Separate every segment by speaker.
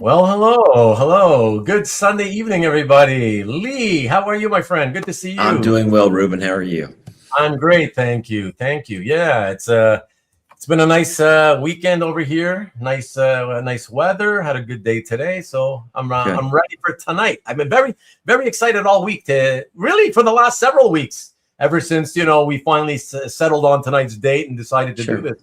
Speaker 1: Well, hello. Good Sunday evening, everybody. Lee, how are you, my friend? Good to see you.
Speaker 2: I'm doing well, Ruben. How are you?
Speaker 1: I'm great, thank you. Yeah, it's been a nice weekend over here. Nice weather. Had a good day today, so I'm ready for tonight. I've been very excited all week for the last several weeks, ever since we finally settled on tonight's date and decided to do this.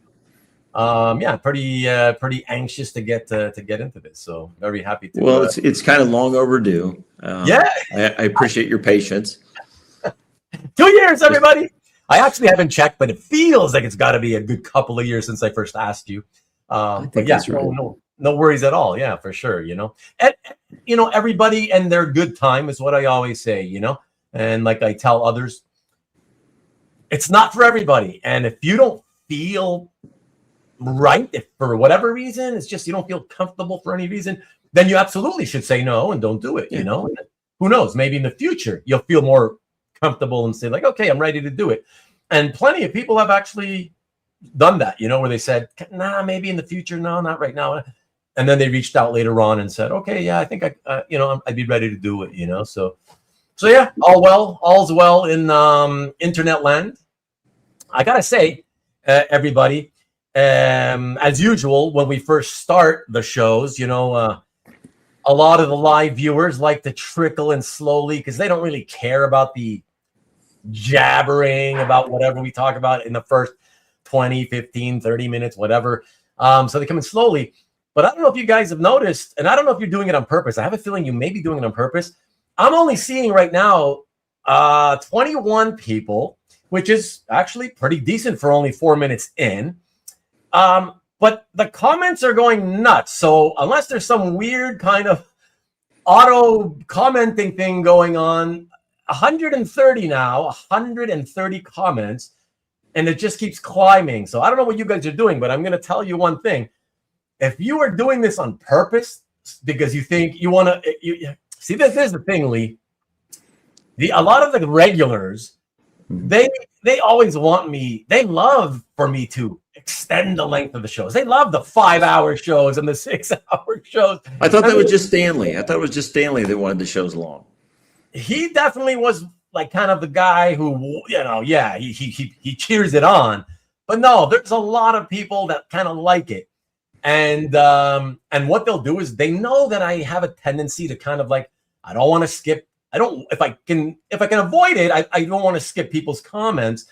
Speaker 1: Pretty anxious to get into this. So very happy to.
Speaker 2: Well, it's kind of long overdue.
Speaker 1: I
Speaker 2: appreciate your patience.
Speaker 1: 2 years, everybody. I actually haven't checked, but it feels like it's got to be a good couple of years since I first asked you.
Speaker 2: That's right.
Speaker 1: No worries at all. Yeah, for sure. And everybody and their good time is what I always say. And like I tell others, it's not for everybody. And if you don't feel right, if for whatever reason it's just you don't feel comfortable for any reason, then you absolutely should say no and don't do it. Who knows, maybe in the future you'll feel more comfortable and say like, okay, I'm ready to do it. And plenty of people have actually done that, where they said, nah, maybe in the future, no, not right now, and then they reached out later on and said, okay, yeah, I think I'd be ready to do it. So yeah, all's well in internet land. I gotta say, everybody, as usual, when we first start the shows, a lot of the live viewers like to trickle in slowly because they don't really care about the jabbering about whatever we talk about in the first 20, 15, 30 minutes, whatever. So they come in slowly. But I don't know if you guys have noticed, and I don't know if you're doing it on purpose. I have a feeling you may be doing it on purpose. I'm only seeing right now 21 people, which is actually pretty decent for only 4 minutes in. But the comments are going nuts. So unless there's some weird kind of auto commenting thing going on, 130 now, 130 comments, and it just keeps climbing. So I don't know what you guys are doing, but I'm going to tell you one thing. If you are doing this on purpose because you think you want to, see, this is the thing, Lee. A lot of the regulars, they always want me. They love for me to extend the length of the shows. They love the 5-hour shows and the 6-hour shows.
Speaker 2: I thought that was just Stanley. I thought it was just Stanley that wanted the shows long.
Speaker 1: He definitely was like kind of the guy who, he cheers it on. But no, there's a lot of people that kind of like it. And what they'll do is they know that I have a tendency to kind of like, I don't want to skip. If I can avoid it, I don't want to skip people's comments.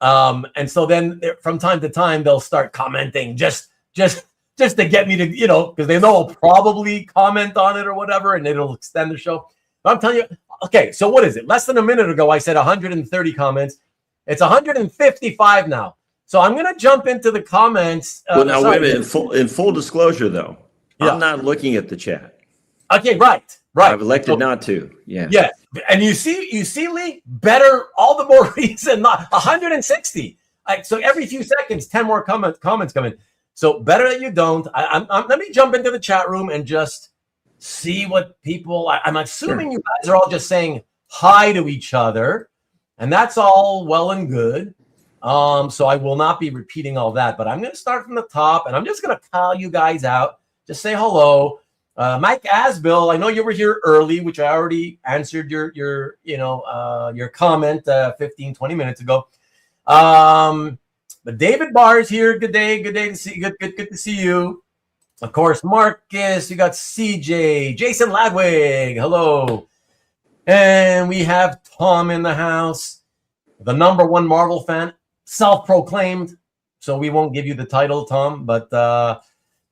Speaker 1: And so then from time to time, they'll start commenting just to get me to, because they know I'll probably comment on it or whatever, and it'll extend the show. But I'm telling you, okay, so what is it? Less than a minute ago, I said 130 comments. It's 155 now. So I'm going to jump into the comments.
Speaker 2: Wait a minute. In full disclosure, though, I'm not looking at the chat.
Speaker 1: Okay, right.
Speaker 2: I've elected not to. Yeah.
Speaker 1: Yeah. And you see, Lee, better, all the more reason not. 160. So every few seconds, 10 more comments come in. So better that you don't. Let me jump into the chat room and just see what people. I'm assuming you guys are all just saying hi to each other, and that's all well and good. So I will not be repeating all that, but I'm going to start from the top, and I'm just going to call you guys out. Just say hello. Mike Asbill, I know you were here early, which I already answered your comment 15, 20 minutes ago. But David Barr is here. Good day to see you. Good to see you. Of course, Marcus, you got CJ, Jason Ladwig, hello. And we have Tom in the house, the #1 Marvel fan, self-proclaimed. So we won't give you the title, Tom, but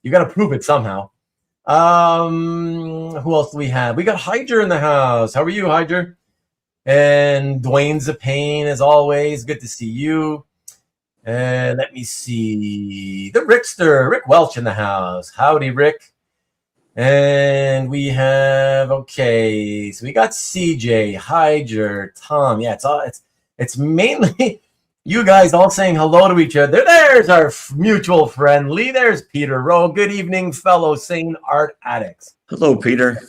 Speaker 1: you got to prove it somehow. Who else do we have? We got Iger in the house. How are you, Iger? And Dwayne's a pain as always. Good to see you. And let me see. The Rickster, Rick Welch in the house. Howdy, Rick. And we have, okay, so we got CJ, Iger, Tom. Yeah, it's mainly you guys all saying hello to each other. There's our mutual friend, Lee. There's Peter Rowe. Good evening, fellow sane art addicts.
Speaker 2: Hello, Peter.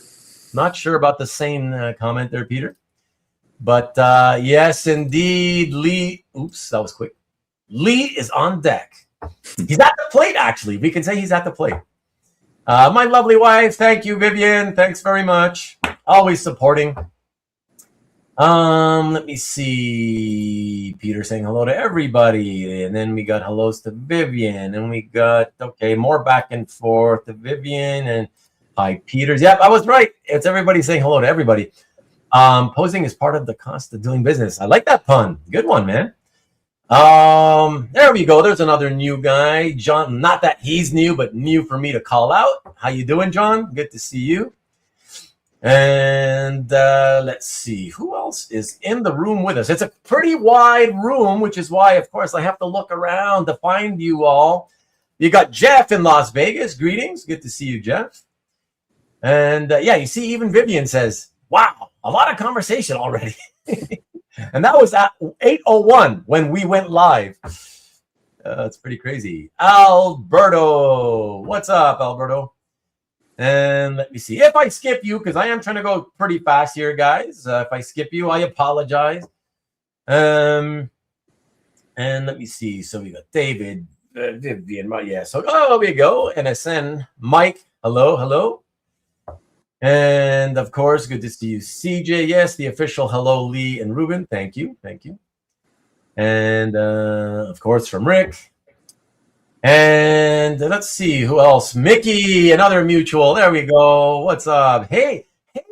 Speaker 1: Not sure about the sane comment there, Peter. But yes, indeed, Lee. Oops, that was quick. Lee is on deck. He's at the plate, actually. We can say he's at the plate. My lovely wife, thank you, Vivian. Thanks very much. Always supporting. Let me see. Peter saying hello to everybody. And then we got hellos to Vivian. And we got, okay, more back and forth to Vivian. And hi, Peters. Yep, I was right. It's everybody saying hello to everybody. Posing is part of the cost of doing business. I like that pun. Good one, man. There we go. There's another new guy. John, not that he's new, but new for me to call out. How you doing, John? Good to see you. And let's see. Who else is in the room with us? It's a pretty wide room, which is why, of course, I have to look around to find you all. You got Jeff in Las Vegas. Greetings. Good to see you, Jeff. And yeah, you see, even Vivian says, wow, a lot of conversation already. And that was at 8:01 when we went live. It's pretty crazy. Alberto. What's up, Alberto? And let me see. If I skip you, because I am trying to go pretty fast here, guys. If I skip you, I apologize. And let me see. So we got David, Vivian, yeah. So there we go. NSN, Mike. Hello, hello. And of course, good to see you, CJ. Yes, the official hello, Lee and Ruben. Thank you, thank you. And of course, from Rick. And let's see who else. Mickey, another mutual. There we go. What's up? Hey,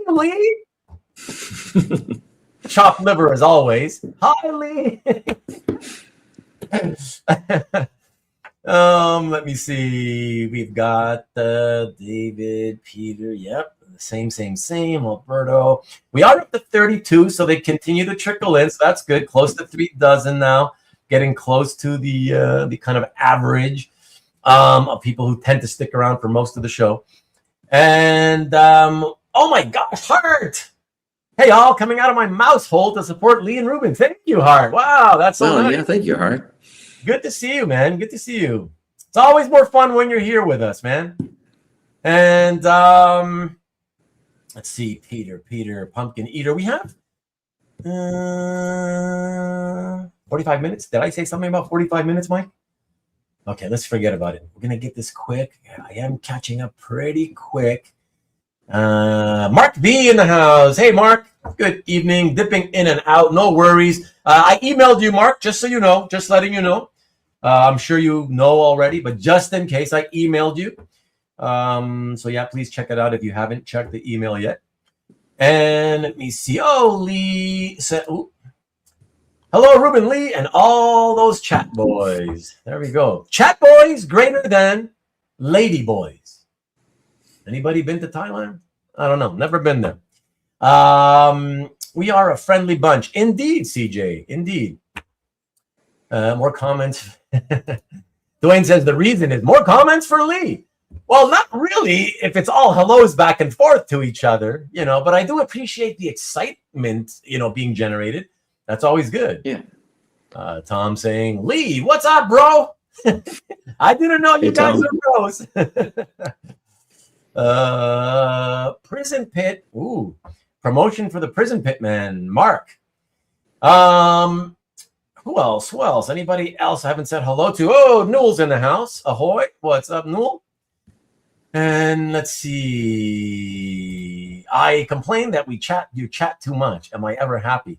Speaker 1: Lee. Chopped liver as always. Hi, Lee. Let me see. We've got David, Peter. Yep. Same. Alberto. We are up to 32, so they continue to trickle in. So that's good. Close to 3 dozen now. Getting close to the kind of average of people who tend to stick around for most of the show. And oh my gosh, Hart! Hey, all coming out of my mouse hole to support Lee and Ruben. Thank you, Hart. Wow, that's so nice.
Speaker 2: Yeah, thank you, Hart.
Speaker 1: Good to see you, man. Good to see you. It's always more fun when you're here with us, man. And let's see, Peter, Pumpkin Eater. We have 45 minutes. Did I say something about 45 minutes, Mike? Okay, let's forget about it. We're gonna get this quick. I am catching up pretty quick. Mark B in the house. Hey, Mark. Good evening. Dipping in and out. No worries. I emailed you, Mark, just so you know. Just letting you know. I'm sure you know already, but just in case, I emailed you. So yeah, please check it out if you haven't checked the email yet. And let me see. Oh, Lee said, ooh. Hello, Ruben, Lee, and all those chat boys. There we go. Chat boys greater than lady boys. Anybody been to Thailand? I don't know. Never been there. We are a friendly bunch. Indeed, CJ. Indeed. More comments. Dwayne says the reason is more comments for Lee. Well, not really if it's all hellos back and forth to each other, but I do appreciate the excitement, being generated. That's always good.
Speaker 2: Yeah.
Speaker 1: Tom saying, Lee, what's up, bro? I didn't know you guys are bros. Prison Pit. Ooh, promotion for the Prison Pit man, Mark. Who else? Anybody else I haven't said hello to? Oh, Newell's in the house. Ahoy. What's up, Newell? And let's see. I complain that you chat too much. Am I ever happy?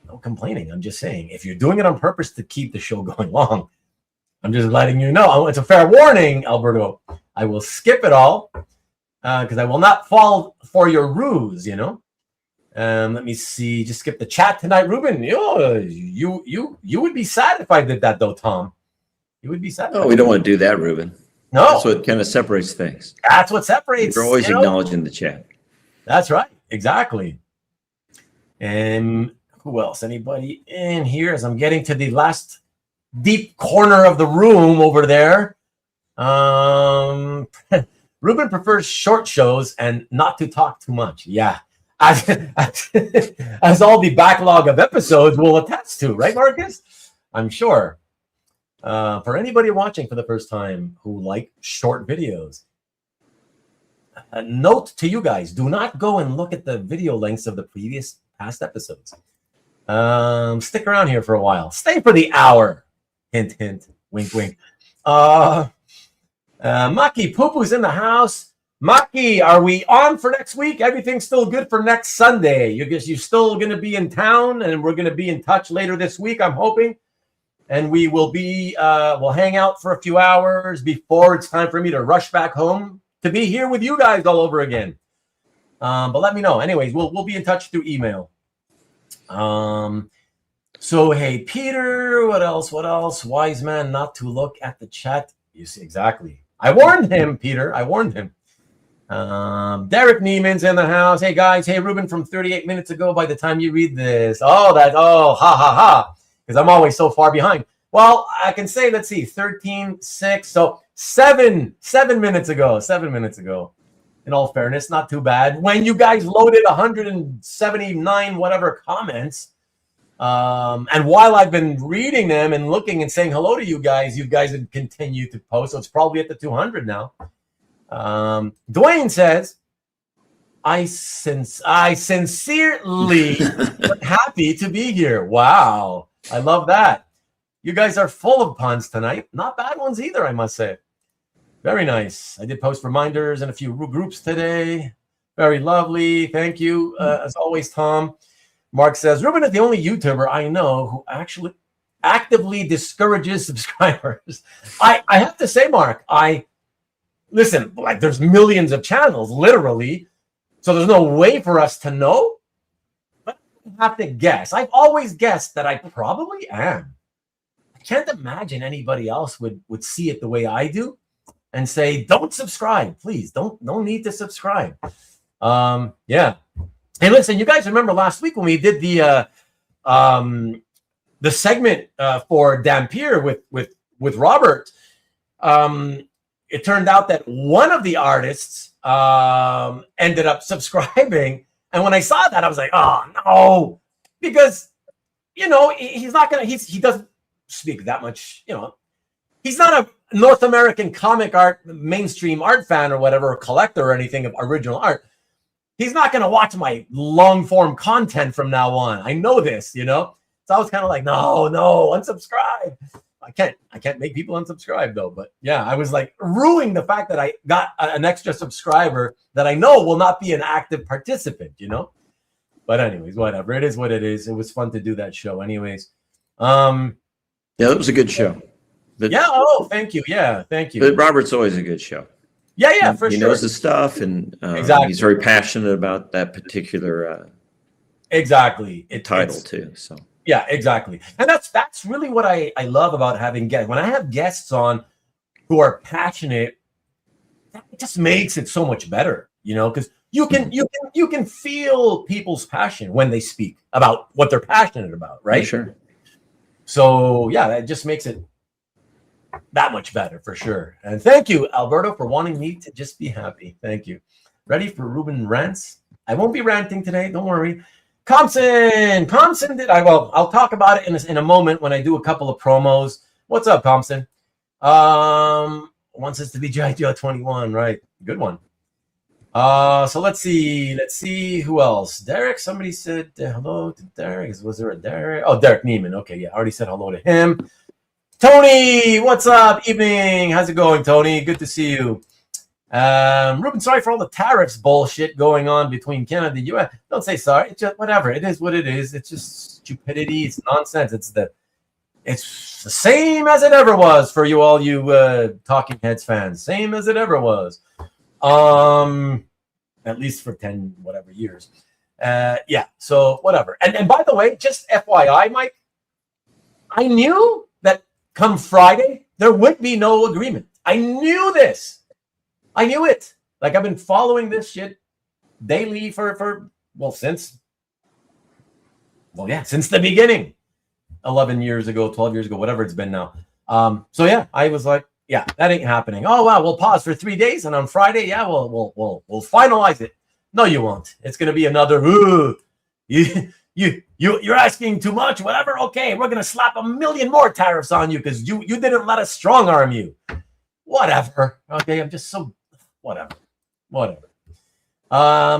Speaker 1: No complaining. I'm just saying, if you're doing it on purpose to keep the show going long, I'm just letting you know. It's a fair warning, Alberto. I will skip it all because I will not fall for your ruse, Let me see. Just skip the chat tonight, Ruben. You would be sad if I did that, though, Tom. You would be sad.
Speaker 2: Oh, we don't want to do that, Ruben.
Speaker 1: No.
Speaker 2: That's what kind of separates things.
Speaker 1: That's what separates.
Speaker 2: You're always acknowledging the chat.
Speaker 1: That's right. Exactly. And who else? Anybody in here? As I'm getting to the last deep corner of the room over there. Ruben prefers short shows and not to talk too much. Yeah. As all the backlog of episodes will attest to, right, Marcus? I'm sure. For anybody watching for the first time who like short videos, a note to you guys, do not go and look at the video lengths of the past episodes. Stick around here for a while. Stay for the hour. Hint, hint. Wink, wink. Maki Poo-Poo's in the house. Maki, are we on for next week? Everything's still good for next Sunday. You're still going to be in town, and we're going to be in touch later this week, I'm hoping. And we will be, we'll hang out for a few hours before it's time for me to rush back home to be here with you guys all over again. But let me know. Anyways, we'll be in touch through email. So, hey, Peter, what else? Wise man not to look at the chat. You see, exactly. I warned him, Peter. I warned him. Derek Neiman's in the house. Hey, guys. Hey, Ruben from 38 minutes ago by the time you read this. Ha, ha, ha. Because I'm always so far behind. Well, I can say, let's see, 13, 6. So 7 minutes ago. 7 minutes ago. In all fairness, not too bad. When you guys loaded 179 whatever comments, and while I've been reading them and looking and saying hello to you guys have continued to post. So it's probably at the 200 now. Dwayne says, I sincerely happy to be here. Wow. I love that. You guys are full of puns tonight. Not bad ones either, I must say. Very nice. I did post reminders in a few groups today. Very lovely. Thank you. As always, Tom. Mark says, Ruben is the only YouTuber I know who actually actively discourages subscribers. I have to say, Mark, listen, like there's millions of channels, literally. So there's no way for us to know. But I have to guess. I've always guessed that I probably am. I can't imagine anybody else would see it the way I do and say, don't subscribe, please. Don't need to subscribe. Yeah. Hey, listen, you guys remember last week when we did the segment for Dampier with Robert? It turned out that one of the artists ended up subscribing, and when I saw that, I was like, "Oh no!" Because he's not gonna. He doesn't speak that much. He's not a North American comic art mainstream art fan or whatever, or collector or anything of original art. He's not going to watch my long form content from now on. I know this, So I was kind of like, no, unsubscribe. I can't make people unsubscribe though. But yeah, I was like ruining the fact that I got an extra subscriber that I know will not be an active participant, But anyways, whatever. It is what it is. It was fun to do that show anyways.
Speaker 2: Yeah, that was a good show. But,
Speaker 1: yeah. Oh, thank you. Yeah, thank you.
Speaker 2: But Robert's always a good show.
Speaker 1: Yeah, for sure.
Speaker 2: He knows his stuff, and
Speaker 1: exactly.
Speaker 2: He's very passionate about that particular title too. So
Speaker 1: yeah, exactly. And that's really what I love about having guests. When I have guests on who are passionate, that just makes it so much better, because you can feel people's passion when they speak about what they're passionate about, right?
Speaker 2: For sure.
Speaker 1: So yeah, that just makes it that much better for sure. And thank you, Alberto, for wanting me to just be happy. Thank you. Ready for Ruben rants? I won't be ranting today. Don't worry. Compson I'll talk about it in a moment when I do a couple of promos. What's up, Compson? Wants us to be G.I. Joe 21, right? Good one. So let's see who else. Derek, somebody said hello to Derek. Was there a Derek? Oh, Derek Neiman. Okay, yeah, I already said hello to him. Tony, what's up? Evening. How's it going, Tony? Good to see you. Ruben, sorry for all the tariffs bullshit going on between Canada and the U.S. Don't say sorry. It's just whatever. It is what it is. It's just stupidity. It's nonsense. It's the same as it ever was for you all you Talking Heads fans. Same as it ever was. At least for 10 whatever years. Yeah. So whatever. And by the way, just FYI, Mike, I knew that come Friday, there would be no agreement. I knew this. I knew it. Like I've been following this shit daily since the beginning. 11 years ago, 12 years ago, whatever it's been now. So yeah, I was like, yeah, that ain't happening. Oh wow, we'll pause for 3 days, and on Friday, yeah, we'll finalize it. No, you won't. It's gonna be another. You're asking too much. Whatever. Okay, we're gonna slap 1 million more tariffs on you because you didn't let us strong arm you. Whatever. Okay, I'm just so whatever.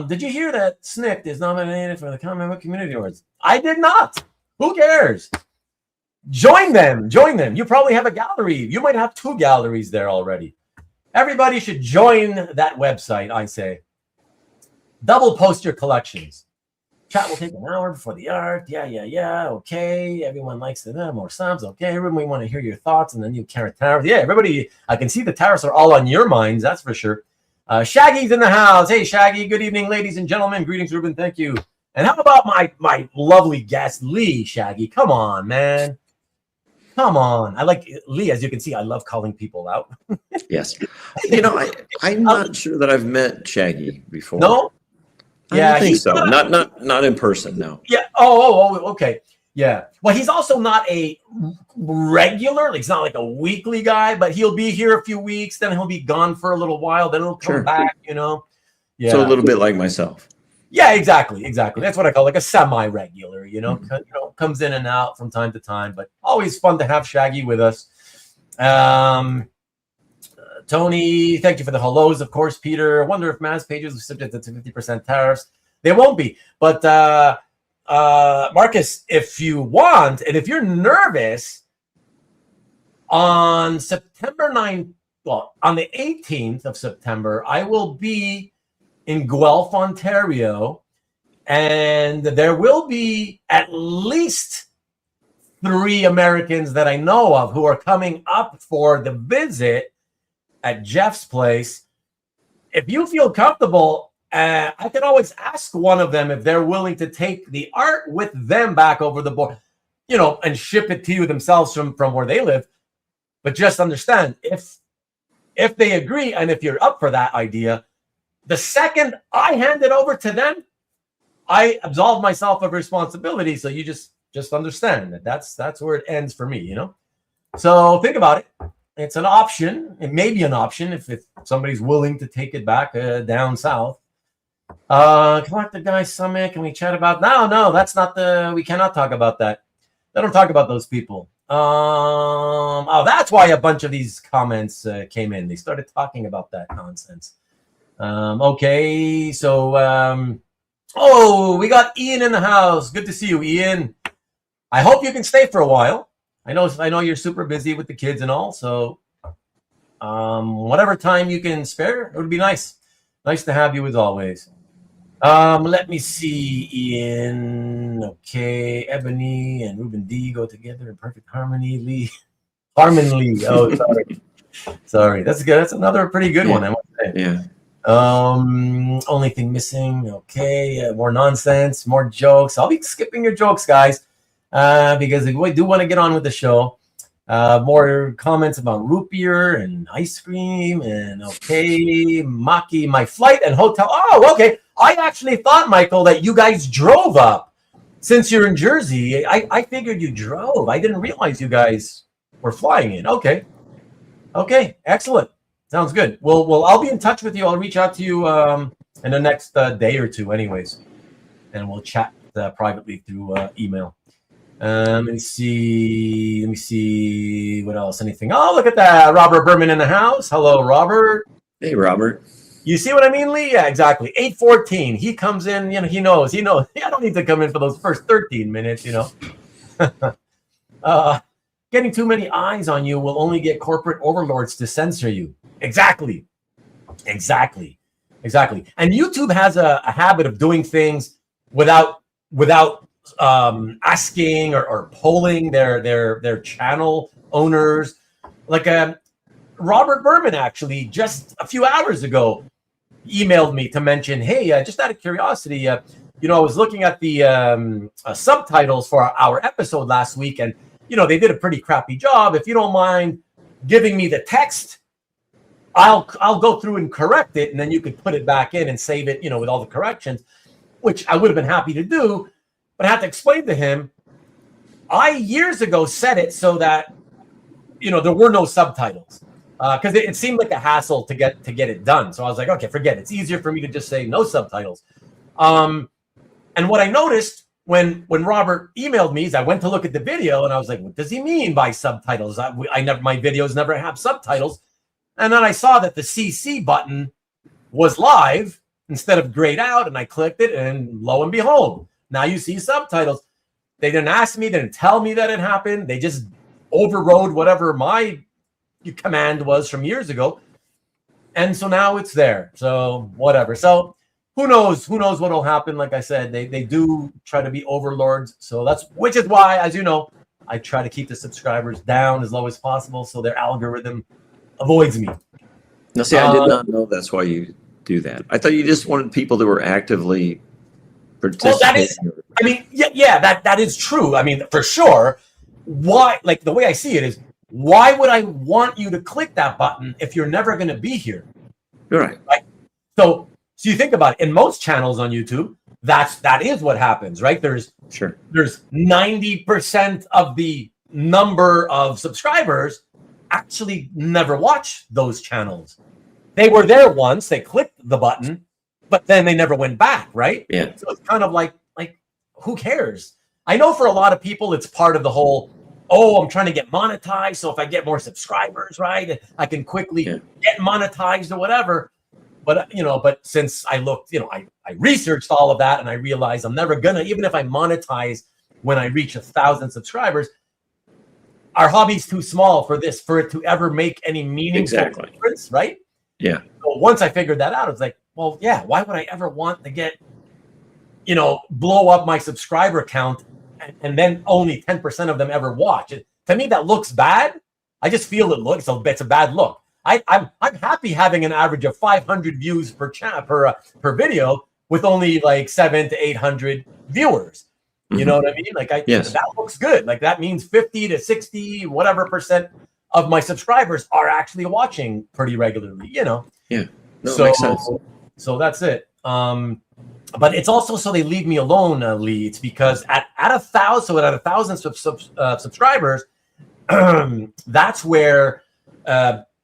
Speaker 1: Did you hear that Snicked is nominated for the Comic Book Community Awards? I did not. Who cares? Join them. You probably have a gallery. You might have 2 galleries there already. Everybody should join that website, I say. Double post your collections. Chat will take an hour before the art. Yeah. Okay. Everyone likes them or subs. Okay. Everyone, we want to hear your thoughts and the new carrot tariffs. Yeah, everybody. I can see the tariffs are all on your minds. That's for sure. Shaggy's in the house. Hey, Shaggy. Good evening, ladies and gentlemen. Greetings, Ruben. Thank you. And how about my lovely guest, Lee, Shaggy? Come on, man. Come on. I like Lee. As you can see, I love calling people out.
Speaker 2: Yes. I'm not sure that I've met Shaggy before.
Speaker 1: No?
Speaker 2: I don't think so. Not in person, no.
Speaker 1: Yeah. Oh, okay. Yeah. Well, he's also not a regular. He's not like a weekly guy, but he'll be here a few weeks, then he'll be gone for a little while, then he'll come back, Yeah.
Speaker 2: So a little bit like myself.
Speaker 1: Yeah, exactly. That's what I call like a semi-regular, comes in and out from time to time, but always fun to have Shaggy with us. Tony, thank you for the hellos, of course. Peter, I wonder if mass pages are subject to 50% tariffs. They won't be. But Marcus, if you want, and if you're nervous, on September 9th, on the 18th of September, I will be in Guelph, Ontario, and there will be at least 3 Americans that I know of who are coming up for the visit at Jeff's place. If you feel comfortable, I can always ask one of them if they're willing to take the art with them back over the border, and ship it to you themselves from where they live. But just understand, if they agree and if you're up for that idea, the second I hand it over to them, I absolve myself of responsibility. So you just understand that that's where it ends for me, So think about it. It's an option. It may be an option if somebody's willing to take it back down south. Collector Guy Summit. Can we chat about? No, that's not we cannot talk about that. They don't talk about those people. That's why a bunch of these comments came in. They started talking about that nonsense. Okay, so we got Ian in the house. Good to see you, Ian. I hope you can stay for a while. I know you're super busy with the kids and all, so whatever time you can spare, it would be nice. Nice to have you as always. Let me see, Ian. Okay, Ebony and Ruben D go together in perfect harmony. Lee, Harmon Lee. Oh, sorry. That's good. That's another pretty good one, I must say.
Speaker 2: Yeah.
Speaker 1: Only thing missing. Okay, more nonsense, more jokes. I'll be skipping your jokes, guys. Because we do want to get on with the show. More comments about root beer and ice cream and Maki, my flight and hotel. Oh, okay. I actually thought, Michael, that you guys drove up since you're in Jersey. I figured you drove. I didn't realize you guys were flying in. Okay, excellent. Sounds good. Well, I'll be in touch with you. I'll reach out to you in the next day or two, anyways, and we'll chat privately through email. Let me see what else. Anything? Oh, look at that. Robert Berman in the house. Hello, Robert.
Speaker 2: Hey, Robert.
Speaker 1: You see what I mean, Lee? Yeah, exactly. 8:14. He comes in, he knows. I don't need to come in for those first 13 minutes, Getting too many eyes on you will only get corporate overlords to censor you. Exactly. And YouTube has a habit of doing things without asking or polling their channel owners. Like Robert Berman actually just a few hours ago emailed me to mention, hey, just out of curiosity, I was looking at the subtitles for our episode last week, and they did a pretty crappy job. If you don't mind giving me the text, I'll go through and correct it, and then you could put it back in and save it, with all the corrections, which I would have been happy to do. But I had to explain to him, I years ago said it so that, there were no subtitles, because it seemed like a hassle to get it done. So I was like, okay, forget it. It's easier for me to just say no subtitles. And what I noticed when Robert emailed me is I went to look at the video and I was like, what does he mean by subtitles? My videos never have subtitles. And then I saw that the CC button was live instead of grayed out, and I clicked it, and lo and behold, now you see subtitles. They didn't ask me, they didn't tell me that it happened. They just overrode whatever my command was from years ago. And so now it's there. So whatever. So who knows what'll happen. Like I said, they do try to be overlords. So which is why, as you know, I try to keep the subscribers down as low as possible so their algorithm avoids me.
Speaker 2: Now, see, I did not know that's why you do that. I thought you just wanted people that were actively participating.
Speaker 1: Well, that is true. I mean, for sure. Why? Like the way I see it is, why would I want you to click that button if you're never going to be here?
Speaker 2: Right.
Speaker 1: So you think about it. In most channels on YouTube, that is what happens, right? There's 90% of the number of subscribers actually never watch those channels. They were there once, they clicked the button, but then they never went back, right?
Speaker 2: Yeah.
Speaker 1: So it's kind of like who cares? I know for a lot of people, it's part of the whole, I'm trying to get monetized. So if I get more subscribers, right, I can quickly get monetized or whatever. But, but since I looked, I researched all of that and I realized I'm never gonna, even if I monetize when I reach 1,000 subscribers, our hobby's too small for it to ever make any meaningful difference, right?
Speaker 2: Yeah.
Speaker 1: So once I figured that out, it's like, well, yeah, why would I ever want to get, blow up my subscriber count and then only 10% of them ever watch it? To me, that looks bad. I just feel it's a bad look. I'm happy having an average of 500 views per video with only like 700 to 800 viewers. You know what I mean? Like that looks good. Like that means 50 to 60, whatever percent of my subscribers are actually watching pretty regularly,
Speaker 2: Yeah. No,
Speaker 1: makes sense. So that's it. But it's also so they leave me alone, Lee. It's because at 1,000 subscribers, that's where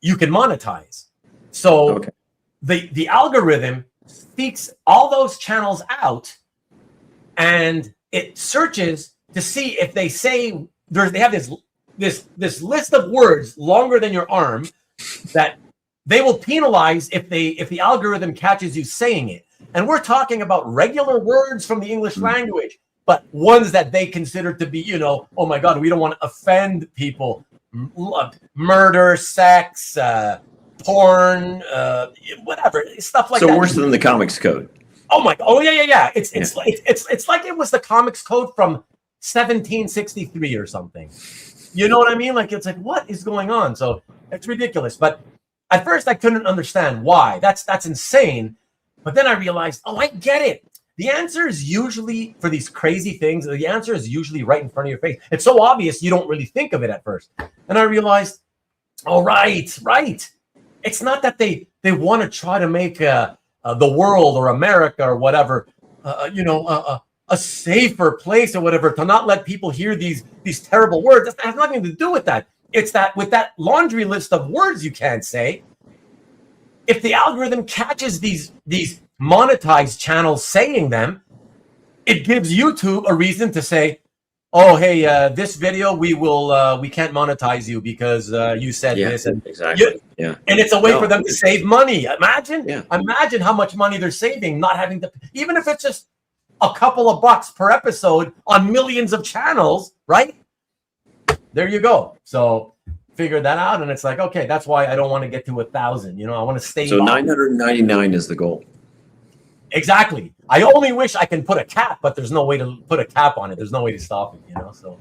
Speaker 1: you can monetize. So the algorithm seeks all those channels out, and it searches to see if they say they have this list of words longer than your arm that they will penalize if the algorithm catches you saying it. And we're talking about regular words from the English language, but ones that they consider to be, oh my God, we don't want to offend people. Murder, sex, porn, whatever, stuff like that.
Speaker 2: So worse than the Komix code.
Speaker 1: Oh my! Oh yeah. It's like it was the Komix code from 1763 or something. You know what I mean? Like it's like, what is going on? So it's ridiculous. But at first I couldn't understand why. That's insane. But then I realized, I get it. The answer is usually, for these crazy things, the answer is usually right in front of your face. It's so obvious you don't really think of it at first. And I realized, right. It's not that they want to try to make the world or America or whatever, a safer place or whatever, to not let people hear these terrible words. That has nothing to do with that. It's that with that laundry list of words you can't say, if the algorithm catches these monetized channels saying them, it gives YouTube a reason to say, oh, hey, this video we can't monetize you because you said this. And
Speaker 2: exactly.
Speaker 1: And it's a way for them to save money. Imagine how much money they're saving, not having to, even if it's just a couple of bucks per episode on millions of channels, right? There you go. So figure that out, and it's like, okay, that's why I don't want to get to 1,000. I want to stay.
Speaker 2: So 999 is the goal.
Speaker 1: Exactly. I only wish I can put a cap, but there's no way to put a cap on it. There's no way to stop it, So,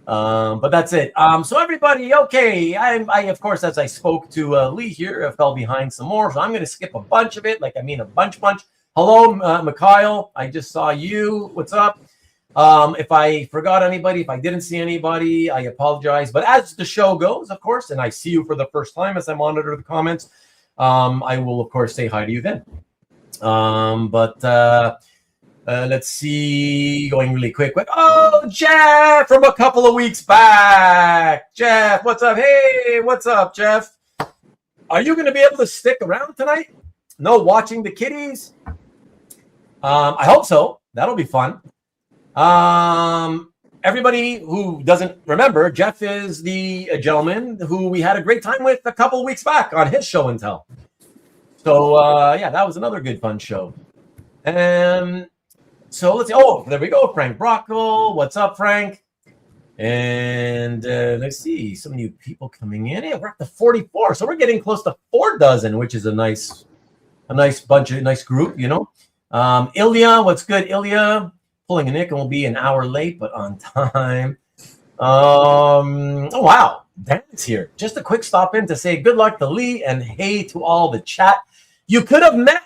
Speaker 1: but that's it. So everybody, okay. I of course, as I spoke to Lee here, I fell behind some more, so I'm going to skip a bunch of it. Like, I mean, a bunch. Hello, Mikhail. I just saw you. What's up? If I forgot anybody, if I didn't see anybody, I apologize. But as the show goes, of course, and I see you for the first time as I monitor the comments, I will, of course, say hi to you then. Let's see, going really quick. Oh, Jeff from a couple of weeks back. Jeff, what's up? Hey, what's up, Jeff? Are you going to be able to stick around tonight? No watching the kiddies? I hope so. That'll be fun. Everybody who doesn't remember, Jeff is the gentleman who we had a great time with a couple of weeks back on his show and tell. So, that was another good, fun show. And so let's see. Oh, there we go. Frank Brockle. What's up, Frank? And let's see, some new people coming in. Yeah, we're up to 44, so we're getting close to 4 dozen, which is a nice bunch of nice group, you know. Ilya, what's good, Ilya? Pulling a nick and will be an hour late, but on time. Oh wow, Dan's here. Just a quick stop in to say good luck to Lee and hey to all the chat. You could have met,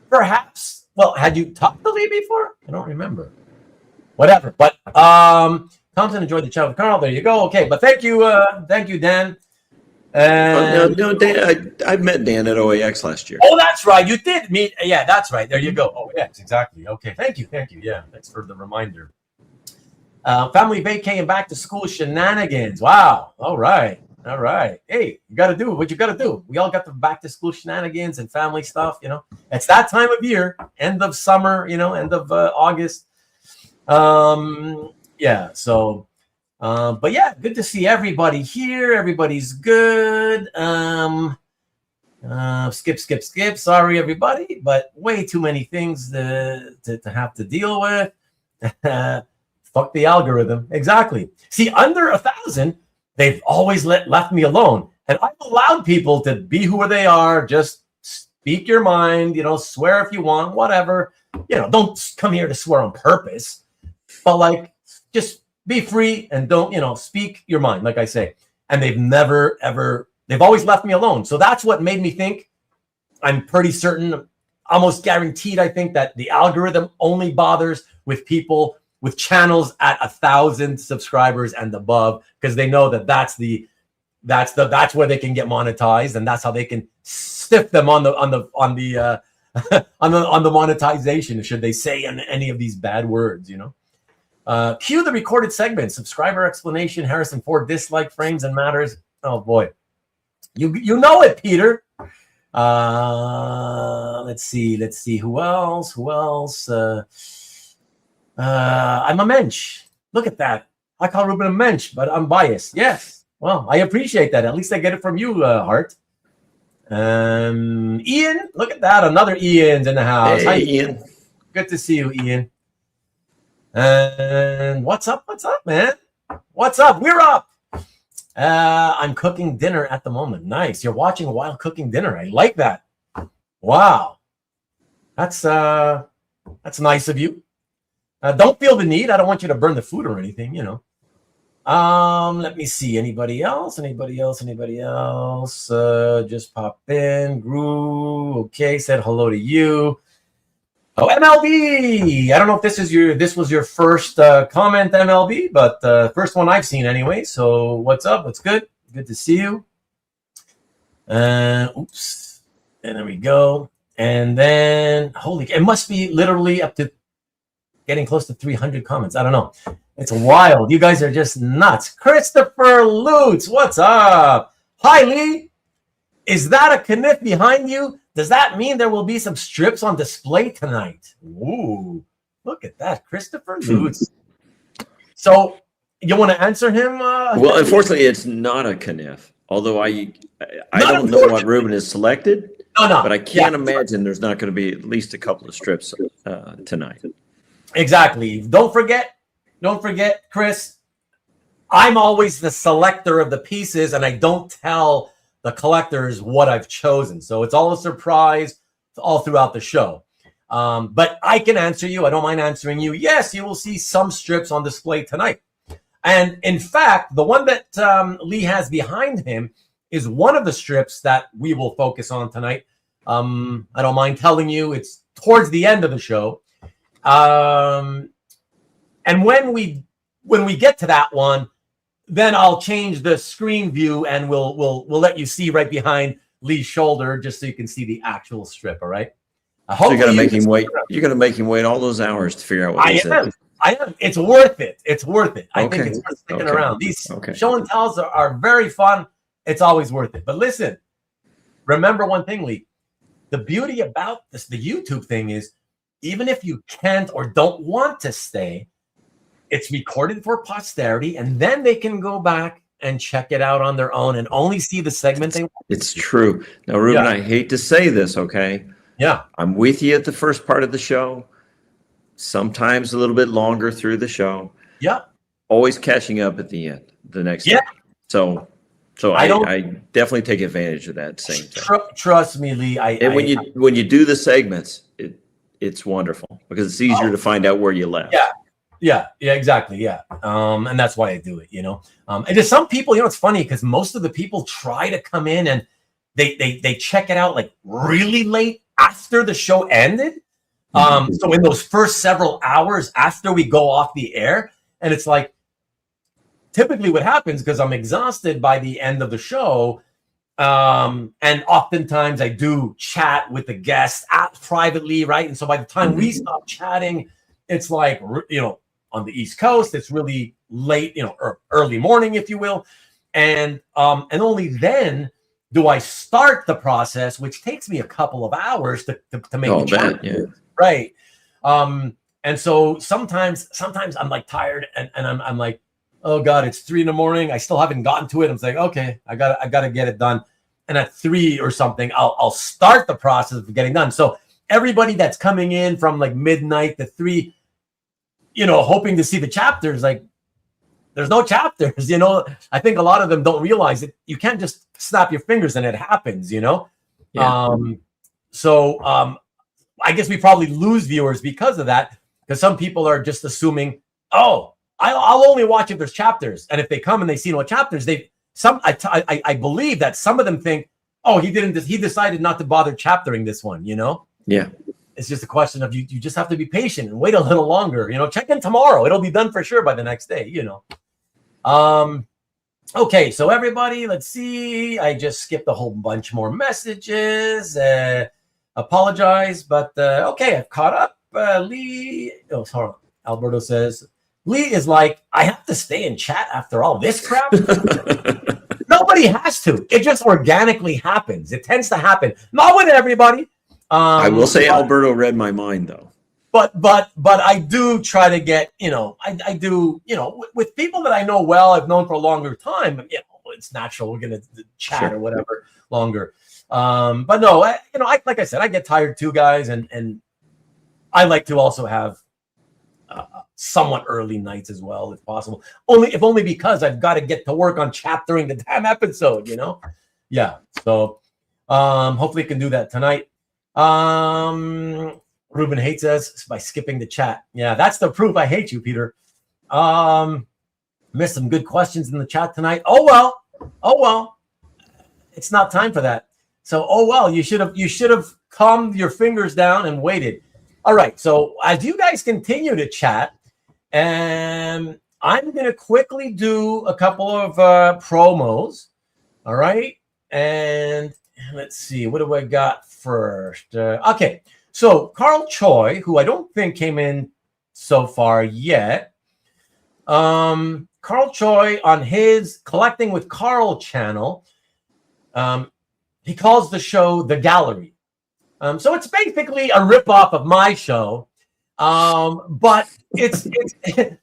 Speaker 1: perhaps. Well, had you talked to Lee before? I don't remember. Whatever, but Thompson enjoyed the chat with Carl. There you go. Okay, but thank you, Dan.
Speaker 2: No, Dan. I met Dan at OAX last year.
Speaker 1: Oh, that's right. You did meet. Yeah, that's right. There you go. Oh, yes, exactly. Okay, thank you. Yeah, thanks for the reminder. Family vacay and back to school shenanigans. Wow. All right. Hey, you got to do what you got to do. We all got the back to school shenanigans and family stuff. You know, it's that time of year, end of summer. You know, end of August. Yeah, so but yeah, good to see everybody here. Everybody's good. Skip. Sorry, everybody, but way too many things to have to deal with. Fuck the algorithm. Exactly. See, under 1,000, they've always left me alone. And I've allowed people to be who they are. Just speak your mind, you know, swear if you want, whatever. You know, don't come here to swear on purpose. But like, just be free and don't, you know, speak your mind, like I say. And they've never, ever, they've always left me alone. So that's what made me think, I'm pretty certain, almost guaranteed, I think, that the algorithm only bothers with people with channels at 1,000 subscribers and above, because they know that that's where they can get monetized, and that's how they can stiff them on the monetization, should they say any of these bad words, you know. Cue the recorded segment. Subscriber explanation. Harrison Ford dislike frames and matters. Oh boy, you know it, Peter. Let's see. Who else? I'm a mensch. Look at that. I call Ruben a mensch, but I'm biased. Yes. Well, I appreciate that. At least I get it from you, Hart. Ian, look at that. Another Ian's in the house.
Speaker 2: Hey,
Speaker 1: hi,
Speaker 2: Ian.
Speaker 1: Good to see you, Ian. And what's up, man? What's up? We're up. I'm cooking dinner at the moment. Nice. You're watching while cooking dinner. I like that. Wow. That's nice of you. Don't feel the need. I don't want you to burn the food or anything, you know. Let me see. Anybody else? Just pop in. Gru. Okay. Said hello to you. Oh, MLB. I don't know if this was your first comment, MLB, but first one I've seen anyway. So what's up? What's good? Good to see you. Oops. And there we go. And then it must be literally up to getting close to 300 comments. I don't know. It's wild. You guys are just nuts. Christopher Lutz, what's up? Hi, Lee. Is that a Caniff behind you? Does that mean there will be some strips on display tonight? Ooh, look at that, Christopher Lutz. So you want to answer him?
Speaker 2: Well, unfortunately, it's not a Caniff. Although I don't know what Ruben has selected.
Speaker 1: No.
Speaker 2: But I can't imagine there's not going to be at least a couple of strips tonight.
Speaker 1: Exactly. Don't forget, Chris. I'm always the selector of the pieces, and I don't tell the collectors what I've chosen. So it's all a surprise all throughout the show. But I can answer you. I don't mind answering you. Yes, you will see some strips on display tonight. And in fact, the one that Lee has behind him is one of the strips that we will focus on tonight. I don't mind telling you, it's towards the end of the show. And when we get to that one, then I'll change the screen view and we'll let you see right behind Lee's shoulder, just so you can see the actual strip. All right.
Speaker 2: So you're gonna make him wait. You're gonna make him wait all those hours to figure out what he said.
Speaker 1: I am. It's worth it. I think it's worth sticking around. These show and tells are very fun. It's always worth it. But listen, remember one thing, Lee. The beauty about the YouTube thing is, even if you can't or don't want to stay, it's recorded for posterity, and then they can go back and check it out on their own and only see the segment they want.
Speaker 2: It's true. Now, Ruben, I hate to say this, okay?
Speaker 1: Yeah.
Speaker 2: I'm with you at the first part of the show, sometimes a little bit longer through the show.
Speaker 1: Yeah.
Speaker 2: always catching up at the end, the next
Speaker 1: Yeah.
Speaker 2: day. So I definitely take advantage of that same thing.
Speaker 1: Trust me, Lee.
Speaker 2: When you do the segments, it's wonderful because it's easier to find out where you left.
Speaker 1: Yeah, exactly. Yeah. And that's why I do it, and just some people, it's funny because most of the people try to come in and they check it out like really late after the show ended. So in those first several hours after we go off the air, and it's like, typically what happens, because I'm exhausted by the end of the show, and oftentimes I do chat with the guests privately, right? And so by the time we stop chatting, it's like, on the East Coast, it's really late, or early morning, if you will. And only then do I start the process, which takes me a couple of hours to make the chat. Right. And so sometimes I'm like tired and I'm like, oh God, it's 3 a.m. I still haven't gotten to it. I'm like, okay, I gotta get it done. And at 3 or something, I'll start the process of getting done. So everybody that's coming in from like midnight to 3, hoping to see the chapters, like there's no chapters, I think a lot of them don't realize it. You can't just snap your fingers and it happens, I guess we probably lose viewers because of that, because some people are just assuming, oh, I'll only watch if there's chapters. And if they come and they see no chapters, I believe that some of them think, oh, he decided not to bother chaptering this one,
Speaker 2: Yeah.
Speaker 1: It's just a question of you just have to be patient and wait a little longer, check in tomorrow. It'll be done for sure by the next day, Okay, so everybody, let's see. I just skipped a whole bunch more messages. Apologize, but okay, I've caught up. Lee, sorry, Alberto says, Lee is like, I have to stay in chat after all this crap. Nobody has to. It just organically happens. It tends to happen. Not with everybody.
Speaker 2: I will say Alberto read my mind though.
Speaker 1: But I do try to get, I do, with people that I know well, I've known for a longer time, it's natural. We're going to chat or whatever longer. But no, like I said, I get tired too, guys. And I like to also have somewhat early nights as well, if possible. Only because I've got to get to work on chaptering the damn episode, Yeah. So hopefully I can do that tonight. Ruben hates us by skipping the chat. Yeah, that's the proof I hate you, Peter. Missed some good questions in the chat tonight. Oh well. It's not time for that. So you should have calmed your fingers down and waited. All right. So as you guys continue to chat, and I'm gonna quickly do a couple of promos. All right, and let's see, what do I got first? Okay. So Carl Choi, who I don't think came in so far yet. Carl Choi on his Collecting with Carl channel, he calls the show The Gallery. So it's basically a ripoff of my show, but the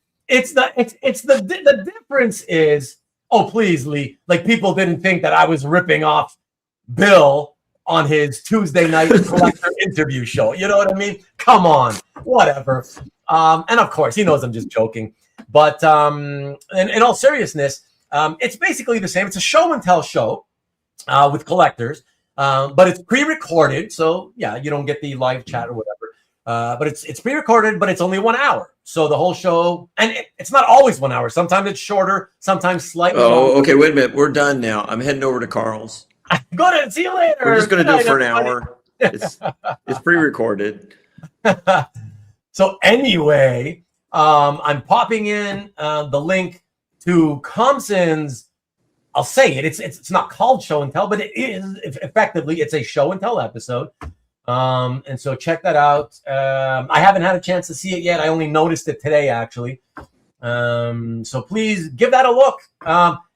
Speaker 1: difference is, oh please, Lee, like people didn't think that I was ripping off Bill on his Tuesday night collector interview show. You know what I mean? Come on, whatever. And of course, he knows I'm just joking. But in all seriousness, it's basically the same. It's a show and tell show with collectors, but it's pre-recorded. So yeah, you don't get the live chat or whatever. But it's pre-recorded, but it's only 1 hour. So the whole show, and it's not always 1 hour. Sometimes it's shorter, sometimes slightly longer.
Speaker 2: Okay, wait a minute. We're done now. I'm heading over to Carl's.
Speaker 1: Go to see you later.
Speaker 2: We're just going to do it for an hour. It's pre-recorded.
Speaker 1: So anyway, I'm popping in the link to Compson's. I'll say it. It's not called Show and Tell, but it is effectively. It's a Show and Tell episode. And so check that out. I haven't had a chance to see it yet. I only noticed it today, actually. So please give that a look.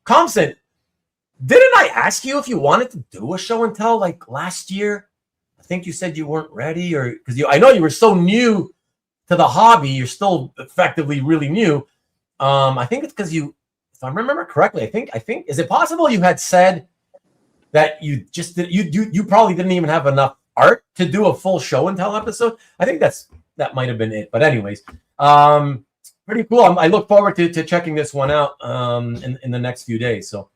Speaker 1: Compson, didn't I ask you if you wanted to do a show and tell like last year? I think you said you weren't ready, or because I know you were so new to the hobby. You're still effectively really new. I think it's because you, if I remember correctly, I think is it possible you had said that you just did, you probably didn't even have enough art to do a full show and tell episode? I think that might have been it. But anyways, pretty cool. I look forward to checking this one out in the next few days. So,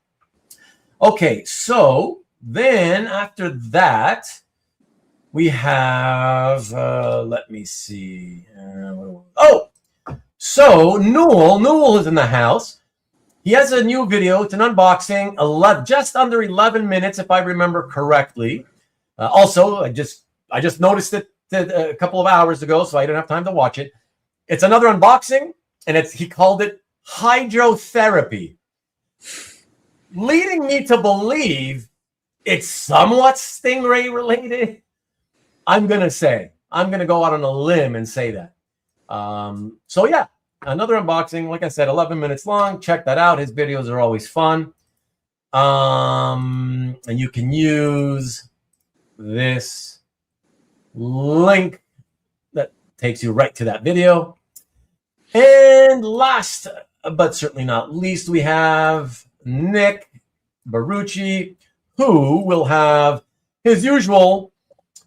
Speaker 1: okay, so then after that, we have, let me see. So Newell is in the house. He has a new video. It's an unboxing, just under 11 minutes, if I remember correctly. Also, I just noticed it a couple of hours ago, so I didn't have time to watch it. It's another unboxing, and he called it hydrotherapy, leading me to believe it's somewhat Stingray related. I'm going to go out on a limb and say that. So yeah, another unboxing, like I said, 11 minutes long. Check that out. His videos are always fun. And you can use this link that takes you right to that video. And last but certainly not least, we have Nick Barucci, who will have his usual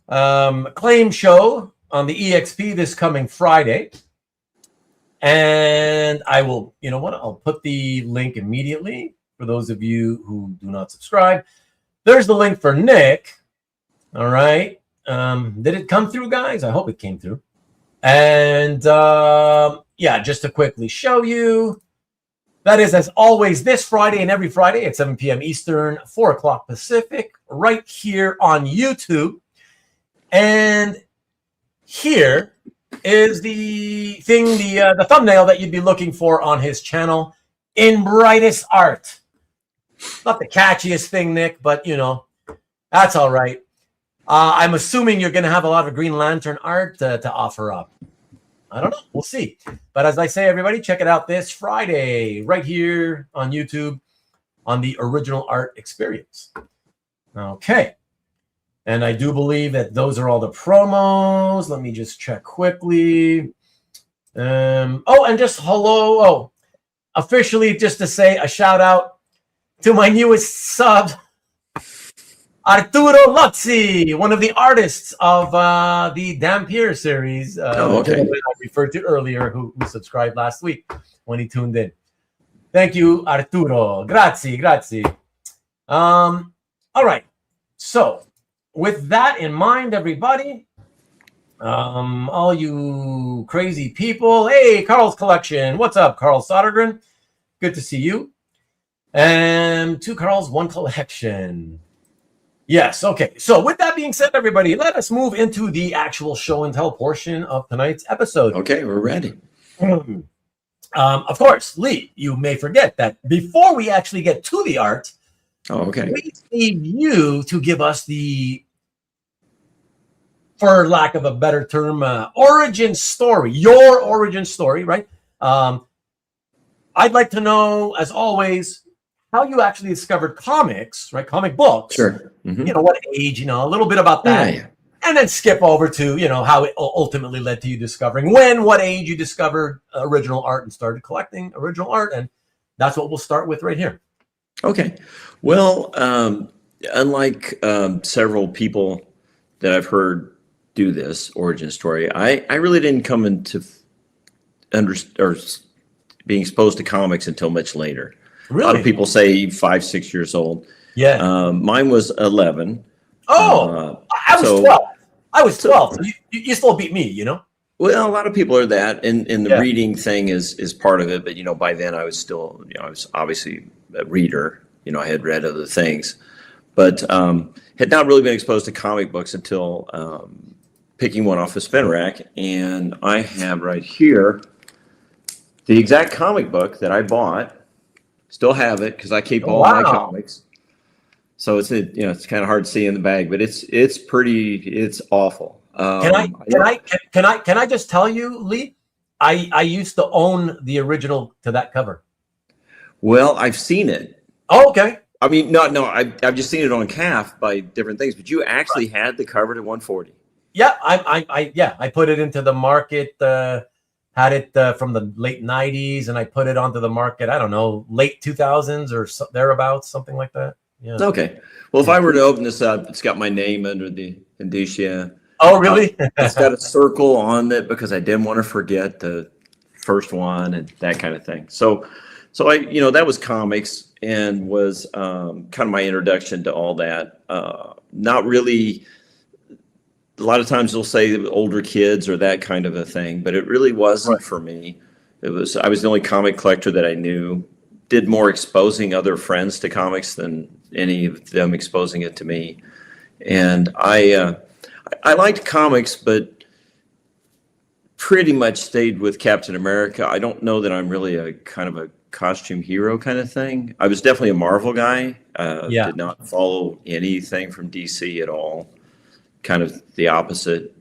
Speaker 1: claim show on the EXP this coming Friday. And I will, you know what? I'll put the link immediately for those of you who do not subscribe. There's the link for Nick. All right. Did it come through, guys? I hope it came through. And yeah, just to quickly show you, that is, as always, this Friday and every Friday at 7 p.m. Eastern, 4 o'clock Pacific, right here on YouTube. And here is the thing, the thumbnail that you'd be looking for on his channel in brightest art. Not the catchiest thing, Nick, but, you know, that's all right. I'm assuming you're going to have a lot of Green Lantern art to offer up. I don't know. We'll see. But as I say, everybody, check it out this Friday right here on YouTube on the Original Art Experience. Okay. And I do believe that those are all the promos. Let me just check quickly. And just hello. Officially, just to say a shout out to my newest sub, Arturo Luzzi, one of the artists of the Dampier series,
Speaker 2: okay.
Speaker 1: I referred to earlier, who subscribed last week when he tuned in. Thank you, Arturo. Grazie. All right. So, with that in mind, everybody, all you crazy people, hey, Carl's Collection. What's up, Carl Sodergren? Good to see you. And 2 Carls, 1 collection. Yes, okay. So with that being said, everybody, let us move into the actual show and tell portion of tonight's episode.
Speaker 2: Okay, we're ready.
Speaker 1: Of course, Lee, you may forget that before we actually get to the art, we need you to give us the, for lack of a better term, origin story, your origin story, right? I'd like to know, as always, how you actually discovered comics, right? Comic books.
Speaker 2: Sure. Mm-hmm.
Speaker 1: You know, what age, you know, a little bit about that. Yeah. And then skip over to, you know, how it ultimately led to you discovering what age you discovered original art and started collecting original art. And that's what we'll start with right here.
Speaker 2: Okay. Well, unlike several people that I've heard do this origin story, I really didn't come into being exposed to comics until much later. Really? A lot of people say 5, 6 years old.
Speaker 1: Yeah.
Speaker 2: Mine was 11.
Speaker 1: I was 12. I was 12. So you still beat me, you know?
Speaker 2: Well, a lot of people are that, and the reading thing is part of it. But, you know, by then I was still, you know, I was obviously a reader. You know, I had read other things, but had not really been exposed to comic books until picking one off a spin rack. And I have right here the exact comic book that I bought. Still have it because I keep all my comics. So it's kind of hard to see in the bag, but it's awful.
Speaker 1: Can I just tell you, Lee? I used to own the original to that cover.
Speaker 2: Well, I've seen it.
Speaker 1: Oh, okay.
Speaker 2: I mean, no, I've just seen it on calf by different things, but you actually had the cover to 140. Yeah,
Speaker 1: I put it into the market. Had it from the late 90s, and I put it onto the market, I don't know, late 2000s or thereabouts, something like that. Yeah.
Speaker 2: Okay. Well, if I were to open this up, it's got my name under the indicia.
Speaker 1: Oh, really?
Speaker 2: It's got a circle on it because I didn't want to forget the first one and that kind of thing. So I, that was comics and was kind of my introduction to all that. Not really, a lot of times they'll say older kids or that kind of a thing, but it really wasn't for me. I was the only comic collector that I knew, did more exposing other friends to comics than any of them exposing it to me. And I liked comics, but pretty much stayed with Captain America. I don't know that I'm really a kind of a costume hero kind of thing. I was definitely a Marvel guy. Did not follow anything from DC at all. Kind of the opposite.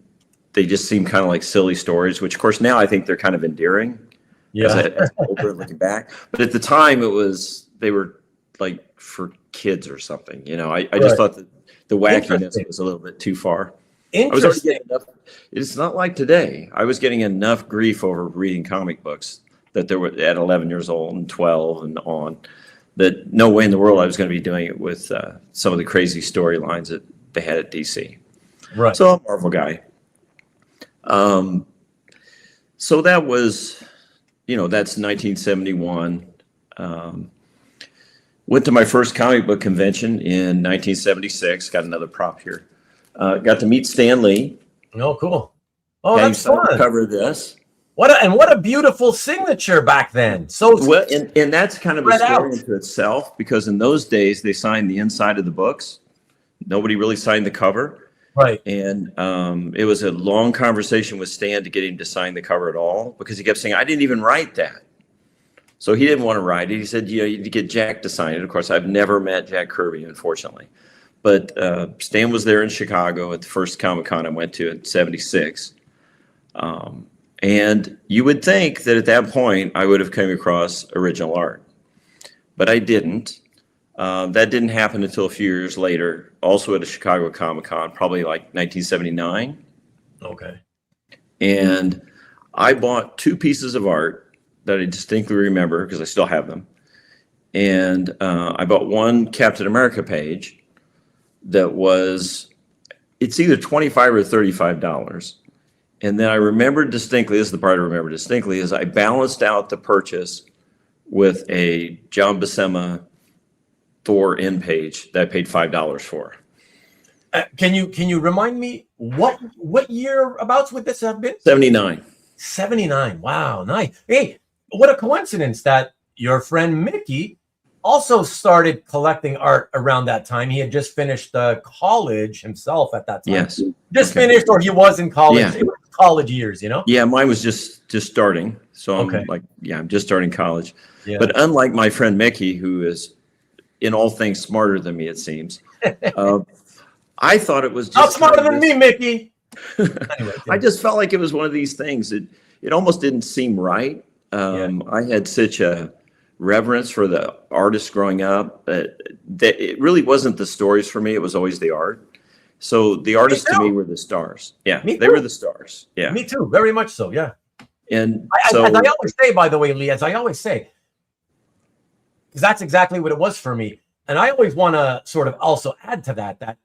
Speaker 2: They just seem kind of like silly stories, which of course now I think they're kind of endearing. As I'm older looking back. But at the time they were like for kids or something. I just thought that the wackiness was a little bit too far. I was already getting enough. It's not like today. I was getting enough grief over reading comic books that there were at 11 years old and 12 and on, that no way in the world I was going to be doing it with some of the crazy storylines that they had at DC.
Speaker 1: Right.
Speaker 2: So I'm a Marvel guy. So that was, that's 1971. Went to my first comic book convention in 1976. Got another prop here. Got to meet Stan Lee.
Speaker 1: Oh, cool. Oh, that's fun.
Speaker 2: Cover this.
Speaker 1: What a beautiful signature back then. So
Speaker 2: well, and that's kind of a story into itself, because in those days they signed the inside of the books. Nobody really signed the cover.
Speaker 1: Right.
Speaker 2: And it was a long conversation with Stan to get him to sign the cover at all, because he kept saying, I didn't even write that. So he didn't want to write it. He said, you need to get Jack to sign it. Of course, I've never met Jack Kirby, unfortunately. But Stan was there in Chicago at the first Comic-Con I went to in 76. And you would think that at that point I would have come across original art. But I didn't. That didn't happen until a few years later, also at a Chicago Comic-Con, probably like 1979.
Speaker 1: Okay.
Speaker 2: And I bought 2 pieces of art that I distinctly remember because I still have them. And I bought one Captain America page that was, it's either $25 or $35. And then I remember distinctly, this is the part I remember distinctly, is I balanced out the purchase with a John Buscema Thor end page that I paid $5 for.
Speaker 1: Can you remind me what year abouts would this have been?
Speaker 2: 79.
Speaker 1: 79. Wow, nice. Hey, what a coincidence that your friend Mickey also started collecting art around that time. He had just finished college himself at that time.
Speaker 2: Yes.
Speaker 1: Just finished, or he was in college.
Speaker 2: Yeah.
Speaker 1: It was college years,
Speaker 2: Yeah, mine was just starting. So
Speaker 1: Okay.
Speaker 2: I'm just starting college.
Speaker 1: Yeah.
Speaker 2: But unlike my friend Mickey, who is in all things smarter than me, it seems, I thought it was just
Speaker 1: not smarter than me, Mickey. Anyway,
Speaker 2: I just felt like it was one of these things. It almost didn't seem right. I had such a reverence for the artists growing up that it really wasn't the stories for me. It was always the art. So the artists to me were the stars. Yeah, they were the stars. Yeah,
Speaker 1: me too. Very much so. Yeah.
Speaker 2: And
Speaker 1: as I always say, by the way, Lee, as I always say, because that's exactly what it was for me. And I always want to sort of also add to that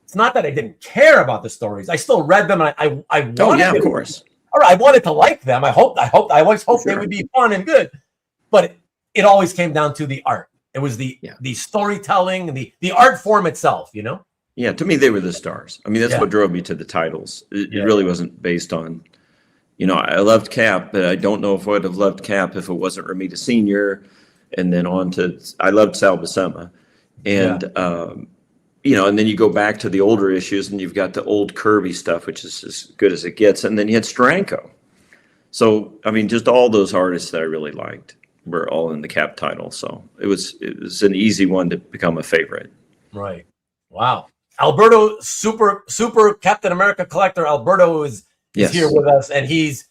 Speaker 1: it's not that I didn't care about the stories. I still read them. And I wanted
Speaker 2: of course.
Speaker 1: All right, I wanted to like them. I always hoped they would be fun and good. But it always came down to the art. It was the storytelling and the art form itself,
Speaker 2: Yeah, to me, they were the stars. I mean, that's what drove me to the titles. It really wasn't based on, I loved Cap, but I don't know if I would have loved Cap if it wasn't Romita Sr. And then I loved Sal Buscema. And, and then you go back to the older issues and you've got the old Kirby stuff, which is as good as it gets. And then you had Steranko. So, I mean, just all those artists that I really liked were all in the Cap title. So it was an easy one to become a favorite.
Speaker 1: Right. Wow. Alberto, super Captain America collector. Alberto is here with us, and he's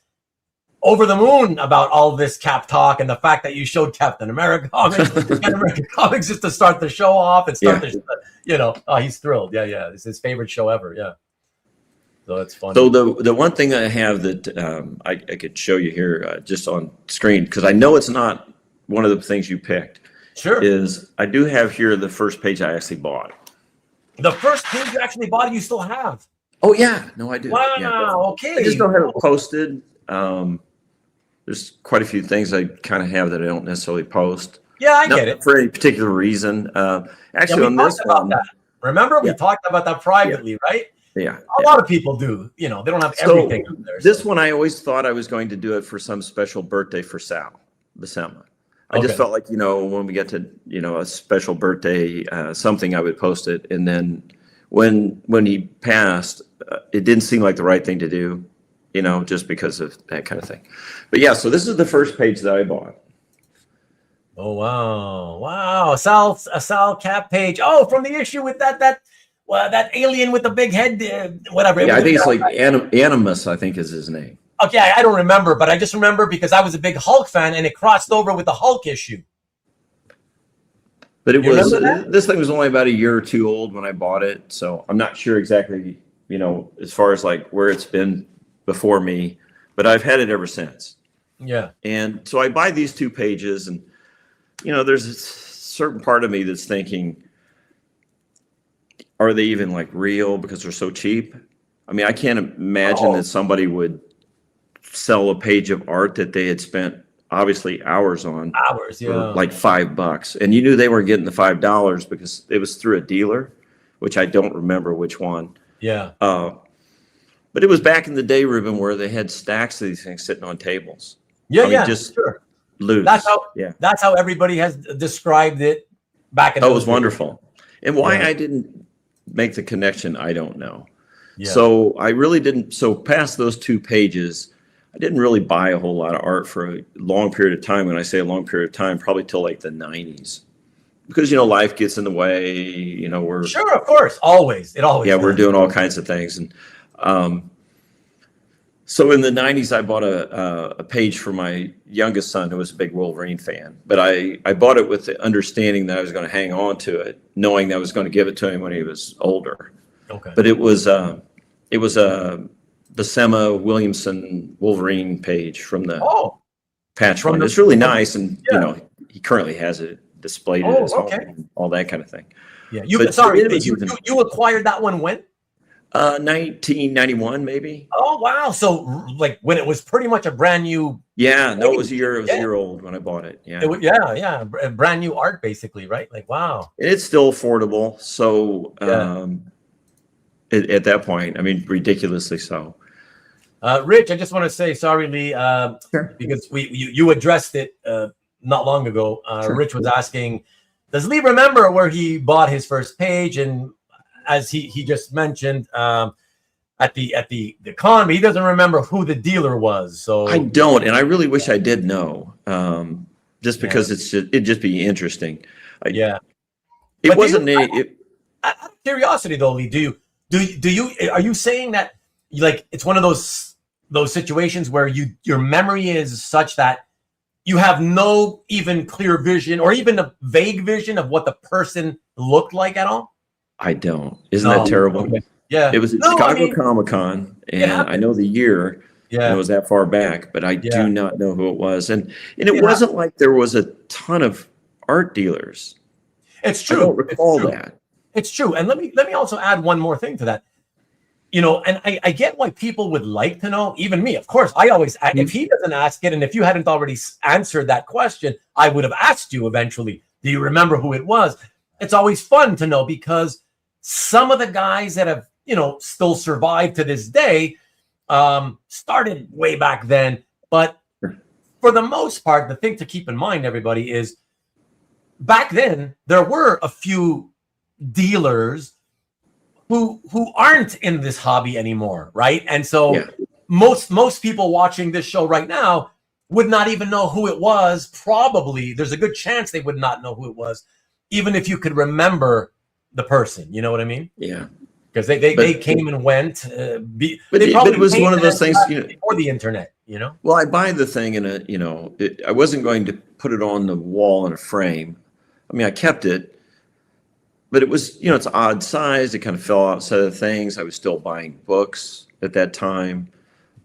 Speaker 1: over the moon about all this Cap talk and the fact that you showed Captain America comics, Captain America comics just to start the show off and start he's thrilled. Yeah. It's his favorite show ever. Yeah. So it's fun.
Speaker 2: So the one thing I have that I could show you here just on screen, because I know it's not one of the things you picked.
Speaker 1: Sure.
Speaker 2: Is I do have here the first page I actually bought.
Speaker 1: The first page you actually bought, you still have.
Speaker 2: Oh yeah, no, I do.
Speaker 1: Wow.
Speaker 2: Yeah,
Speaker 1: okay.
Speaker 2: I just don't have it posted. there's quite a few things I kind of have that I don't necessarily post.
Speaker 1: Yeah, I
Speaker 2: Not
Speaker 1: get it.
Speaker 2: for any particular reason. Actually,
Speaker 1: Yeah,
Speaker 2: on this one,
Speaker 1: remember we talked about that privately, right?
Speaker 2: Yeah.
Speaker 1: A lot of people do. You know, they don't have everything up there.
Speaker 2: This one, I always thought I was going to do it for some special birthday for Sal Buscema. I just felt like, you know, when we get to, you know, a special birthday, something, I would post it. And then when he passed, it didn't seem like the right thing to do, you know, just because of that kind of thing. But yeah, so this is the first page that I bought.
Speaker 1: Oh, wow. A Sal Cap page. Oh, from the issue with that alien with the big head, whatever.
Speaker 2: Yeah, I think it's like Animus, I think is his name.
Speaker 1: Okay, I don't remember, but I just remember because I was a big Hulk fan and it crossed over with the Hulk issue.
Speaker 2: But this thing was only about a year or two old when I bought it, so I'm not sure exactly, you know, as far as like where it's been before me, but I've had it ever since.
Speaker 1: Yeah.
Speaker 2: And so I buy these 2 pages, and you know, there's a certain part of me that's thinking, are they even like real because they're so cheap? I mean, I can't imagine that somebody would sell a page of art that they had spent obviously hours on. For like $5. And you knew they were getting the $5 because it was through a dealer, which I don't remember which one.
Speaker 1: Yeah.
Speaker 2: But it was back in the day, Ruben, where they had stacks of these things sitting on tables.
Speaker 1: Yeah,
Speaker 2: just
Speaker 1: sure.
Speaker 2: Loose.
Speaker 1: That's how everybody has described it back in
Speaker 2: it was wonderful. And why I didn't make the connection, I don't know.
Speaker 1: Yeah.
Speaker 2: So I really didn't. So past those 2 pages, I didn't really buy a whole lot of art for a long period of time. When I say a long period of time, probably till like the 90s, because, you know, life gets in the way, you know, we're
Speaker 1: sure, of course, always does.
Speaker 2: We're doing all kinds of things. And so in the 90s, I bought a page for my youngest son, who was a big Wolverine fan, but I bought it with the understanding that I was going to hang on to it, knowing that I was going to give it to him when he was older.
Speaker 1: Okay.
Speaker 2: But it was a Buscema Williamson Wolverine page from the patch one. It's really nice, and you know, he currently has it displayed at his home, and all that kind of thing.
Speaker 1: Yeah, you acquired that one when?
Speaker 2: 1991, maybe.
Speaker 1: Oh wow! So like when it was pretty much a brand new.
Speaker 2: Yeah, no, it was a year old when I bought it. Yeah,
Speaker 1: brand new art basically, right? Like wow.
Speaker 2: And it's still affordable, so at that point, I mean, ridiculously so.
Speaker 1: Rich, I just want to say sorry, Lee, because you addressed it not long ago. Rich was asking, does Lee remember where he bought his first page? And as he just mentioned, at the con, he doesn't remember who the dealer was. So
Speaker 2: I don't, and I really wish I did know, just because it'd just be interesting. It wasn't
Speaker 1: out of curiosity though, Lee, are you saying that like it's one of those situations where your memory is such that you have no even clear vision or even a vague vision of what the person looked like at all?
Speaker 2: I don't. Isn't that terrible?
Speaker 1: Okay. Yeah.
Speaker 2: It was at Chicago Comic-Con, and I know the year. Yeah. It was that far back, but I do not know who it was. And it wasn't like there was a ton of art dealers.
Speaker 1: It's true.
Speaker 2: I don't recall that.
Speaker 1: It's true. And let me also add one more thing to that. You know, and I get why people would like to know, even me, of course. I always, if he doesn't ask it, and if you hadn't already answered that question, I would have asked you eventually, do you remember who it was? It's always fun to know because some of the guys that have, you know, still survived to this day started way back then. But for the most part, the thing to keep in mind, everybody, is back then, there were a few dealers who aren't in this hobby anymore, right? And so most people watching this show right now would not even know who it was. Probably there's a good chance they would not know who it was, even if you could remember the person. You know what I mean?
Speaker 2: Yeah.
Speaker 1: Because they came and went.
Speaker 2: But it was one of those things, you know,
Speaker 1: before the internet. You know.
Speaker 2: Well, I buy the thing in a, you know, I wasn't going to put it on the wall in a frame. I mean, I kept it. But it was, you know, it's odd size. It kind of fell outside of things. I was still buying books at that time.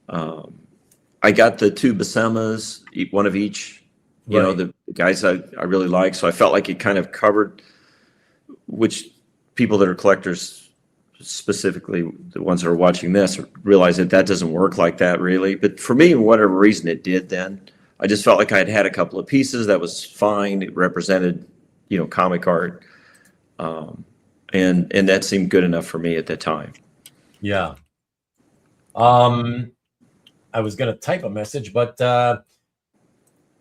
Speaker 2: I got the 2 Buscemas, one of each, you know, the guys I really like. So I felt like it kind of covered, which people that are collectors specifically the ones that are watching this realize that doesn't work like that really. But for me, for whatever reason it did then, I just felt like I had a couple of pieces that was fine. It represented, comic art. And that seemed good enough for me at that time.
Speaker 1: Yeah. I was going to type a message, but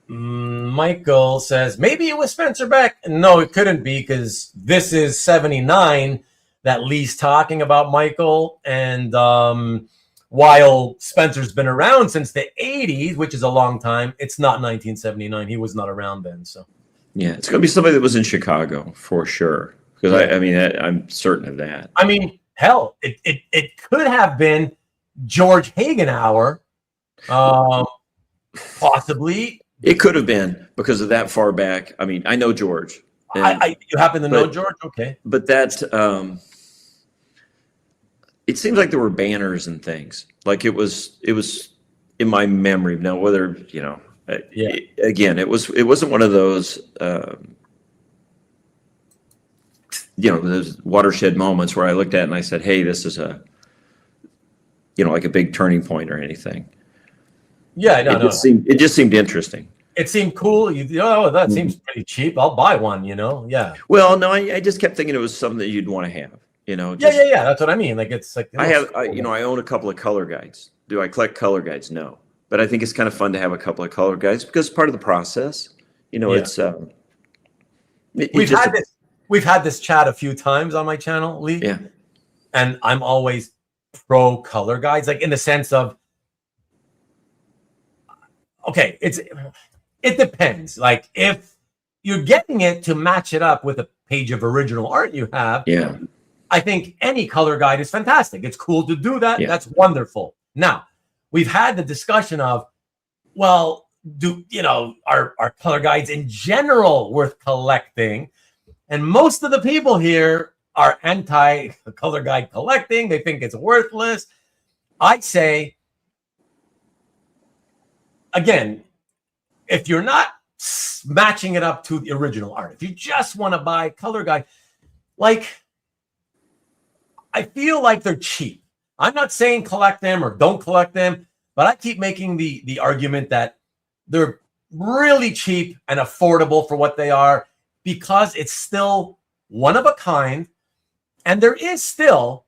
Speaker 1: Michael says, maybe it was Spencer Beck. No, it couldn't be, because this is 79 that Lee's talking about Michael. And while Spencer's been around since the 80s, which is a long time, it's not 1979. He was not around then. So
Speaker 2: yeah, it's going to be somebody that was in Chicago for sure. Because I'm certain of that.
Speaker 1: I mean, hell, it could have been George Hagenauer, possibly.
Speaker 2: It could have been because of that far back. I mean, I know George.
Speaker 1: You happen to know George? Okay.
Speaker 2: But that, it seems like there were banners and things. Like it was in my memory. Now, whether, again, it wasn't one of those, those watershed moments where I looked at it and I said, hey, this is like a big turning point or anything.
Speaker 1: Yeah,
Speaker 2: It just seemed interesting.
Speaker 1: It seemed cool. That seems pretty cheap. I'll buy one, Yeah.
Speaker 2: Well, no, I just kept thinking it was something that you'd want to have,
Speaker 1: Yeah. That's what I mean. Like, it's like,
Speaker 2: I own a couple of color guides. Do I collect color guides? No. But I think it's kind of fun to have a couple of color guides because it's part of the process. It's,
Speaker 1: We've had this chat a few times on my channel, Lee.
Speaker 2: Yeah.
Speaker 1: And I'm always pro color guides, like in the sense of, okay, it depends. Like if you're getting it to match it up with a page of original art you have, I think any color guide is fantastic. It's cool to do that. Yeah. That's wonderful. Now, we've had the discussion of, well, are color guides in general worth collecting? And most of the people here are anti-color guide collecting. They think it's worthless. I say, again, if you're not matching it up to the original art, if you just want to buy color guide, like, I feel like they're cheap. I'm not saying collect them or don't collect them, but I keep making the argument that they're really cheap and affordable for what they are, because it's still one of a kind, and there is still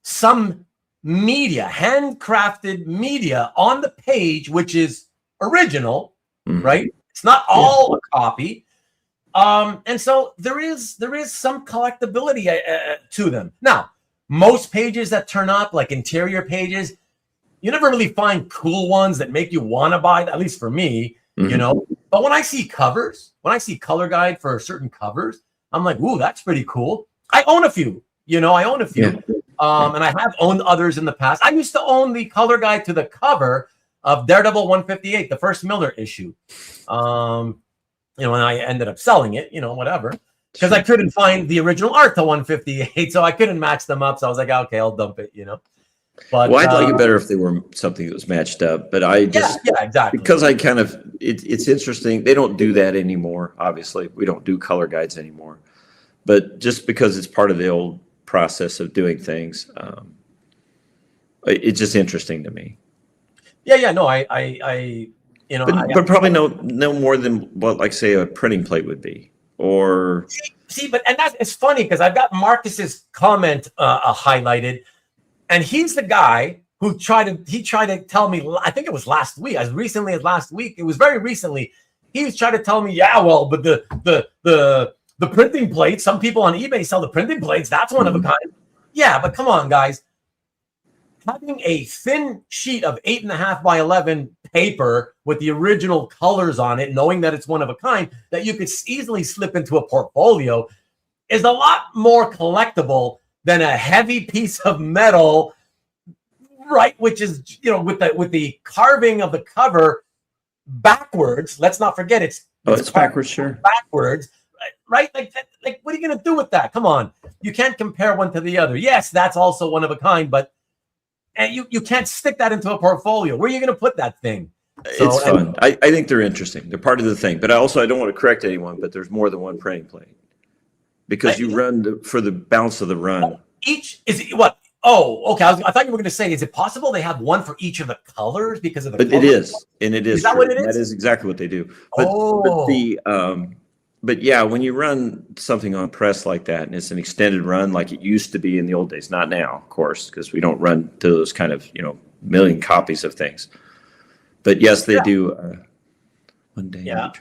Speaker 1: some media, handcrafted media on the page, which is original, right? It's not all a copy. And so there is some collectability to them. Now, most pages that turn up, like interior pages, you never really find cool ones that make you want to buy, at least for me, But when I see covers, when I see color guide for certain covers, I'm like, ooh, that's pretty cool. I own a few, And I have owned others in the past. I used to own the color guide to the cover of Daredevil 158, the first Miller issue. And I ended up selling it, whatever, because I couldn't find the original art to 158, so I couldn't match them up. So I was like, okay, I'll dump it, But
Speaker 2: I'd like it better if they were something that was matched up. But I just
Speaker 1: exactly,
Speaker 2: because I kind of it's interesting. They don't do that anymore. Obviously, we don't do color guides anymore. But just because it's part of the old process of doing things, it's just interesting to me.
Speaker 1: No,
Speaker 2: but probably no more than what, like, say, a printing plate would be, or
Speaker 1: it's funny because I've got Marcus's comment highlighted. And he's the guy who tried to tell me, I think it was last week, as recently as last week. It was very recently. He was trying to tell me, but the printing plates, some people on eBay sell the printing plates. That's one of a kind. Yeah, but come on, guys. Having a thin sheet of 8.5 by 11 paper with the original colors on it, knowing that it's one of a kind, that you could easily slip into a portfolio, is a lot more collectible than a heavy piece of metal, right? Which is, with the carving of the cover backwards. Let's not forget it's
Speaker 2: backwards, sure.
Speaker 1: Backwards, right? Like what are you going to do with that? Come on, you can't compare one to the other. Yes, that's also one of a kind, but you can't stick that into a portfolio. Where are you going to put that thing?
Speaker 2: It's fun. I think they're interesting. They're part of the thing. But I don't want to correct anyone, but there's more than one printing plate. Because you run for the balance of the run.
Speaker 1: each is it, what? Oh, okay. I thought you were going to say, is it possible they have one for each of the colors because of the?
Speaker 2: But it is, and it is.
Speaker 1: Is that what it is?
Speaker 2: That is exactly what they do. But yeah, when you run something on press like that, and it's an extended run like it used to be in the old days, not now, of course, because we don't run to those kind of million copies of things. But yes, they do. One day.
Speaker 1: Yeah.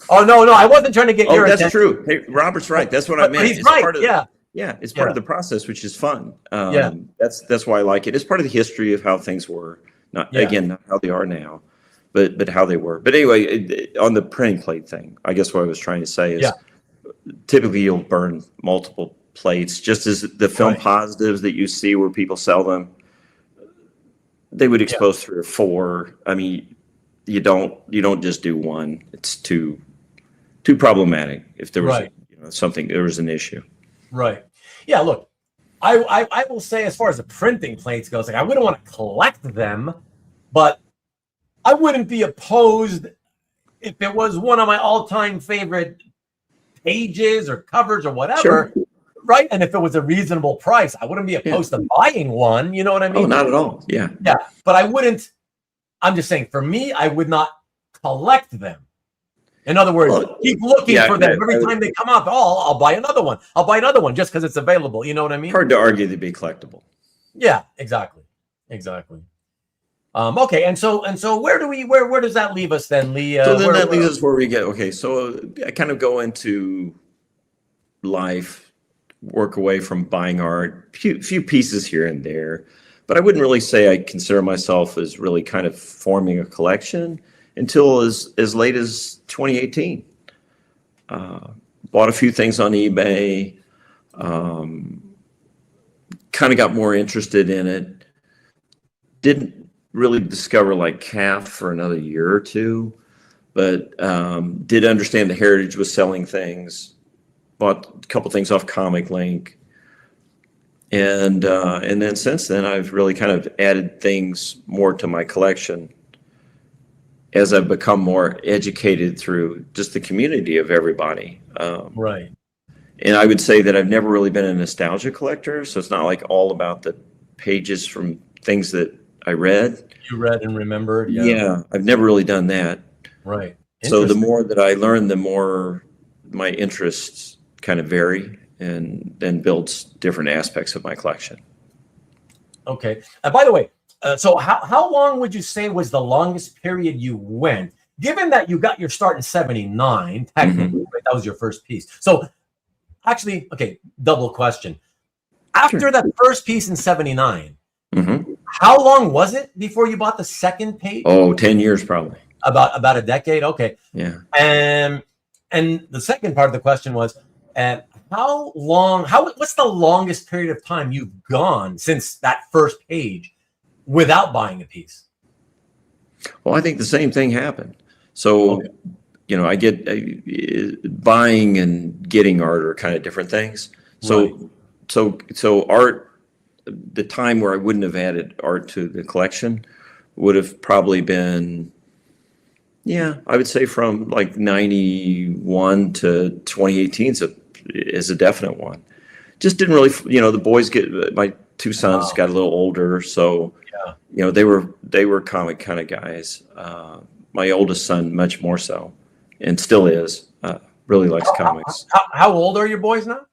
Speaker 1: Oh no, I wasn't trying to get your attention.
Speaker 2: That's true. Hey, Robert's right. That's what I meant.
Speaker 1: He's right.
Speaker 2: Yeah, it's part of the process, which is fun. That's why I like it. It's part of the history of how things were. Not how they are now, but how they were. But anyway, on the printing plate thing, I guess what I was trying to say is typically you'll burn multiple plates, just as the film positives that you see where people sell them, they would expose 3 or 4. I mean, you don't just do one. It's too problematic if there was there was an issue.
Speaker 1: Right. Yeah, look, I will say, as far as the printing plates goes, like I wouldn't want to collect them, but I wouldn't be opposed if it was one of my all-time favorite pages or covers or whatever, right? And if it was a reasonable price, I wouldn't be opposed to buying one. You know what I mean?
Speaker 2: Oh, not at all. Yeah.
Speaker 1: Yeah, but I wouldn't. I'm just saying, for me, I would not collect them. In other words, keep looking for them. Every time they come up, I'll buy another one. I'll buy another one just because it's available. You know what I mean?
Speaker 2: Hard to argue they'd be collectible.
Speaker 1: Yeah, exactly. Okay, and so where does that leave us then, Lee?
Speaker 2: So then that leaves us where we get. Okay, so I kind of go into life, work away from buying art, few pieces here and there, but I wouldn't really say I consider myself as really kind of forming a collection until as late as 2018. Bought a few things on eBay, kind of got more interested in it. Didn't really discover like CAF for another year or two, but did understand the Heritage was selling things. Bought a couple things off Comic Link. And then since then, I've really kind of added things more to my collection as I've become more educated through just the community of everybody.
Speaker 1: Right.
Speaker 2: And I would say that I've never really been a nostalgia collector. So it's not like all about the pages from things that I read.
Speaker 1: You read and remembered.
Speaker 2: Yeah. I've never really done that.
Speaker 1: Right.
Speaker 2: So the more that I learn, the more my interests kind of vary and then builds different aspects of my collection. Okay.
Speaker 1: By the way, so how long would you say was the longest period you went, given that you got your start in 79, technically, right? That was your first piece. So actually, okay, double question. After that first piece in 79, how long was it before you bought the second page?
Speaker 2: Oh, 10 years probably.
Speaker 1: About a decade? Okay.
Speaker 2: Yeah.
Speaker 1: And the second part of the question was, what's the longest period of time you've gone since that first page without buying a piece?
Speaker 2: Well, I think the same thing happened. So, I get buying and getting art are kind of different things. So, so art, the time where I wouldn't have added art to the collection would have probably been, I would say from like 91 to 2018 is a definite one. Just didn't really, the boys my two sons got a little older, so they were comic kind of guys. My oldest son much more so, and still is. Really likes comics.
Speaker 1: How old are your boys now?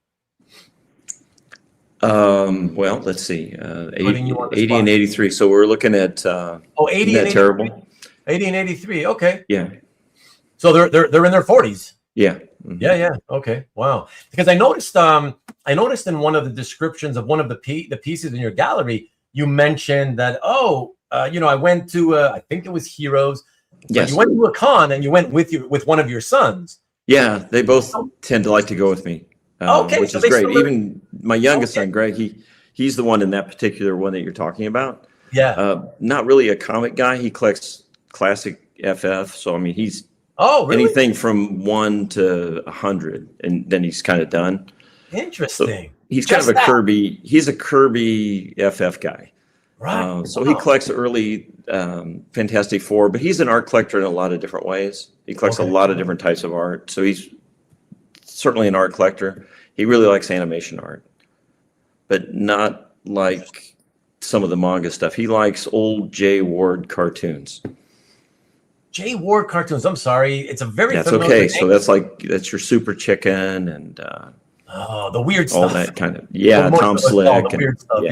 Speaker 2: Well, let's see, 80 and 83. So we're looking at
Speaker 1: 80 and 83.
Speaker 2: Terrible.
Speaker 1: 80 and 83. Okay.
Speaker 2: Yeah.
Speaker 1: So they're in their 40s.
Speaker 2: Yeah.
Speaker 1: Yeah. Okay. Wow. Because I noticed in one of the descriptions of one of the pieces in your gallery, you mentioned that I went to I think it was Heroes.
Speaker 2: Yes.
Speaker 1: You went to a con and you went with one of your sons.
Speaker 2: Yeah, they both tend to like to go with me. Which is great. Even my youngest son, Greg, he's the one in that particular one that you're talking about.
Speaker 1: Yeah.
Speaker 2: Not really a comic guy. He collects classic FF. So, I mean, he's
Speaker 1: really?
Speaker 2: Anything from 1 to 100, and then he's kind of done.
Speaker 1: Interesting.
Speaker 2: So he's kind of a Kirby. He's a Kirby FF guy.
Speaker 1: Right.
Speaker 2: So he collects early Fantastic Four, but he's an art collector in a lot of different ways. He collects a lot of different types of art. So he's certainly an art collector. He really likes animation art. but not like some of the manga stuff. He likes old Jay Ward cartoons.
Speaker 1: Jay Ward cartoons. I'm sorry, it's a very
Speaker 2: That's
Speaker 1: familiar
Speaker 2: okay.
Speaker 1: name.
Speaker 2: So that's your Super Chicken and
Speaker 1: the weird
Speaker 2: all
Speaker 1: stuff.
Speaker 2: that kind of Tom Slick
Speaker 1: the weird stuff.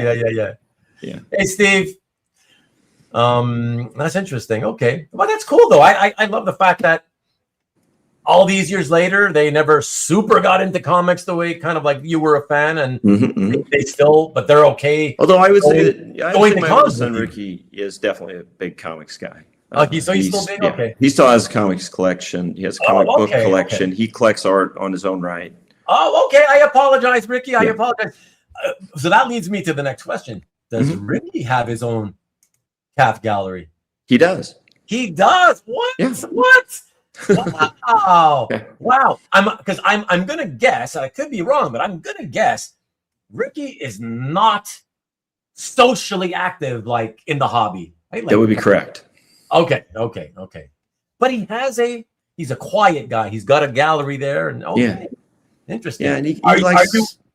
Speaker 1: Yeah. Hey, Steve. That's interesting. Okay, well, that's cool though. I love the fact that all these years later, they never super got into comics the way kind of like you were a fan, and they still, but they're okay.
Speaker 2: Although I would say that my
Speaker 1: comics
Speaker 2: son Ricky is definitely a big comics guy.
Speaker 1: He's still big.
Speaker 2: Yeah.
Speaker 1: Okay.
Speaker 2: He still has a comics collection. He has a comic book collection. Okay. He collects art on his own right.
Speaker 1: Oh, okay. I apologize, Ricky. I apologize. So that leads me to the next question. Does Ricky have his own calf gallery?
Speaker 2: He does.
Speaker 1: He does. What?
Speaker 2: Yeah.
Speaker 1: What? Wow. Wow. I'm gonna guess, I could be wrong, but I'm gonna guess Ricky is not socially active like in the hobby. Right? Like,
Speaker 2: that would be correct.
Speaker 1: Okay. But he's a quiet guy. He's got a gallery there, and interesting.
Speaker 2: Yeah, and he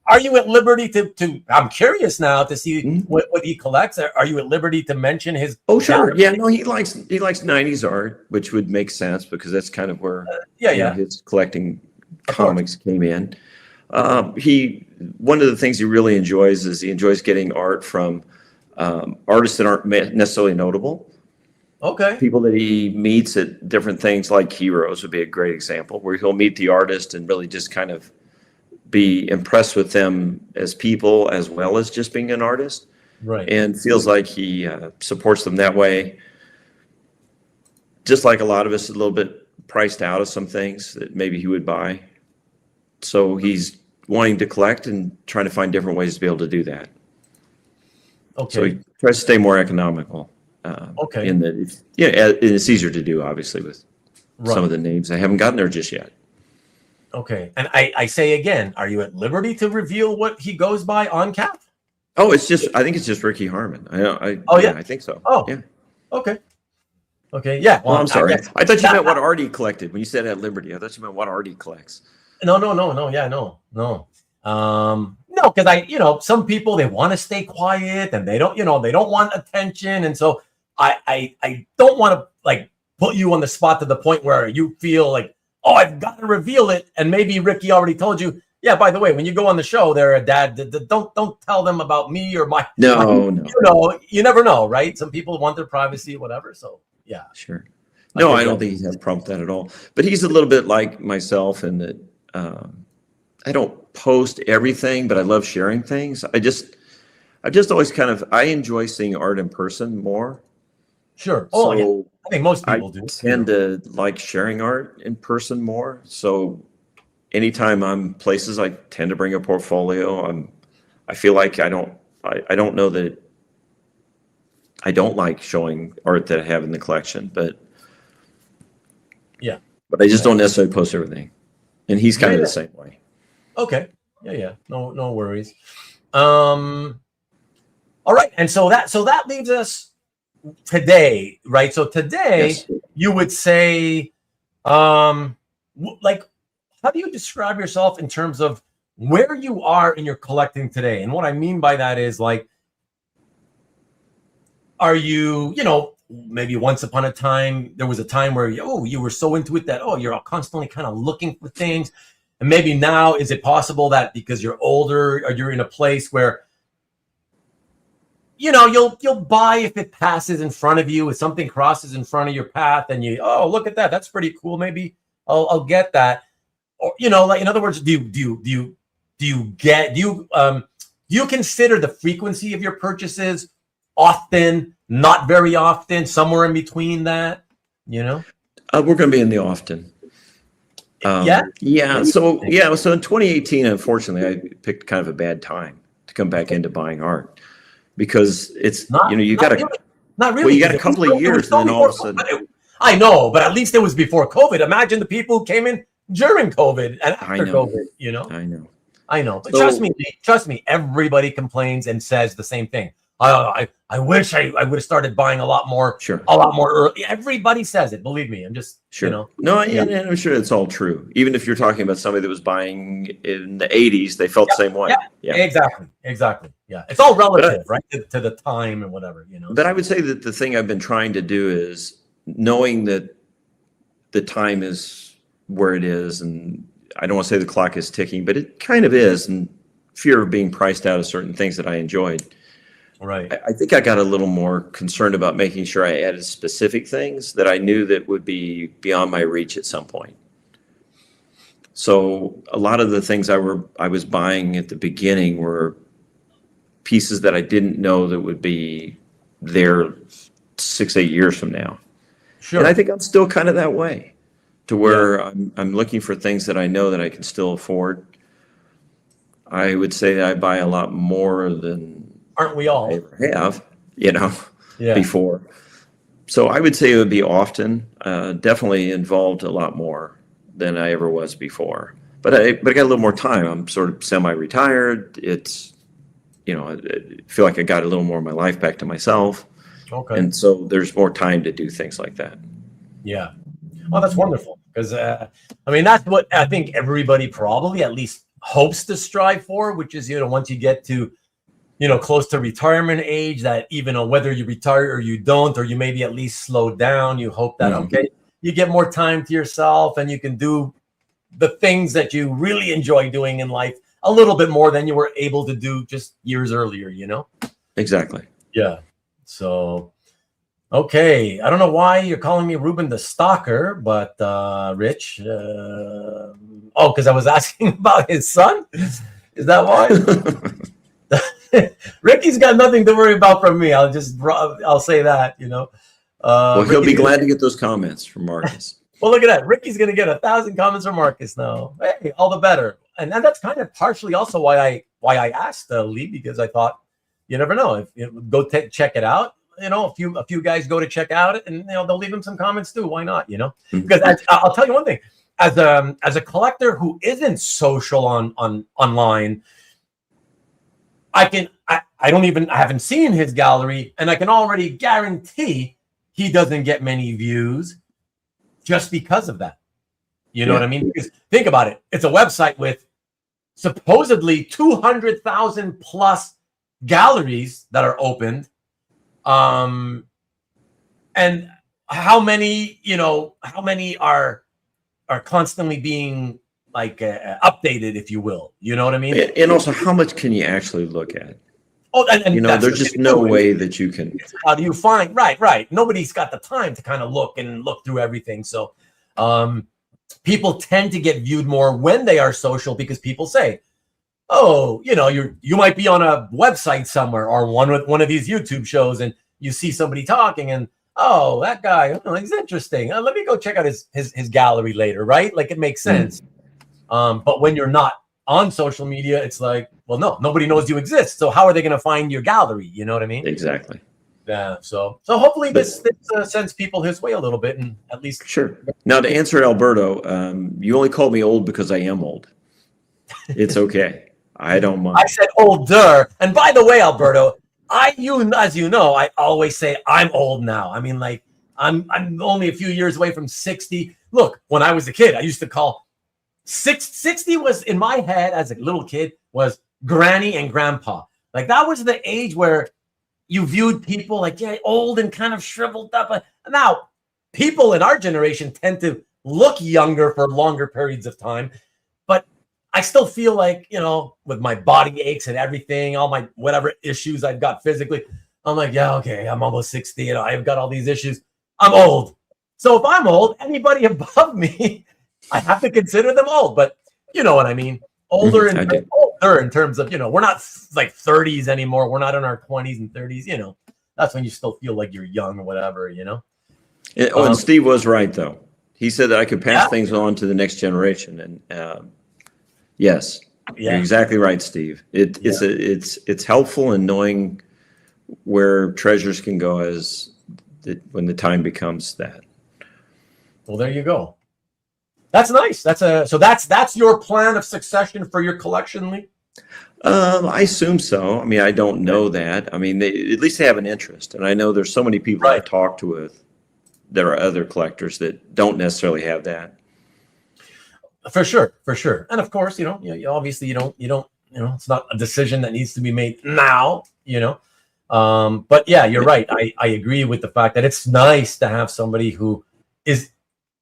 Speaker 1: are you at liberty to I'm curious now to see what he collects. Are you at liberty to mention his
Speaker 2: sure.
Speaker 1: gallery?
Speaker 2: Yeah, no, he likes 90s art, which would make sense because that's kind of where his collecting comics came in. One of the things he really enjoys is he enjoys getting art from artists that aren't necessarily notable.
Speaker 1: Okay.
Speaker 2: People that he meets at different things, like Heroes would be a great example, where he'll meet the artist and really just kind of be impressed with them as people as well as just being an artist.
Speaker 1: Right.
Speaker 2: And feels like he supports them that way. Just like a lot of us, a little bit priced out of some things that maybe he would buy. So he's wanting to collect and trying to find different ways to be able to do that.
Speaker 1: Okay.
Speaker 2: So he tries to stay more economical.
Speaker 1: Okay.
Speaker 2: In that, it's easier to do, obviously, with some of the names. I haven't gotten there just yet.
Speaker 1: Okay. And I say again, are you at liberty to reveal what he goes by on cap?
Speaker 2: Oh, I think it's just Ricky Harmon. I think so.
Speaker 1: Oh, yeah. Okay. Yeah.
Speaker 2: Well, I'm sorry. I thought you meant what art he collected. When you said at liberty, I thought you meant what art he collects.
Speaker 1: No. Yeah, no. No, because some people, they want to stay quiet and they don't want attention. And so I don't want to like put you on the spot to the point where you feel like, oh, I've got to reveal it. And maybe Ricky already told you, yeah, by the way, when you go on the show, they're a dad. Don't tell them about me or my.
Speaker 2: No.
Speaker 1: You never know, right? Some people want their privacy, whatever. So yeah,
Speaker 2: sure. No, I don't think he's had a problem with that at all. But he's a little bit like myself in that I don't post everything, but I love sharing things. I just always I enjoy seeing art in person more.
Speaker 1: Sure.
Speaker 2: So
Speaker 1: I think most people do.
Speaker 2: I tend to like sharing art in person more. So anytime I'm places, I tend to bring a portfolio. I feel like I don't know that I don't like showing art that I have in the collection, but I just don't necessarily post everything. And he's kind of the same way.
Speaker 1: Okay. Yeah. No worries. All right. And so that leaves us today, right? So today you would say, like, how do you describe yourself in terms of where you are in your collecting today? And what I mean by that is, like, are you, maybe once upon a time, there was a time where, you were so into it that, you're constantly kind of looking for things. And maybe now, is it possible that because you're older or you're in a place where, you'll buy if it passes in front of you, if something crosses in front of your path and you, look at that. That's pretty cool. Maybe I'll get that. Or, like, in other words, do you consider the frequency of your purchases often, not very often, somewhere in between that,
Speaker 2: We're going to be in the often.
Speaker 1: Yeah.
Speaker 2: So in 2018, unfortunately, I picked kind of a bad time to come back into buying art because it's not, you got to,
Speaker 1: not really.
Speaker 2: Well, you got a couple of years and then all of a sudden.
Speaker 1: I know, but at least it was before COVID. Imagine the people who came in during COVID and after COVID,
Speaker 2: I know.
Speaker 1: But trust me, everybody complains and says the same thing. I wish I would have started buying a lot more early. Everybody says it. Believe me. I'm just,
Speaker 2: No, and I'm sure it's all true. Even if you're talking about somebody that was buying in the 80s, they felt the same way.
Speaker 1: Yeah, exactly. Yeah. It's all relative, right? To the time and whatever,
Speaker 2: But I would say that the thing I've been trying to do is knowing that the time is where it is, and I don't want to say the clock is ticking, but it kind of is, and fear of being priced out of certain things that I enjoyed.
Speaker 1: Right.
Speaker 2: I think I got a little more concerned about making sure I added specific things that I knew that would be beyond my reach at some point. So a lot of the things I was buying at the beginning were pieces that I didn't know that would be there 6-8 years from now.
Speaker 1: Sure.
Speaker 2: And I think I'm still kind of that way, to where I'm looking for things that I know that I can still afford. I would say that I buy a lot more than
Speaker 1: aren't we all?
Speaker 2: I ever have, before. So I would say it would be often, definitely involved a lot more than I ever was before. But I got a little more time. I'm sort of semi-retired. It's, I feel like I got a little more of my life back to myself.
Speaker 1: Okay.
Speaker 2: And so there's more time to do things like that.
Speaker 1: Yeah. Oh, that's wonderful. Because, that's what I think everybody probably at least hopes to strive for, which is, once you get to, close to retirement age, that even whether you retire or you don't, or you maybe at least slow down, you hope that, okay, you get more time to yourself and you can do the things that you really enjoy doing in life a little bit more than you were able to do just years earlier,
Speaker 2: Exactly.
Speaker 1: Yeah. So, okay. I don't know why you're calling me Ruben the Stalker, but Rich, because I was asking about his son. Is that why? Ricky's got nothing to worry about from me. I'll say that,
Speaker 2: well, he'll be glad to get those comments from Marcus.
Speaker 1: Well, look at that. Ricky's going to get 1,000 comments from Marcus now. Hey, all the better. And that's kind of partially also why I asked Lee, because I thought, you never know, if go check it out. A few guys go to check out it, and they'll leave him some comments too. Why not? Because I'll tell you one thing, as a collector who isn't social online, I haven't seen his gallery, and I can already guarantee he doesn't get many views just because of that. You know what I mean? Because think about it. It's a website with supposedly 200,000 plus galleries that are opened. And how many are constantly being updated, if you will, you know what I mean?
Speaker 2: And also, how much can you actually look at?
Speaker 1: Oh, and
Speaker 2: there's just no way that you can.
Speaker 1: How do you find? Right. Nobody's got the time to kind of look through everything. So, people tend to get viewed more when they are social, because people say, "Oh, you might be on a website somewhere or one of these YouTube shows, and you see somebody talking, and oh, that guy, he's interesting. Let me go check out his gallery later." Right? Like, it makes sense. But when you're not on social media, it's like, well, no, nobody knows you exist. So how are they going to find your gallery? You know what I mean?
Speaker 2: Exactly.
Speaker 1: Yeah. So hopefully this sends people his way a little bit, and at least.
Speaker 2: Sure. Now, to answer Alberto, you only called me old because I am old. It's okay. I don't mind.
Speaker 1: I said older. And by the way, Alberto, as you know, I always say I'm old now. I mean, like, I'm only a few years away from 60. Look, when I was a kid, I used to call 60 was in my head as a little kid was granny and grandpa. Like, that was the age where you viewed people like, old and kind of shriveled up. Now, people in our generation tend to look younger for longer periods of time. But I still feel like, with my body aches and everything, all my whatever issues I've got physically, I'm like, okay, I'm almost 60 and I've got all these issues. I'm old. So if I'm old, anybody above me, I have to consider them old. But you know what I mean? Older in terms of, we're not like 30s anymore. We're not in our 20s and 30s, That's when you still feel like you're young or whatever,
Speaker 2: And Steve was right, though. He said that I could pass things on to the next generation. And yes, you're exactly right, Steve. It's helpful in knowing where treasures can go when the time becomes that.
Speaker 1: Well, there you go. That's nice. That's your plan of succession for your collection, Lee?
Speaker 2: I assume so. I mean, I don't know that. I mean, at least they have an interest. And I know there's so many people I've talked with that are other collectors that don't necessarily have that.
Speaker 1: For sure. And of course, you obviously you don't, it's not a decision that needs to be made now, but yeah, you're right. I agree with the fact that it's nice to have somebody who is,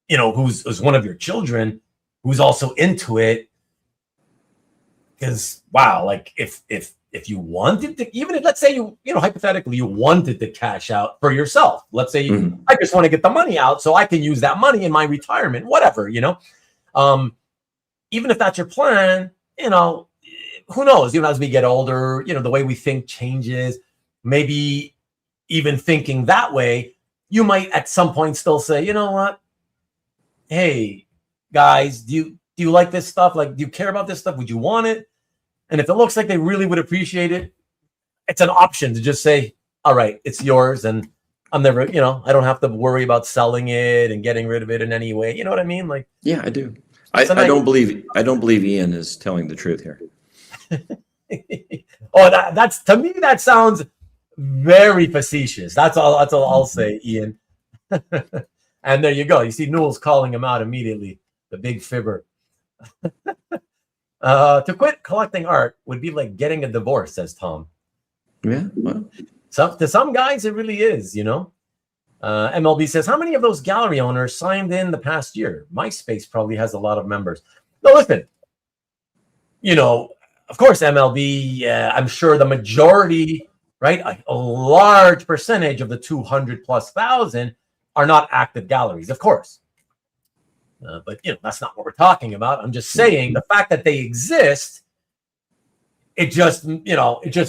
Speaker 1: who's one of your children, who's also into it. Because wow, like if you wanted to, even if, let's say hypothetically you wanted to cash out for yourself, let's say I just want to get the money out so I can use that money in my retirement, whatever, even if that's your plan, who knows, as we get older, the way we think changes, maybe even thinking that way, you might at some point still say, you know what, hey guys, do you like this stuff? Like, do you care about this stuff? Would you want it? And if it looks like they really would appreciate it, it's an option to just say, all right, it's yours. And I'm never, I don't have to worry about selling it and getting rid of it in any way. You know what I mean? Like,
Speaker 2: yeah, I do. I don't believe Ian is telling the truth here.
Speaker 1: Oh, that's to me, that sounds very facetious. That's all I'll say, Ian. And there you go. You see Newell's calling him out immediately. The big fibber. To quit collecting art would be like getting a divorce, says Tom.
Speaker 2: Yeah, well.
Speaker 1: To some guys, it really is, MLB says, how many of those gallery owners signed in the past year? MySpace probably has a lot of members. No, listen, of course, MLB, I'm sure the majority, right, a large percentage of the 200,000+ are not active galleries, of course. But that's not what we're talking about. I'm just saying the fact that they exist, it just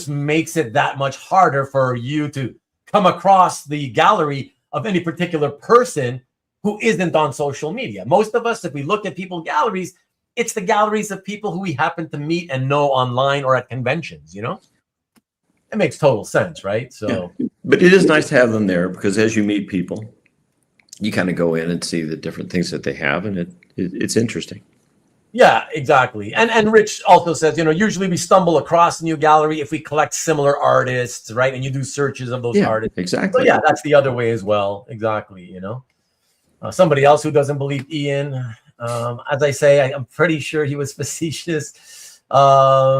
Speaker 1: makes it that much harder for you to come across the gallery of any particular person who isn't on social media. Most of us, if we look at people's galleries, it's the galleries of people who we happen to meet and know online or at conventions. It makes total sense, right? So,
Speaker 2: yeah. But it is nice to have them there because as you meet people, you kind of go in and see the different things that they have, and it's interesting.
Speaker 1: Yeah, exactly. And Rich also says, usually we stumble across a new gallery if we collect similar artists, right? And you do searches of those artists.
Speaker 2: Exactly.
Speaker 1: So yeah, that's the other way as well. Exactly. Somebody else who doesn't believe Ian, as I say, I'm pretty sure he was facetious. Let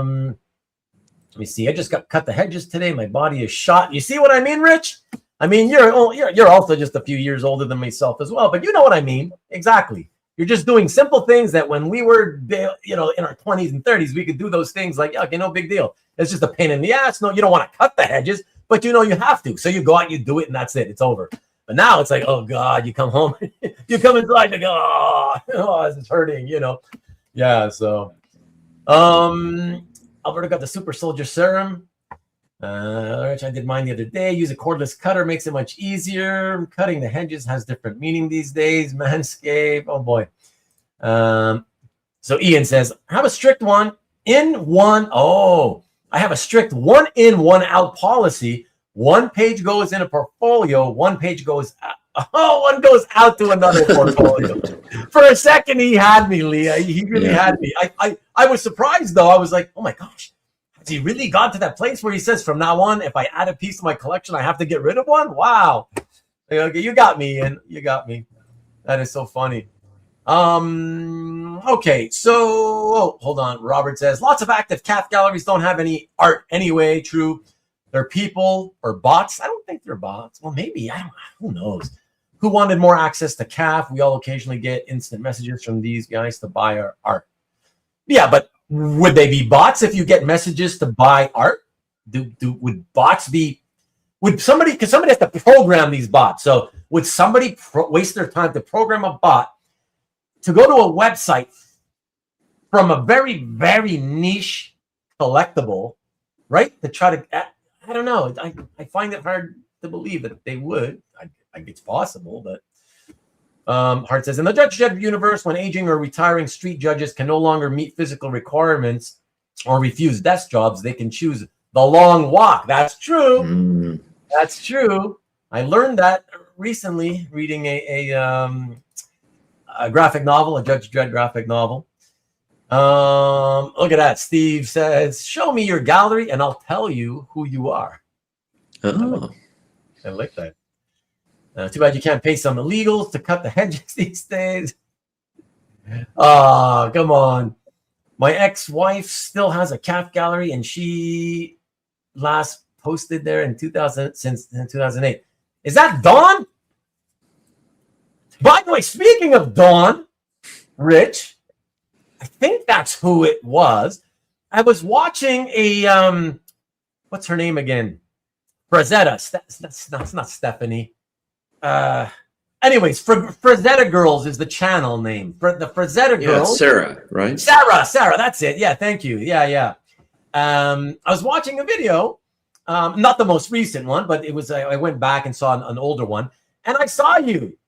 Speaker 1: me see. I just got cut the hedges today. My body is shot. You see what I mean, Rich? I mean, you're also just a few years older than myself as well, but you know what I mean. Exactly. You're just doing simple things that when we were, in our 20s and 30s, we could do those things like, okay, no big deal. It's just a pain in the ass. No, you don't want to cut the hedges, but you have to. So you go out, you do it, and that's it. It's over. But now it's like, oh God, you come home, you come inside, and go, oh, this is hurting, Yeah. So, Alfredo got the super soldier serum. Which I did mine the other day. Use a cordless cutter, makes it much easier. Cutting the hedges has different meaning these days. Manscaped, oh boy. So Ian says, I have a strict one in, one. Oh, I have a strict 1 in, 1 out policy. One page goes in a portfolio. One page goes out. Oh, one goes out to another portfolio. For a second, he had me, Leah. He really had me. I was surprised though. I was like, oh my gosh. Has he really got to that place where he says, from now on, if I add a piece to my collection, I have to get rid of one? Wow. Okay, you got me, Ian. You got me. That is so funny. Okay, so hold on. Robert says, lots of active CAF galleries don't have any art anyway. True. They're people or bots. I don't think they're bots. Well, maybe. Who knows? Who wanted more access to CAF? We all occasionally get instant messages from these guys to buy our art. Yeah, but would they be bots if you get messages to buy art? Would bots be? Would somebody? Because somebody has to program these bots. So would somebody waste their time to program a bot to go to a website from a very, very niche collectible, right? To try to, I don't know. I find it hard to believe that they would. I think it's possible, but. Hart says, in the Judge Dredd universe, when aging or retiring street judges can no longer meet physical requirements or refuse desk jobs, they can choose the long walk. That's true. That's true. I learned that recently reading a graphic novel, a Judge Dredd graphic novel. Look at that. Steve says, "Show me your gallery, and I'll tell you who you are."
Speaker 2: Oh,
Speaker 1: I like that. Too bad you can't pay some illegals to cut the hedges these days. Come on. My ex-wife still has a calf gallery, and she last posted there in 2008. Is that Dawn? By the way, speaking of Dawn, Rich, I think that's who it was. I was watching a what's her name again? Frazetta. That's not Stephanie. Anyways, Frazetta Girls is the channel name. For the Frazetta Girls.
Speaker 2: Yeah, Sarah, right?
Speaker 1: Sarah, that's it. Yeah, thank you. Yeah. I was watching a video, not the most recent one, but it was. I went back and saw an older one, and I saw you.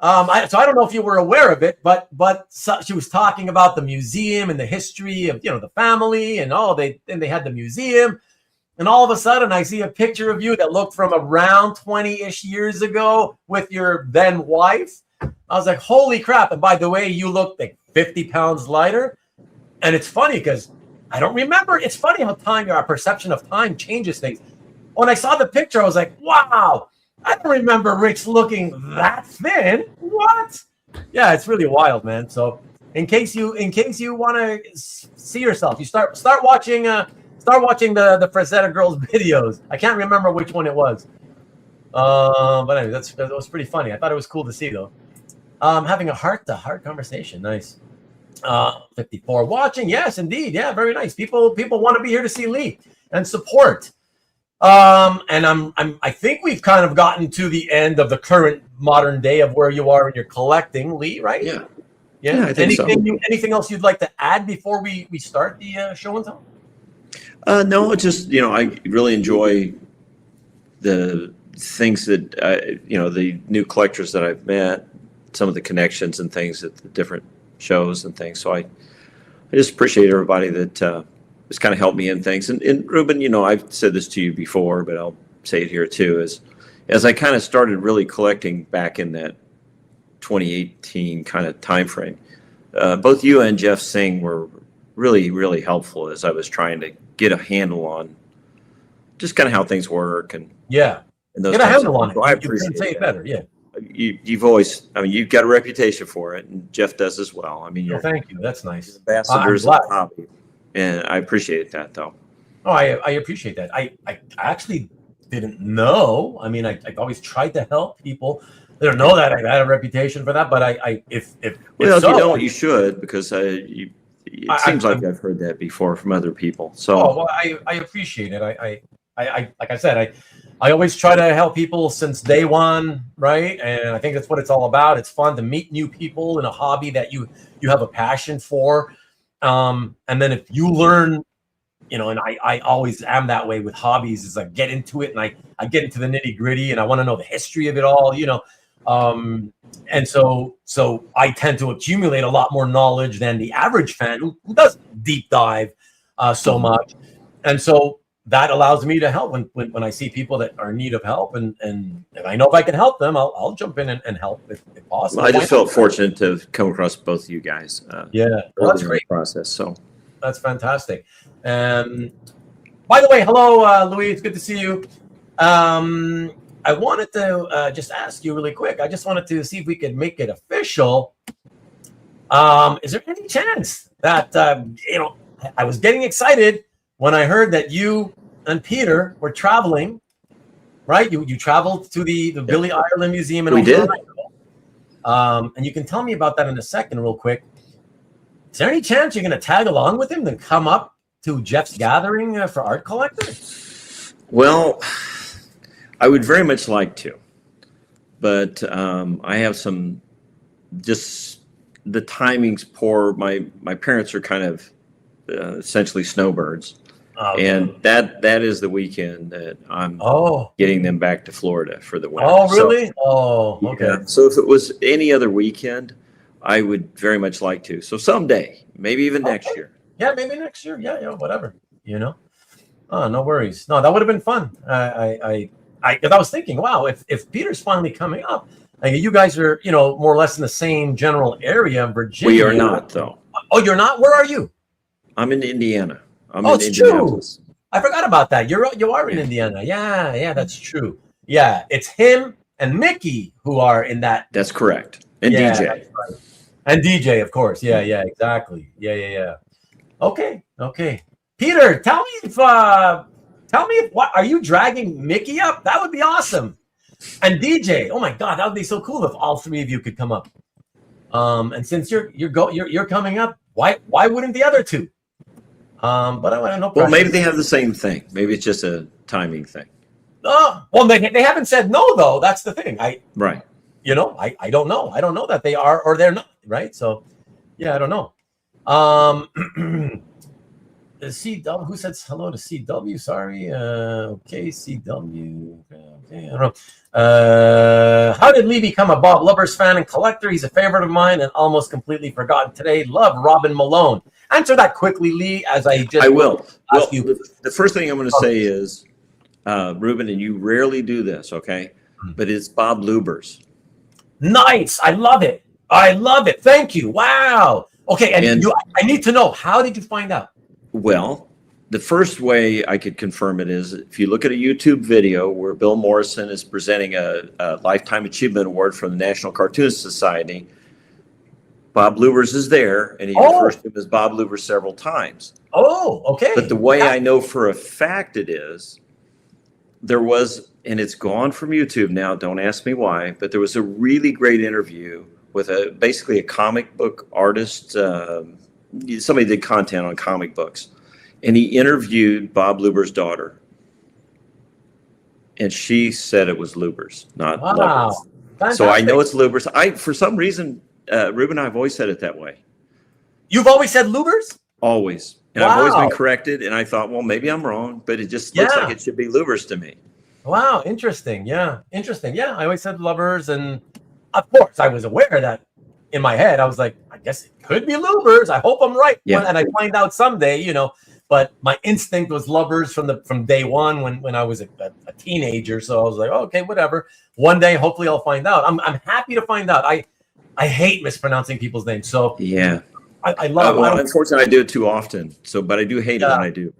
Speaker 1: So I don't know if you were aware of it, but she was talking about the museum and the history of the family, and they had the museum. And all of a sudden, I see a picture of you that looked from around 20-ish years ago with your then wife. I was like, holy crap. And by the way, you look like 50 pounds lighter. And it's funny because I don't remember. It's funny how our perception of time changes things. When I saw the picture, I was like, wow, I don't remember Rich looking that thin. What? Yeah, it's really wild, man. So in case you want to see yourself, you start watching the Frazetta Girls videos. I can't remember which one it was. But anyway, that was pretty funny. I thought it was cool to see, though. Having a heart-to-heart conversation. Nice. 54 watching. Yes, indeed. Yeah, very nice. People want to be here to see Lee and support. And I think we've kind of gotten to the end of the current modern day of where you are in your collecting, Lee, right?
Speaker 2: Yeah.
Speaker 1: Yeah.
Speaker 2: I think
Speaker 1: anything else you'd like to add before we start the show and tell?
Speaker 2: No, it's just, I really enjoy the things that, the new collectors that I've met, some of the connections and things at the different shows and things. So I just appreciate everybody that has kind of helped me in things. And Ruben, I've said this to you before, but I'll say it here too, as I kind of started really collecting back in that 2018 kind of time frame, both you and Jeff Singh were really, really helpful as I was trying to get a handle on just kind of how things work and
Speaker 1: get a handle on it.
Speaker 2: I appreciate
Speaker 1: it better. Yeah,
Speaker 2: you've always, you've got a reputation for it, and Jeff does as well. You're
Speaker 1: thank you. That's nice.
Speaker 2: Ambassadors of the hobby, and I appreciate that, though.
Speaker 1: Oh, I appreciate that. I actually didn't know. I always tried to help people. They don't know that I had a reputation for that, but if
Speaker 2: you don't, you should, because it seems like I've heard that before from other people. So,
Speaker 1: I appreciate it. I like I said, I always try to help people since day one, right? And I think that's what it's all about. It's fun to meet new people in a hobby that you have a passion for. And then if you learn, and I always am that way with hobbies, is I get into it and I get into the nitty gritty and I want to know the history of it all, and so I tend to accumulate a lot more knowledge than the average fan who doesn't deep dive so much. And so that allows me to help when I see people that are in need of help, and if I know if I can help them, I'll jump in and help if possible.
Speaker 2: Well, I just felt fortunate to have come across both of you guys.
Speaker 1: That's great
Speaker 2: process. So
Speaker 1: that's fantastic. By the way, hello, Louis. It's good to see you. I wanted to just ask you really quick. I just wanted to see if we could make it official. Is there any chance that I was getting excited when I heard that you and Peter were traveling, right? You traveled to the Billy Ireland Museum in Orlando. And you can tell me about that in a second real quick. Is there any chance you're going to tag along with him and come up to Jeff's gathering for art collectors?
Speaker 2: Well, I would very much like to, but I have just the timing's poor. My parents are kind of essentially snowbirds. And that is the weekend that I'm getting them back to Florida for the winter.
Speaker 1: Oh, really? Okay.
Speaker 2: Yeah. So if it was any other weekend, I would very much like to. So someday, maybe even next year.
Speaker 1: Yeah, maybe next year. Yeah, whatever. Oh, no worries. No, that would have been fun. Because I was thinking, wow, if Peter's finally coming up, you guys are, more or less in the same general area in Virginia.
Speaker 2: We are not, though.
Speaker 1: Oh, you're not? Where are you?
Speaker 2: I'm in Indiana. I'm
Speaker 1: Oh,
Speaker 2: in
Speaker 1: it's
Speaker 2: Indianapolis.
Speaker 1: true. I forgot about that. You are in Indiana. Yeah, that's true. Yeah, it's him and Mickey who are in that.
Speaker 2: That's correct. And
Speaker 1: Yeah,
Speaker 2: DJ.
Speaker 1: that's right. And DJ, of course. Yeah, exactly. Yeah. Okay. Peter, tell me if what are you dragging Mickey up? That would be awesome. And DJ, oh my God, that would be so cool if all three of you could come up. And since you're coming up, why wouldn't the other two? But I want to know.
Speaker 2: Well, maybe they have the same thing. Maybe it's just a timing thing.
Speaker 1: Oh, well, they haven't said no though. That's the thing.
Speaker 2: Right.
Speaker 1: I don't know. I don't know that they are or they're not. Right. So, yeah, I don't know. CW, who says hello to CW? Sorry. Okay, CW. Okay, I don't know. How did Lee become a Bob Lubbers fan and collector? He's a favorite of mine and almost completely forgotten today. Love Robin Malone. Answer that quickly, Lee, as I will. Ask you.
Speaker 2: The first thing I'm going to say is, Ruben, and you rarely do this, okay? But it's Bob Lubbers.
Speaker 1: Nice. I love it. Thank you. Wow. Okay, and I need to know, how did you find out?
Speaker 2: Well, the first way I could confirm it is if you look at a YouTube video where Bill Morrison is presenting a Lifetime Achievement Award from the National Cartoon Society, Bob Lubbers is there, and he refers to him as Bob Lubbers several times.
Speaker 1: Oh, okay.
Speaker 2: But the way I know for a fact it is, there was, and it's gone from YouTube now, don't ask me why, but there was a really great interview with basically a comic book artist. Somebody did content on comic books, and he interviewed Bob Lubbers' daughter, and she said it was Lubbers, not Lubbers. Fantastic. So I know it's Lubbers. For some reason, Ruben and I have always said it that way.
Speaker 1: You've always said Lubbers? Always.
Speaker 2: And I've always been corrected, and I thought, well, maybe I'm wrong, but it just looks like it should be Lubbers to me.
Speaker 1: Wow, interesting. Yeah, I always said Lubbers, and of course, I was aware that in my head, I was like, I guess it could be Lubbers. I hope I'm right. Yeah. And I find out someday, but my instinct was Lubbers from day one when I was a teenager. So I was like, okay, whatever. One day, hopefully I'll find out. I'm happy to find out. I hate mispronouncing people's names. So
Speaker 2: yeah,
Speaker 1: I love.
Speaker 2: Well, unfortunately, I do it too often. So, but I do hate it when I do.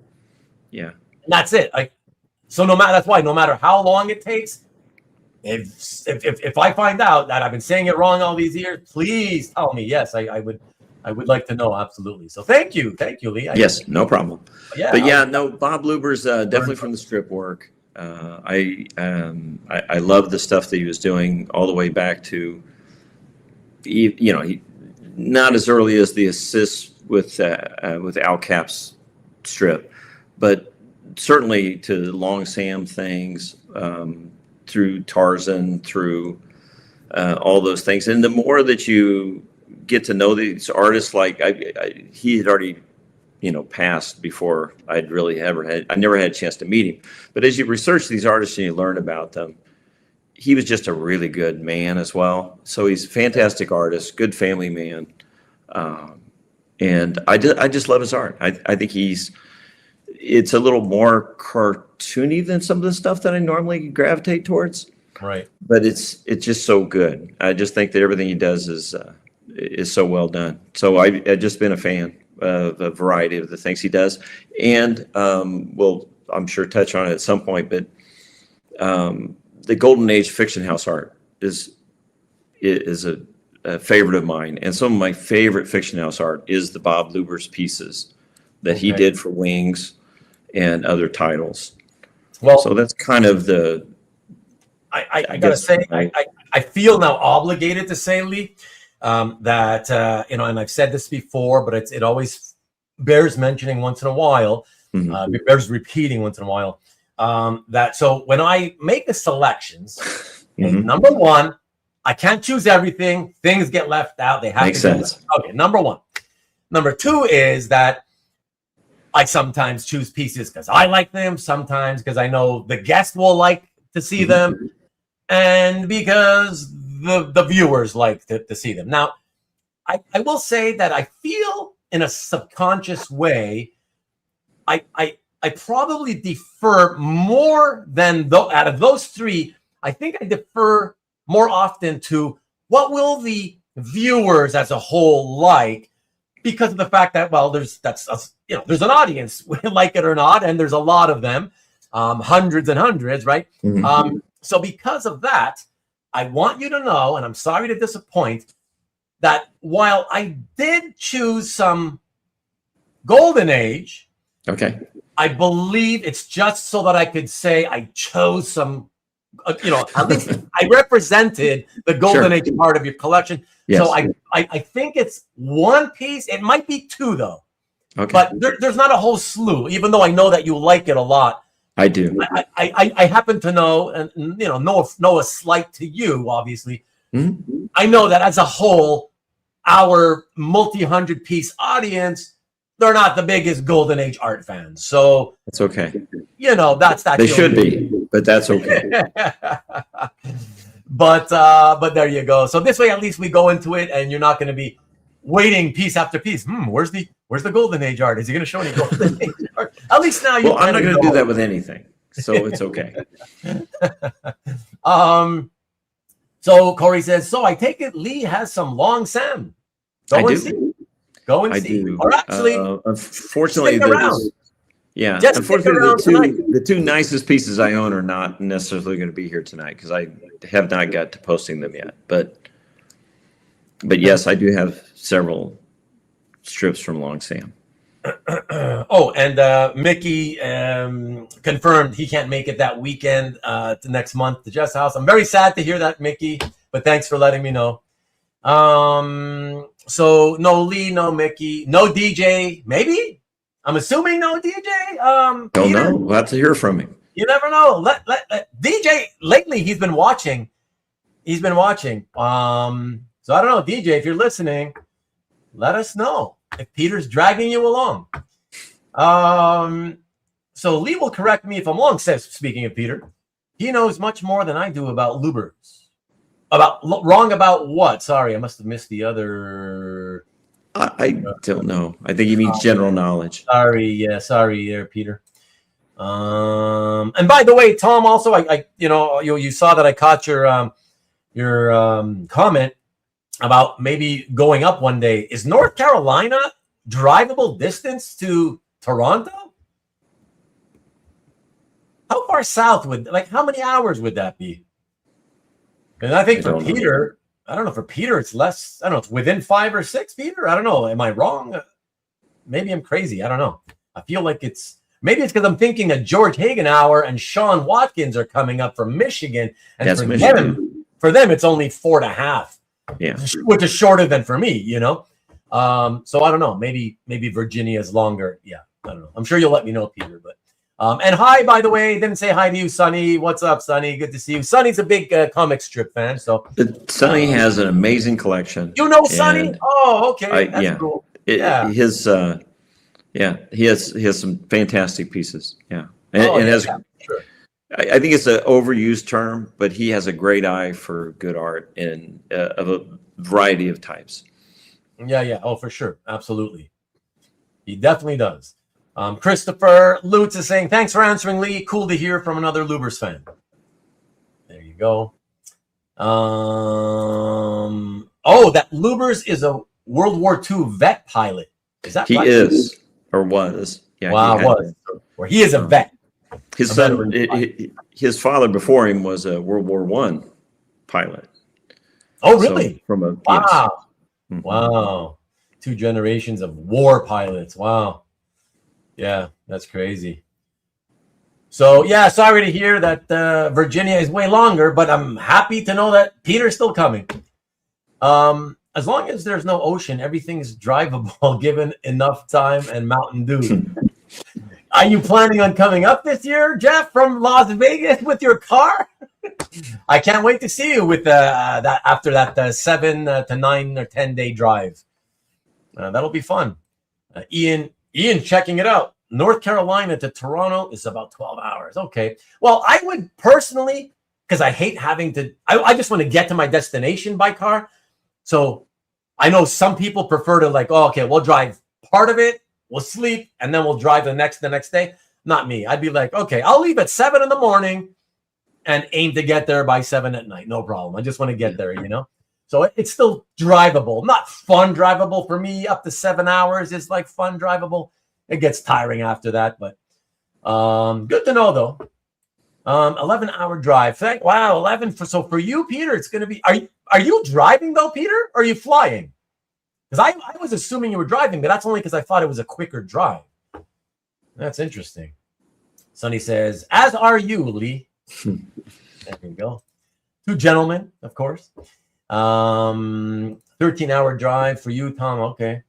Speaker 2: Yeah, and
Speaker 1: that's it. That's why no matter how long it takes, if I find out that I've been saying it wrong all these years, please tell me. Yes, I would like to know, absolutely. So thank you, Lee.
Speaker 2: Yes, no problem. Bob Lubbers, definitely from the strip work. I love the stuff that he was doing all the way back to, he not as early as the assists with Al Cap's strip, but certainly to Long Sam things, through Tarzan, through all those things. And the more that you get to know these artists, like he had already, passed before I never had a chance to meet him. But as you research these artists and you learn about them, he was just a really good man as well. So he's a fantastic artist, good family man. And I just love his art. I think it's a little more cartoony than some of the stuff that I normally gravitate towards.
Speaker 1: Right.
Speaker 2: But it's just so good. I just think that everything he does is so well done. So I've just been a fan of a variety of the things he does. And we'll, I'm sure, touch on it at some point, but the Golden Age Fiction House art is a favorite of mine. And some of my favorite Fiction House art is the Bob Lubbers pieces that he did for Wings and other titles. Well, so that's kind of the.
Speaker 1: I gotta say, I feel now obligated to say, Lee, that and I've said this before, but it always bears mentioning once in a while. Mm-hmm. It bears repeating once in a while. That so when I make the selections, mm-hmm. Number one, I can't choose everything. Things get left out. They have
Speaker 2: Makes
Speaker 1: to
Speaker 2: sense.
Speaker 1: Okay, number one. Number two is that I sometimes choose pieces because I like them, sometimes because I know the guest will like to see mm-hmm. them, and because the viewers like to see them. Now, I will say that I feel in a subconscious way, I probably defer more than out of those three. I think I defer more often to what will the viewers as a whole like, because of the fact that, well, there's an audience, like it or not, and there's a lot of them, hundreds and hundreds, right?
Speaker 2: Mm-hmm.
Speaker 1: So because of that, I want you to know, and I'm sorry to disappoint, that while I did choose some Golden Age,
Speaker 2: Okay.
Speaker 1: I believe it's just so that I could say I chose some, at least I represented the Golden
Speaker 2: Sure.
Speaker 1: Age part of your collection.
Speaker 2: Yes.
Speaker 1: So I think it's one piece. It might be two, though.
Speaker 2: Okay.
Speaker 1: But there's not a whole slew, even though I know that you like it a lot.
Speaker 2: I do.
Speaker 1: I happen to know, and know a slight to you, obviously.
Speaker 2: Mm-hmm.
Speaker 1: I know that as a whole, our multi-hundred piece audience, they're not the biggest Golden Age art fans. So
Speaker 2: It's okay.
Speaker 1: that's that.
Speaker 2: They should be, but that's okay.
Speaker 1: But there you go. So this way, at least we go into it, and you're not going to be waiting piece after piece. Where's the Golden Age art? Is he going to show any Golden Age art? At least now you.
Speaker 2: Well, I'm not going to do that with anything, so it's okay.
Speaker 1: So Corey says, so I take it Lee has some long Sam. Go and see. Go and see.
Speaker 2: Do.
Speaker 1: Or actually,
Speaker 2: unfortunately, yeah.
Speaker 1: Just
Speaker 2: unfortunately, the two nicest pieces I own are not necessarily going to be here tonight because I have not got to posting them yet. But yes, I do have several strips from Long Sam.
Speaker 1: And Mickey confirmed he can't make it that weekend to next month to Jeff's house. I'm very sad to hear that, Mickey, but thanks for letting me know. So no Lee, no Mickey, no DJ, maybe? I'm assuming no DJ.
Speaker 2: Don't
Speaker 1: Peter?
Speaker 2: know. We'll have to hear from him.
Speaker 1: You never know. Let DJ lately he's been watching. So I don't know, DJ, if you're listening, let us know if Peter's dragging you along. So Lee will correct me if I'm wrong, says, speaking of Peter, he knows much more than I do about Lubbers. Wrong about what? Sorry, I must have missed the other.
Speaker 2: I don't know. I think he means general knowledge.
Speaker 1: Sorry there, Peter. And by the way, Tom, also, you saw that I caught your comment about maybe going up one day. Is North Carolina drivable distance to Toronto? How far south how many hours would that be? And I think for Peter, I don't know, for Peter, it's less, I don't know, it's within 5 or 6, Peter. I don't know. Am I wrong? Maybe I'm crazy. I don't know. I feel like maybe it's because I'm thinking that George Hagenauer and Sean Watkins are coming up from Michigan. And
Speaker 2: That's Michigan.
Speaker 1: For them, it's only 4.5.
Speaker 2: Yeah.
Speaker 1: Which is shorter than for me, So I don't know. Maybe Virginia is longer. Yeah. I don't know. I'm sure you'll let me know, Peter, but. And hi, by the way, didn't say hi to you, Sonny. What's up, Sonny? Good to see you. Sonny's a big comic strip fan, so
Speaker 2: Sonny has an amazing collection.
Speaker 1: You know Sonny? Oh, okay, that's cool.
Speaker 2: He has some fantastic pieces. Yeah, sure. I think it's an overused term, but he has a great eye for good art and of a variety of types.
Speaker 1: Yeah. Oh, for sure, absolutely. He definitely does. Christopher Lutz is saying, thanks for answering, Lee. Cool to hear from another Lubbers fan. There you go. That Lubbers is a World War II vet pilot. Is that right?
Speaker 2: He is, or was. Yeah,
Speaker 1: wow, Or he is a vet.
Speaker 2: His son, his father before him was a World War I pilot.
Speaker 1: Oh, really?
Speaker 2: So wow.
Speaker 1: Yes. Mm-hmm. Wow. 2 generations of war pilots. Wow. Yeah, that's crazy. So, yeah, sorry to hear that Virginia is way longer, but I'm happy to know that Peter's still coming. As long as there's no ocean, everything's drivable given enough time and Mountain Dew. Are you planning on coming up this year, Jeff, from Las Vegas with your car? I can't wait to see you with that after that 7 to 9 or 10 day drive. That'll be fun. Ian checking it out. North Carolina to Toronto is about 12 hours. Okay. Well, I would personally, because I hate having to, I just want to get to my destination by car. So I know some people prefer to we'll drive part of it, we'll sleep, and then we'll drive the next day. Not me. I'd be like, okay, I'll leave at 7 in the morning and aim to get there by 7 at night. No problem. I just want to get there, So it's still drivable, not fun drivable for me. Up to 7 hours is like fun drivable. It gets tiring after that, but good to know though. 11-hour drive. Wow, 11 so for you, Peter, it's going to be. Are you driving though, Peter, or are you flying? Because I was assuming you were driving, but that's only because I thought it was a quicker drive. That's interesting. Sonny says, as are you, Lee. There you go. 2 gentlemen, of course. 13-hour drive for you, Tom. Okay.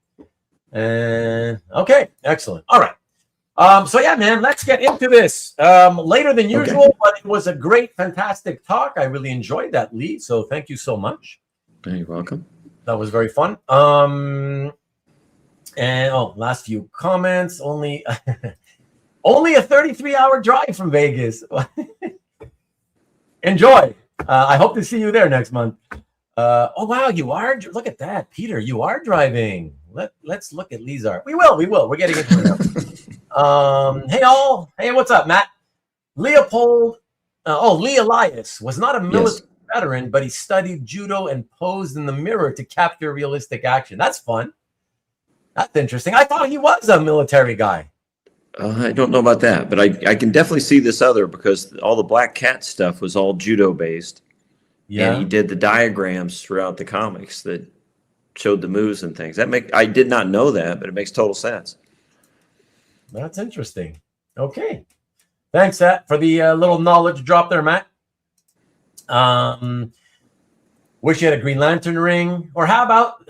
Speaker 1: And okay, excellent. All right. So yeah, man, let's get into this. Later than usual, but it was a great, fantastic talk. I really enjoyed that, Lee. So thank you so much.
Speaker 2: You're welcome.
Speaker 1: That was very fun. And last few comments. Only only a 33-hour drive from Vegas. Enjoy. I hope to see you there next month. Oh wow, you are. Look at that, Peter. You are driving. Let's look at Lee's art. We will. We're getting into it now. Hey all. Hey, what's up, Matt? Leopold. Lee Elias was not a military veteran, but he studied judo and posed in the mirror to capture realistic action. That's fun. That's interesting. I thought he was a military guy.
Speaker 2: I don't know about that, but I can definitely see this other because all the Black Cat stuff was all judo based. Yeah, and he did the diagrams throughout the comics that showed the moves and things. I did not know that, but it makes total sense.
Speaker 1: That's interesting. Okay, thanks for the little knowledge drop there, Matt. Wish you had a Green Lantern ring, or how about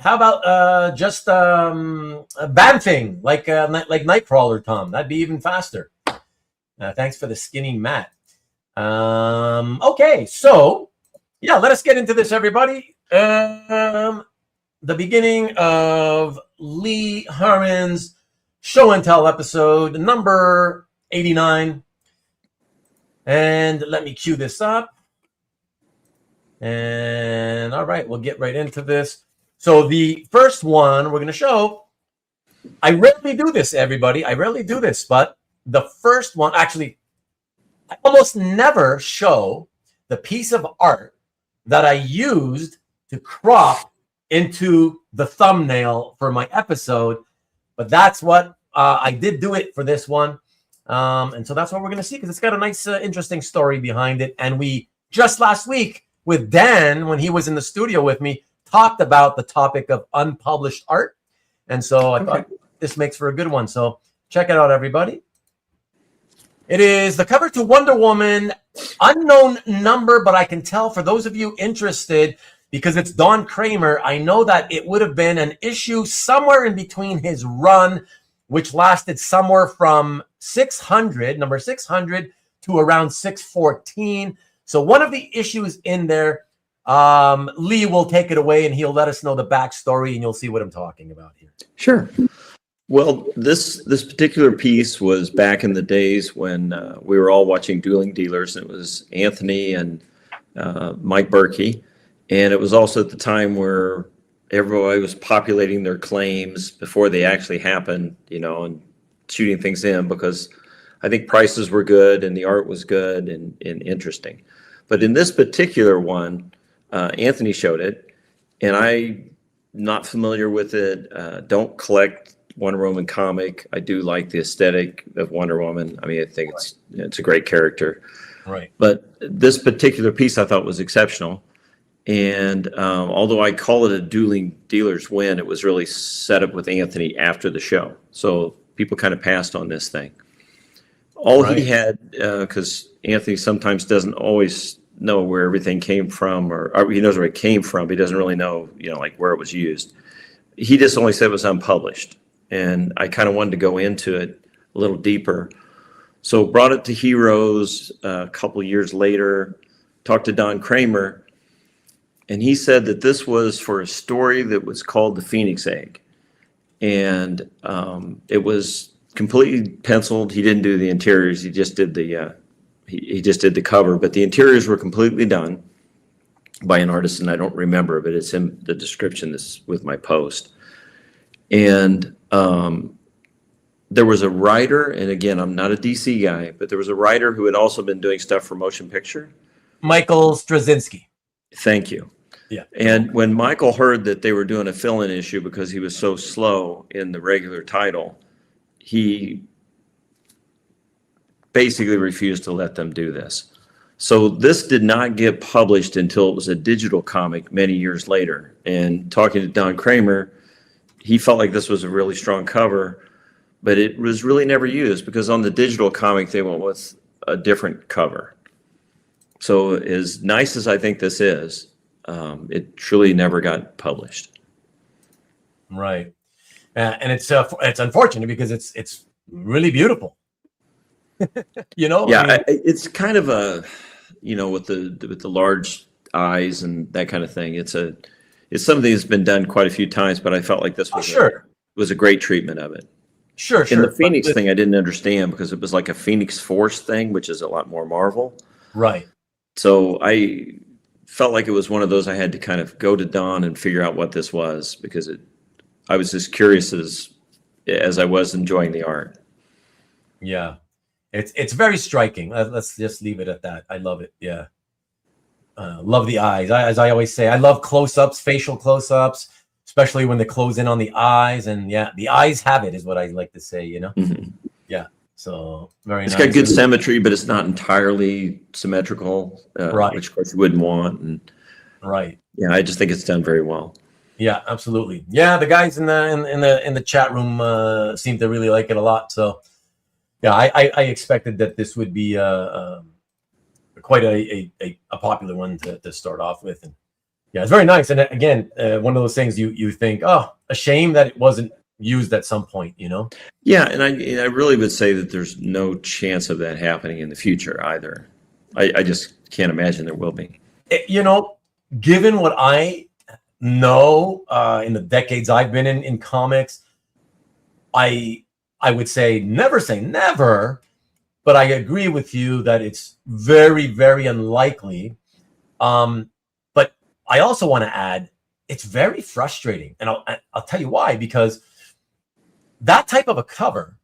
Speaker 1: just bamfing like Nightcrawler, Tom? That'd be even faster. Thanks for the skinny Matt. Okay, so yeah, let us get into this, everybody. The beginning of Lee Harmon's Show and Tell episode number 89, and let me cue this up. And all right, we'll get right into this. So the first one we're going to show, I rarely do this, everybody. I rarely do this, but the first one, actually, I almost never show the piece of art that I used to crop into the thumbnail for my episode. But that's what I did do it for this one. And so that's what we're going to see because it's got a nice, interesting story behind it. And we just last week, with Dan, when he was in the studio with me, talked about the topic of unpublished art. And so I thought this makes for a good one. So check it out, everybody. It is the cover to Wonder Woman, unknown number, but I can tell for those of you interested, because it's Don Kramer, I know that it would have been an issue somewhere in between his run, which lasted somewhere from 600, number 600, to around 614. So one of the issues in there, Lee will take it away and he'll let us know the backstory and you'll see what I'm talking about here.
Speaker 2: Sure. Well, this particular piece was back in the days when we were all watching Dueling Dealers. And it was Anthony and Mike Berkey. And it was also at the time where everybody was populating their claims before they actually happened, and shooting things in because I think prices were good and the art was good and interesting. But in this particular one, Anthony showed it, and I'm not familiar with it. Don't collect Wonder Woman comic. I do like the aesthetic of Wonder Woman. I mean, I think it's a great character.
Speaker 1: Right.
Speaker 2: But this particular piece I thought was exceptional. And although I call it a Dueling Dealers win, it was really set up with Anthony after the show. So people kind of passed on this thing. All he had, because Anthony sometimes doesn't always know where everything came from, or he knows where it came from, but he doesn't really know, like where it was used. He just only said it was unpublished. And I kind of wanted to go into it a little deeper. So brought it to Heroes a couple years later, talked to Don Kramer, and he said that this was for a story that was called The Phoenix Egg. And it was completely penciled. He didn't do the interiors. He just did the he just did the cover, but the interiors were completely done by an artist, and I don't remember, but it's in the description this with my post. And there was a writer, and again, I'm not a DC guy, but there was a writer who had also been doing stuff for motion picture.
Speaker 1: Michael Straczynski.
Speaker 2: Thank you.
Speaker 1: Yeah.
Speaker 2: And when Michael heard that they were doing a fill-in issue because he was so slow in the regular title, he basically refused to let them do this. So this did not get published until it was a digital comic many years later. And talking to Don Kramer, he felt like this was a really strong cover, but it was really never used because on the digital comic, they went with a different cover. So as nice as I think this is, it truly never got published.
Speaker 1: Right. And it's unfortunate because it's really beautiful. You know?
Speaker 2: Yeah,
Speaker 1: I mean,
Speaker 2: it's kind of a, with the large eyes and that kind of thing. It's something that's been done quite a few times, but I felt like this was a great treatment of it.
Speaker 1: Sure.
Speaker 2: And the Phoenix thing I didn't understand because it was like a Phoenix Force thing, which is a lot more Marvel.
Speaker 1: Right.
Speaker 2: So I felt like it was one of those I had to kind of go to Don and figure out what this was because I was as curious as I was enjoying the art.
Speaker 1: Yeah. It's very striking. Let's just leave it at that. I love it. Yeah. Love the eyes. As I always say, I love close-ups, facial close-ups, especially when they close in on the eyes. And yeah, the eyes have it is what I like to say,
Speaker 2: Mm-hmm.
Speaker 1: Yeah. So very nice.
Speaker 2: It's got good symmetry, but it's not entirely symmetrical,
Speaker 1: right.
Speaker 2: Which of course you wouldn't want. And
Speaker 1: right.
Speaker 2: Yeah, I just think it's done very well.
Speaker 1: Yeah, absolutely. Yeah, the guys in the chat room seem to really like it a lot. So yeah, I expected that this would be quite a popular one to start off with. And yeah, it's very nice. And again, one of those things you think, oh, a shame that it wasn't used at some point,
Speaker 2: Yeah, and I really would say that there's no chance of that happening in the future either. I just can't imagine there will be.
Speaker 1: Given what I know in the decades I've been in comics, I would say never, but I agree with you that it's very, very unlikely. But I also want to add, it's very frustrating. And I'll tell you why, because that type of a cover,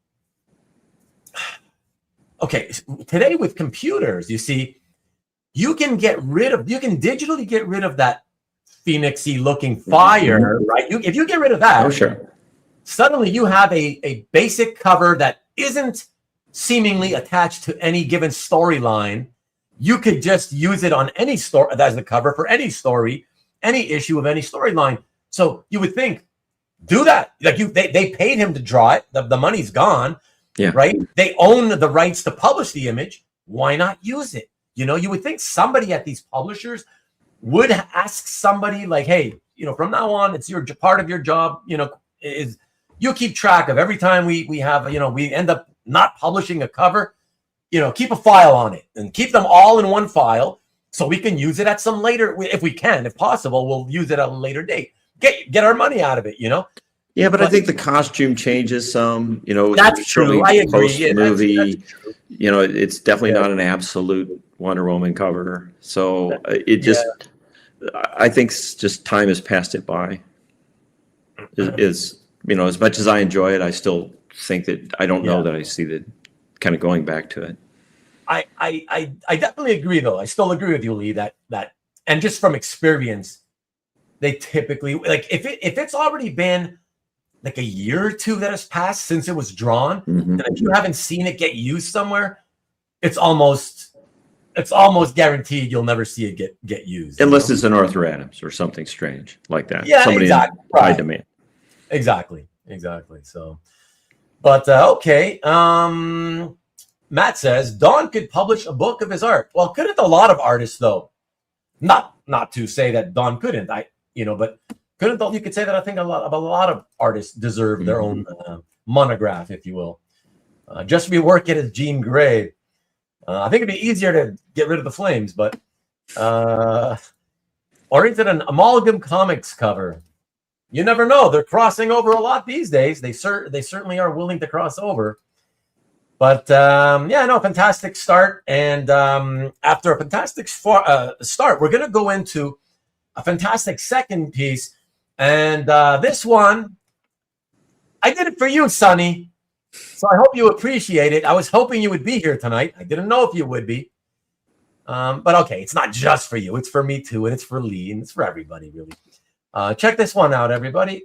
Speaker 1: okay, today with computers, you see, you can digitally get rid of that Phoenix-y looking fire, right? If you get rid of that,
Speaker 2: sure.
Speaker 1: Suddenly you have a basic cover that isn't seemingly attached to any given storyline. You could just use it on any story as a cover for any story, any issue of any storyline. So you would think, do that. Like they paid him to draw it. The money's gone.
Speaker 2: Yeah.
Speaker 1: Right. They own the rights to publish the image. Why not use it? You would think somebody at these publishers would ask somebody like, hey, from now on, it's your part of your job, is you keep track of every time we have, we end up not publishing a cover, keep a file on it and keep them all in one file so we can use it at some later, if we can, if possible, we'll use it at a later date. Get our money out of it,
Speaker 2: Yeah, but I think the costume changes some,
Speaker 1: That's true. I agree.
Speaker 2: Movie,
Speaker 1: that's true.
Speaker 2: It's definitely not an absolute Wonder Woman cover. So I think just time has passed it by. As much as I enjoy it, I still think that I don't know that I see the kind of going back to it.
Speaker 1: I definitely agree, though. I still agree with you, Lee, that and just from experience, they typically, like, if it's already been like a year or two that has passed since it was drawn, and if you haven't seen it get used somewhere, it's almost guaranteed you'll never see it get used.
Speaker 2: Unless it's an Arthur Adams or something strange like that.
Speaker 1: Yeah,
Speaker 2: somebody
Speaker 1: exactly.
Speaker 2: in high demand.
Speaker 1: Exactly. So, but okay. Matt says Don could publish a book of his art. Well, couldn't a lot of artists though? Not to say that Don couldn't. But couldn't you could say that I think a lot of artists deserve their own monograph, if you will. Just rework it as Jean Grey. I think it'd be easier to get rid of the flames, but or is it an amalgam comics cover? You never know. They're crossing over a lot these days. They certainly are willing to cross over. But fantastic start. And after a fantastic start, we're going to go into a fantastic second piece. And this one, I did it for you, Sonny. So I hope you appreciate it. I was hoping you would be here tonight. I didn't know if you would be. But okay, it's not just for you. It's for me too, and it's for Lee, and it's for everybody, really. Check this one out, everybody.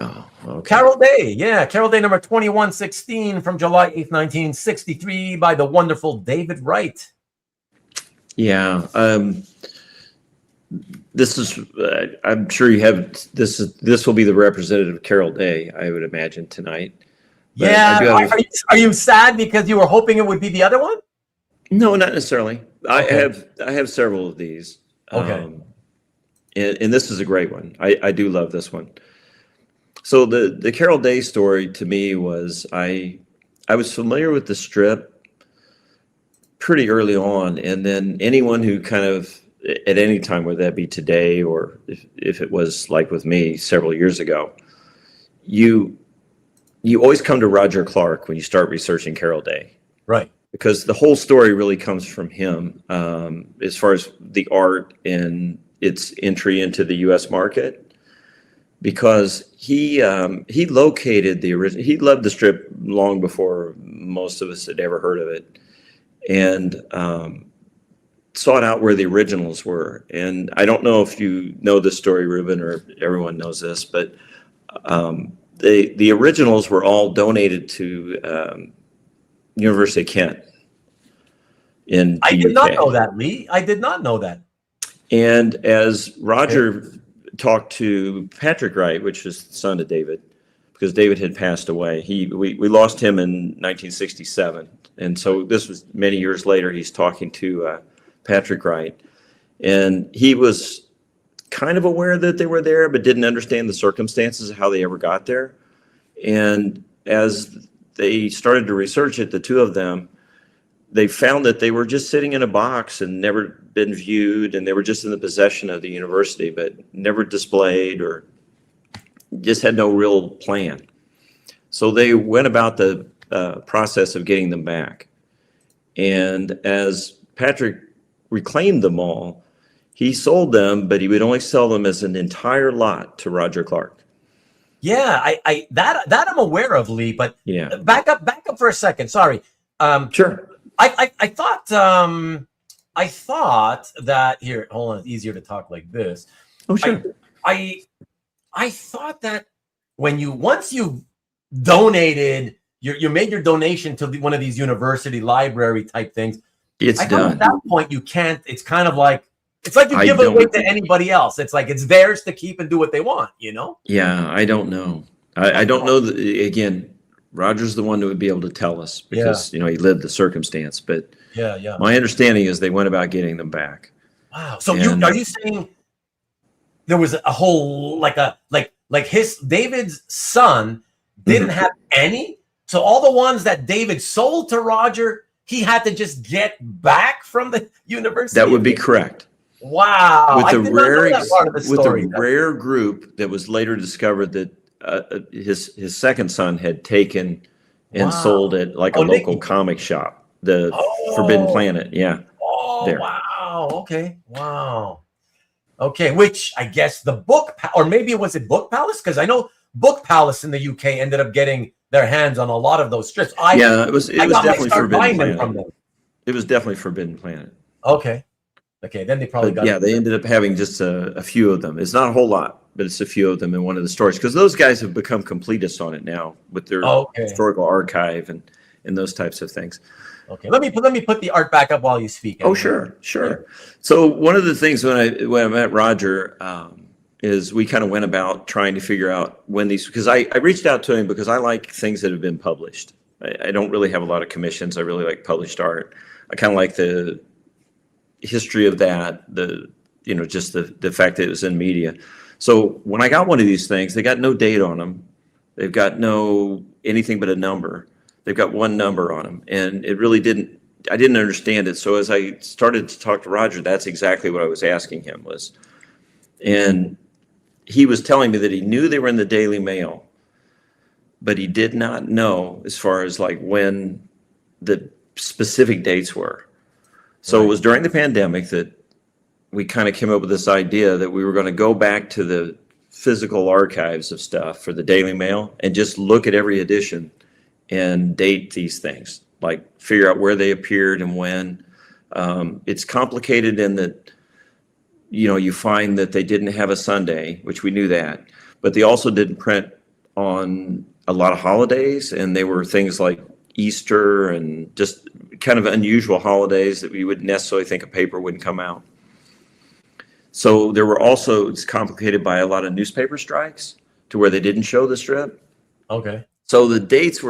Speaker 2: Oh, okay.
Speaker 1: Carol Day. Yeah, Carol Day number 2116 from July 8th, 1963 by the wonderful David Wright.
Speaker 2: Yeah. This is, I'm sure you have, this will be the representative Carol Day, I would imagine, tonight. But
Speaker 1: yeah. Are you sad because you were hoping it would be the other one?
Speaker 2: No, not necessarily.
Speaker 1: Okay.
Speaker 2: I have several of these.
Speaker 1: Okay.
Speaker 2: And this is a great one. I do love this one. So the Carol Day story to me was, I was familiar with the strip pretty early on, and then anyone who kind of, at any time, whether that be today or if it was like with me several years ago, you always come to Roger Clark when you start researching Carol Day.
Speaker 1: Right.
Speaker 2: Because the whole story really comes from him, as far as the art and its entry into the U.S. market. Because he located the original. He loved the strip long before most of us had ever heard of it, and sought out where the originals were. And I don't know if you know this story, Ruben, or everyone knows this, but the originals were all donated to University of Kent in the
Speaker 1: I did
Speaker 2: UK.
Speaker 1: not know that, Lee. I did not know that.
Speaker 2: And as Roger talked to Patrick Wright, which is the son of David, because David had passed away. We lost him in 1967. And so this was many years later. He's talking to Patrick Wright. And he was kind of aware that they were there, but didn't understand the circumstances of how they ever got there. And as they started to research it, the two of them, they found that they were just sitting in a box and never been viewed, and they were just in the possession of the university, but never displayed, or just had no real plan. So they went about the process of getting them back. And as Patrick reclaimed them all, he sold them, but he would only sell them as an entire lot to Roger Clark.
Speaker 1: Yeah, that I'm aware of, Lee. But
Speaker 2: yeah,
Speaker 1: back up for a second. Sorry.
Speaker 2: Sure.
Speaker 1: I thought that here. Hold on, it's easier to talk like this.
Speaker 2: Oh, sure.
Speaker 1: I thought that once you donated, you made your donation to one of these university library type things.
Speaker 2: It's done.
Speaker 1: At that point, you can't. It's kind of like you give it away to anybody else. It's like it's theirs to keep and do what they want. You know?
Speaker 2: Yeah, I don't know. I don't know. Again, Roger's the one who would be able to tell us because he lived the circumstance. But
Speaker 1: yeah.
Speaker 2: My understanding is they went about getting them back.
Speaker 1: Wow. So are you saying there was a whole like David's son didn't have any? So all the ones that David sold to Roger, he had to just get back from the university.
Speaker 2: That would be correct.
Speaker 1: Wow.
Speaker 2: With the rare group that was later discovered that his second son had taken and sold at like a local comic shop, the Forbidden Planet. Yeah.
Speaker 1: Oh, there. Wow. Okay. Wow. Okay. Which I guess the or maybe was it Book Palace? Because I know Book Palace in the UK ended up getting their hands on a lot of those strips.
Speaker 2: It was definitely Forbidden Planet. It was definitely Forbidden Planet.
Speaker 1: Okay. Then they probably got.
Speaker 2: Yeah, they ended up having just a few of them. It's not a whole lot, but it's a few of them in one of the stores because those guys have become completists on it now with their historical archive and those types of things.
Speaker 1: Okay, let me put the art back up while you speak.
Speaker 2: Oh, sure. So one of the things when I met Roger is we kind of went about trying to figure out when these, because I reached out to him because I like things that have been published. I don't really have a lot of commissions. I really like published art. I kind of like the history of that, just the fact that it was in media. So when I got one of these things, they got no date on them. They've got no anything but a number. They've got one number on them. And it really I didn't understand it. So as I started to talk to Roger, that's exactly what I was asking him was. And he was telling me that he knew they were in the Daily Mail, but he did not know as far as like when the specific dates were. So It was during the pandemic that we kind of came up with this idea that we were going to go back to the physical archives of stuff for the Daily Mail and just look at every edition and date these things, like figure out where they appeared and when. It's complicated in that, you find that they didn't have a Sunday, which we knew that, but they also didn't print on a lot of holidays, and they were things like Easter and just kind of unusual holidays that we wouldn't necessarily think a paper wouldn't come out. So there were also, it's complicated by a lot of newspaper strikes to where they didn't show the strip.
Speaker 1: Okay.
Speaker 2: So the dates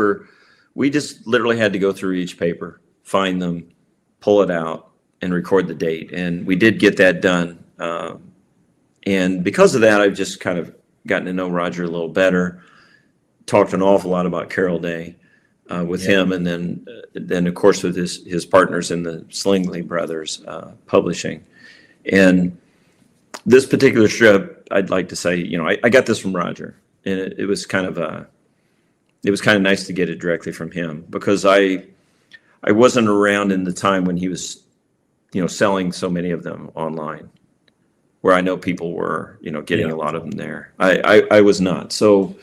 Speaker 2: we just literally had to go through each paper, find them, pull it out, and record the date. And we did get that done. And because of that, I've just kind of gotten to know Roger a little better, talked an awful lot about Carol Day with him, and then of course with his partners in the Slingley Brothers publishing. And this particular strip, I'd like to say, I got this from Roger, and it was kind of nice to get it directly from him, because I wasn't around in the time when he was, selling so many of them online, where I know people were, getting a lot of them there. I was not. So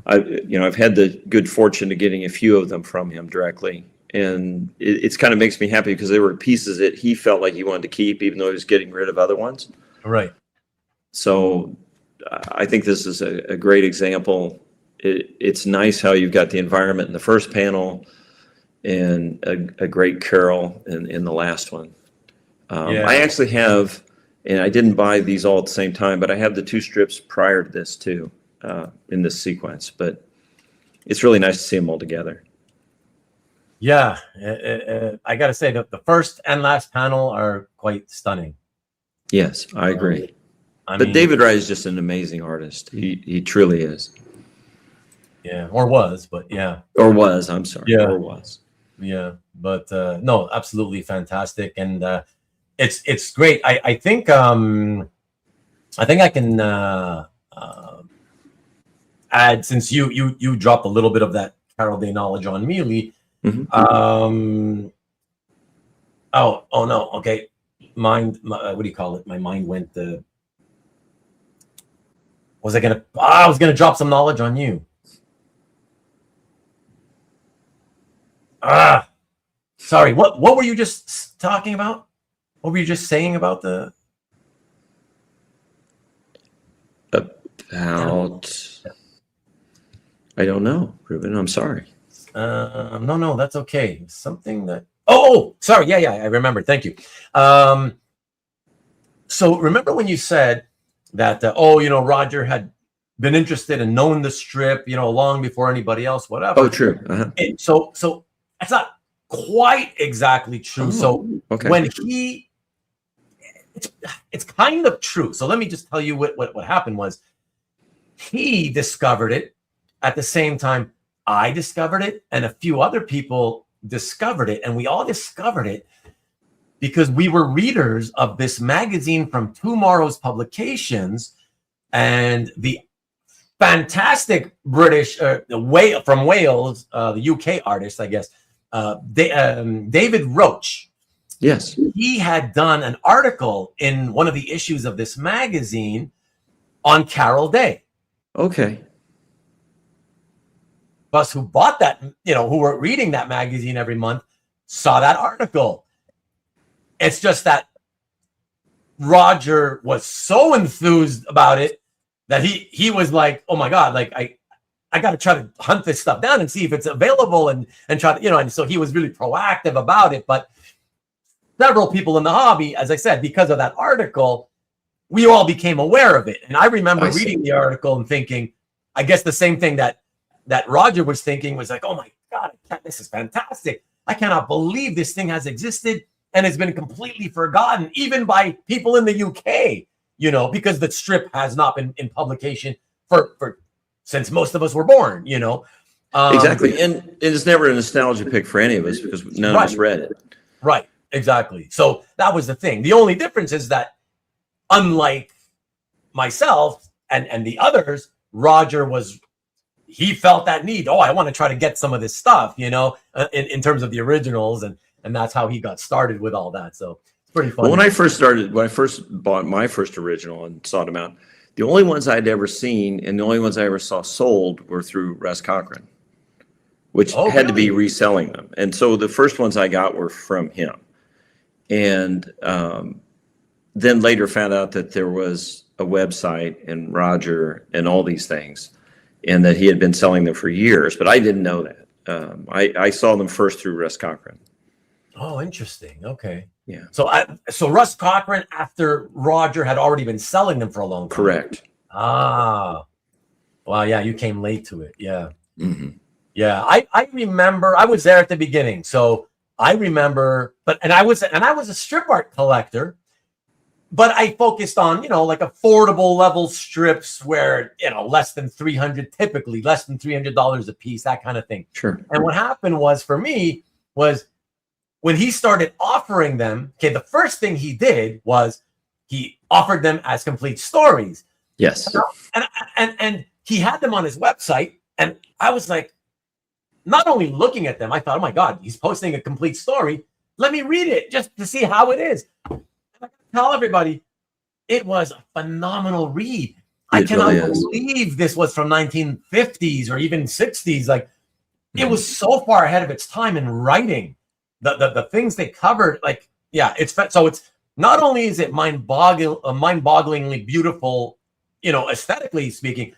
Speaker 2: I've had the good fortune of getting a few of them from him directly. And it's kind of makes me happy, because there were pieces that he felt like he wanted to keep, even though he was getting rid of other ones.
Speaker 1: Right.
Speaker 2: So I think this is a great example. It's nice how you've got the environment in the first panel and a great Carol in the last one. I actually have, and I didn't buy these all at the same time, but I have the two strips prior to this too, in this sequence. But it's really nice to see them all together.
Speaker 1: Yeah, I got to say that the first and last panel are quite stunning.
Speaker 2: Yes, I agree. But David Wright is just an amazing artist. He truly is.
Speaker 1: Yeah, or was, but yeah.
Speaker 2: Or was, I'm sorry.
Speaker 1: Yeah.
Speaker 2: Or was.
Speaker 1: Yeah, but no, absolutely fantastic. And it's great. I think I can add, since you dropped a little bit of that Carol Day knowledge on me, Lee.
Speaker 2: Mm-hmm.
Speaker 1: Oh no. Okay. What do you call it? My mind went I was gonna drop some knowledge on you. Sorry. What were you just talking about? What were you just saying about the?
Speaker 2: I don't know, Ruben. I'm sorry.
Speaker 1: No, that's okay. Something that. Oh, sorry. Yeah. I remember. Thank you. So remember when you said that? Roger had been interested and known the strip, long before anybody else, whatever.
Speaker 2: Oh, true. Uh-huh.
Speaker 1: So that's not quite exactly true.
Speaker 2: Oh,
Speaker 1: so
Speaker 2: okay.
Speaker 1: When it's kind of true. So let me just tell you what happened was, he discovered it at the same time I discovered it, and a few other people discovered it, and we all discovered it because we were readers of this magazine from Tomorrow's Publications, and the fantastic British from Wales, the UK artist, I guess, David Roach.
Speaker 2: Yes,
Speaker 1: he had done an article in one of the issues of this magazine on Carol Day.
Speaker 2: Okay.
Speaker 1: Us who bought that, who were reading that magazine every month, saw that article. It's just that Roger was so enthused about it that he was like, oh my God, like I got to try to hunt this stuff down and see if it's available and try to, and so he was really proactive about it. But several people in the hobby, as I said, because of that article, we all became aware of it. And I remember reading the article and thinking, I guess the same thing that Roger was thinking, was like, oh my God, this is fantastic. I cannot believe this thing has existed and has been completely forgotten, even by people in the UK, because the strip has not been in publication for since most of us were born,
Speaker 2: Exactly. And it's never a nostalgia pick for any of us, because none of us read it.
Speaker 1: Right. Exactly. So that was the thing. The only difference is that, unlike myself and the others, Roger he felt that need. Oh, I want to try to get some of this stuff, in terms of the originals, and that's how he got started with all that. So it's pretty fun.
Speaker 2: Well, when I first bought my first original and sought them out, the only ones I'd ever seen and the only ones I ever saw sold were through Russ Cochran, which had to be reselling them. And so the first ones I got were from him. and then later found out that there was a website and Roger and all these things, and that he had been selling them for years. But I didn't know that. I saw them first through Russ Cochran.
Speaker 1: Oh, interesting. Okay.
Speaker 2: Yeah.
Speaker 1: So Russ Cochran, after Roger had already been selling them for a long time.
Speaker 2: Correct.
Speaker 1: Ah. Wow. Yeah, you came late to it. Yeah.
Speaker 2: Mm-hmm.
Speaker 1: Yeah. I remember I was there at the beginning, so I remember. And I was a strip art collector. But I focused on, like affordable level strips where, less than $300 a piece, that kind of thing.
Speaker 2: Sure.
Speaker 1: And what happened was for me was when he started offering them, okay, the first thing he did was he offered them as complete stories.
Speaker 2: Yes.
Speaker 1: And he had them on his website. And I was like, not only looking at them, I thought, oh my God, he's posting a complete story. Let me read it just to see how it is. Tell everybody it was a phenomenal read. I cannot believe this was from 1950s or even 60s. Like it was so far ahead of its time in writing. The things they covered, like, yeah, it's not only is it mind-bogglingly beautiful, aesthetically speaking,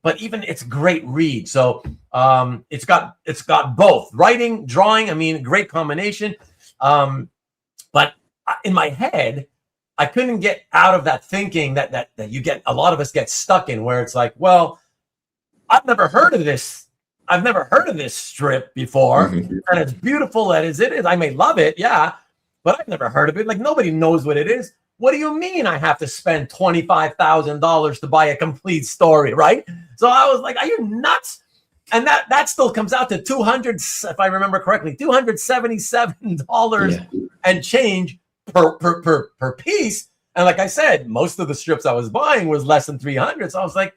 Speaker 1: but even it's a great read. So it's got both writing, drawing. I mean, great combination. But in my head, I couldn't get out of that thinking that you get, a lot of us get stuck in, where it's like, well, I've never heard of this. I've never heard of this strip before, and it's beautiful as it is. I may love it, yeah, but I've never heard of it. Like nobody knows what it is. What do you mean I have to spend $25,000 to buy a complete story, right? So I was like, are you nuts? And that still comes out to if I remember correctly, $277 and change per piece. And like I said, most of the strips I was buying was less than 300. So I was like,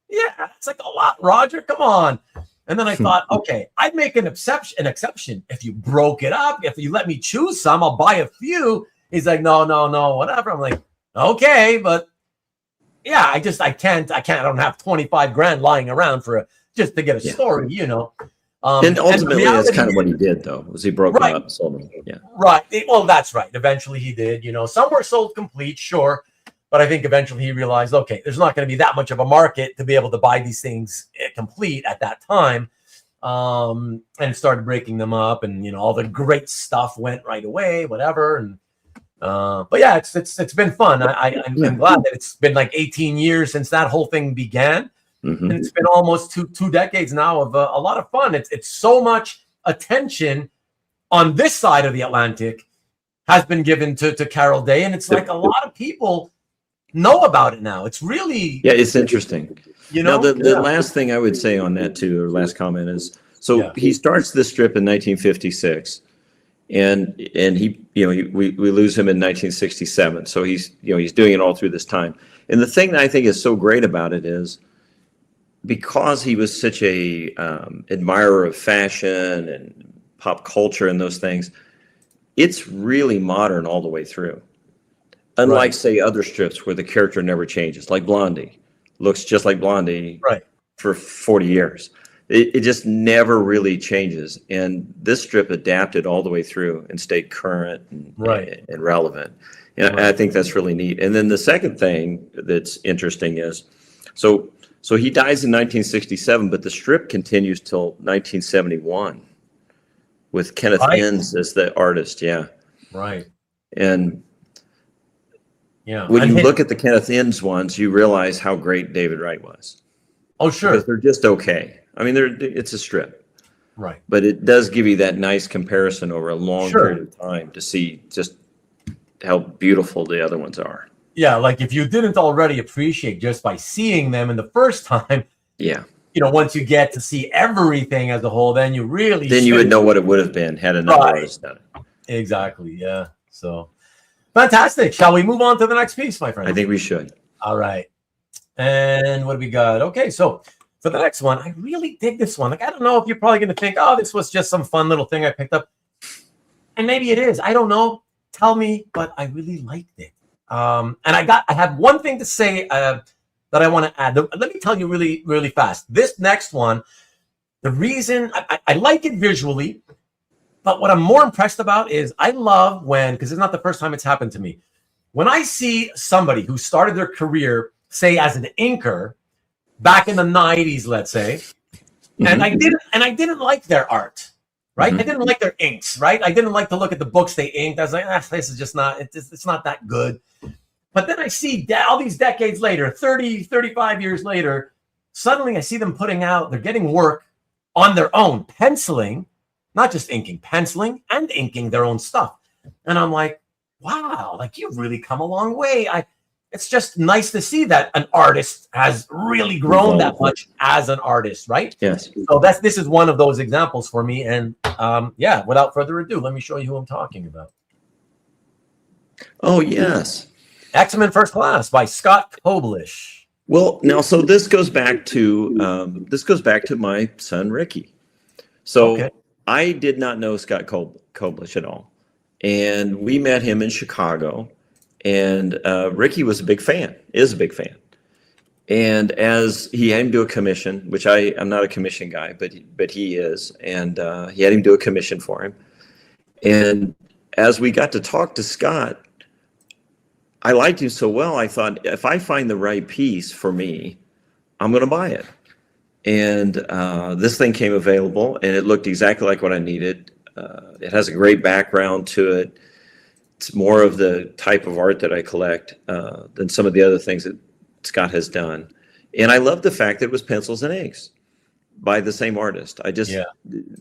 Speaker 1: yeah, it's like a lot, Roger, come on. And then I thought, okay, I'd make an exception if you broke it up. If you let me choose some, I'll buy a few. He's like, no, whatever. I'm like, okay, but yeah, I can't, I don't have 25 grand lying around just to get a story,
Speaker 2: And ultimately, that's kind of what he did, though, was he broke it up and sold them. Yeah.
Speaker 1: Right. Well, that's right. Eventually he did. Some were sold complete, sure. But I think eventually he realized, okay, there's not going to be that much of a market to be able to buy these things complete at that time. And started breaking them up, and, all the great stuff went right away, whatever. And but yeah, it's been fun. I'm glad that it's been like 18 years since that whole thing began. And it's been almost two decades now of a lot of fun. It's so much attention on this side of the Atlantic has been given to Carol Day, and it's like a lot of people know about it now. It's really
Speaker 2: it's interesting. Now the last thing I would say on that too, or last comment is, he starts this strip in 1956, and he we lose him in 1967. So he's doing it all through this time. And the thing that I think is so great about it is, because he was such a admirer of fashion and pop culture and those things, it's really modern all the way through. Unlike, say, other strips where the character never changes, like Blondie, looks just like Blondie for 40 years. It just never really changes. And this strip adapted all the way through and stayed current and relevant. And I think that's really neat. And then the second thing that's interesting is, so he dies in 1967, but the strip continues till 1971 with Kenneth Innes as the artist. Yeah.
Speaker 1: Right.
Speaker 2: And when you look at the Kenneth Innes ones, you realize how great David Wright was.
Speaker 1: Oh, sure.
Speaker 2: Because they're just okay. I mean, it's a strip.
Speaker 1: Right.
Speaker 2: But it does give you that nice comparison over a long period of time to see just how beautiful the other ones are.
Speaker 1: Yeah, like if you didn't already appreciate just by seeing them in the first time, once you get to see everything as a whole, then you really
Speaker 2: you would know what it would have been had another artist done it.
Speaker 1: Exactly. Yeah. So fantastic. Shall we move on to the next piece, my friend?
Speaker 2: I think we should.
Speaker 1: All right. And what do we got? Okay, so for the next one, I really dig this one. Like, I don't know if you're probably going to think, oh, this was just some fun little thing I picked up. And maybe it is. I don't know. Tell me, but I really liked it. And I have one thing to say that I want to add. Let me tell you really, really fast. This next one, the reason I like it visually, But what I'm more impressed about is I love when, because it's not the first time it's happened to me, when I see somebody who started their career, say as an inker back in the 90s, let's say, and I didn't like their art, right? I didn't like their inks, right? I didn't like to look at the books they inked. I was like, this is just not, it's not that good. But then I see all these decades later, 30, 35 years later, suddenly I see them putting out, they're getting work on their own, penciling, not just inking, penciling and inking their own stuff. And I'm like, wow, like you've really come a long way. It's just nice to see that an artist has really grown that much as an artist, right?
Speaker 2: Yes.
Speaker 1: So this is one of those examples for me. And yeah, without further ado, let me show you who I'm talking about.
Speaker 2: Oh, yes.
Speaker 1: X-Men First Class by Scott Koblish.
Speaker 2: Well, now, so this goes back to my son Ricky. So I did not know Scott Koblish at all, and we met him in Chicago. And Ricky was a big fan, is a big fan. And as he had him do a commission, which I'm not a commission guy, but he is, and he had him do a commission for him. And as we got to talk to Scott, I liked him so well, I thought, if I find the right piece for me, I'm going to buy it. And this thing came available, and it looked exactly like what I needed. It has a great background to it. It's more of the type of art that I collect than some of the other things that Scott has done. And I love the fact that it was pencils and inks by the same artist. I just,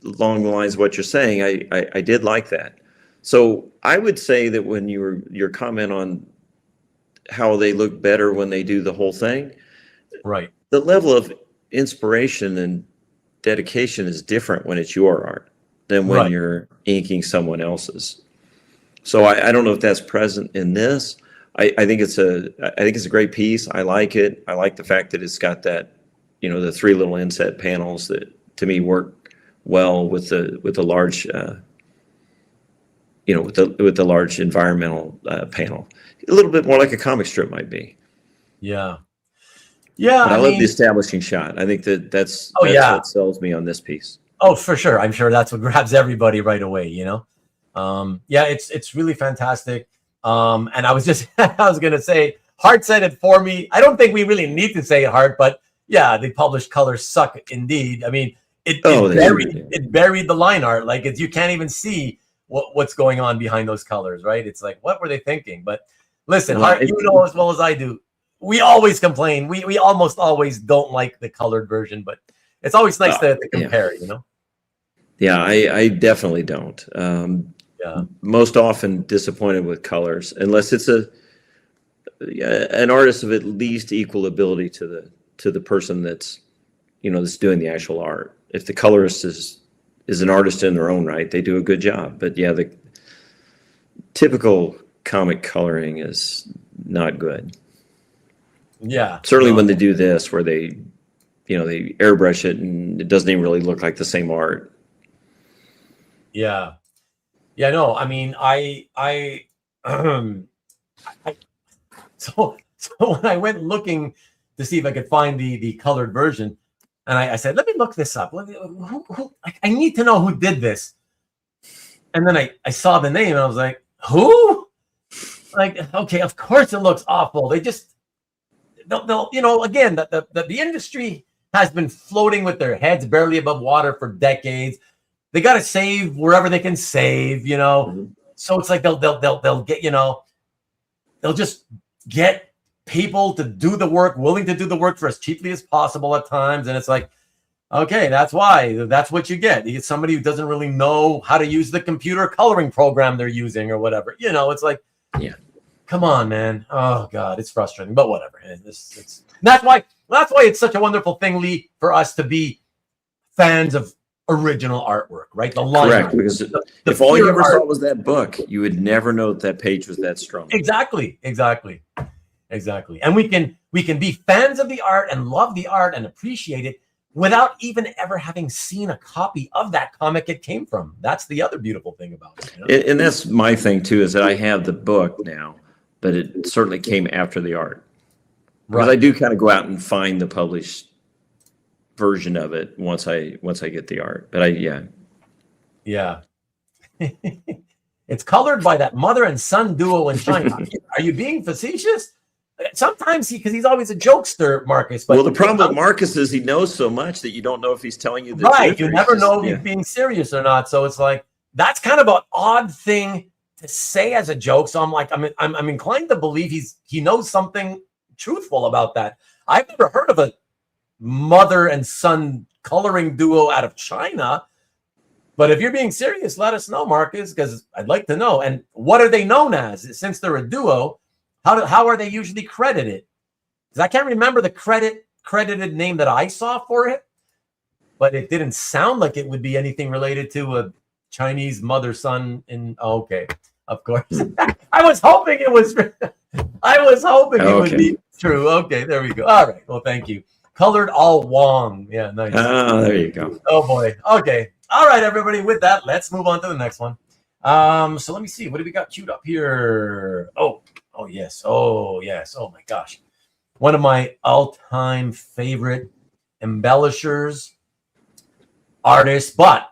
Speaker 2: along the lines of what you're saying, I did like that. So I would say that when your comment on how they look better when they do the whole thing,
Speaker 1: right?
Speaker 2: The level of inspiration and dedication is different when it's your art than when you're inking someone else's. So I don't know if that's present in this. I think it's a great piece. I like it. I like the fact that it's got that, the three little inset panels that to me work well with the large, with the large environmental panel. A little bit more like a comic strip might be.
Speaker 1: Yeah.
Speaker 2: But I love the establishing shot. I think that's what sells me on this piece.
Speaker 1: Oh, for sure. I'm sure that's what grabs everybody right away. It's really fantastic. And I was gonna say Hart said it for me. I don't think we really need to say Hart, but yeah, the published colors suck indeed. I mean, it buried the line art. Like you can't even see what's going on behind those colors, right? It's like, what were they thinking? But listen, Hart, you know as well as I do, we always complain. We almost always don't like the colored version, but it's always nice to compare,
Speaker 2: Yeah, I definitely don't. Most often disappointed with colors, unless it's an artist of at least equal ability to the person that's that's doing the actual art. If the colorist is an artist in their own right, they do a good job. But yeah, the typical comic coloring is not good.
Speaker 1: Yeah,
Speaker 2: certainly when they do this, where they airbrush it and it doesn't even really look like the same art.
Speaker 1: Yeah. Yeah, no, I mean, so when I went looking to see if I could find the colored version, and I said, let me look this up. I need to know who did this. And then I saw the name and I was like, who? Like, okay, of course it looks awful. They'll again, the industry has been floating with their heads barely above water for decades. They got to save wherever they can save, So it's like they'll get, they'll just get people to do the work, willing to do the work for as cheaply as possible at times. And it's like, okay, that's what you get. You get somebody who doesn't really know how to use the computer coloring program they're using or whatever. It's like, come on, man. Oh God, it's frustrating, but whatever. That's why it's such a wonderful thing, Lee, for us to be fans of original artwork, right? The line.
Speaker 2: Correct, because if all you ever saw was that book, you would never know that page was that strong.
Speaker 1: Exactly. And we can be fans of the art and love the art and appreciate it without even ever having seen a copy of that comic it came from. That's the other beautiful thing about it.
Speaker 2: And that's my thing too, is that I have the book now, but it certainly came after the art. Because I do kind of go out and find the published version of it once I get the art. But
Speaker 1: It's colored by that mother and son duo in China. Are you being facetious? Sometimes because he's always a jokester, Marcus. But
Speaker 2: well, the problem with Marcus is he knows so much that you don't know if he's telling you the
Speaker 1: right.
Speaker 2: truth.
Speaker 1: You never know if he's being serious or not. So it's like that's kind of an odd thing to say as a joke. So I'm like, I'm inclined to believe he knows something truthful about that. I've never heard of a mother and son coloring duo out of China. But if you're being serious, let us know, Marcus, because I'd like to know. And what are they known as? Since they're a duo, how are they usually credited? Because I can't remember the credited name that I saw for it, but it didn't sound like it would be anything related to a Chinese mother-son. Okay, of course. I was hoping it was. I was hoping it would be true. Okay, there we go. All right. Well, thank you. Colored all Wong. Yeah, nice.
Speaker 2: Oh, there you go.
Speaker 1: Oh boy. Okay. All right, everybody. With that, let's move on to the next one. So let me see. What do we got queued up here? Oh yes. Oh my gosh. One of my all-time favorite embellishers, artists, but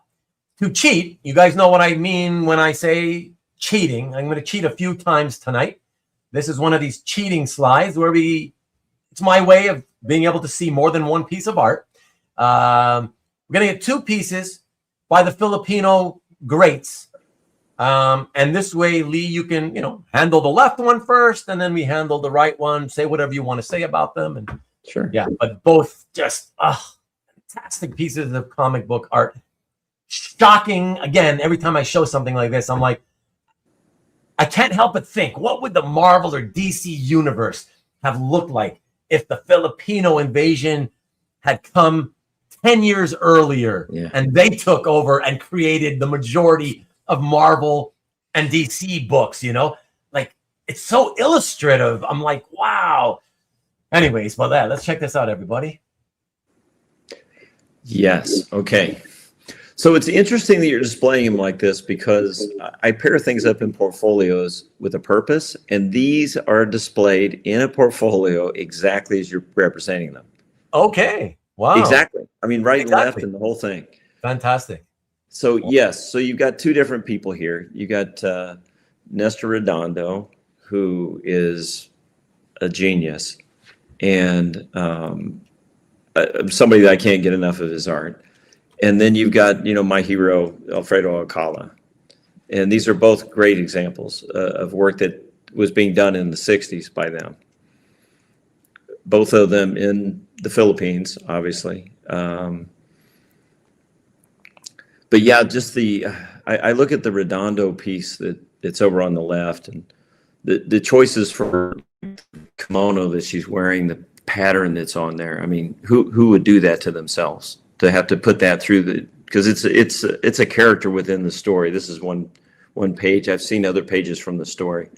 Speaker 1: to cheat, you guys know what I mean when I say cheating. I'm going to cheat a few times tonight. This is one of these cheating slides where it's my way of being able to see more than one piece of art. We're going to get two pieces by the Filipino greats. And this way, Lee, you can, handle the left one first, and then we handle the right one, say whatever you want to say about them. And
Speaker 2: sure.
Speaker 1: Yeah, but both just fantastic pieces of comic book art. Shocking. Again, every time I show something like this, I'm like, I can't help but think, what would the Marvel or DC universe have looked like if the Filipino invasion had come 10 years earlier and they took over and created the majority of Marvel and DC books, like it's so illustrative. I'm like, wow. Anyways, well, let's check this out, everybody.
Speaker 2: Yes. Okay. So it's interesting that you're displaying them like this because I pair things up in portfolios with a purpose, and these are displayed in a portfolio exactly as you're representing them.
Speaker 1: Okay. Wow.
Speaker 2: Exactly. I mean, right and left and the whole thing.
Speaker 1: Fantastic.
Speaker 2: So yes, so you've got two different people here. You got Nestor Redondo, who is a genius, and somebody that I can't get enough of his art. And then you've got, my hero, Alfredo Alcala. And these are both great examples of work that was being done in the 60s by them. Both of them in the Philippines, obviously. But yeah, just I look at the Redondo piece that's over on the left, and the choices for kimono that she's wearing, the pattern that's on there. I mean, who would do that to themselves? To have to put that through because it's a character within the story. This is one page. I've seen other pages from the story,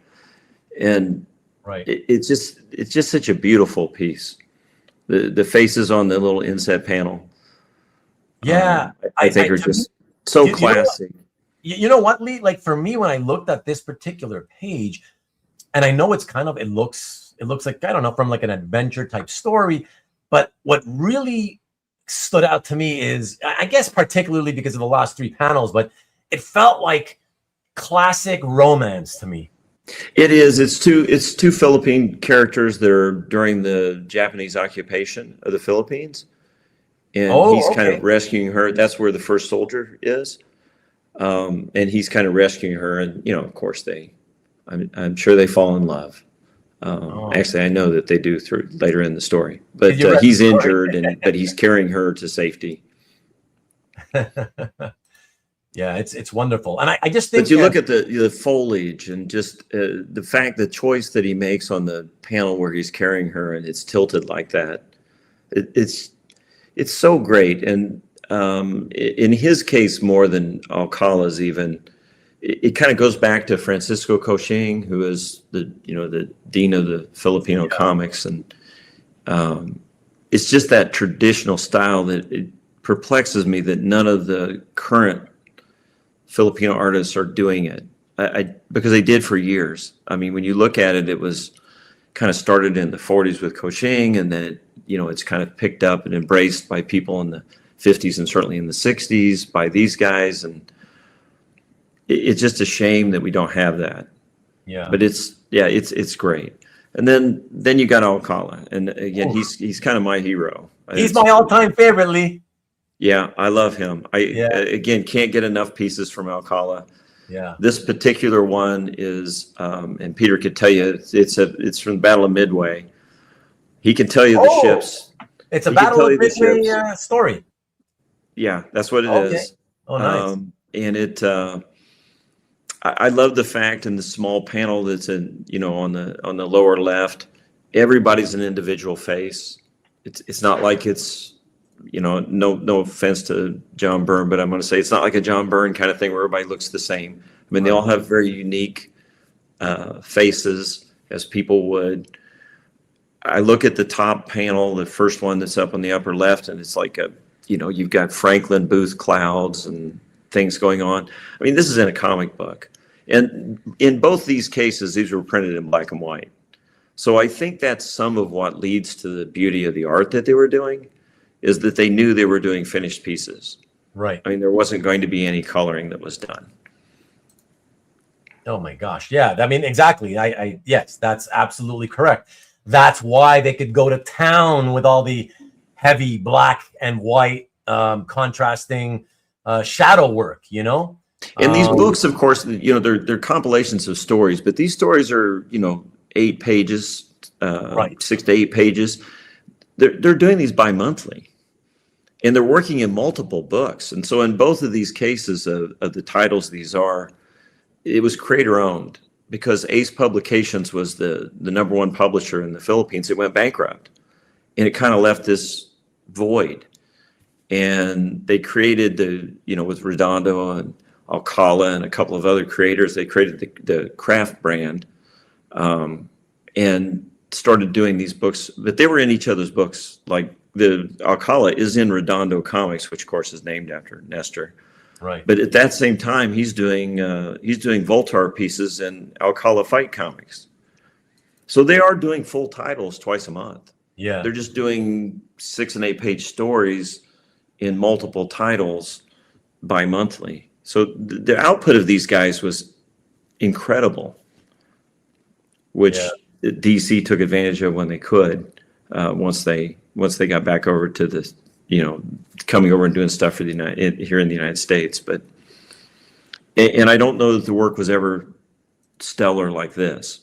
Speaker 2: and
Speaker 1: right,
Speaker 2: it's just such a beautiful piece. The faces on the little inset panel, I think are just so classic.
Speaker 1: You know what, Lee? Like for me, when I looked at this particular page, and I know it's kind of it looks like, I don't know, from like an adventure type story, but what really stood out to me is, I guess particularly because of the last three panels, but it felt like classic romance to me.
Speaker 2: It is. It's two Philippine characters that are during the Japanese occupation of the Philippines, and he's kind of rescuing her. That's where the first soldier is, and he's kind of rescuing her. And of course, I'm sure they fall in love. Actually, I know that they do through later in the story, but he's injured, but he's carrying her to safety.
Speaker 1: Yeah, it's wonderful, and I just think.
Speaker 2: But you look at the foliage and just the fact, the choice that he makes on the panel where he's carrying her and it's tilted like that. It's so great, and in his case more than Alcala's even. It kind of goes back to Francisco Coching, who is the dean of the Filipino comics, and it's just that traditional style that it perplexes me that none of the current Filipino artists are doing it. Because they did for years. I mean, when you look at it, it was kind of started in the 40s with Coching, and then it's kind of picked up and embraced by people in the 50s and certainly in the 60s by these guys, and it's just a shame that we don't have that.
Speaker 1: Yeah.
Speaker 2: But it's great. And then you got Alcala, and again, he's kind of my hero.
Speaker 1: He's my all-time favorite, Lee.
Speaker 2: Yeah, I love him. Again, can't get enough pieces from Alcala.
Speaker 1: Yeah.
Speaker 2: This particular one is, and Peter could tell you, it's from the Battle of Midway. He can tell you the ships.
Speaker 1: It's a Battle of Midway story.
Speaker 2: Yeah, that's what it is.
Speaker 1: Oh, nice.
Speaker 2: And it, I love the fact in the small panel that's in, on the lower left, everybody's an individual face. It's not like it's, no offense to John Byrne, but I'm going to say it's not like a John Byrne kind of thing where everybody looks the same. I mean, they all have very unique faces, as people would. I look at the top panel, the first one that's up on the upper left, and it's like you've got Franklin Booth clouds and things going on. I mean, this is in a comic book. And in both these cases, these were printed in black and white. So I think that's some of what leads to the beauty of the art that they were doing, is that they knew they were doing finished pieces.
Speaker 1: Right.
Speaker 2: I mean, there wasn't going to be any coloring that was done.
Speaker 1: Oh my gosh. Yeah. I mean, exactly. Yes, that's absolutely correct. That's why they could go to town with all the heavy black and white contrasting shadow work,
Speaker 2: And these books, of course, they're compilations of stories, but these stories are, 8 pages, 6 to 8 pages. They're doing these bi-monthly, and they're working in multiple books. And so in both of these cases of the titles it was creator owned, because Ace Publications was the number one publisher in the Philippines. It went bankrupt, and it kind of left this void. And they created with Redondo and Alcala and a couple of other creators, they created the craft brand, and started doing these books, but they were in each other's books. Like the Alcala is in Redondo Comics, which of course is named after Nestor.
Speaker 1: Right.
Speaker 2: But at that same time, he's doing Voltar pieces in Alcala Fight Comics. So they are doing full titles twice a month.
Speaker 1: Yeah.
Speaker 2: They're just doing 6 and 8 page stories in multiple titles bi-monthly. So the output of these guys was incredible, which DC took advantage of when they could, once they got back over to the, coming over and doing stuff for here in the United States. But, and I don't know that the work was ever stellar like this,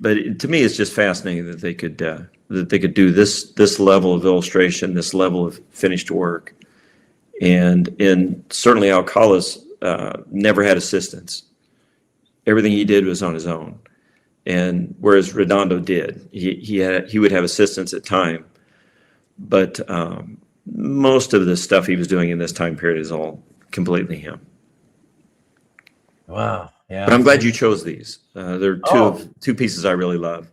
Speaker 2: but to me, it's just fascinating that they could do this level of illustration, this level of finished work. And certainly Alcala's never had assistants. Everything he did was on his own. And whereas Redondo did, he would have assistants at time, but most of the stuff he was doing in this time period is all completely him.
Speaker 1: Wow. Yeah.
Speaker 2: But I'm glad you chose these. They're two pieces I really love.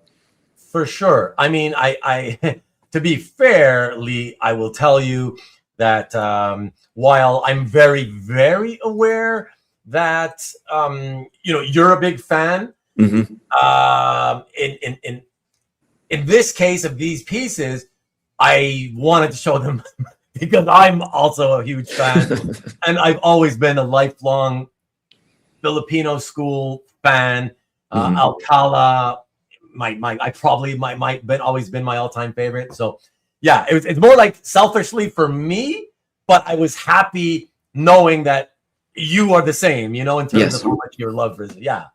Speaker 1: For sure. I mean, I to be fair, Lee, I will tell you that while I'm very, very aware that you're a big fan,
Speaker 2: mm-hmm.
Speaker 1: In this case of these pieces, I wanted to show them because I'm also a huge fan, and I've always been a lifelong Filipino school fan. Alcala, I probably might always been my all-time favorite. So yeah, it's more like selfishly for me, but I was happy knowing that you are the same, in terms of how much your love for it. Yeah.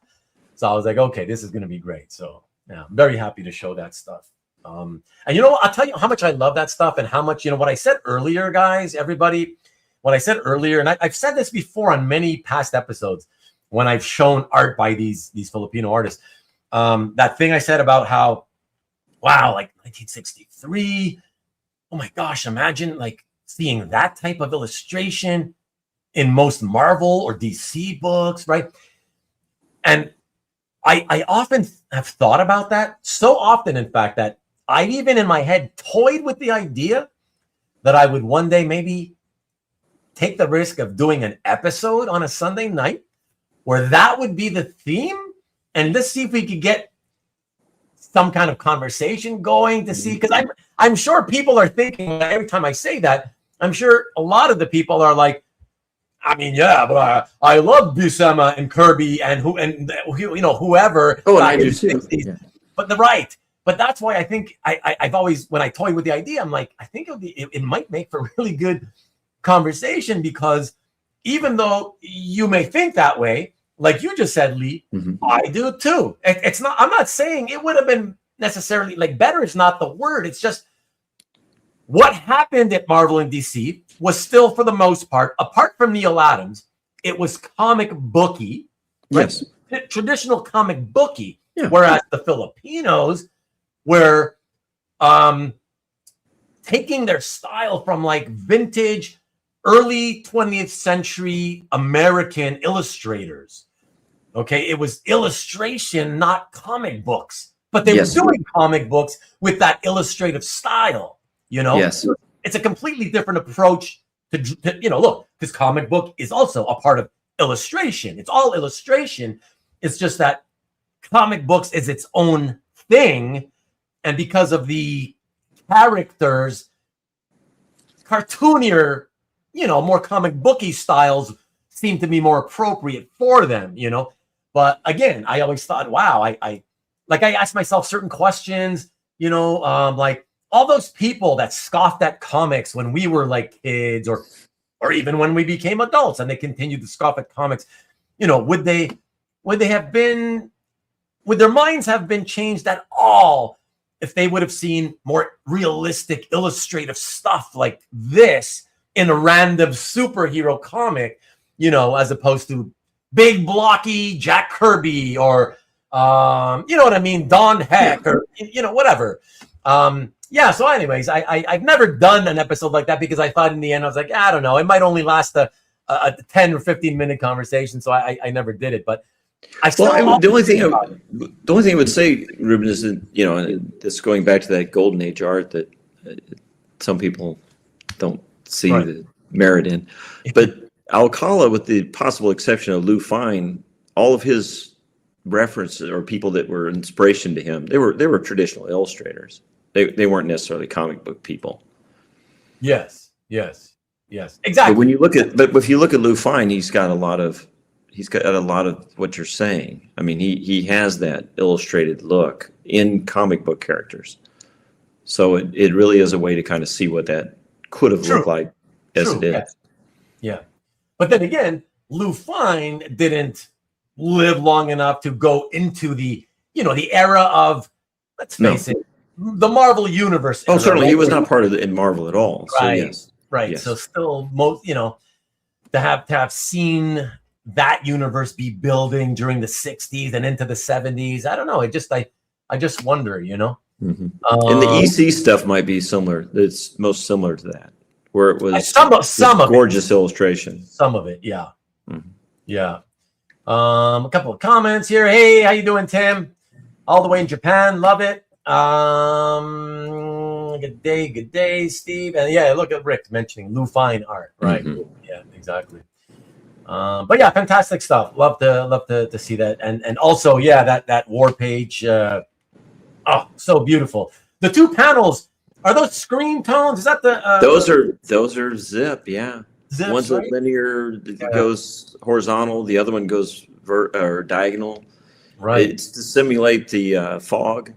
Speaker 1: So I was like, okay, this is going to be great. So yeah, I'm very happy to show that stuff. And I'll tell you how much I love that stuff, and how much, what I said earlier, guys, everybody, what I said earlier, and I've said this before on many past episodes when I've shown art by these Filipino artists. That thing I said about how, wow, like 1963. Oh my gosh, imagine like seeing that type of illustration in most Marvel or DC books, right? And I often have thought about that, so often, in fact, that I even in my head toyed with the idea that I would one day maybe take the risk of doing an episode on a Sunday night where that would be the theme, and let's see if we could get some kind of conversation going to see, because I'm sure people are thinking every time I say that, I'm sure a lot of the people are like, I mean, yeah, but I love Buscema and Kirby and whoever.
Speaker 2: Oh, and I do too. Yeah.
Speaker 1: But but that's why I think I've always, when I toy with the idea, I'm like, I think it might make for really good conversation, because even though you may think that way, like you just said, Lee, I do too. It's not. I'm not saying it would have been necessarily like better. It's not the word. It's just what happened at Marvel and DC was still, for the most part, apart from Neil Adams, it was comic booky, right? Yes, traditional comic booky. Yeah. Whereas the Filipinos were taking their style from like vintage, early 20th century American illustrators. Okay, it was illustration, not comic books, but they were doing comic books with that illustrative style. You know, it's a completely different approach to look, because comic book is also a part of illustration. It's all illustration. It's just that comic books is its own thing, and because of the characters, cartoonier, more comic booky styles seem to be more appropriate for them, But again, I always thought, wow, I asked myself certain questions, like all those people that scoffed at comics when we were like kids, or even when we became adults, and they continued to scoff at comics, would their minds have been changed at all if they would have seen more realistic illustrative stuff like this in a random superhero comic, as opposed to big blocky Jack Kirby or you know what I mean, Don Heck, or whatever. So anyways, I've never done an episode like that, because I thought in the end I was like, I don't know, it might only last a 10 or 15 minute conversation, so I never did it. But the only thing
Speaker 2: I would say, Ruben, is that this going back to that golden age art that some people don't see the merit in, but Alcala, with the possible exception of Lou Fine, all of his references or people that were inspiration to him, they were traditional illustrators. They weren't necessarily comic book people. Yes, exactly. But when you look at, if you look at Lou Fine, he's got a lot of what you're saying. I mean, he has that illustrated look in comic book characters. So it really is a way to kind of see what that could have looked like as it is.
Speaker 1: Yeah. But then again, Lou Fine didn't live long enough to go into the era of, let's face it, the Marvel universe.
Speaker 2: Oh, certainly, he was not part of in Marvel at all.
Speaker 1: Right.
Speaker 2: So, yes.
Speaker 1: Right. Yes. So still, to have seen that universe be building during the 60s and into the 70s, I don't know. I just wonder,
Speaker 2: Mm-hmm. And the EC stuff might be similar. It's most similar to that, where it was some of gorgeous illustration.
Speaker 1: Some of it, yeah. Mm-hmm. Yeah. A couple of comments here. Hey, how you doing, Tim? All the way in Japan, love it. Good day, Steve. And yeah, look at Rick mentioning Lou Fine art, right? Mm-hmm. Yeah, exactly. But yeah, fantastic stuff. Love to see that, and also that war page. So beautiful. The two panels, are those screen tones? Is that the?
Speaker 2: Those are zip. Yeah. Zips, one's right? Linear, goes horizontal. The other one goes or diagonal.
Speaker 1: Right.
Speaker 2: It's to simulate the fog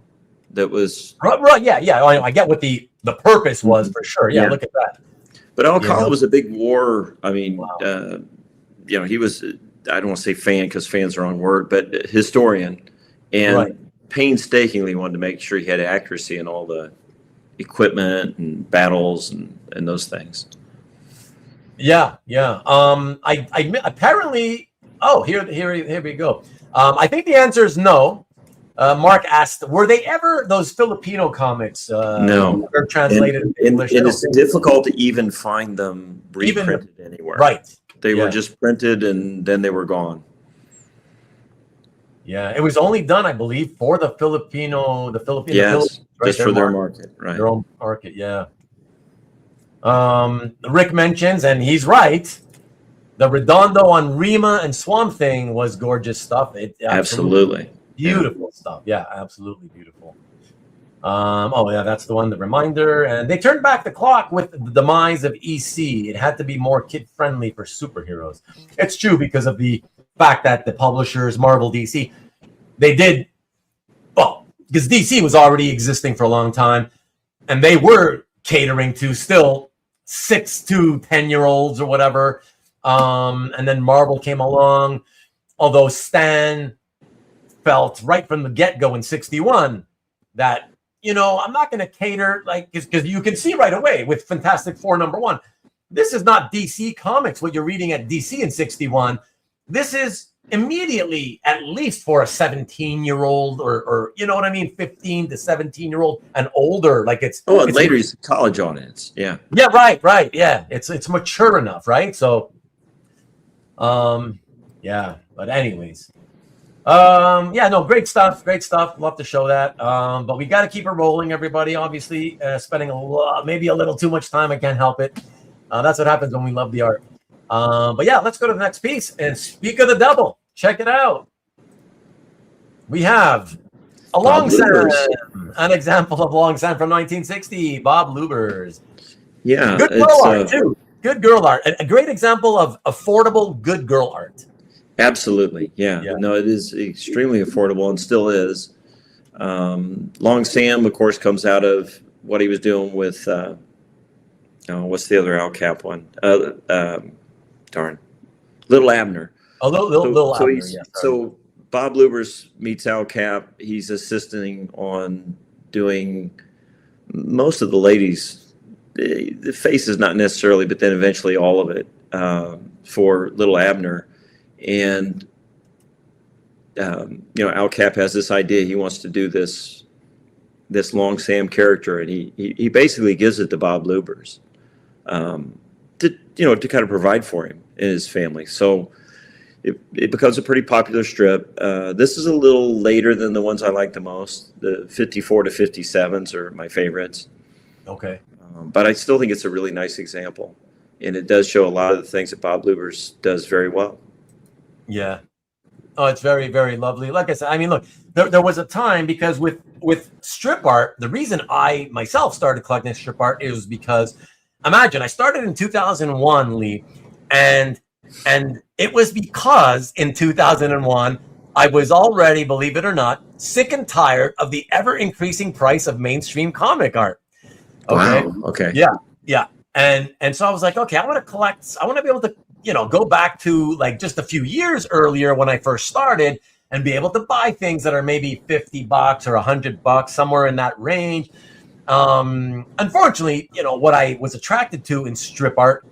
Speaker 2: that was.
Speaker 1: Right. Yeah. I get what the purpose was for sure. Yeah. Look at that.
Speaker 2: But Alcala was a big war. I mean, wow. He was. I don't want to say fan, because fan's the wrong word, but historian, and painstakingly wanted to make sure he had accuracy in all the equipment and battles and those things.
Speaker 1: Yeah. I apparently. Oh, here we go. I think the answer is no. Mark asked, were they ever those Filipino comics?
Speaker 2: No.
Speaker 1: Or translated into English?
Speaker 2: And it's difficult to even find them reprinted anywhere.
Speaker 1: Right.
Speaker 2: They were just printed and then they were gone.
Speaker 1: Yeah, it was only done, I believe, for the Filipino.
Speaker 2: Yes, just for their market, right?
Speaker 1: Their own market, yeah. Rick mentions, and he's right, the Redondo on Rima and Swamp Thing was gorgeous stuff. It
Speaker 2: absolutely
Speaker 1: beautiful stuff. Yeah, absolutely beautiful. Oh yeah, that's the one, the reminder. And they turned back the clock with the demise of EC. It had to be more kid-friendly for superheroes. It's true, because of the fact that the publishers, Marvel, DC, they did, well, because DC was already existing for a long time, and they were catering to still 6 to 10-year-olds or whatever. And then Marvel came along, although Stan felt right from the get-go in 61 that, I'm not going to cater, like, because you can see right away with Fantastic Four #1, this is not DC Comics, what you're reading at DC in 61. This is immediately at least for a 17-year-old or you know what I mean, 15 to 17-year-old and older. Like it's
Speaker 2: later it's college audience. Yeah.
Speaker 1: Yeah, right. Yeah. It's mature enough, right? So yeah, but anyways. Yeah, no, great stuff. Love to show that. But we got to keep it rolling, everybody. Obviously, spending maybe a little too much time. I can't help it. That's what happens when we love the art. But yeah, let's go to the next piece. And speak of the devil, check it out. We have a Long Sam, an example of Long Sam from 1960, Bob Lubbers.
Speaker 2: Yeah,
Speaker 1: good girl art too. Good girl art. A great example of affordable good girl art.
Speaker 2: Absolutely, yeah. No, it is extremely affordable and still is. Long Sam, of course, comes out of what he was doing with what's the other Al Cap one? Darn, Little Abner.
Speaker 1: Oh, Little Abner.
Speaker 2: So Bob Lubbers meets Al Cap. He's assisting on doing most of the ladies. The face is not necessarily, but then eventually all of it for Little Abner. And Al Cap has this idea. He wants to do this Long Sam character, and he basically gives it to Bob Lubbers to kind of provide for him and his family. So it becomes a pretty popular strip. This is a little later than the ones I like the most. The 54 to 57s are my favorites.
Speaker 1: Okay.
Speaker 2: But I still think it's a really nice example, and it does show a lot of the things that Bob Lubbers does very well.
Speaker 1: Yeah. Oh, it's very, very lovely. Like I said, I mean, look, there was a time, because with strip art, the reason I myself started collecting strip art is because, imagine, I started in 2001, Lee, and it was because in 2001, I was already, believe it or not, sick and tired of the ever-increasing price of mainstream comic art. Okay.
Speaker 2: Wow. Okay.
Speaker 1: Yeah. And so I was like, okay, I want to collect, I want to be able to, go back to like just a few years earlier when I first started and be able to buy things that are maybe $50 or $100, somewhere in that range. Unfortunately, what I was attracted to in strip art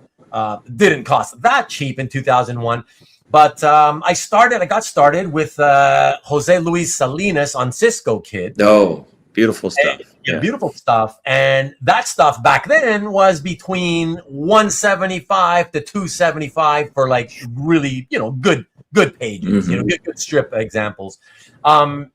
Speaker 1: didn't cost that cheap in 2001. But I got started with Jose Luis Salinas on Cisco Kid.
Speaker 2: Oh, beautiful stuff.
Speaker 1: Yeah, beautiful stuff. And that stuff back then was between $175 to $275 for like really, good pages,
Speaker 2: Mm-hmm.
Speaker 1: Good strip examples. And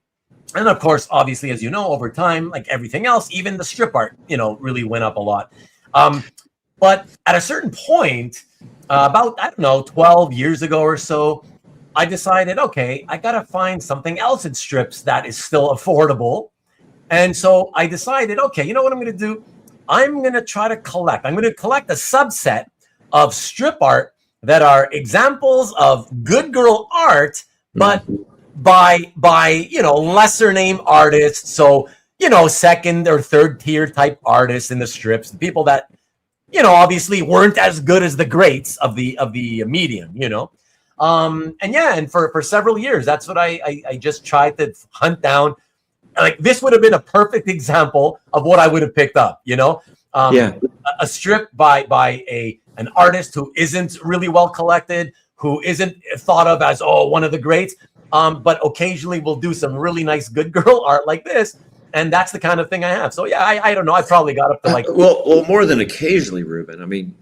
Speaker 1: of course, obviously, as you know, over time, like everything else, even the strip art, really went up a lot. But at a certain point, about, 12 years ago or so, I decided, okay, I got to find something else in strips that is still affordable. And so I decided, okay, you know what I'm going to do? I'm going to try to collect. I'm going to collect a subset of strip art that are examples of good girl art, but by lesser name artists. So, second or third tier type artists in the strips, the people that, obviously weren't as good as the greats of the medium, and for several years, that's what I just tried to hunt down. Like, this would have been a perfect example of what I would have picked up, a strip by an artist who isn't really well collected, who isn't thought of as, one of the greats, but occasionally will do some really nice good girl art like this. And that's the kind of thing I have. So yeah, I don't know. I probably got up to like
Speaker 2: well, more than occasionally, Ruben. I mean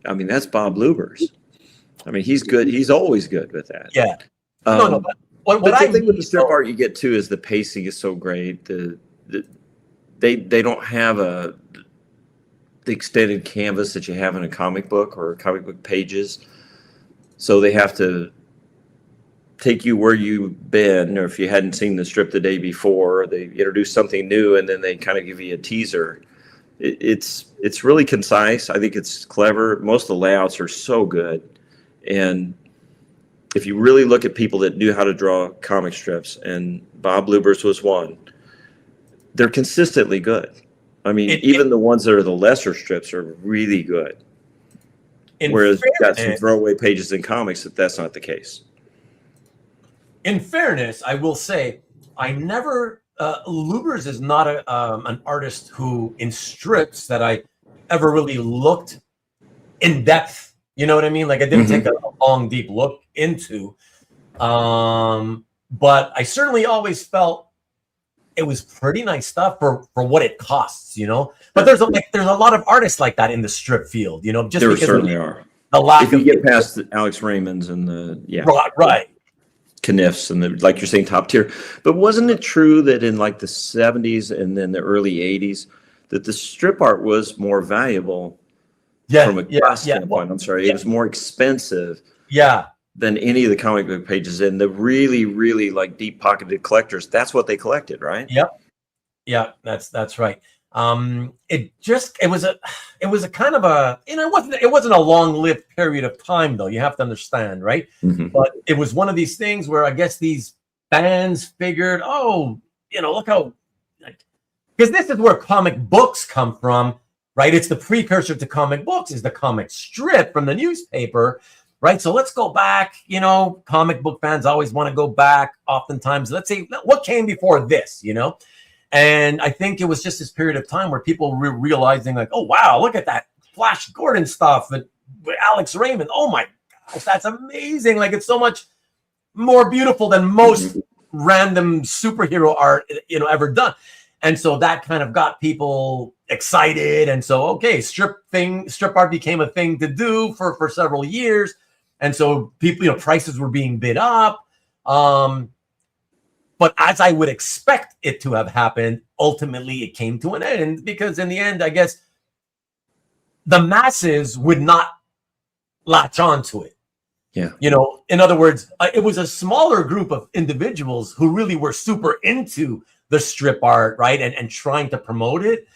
Speaker 2: that's Bob Lubbers. I mean, he's good. He's always good with that.
Speaker 1: Yeah.
Speaker 2: But the thing with the strip art you get too is the pacing is so great. They don't have the extended canvas that you have in a comic book or comic book pages, so they have to take you where you've been, or if you hadn't seen the strip the day before, they introduce something new, and then they kind of give you a teaser. It's really concise. I think it's clever. Most of the layouts are so good, and if you really look at people that knew how to draw comic strips, and Bob Lubbers was one, they're consistently good. I mean, even the ones that are the lesser strips are really good. Whereas you've got some throwaway pages in comics that's not the case.
Speaker 1: In fairness, I will say, I never, Lubbers is not an artist who, in strips, that I ever really looked in depth. You know what I mean? Like, I didn't take a long, deep look into. But I certainly always felt it was pretty nice stuff for what it costs, you know. But there's a lot of artists like that in the strip field, you know. Just
Speaker 2: there certainly are.
Speaker 1: The lack
Speaker 2: if you get past the Alex Raymonds and the
Speaker 1: right.
Speaker 2: Caniffs and the, like you're saying, top tier. But wasn't it true that in like the 70s and then the early 80s that the strip art was more valuable from a cost standpoint? I'm sorry, it was more expensive than any of the comic book pages. And the really, really like deep pocketed collectors, that's what they collected, right?
Speaker 1: Yeah, that's right. It was a kind of a, you know, it wasn't a long-lived period of time, though. You have to understand, right? But it was one of these things where I guess these fans figured, oh, you know, look how, because this is where comic books come from, right? It's the precursor to comic books, is the comic strip from the newspaper, right? So let's go back. You know, comic book fans always want to go back. Oftentimes, let's say what came before this, you know. And I think it was just this period of time where people were realizing, like, oh, wow, look at that Flash Gordon stuff with Alex Raymond. Oh, my gosh, that's amazing. Like, it's so much more beautiful than most random superhero art, you know, ever done. And so that kind of got people excited. And so, okay, strip art became a thing to do for several years. And so people, you know, prices were being bid up. But as I would expect it to have happened, ultimately it came to an end, because in the end, I guess the masses would not latch on to it.
Speaker 2: Yeah.
Speaker 1: You know, in other words, it was a smaller group of individuals who really were super into the strip art, right? And trying to promote it.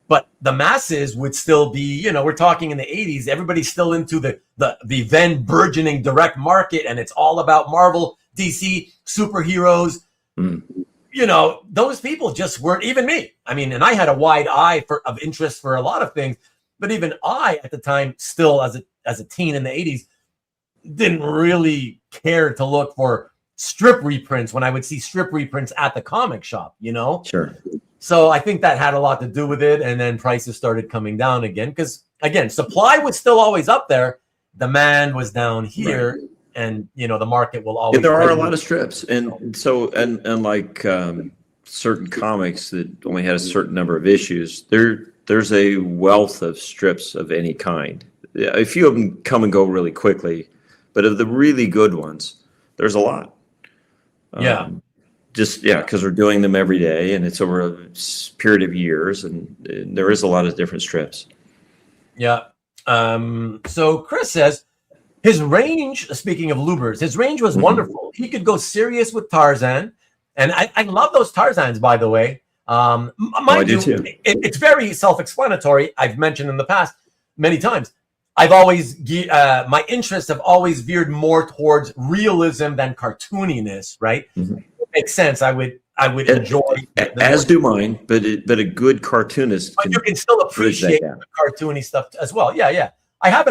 Speaker 1: But the masses would still be, you know, we're talking in the 80s, everybody's still into the then burgeoning direct market, and it's all about Marvel, DC, superheroes. You know, those people just weren't, even me. I mean, and I had a wide eye of interest for a lot of things, but even I, at the time, still as a teen in the 80s, didn't really care to look for strip reprints when I would see strip reprints at the comic shop, you know?
Speaker 2: Sure.
Speaker 1: So I think that had a lot to do with it, and then prices started coming down again, because, again, supply was still always up there. Demand was down here. Right. And, you know, the market will always.
Speaker 2: Yeah, there are a lot of strips. And so, and like certain comics that only had a certain number of issues, there's a wealth of strips of any kind. A few of them come and go really quickly, but of the really good ones, there's a lot. Because we're doing them every day, and it's over a period of years, and there is a lot of different strips. Yeah.
Speaker 1: So Chris says, his range, speaking of Lubbers, his range was wonderful. He could go serious with Tarzan. And I love those Tarzans, by the way.
Speaker 2: I do too.
Speaker 1: It's very self-explanatory. I've mentioned in the past many times. I've always, my interests have always veered more towards realism than cartooniness, right? It makes sense. I would enjoy.
Speaker 2: As do mine, but a good cartoonist.
Speaker 1: But you can still appreciate the cartoony stuff as well. Yeah. I have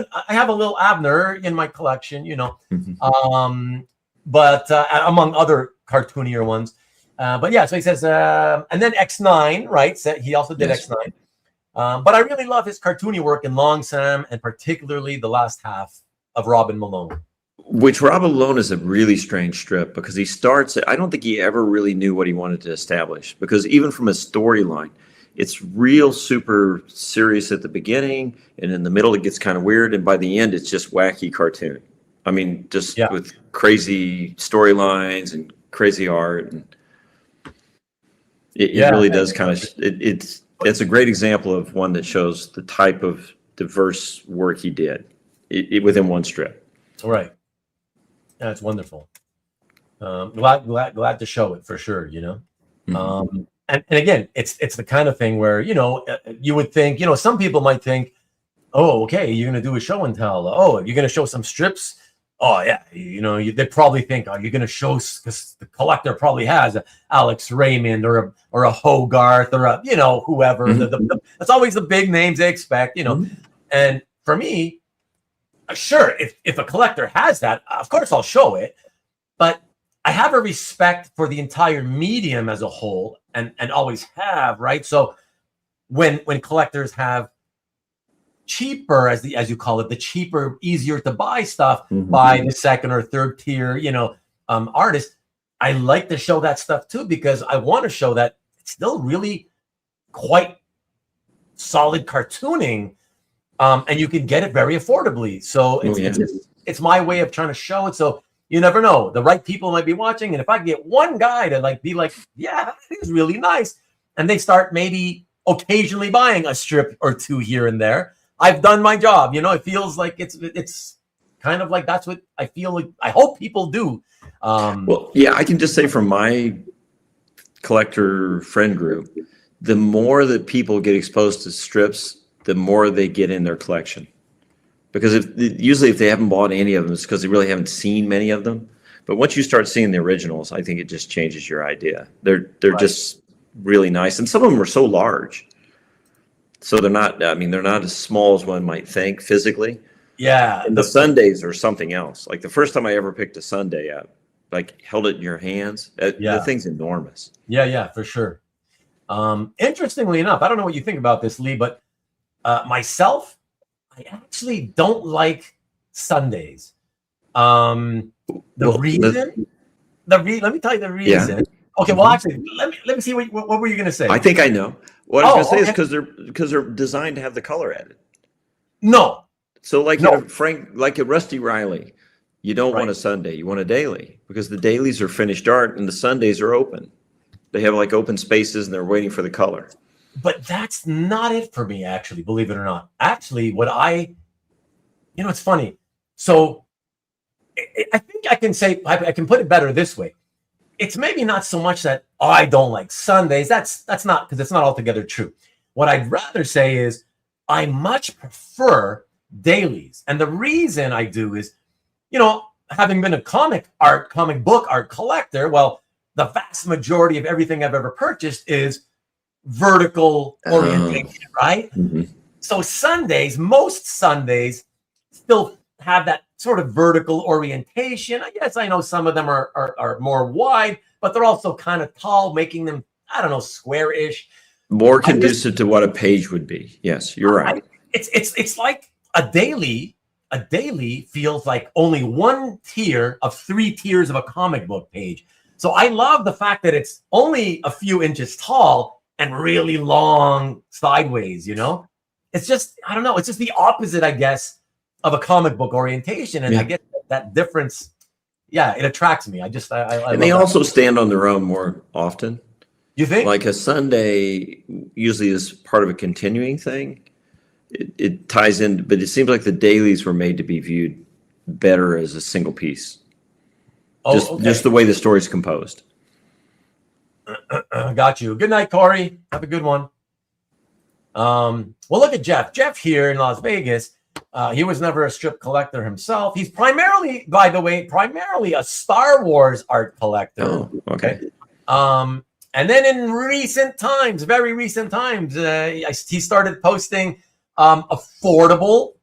Speaker 1: a little Abner in my collection, you know, but among other cartoonier ones. But yeah, so he says, and then X9, right? So he also did X9. But I really love his cartoony work in Long Sam, and particularly the last half of Robin Malone.
Speaker 2: Which Robin Malone is a really strange strip, because he starts, I don't think he ever really knew what he wanted to establish, because even from a storyline, it's real super serious at the beginning, and in the middle it gets kind of weird, and by the end it's just wacky cartoon. I mean, just with crazy storylines and crazy art, and it really does kind of. It's a great example of one that shows the type of diverse work he did within one strip.
Speaker 1: Right. That's wonderful. Glad to show it for sure. And again, it's the kind of thing where you would think, some people might think, oh, okay, you're gonna do a show and tell. Oh, you're gonna show some strips. Oh yeah, they probably think, oh, you're gonna show, because the collector probably has a Alex Raymond or a Hogarth or a whoever.
Speaker 2: Mm-hmm.
Speaker 1: It's always the big names they expect.
Speaker 2: Mm-hmm.
Speaker 1: And for me, sure, if a collector has that, of course I'll show it. But I have a respect for the entire medium as a whole, and always have, right? So when collectors have cheaper, as you call it, the cheaper, easier to buy stuff by the second or third tier, artists, I like to show that stuff too, because I want to show that it's still really quite solid cartooning, and you can get it very affordably. So it's my way of trying to show it. So you never know, the right people might be watching, and if I get one guy to be like, yeah, that is really nice, and they start maybe occasionally buying a strip or two here and there, I've done my job. It feels like it's kind of like that's what I feel like. I hope people do.
Speaker 2: Well, yeah, I can just say from my collector friend group, the more that people get exposed to strips, the more they get in their collection. Because usually if they haven't bought any of them, it's because they really haven't seen many of them. But once you start seeing the originals, I think it just changes your idea. They're right. Just really nice, and some of them are so large. So they're not as small as one might think physically.
Speaker 1: Yeah.
Speaker 2: And the Sundays are something else. Like the first time I ever picked a Sunday up, held it in your hands. The thing's enormous.
Speaker 1: Yeah, for sure. Interestingly enough, I don't know what you think about this, Lee, but myself, I actually don't like Sundays. Let me tell you the reason. Yeah. Okay, well, actually, let me see what were you going to say?
Speaker 2: I think I know. What I was going to say is because they're designed to have the color added.
Speaker 1: No.
Speaker 2: So like a Rusty Riley, you don't want a Sunday, you want a daily, because the dailies are finished art and the Sundays are open. They have open spaces and they're waiting for the color.
Speaker 1: But that's not it for me, actually, believe it or not. Actually, it's funny. So I think I can say, I can put it better this way. It's maybe not so much that I don't like Sundays. That's not, because it's not altogether true. What I'd rather say is I much prefer dailies. And the reason I do is, having been a comic book art collector, well, the vast majority of everything I've ever purchased is vertical orientation, right? Mm-hmm. So most Sundays still have that sort of vertical orientation. I guess I know some of them are more wide, but they're also kind of tall, making them, I don't know, square-ish.
Speaker 2: More conducive to what a page would be. Yes, you're right.
Speaker 1: It's like a daily feels like only one tier of 3 tiers of a comic book page. So I love the fact that it's only a few inches tall and really long sideways, It's just, I don't know, it's just the opposite, I guess, of a comic book orientation. And I get that difference. Yeah, it attracts me. And
Speaker 2: they also stand on their own more often.
Speaker 1: You think?
Speaker 2: Like a Sunday usually is part of a continuing thing. It ties in, but it seems like the dailies were made to be viewed better as a single piece. Just the way the story's composed.
Speaker 1: Got you. Good night, Corey. Have a good one. Well, look at Jeff. Jeff here in Las Vegas. He was never a strip collector himself. He's primarily, by the way, a Star Wars art collector.
Speaker 2: Oh, okay.
Speaker 1: And then in very recent times, he started posting affordable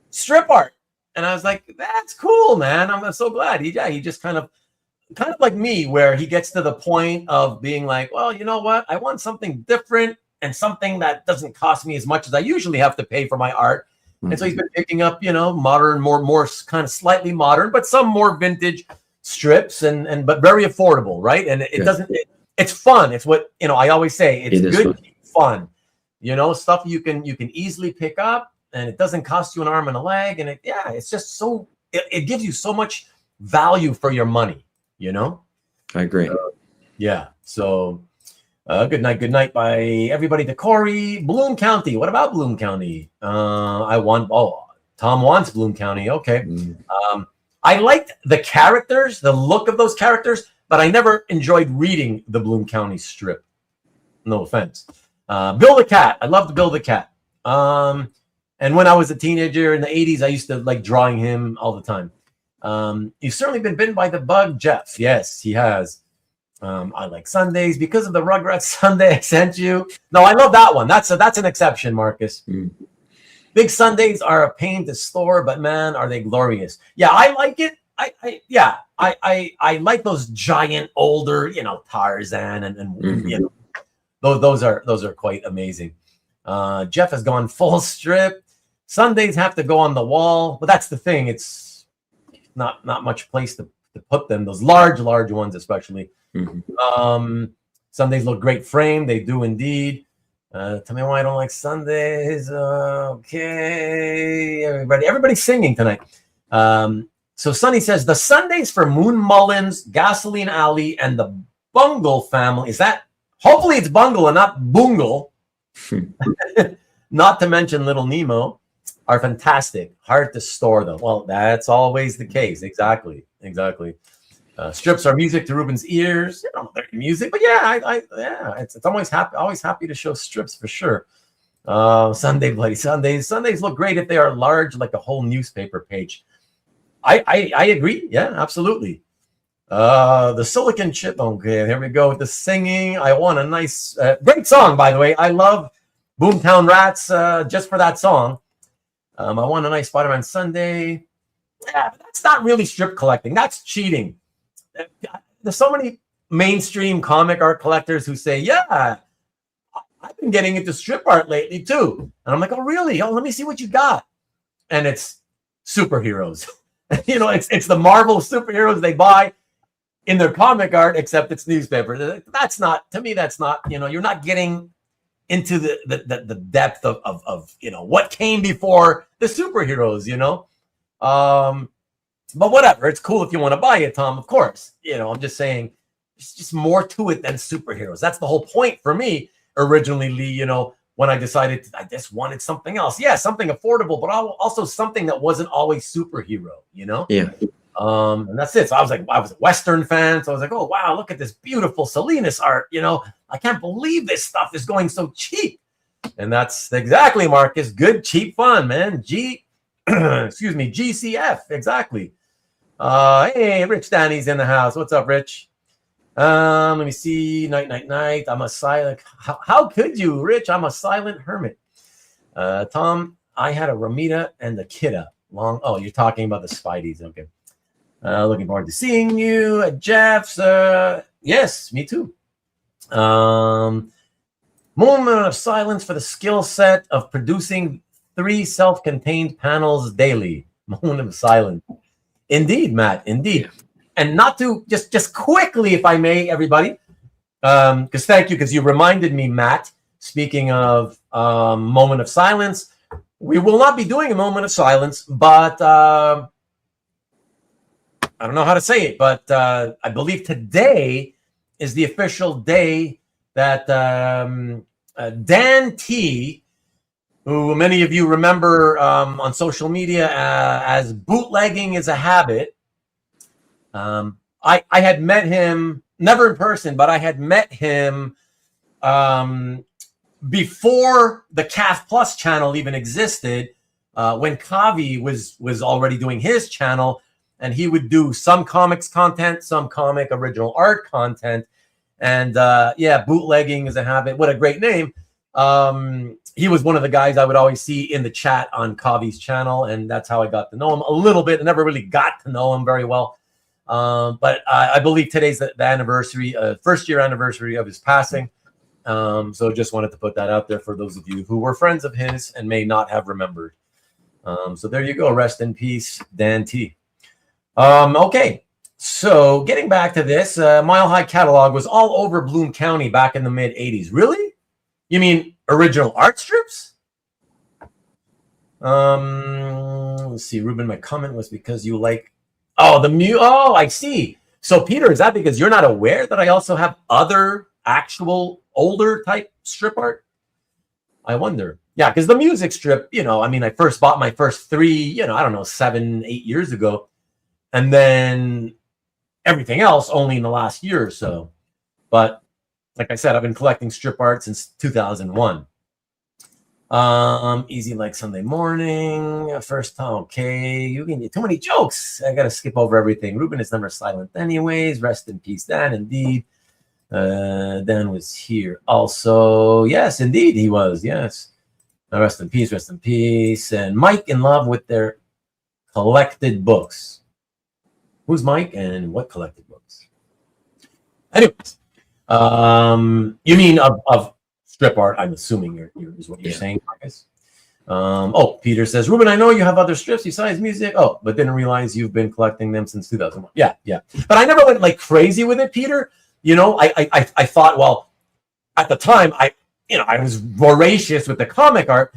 Speaker 1: strip art. And I was like, that's cool, man. I'm so glad. He just kind of like me, where he gets to the point of being like, well, you know what? I want something different and something that doesn't cost me as much as I usually have to pay for my art. Mm-hmm. And so he's been picking up, modern, more kind of slightly modern, but some more vintage strips but very affordable, right? And it's fun. It's what, I always say, it's good fun. Stuff you can easily pick up, and it doesn't cost you an arm and a leg. And it's just so, it gives you so much value for your money,
Speaker 2: I agree.
Speaker 1: So good night by everybody to Corey. Bloom County. What about Bloom County? Tom wants Bloom County. Okay. I liked the characters, the look of those characters, but I never enjoyed reading the Bloom County strip. No offense. Bill the Cat. I loved Bill the Cat. And when I was a teenager in the 80s, I used to like drawing him all the time. He's certainly been bitten by the bug, Jeff. Yes, he has. I like Sundays because of the Rugrats Sunday I sent you. No, I love that one. That's an exception, Marcus. Big Sundays are a pain to store, but man, are they glorious. Yeah, I like it. I like those giant older, you know, Tarzan and you know, those are quite amazing. Jeff has gone full strip. Sundays have to go on the wall, but that's the thing. It's not much place to put them. Those large ones, especially. Sundays look great frame. They do indeed. Tell me why I don't like Sundays. Okay, everybody's singing tonight. So Sonny says the Sundays for Moon Mullins, Gasoline Alley, and the Bungle family. Is that? Hopefully it's Bungle and not Bungle. Not to mention Little Nemo, are fantastic. Hard to store though. Well, that's always the case. Exactly. Strips are music to Ruben's ears. You know, they're music, but yeah, it's always happy to show strips for sure. Sunday Bloody Sundays. Sundays look great if they are large, like a whole newspaper page. I agree. Yeah, absolutely. The Silicon Chip. Okay, here we go with the singing. I want a nice, great song, by the way. I love Boomtown Rats just for that song. I want a nice Spider-Man Sunday. Yeah, but that's not really strip collecting. That's cheating. There's so many mainstream comic art collectors who say, yeah, I've been getting into strip art lately too. And I'm like, oh, really? Oh, let me see what you got. And it's superheroes. You know, it's the Marvel superheroes they buy in their comic art, except it's newspaper. That's not, to me, that's not, you know, you're not getting into the depth of you know, what came before the superheroes, you know? But whatever, it's cool if you want to buy it, Tom, of course. You know, I'm just saying there's just more to it than superheroes. That's the whole point for me originally, Lee, you know, when I decided I just wanted something else. Yeah, something affordable, but also something that wasn't always superhero, you know?
Speaker 2: Yeah.
Speaker 1: And that's it. So I was a Western fan. So I was like, oh, wow, look at this beautiful Salinas art. You know, I can't believe this stuff is going so cheap. And that's exactly, Marcus. Good, cheap fun, man. Excuse me, GCF. Exactly. Hey, Rich Danny's in the house. What's up, Rich? Let me see. Night. I'm a silent. How could you, Rich? I'm a silent hermit. Tom, I had a Romita and the Kidda. Oh, you're talking about the Spideys. Okay. Looking forward to seeing you at Jeff's. Yes, me too. Moment of silence for the skill set of producing 3 self-contained panels daily. Moment of silence. Indeed, Matt. Indeed. And not to just quickly, if I may, everybody, because thank you, because you reminded me, Matt. Speaking of moment of silence, we will not be doing a moment of silence, but I don't know how to say it, but I believe today is the official day that Dan T, who many of you remember on social media as bootlegging is a habit. I had met him, never in person, but I had met him before the CAF Plus channel even existed, when Kavi was already doing his channel, and he would do some comics content, some comic original art content. And yeah, bootlegging is a habit. What a great name. He was one of the guys I would always see in the chat on Kavi's channel, and that's how I got to know him a little bit. I never really got to know him very well. But I believe today's the anniversary, first year anniversary of his passing. So just wanted to put that out there for those of you who were friends of his and may not have remembered. So there you go. Rest in peace, Dan T. Okay. So getting back to this, Mile High Catalog was all over Bloom County back in the mid 80s. Really? You mean original art strips? Let's see, Ruben, my comment was because you like, oh, I see. So Peter, is that because you're not aware that I also have other actual older type strip art? I wonder. Yeah, because the music strip, you know, I mean, I first bought my first 3, you know, I don't know, 7, 8 years ago. and then everything else only in the last year or so. But like I said, I've been collecting strip art since 2001. Easy like Sunday morning. First time, okay. You can get too many jokes. I gotta skip over everything. Ruben is never silent anyways. Rest in peace, Dan. Indeed. Dan was here also. Yes, indeed, he was. Yes. Rest in peace, rest in peace. And Mike in love with their collected books. Who's Mike and what collected books? Anyways, you mean of strip art? I'm assuming is what you're saying, Marcus. Oh, Peter says, Ruben, I know you have other strips besides music. Oh, but didn't realize you've been collecting them since 2001. Yeah, yeah. But I never went like crazy with it, Peter. You know, I thought, well, at the time, I was voracious with the comic art.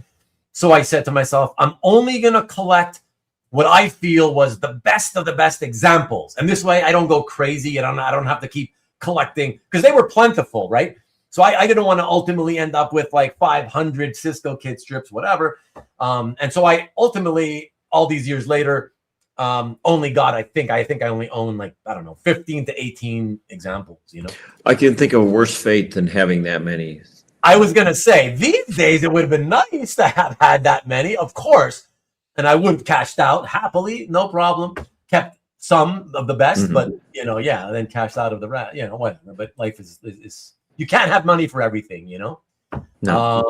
Speaker 1: So I said to myself, I'm only going to collect what I feel was the best of the best examples. And this way I don't go crazy and I don't have to keep collecting because they were plentiful, right? So I didn't want to ultimately end up with like 500 Cisco Kid strips, whatever. And so I ultimately, all these years later, only got, I think I only own like, I don't know, 15 to 18 examples, you know?
Speaker 2: I can think of a worse fate than having that many.
Speaker 1: I was going to say, these days, it would have been nice to have had that many, of course. And I would have cashed out happily, no problem. Kept some of the best, but, you know, yeah, then cashed out of the rest, you know, whatever. But life is you can't have money for everything, you know?
Speaker 2: No.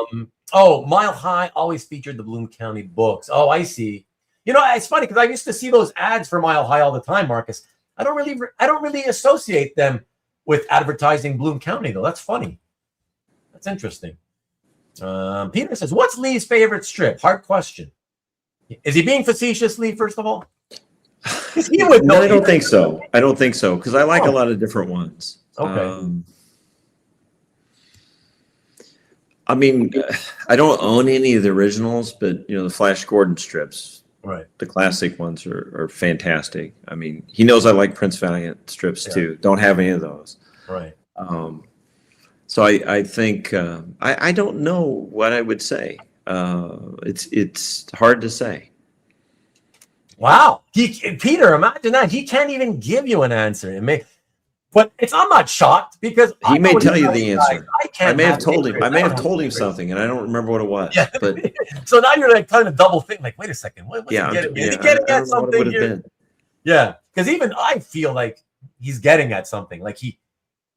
Speaker 1: Oh, Mile High always featured the Bloom County books. Oh, I see. You know, it's funny because I used to see those ads for Mile High all the time, Marcus. I don't really associate them with advertising Bloom County, though. That's funny. That's interesting. Peter says, what's Lee's favorite strip? Hard question. Is he being facetious, Lee, first of all? He would know.
Speaker 2: No, I don't think so. I don't think so because I like a lot of different ones.
Speaker 1: Okay.
Speaker 2: I mean, I don't own any of the originals, but, you know, the Flash Gordon strips,
Speaker 1: right?
Speaker 2: The classic ones are fantastic. I mean, he knows I like Prince Valiant strips too. Don't have any of those.
Speaker 1: Right.
Speaker 2: So I think I don't know what I would say. It's hard to say.
Speaker 1: Wow, Peter, imagine that he can't even give you an answer. But I'm not shocked because
Speaker 2: he may tell you the answer. I may have told him. I may have told him
Speaker 1: answers.
Speaker 2: something, and I don't remember what it was.
Speaker 1: Yeah.
Speaker 2: But
Speaker 1: so now you're like kind of double think. Like, wait a second, what's he getting? Is he getting at something here? Yeah, because even I feel like he's getting at something. Like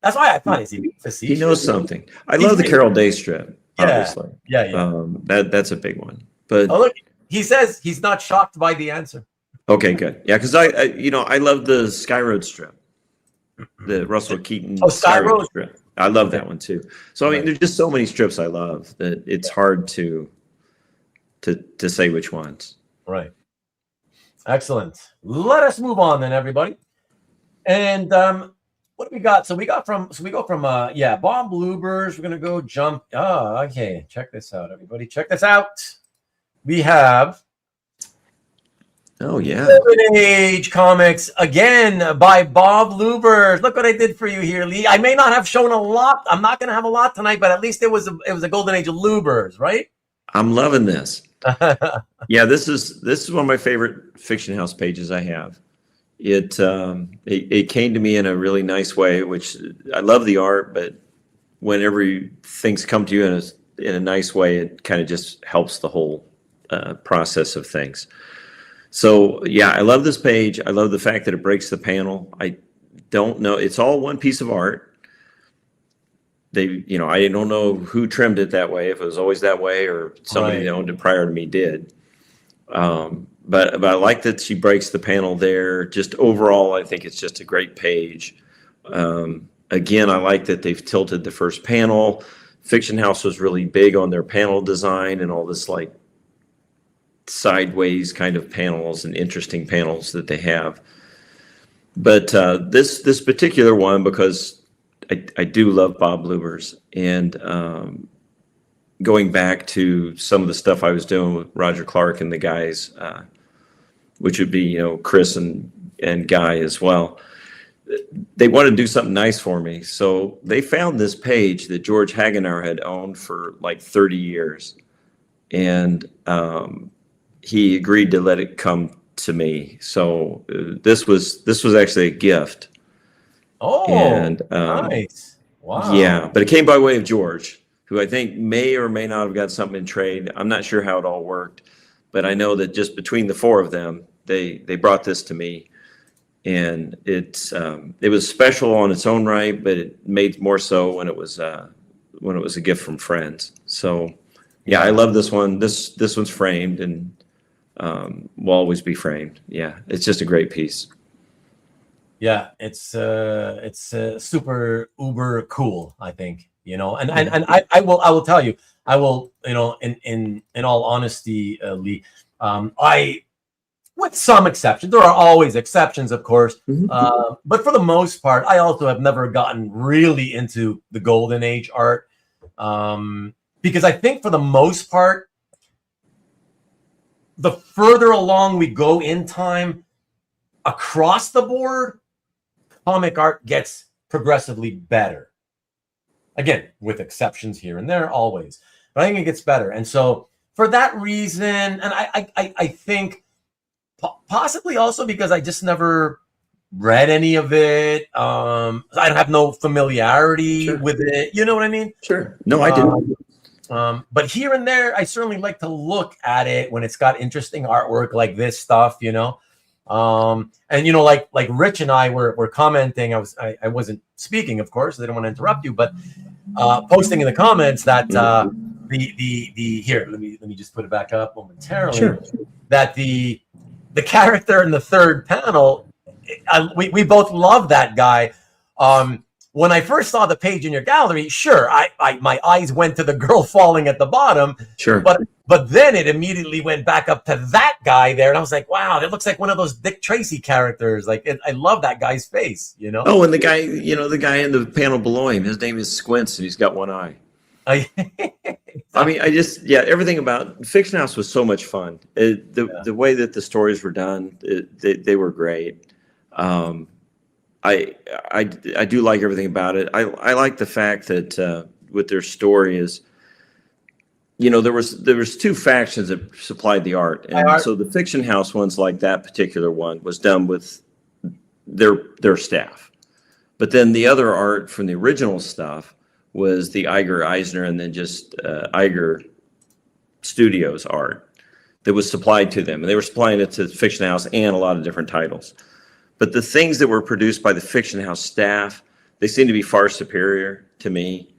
Speaker 1: that's why I thought
Speaker 2: he knows something. I love the Carol Day strip. Obviously,
Speaker 1: yeah.
Speaker 2: That's a big one. But
Speaker 1: look, he says he's not shocked by the answer.
Speaker 2: Okay, good. Yeah, because I love the Sky Road strip. The Russell Keaton
Speaker 1: Sky Road
Speaker 2: strip. I love that one too. So I mean, there's just so many strips I love that it's hard to say which ones.
Speaker 1: Right. Excellent. Let us move on then, everybody. And what do we got? So we go from Bob Lubbers. We're gonna go jump. Oh, okay. Check this out, everybody. Check this out. We have.
Speaker 2: Oh, yeah.
Speaker 1: Golden Age Comics again by Bob Lubbers. Look what I did for you here, Lee. I may not have shown a lot. I'm not going to have a lot tonight, but at least it was a Golden Age of Lubbers, right?
Speaker 2: I'm loving this. Yeah, this is one of my favorite Fiction House pages I have. It came to me in a really nice way, which I love the art, but whenever things come to you in a nice way, it kind of just helps the whole process of things. So, yeah, I love this page. I love the fact that it breaks the panel. I don't know. It's all one piece of art. I don't know who trimmed it that way, if it was always that way or somebody that owned it prior to me did. But I like that she breaks the panel there. Just overall, I think it's just a great page. Again, I like that they've tilted the first panel. Fiction House was really big on their panel design and all this like sideways kind of panels and interesting panels that they have. But this particular one, because I do love Bob Lubbers, and going back to some of the stuff I was doing with Roger Clark and the guys, which would be, Chris and Guy as well. They wanted to do something nice for me. So they found this page that George Hagenauer had owned for like 30 years. And he agreed to let it come to me. So this was actually a gift.
Speaker 1: Oh,
Speaker 2: and
Speaker 1: nice. Wow.
Speaker 2: Yeah, but it came by way of George, who I think may or may not have got something in trade. I'm not sure how it all worked, but I know that just between the four of them, they brought this to me, and it was special on its own right, but it made more so when it was a gift from friends. So yeah, I love this one. This one's framed and will always be framed. Yeah, it's just a great piece.
Speaker 1: Yeah, it's super uber cool, I think, and I will tell you, in all honesty, Lee, I, with some exceptions, there are always exceptions, of course, but for the most part, I also have never gotten really into the golden age art, because I think for the most part, the further along we go in time, across the board, comic art gets progressively better. Again, with exceptions here and there, always. But I think it gets better. And so for that reason, and I think possibly also because I just never read any of it. I don't have no familiarity with it. You know what I mean?
Speaker 2: Sure. No, I do.
Speaker 1: But here and there, I certainly like to look at it when it's got interesting artwork like this stuff, and like Rich and I were commenting. I wasn't speaking, of course. I didn't want to interrupt you, but posting in the comments that the here, let me just put it back up momentarily.
Speaker 2: Sure.
Speaker 1: That the character in the third panel, we both love that guy. When I first saw the page in your gallery, sure, my eyes went to the girl falling at the bottom.
Speaker 2: Sure.
Speaker 1: But then it immediately went back up to that guy there, and I was like, wow, that looks like one of those Dick Tracy characters. Like, I love that guy's face,
Speaker 2: Oh, and the guy in the panel below him, his name is Squints, and he's got one eye. I mean, everything about Fiction House was so much fun. The way that the stories were done, they were great. I do like everything about it. I like the fact that with their story is, there was two factions that supplied the art, and so the Fiction House ones, like that particular one, was done with their staff, but then the other art from the original stuff was the Iger, Eisner, and then just Iger Studios art that was supplied to them, and they were supplying it to Fiction House and a lot of different titles. But the things that were produced by the Fiction House staff, they seem to be far superior to me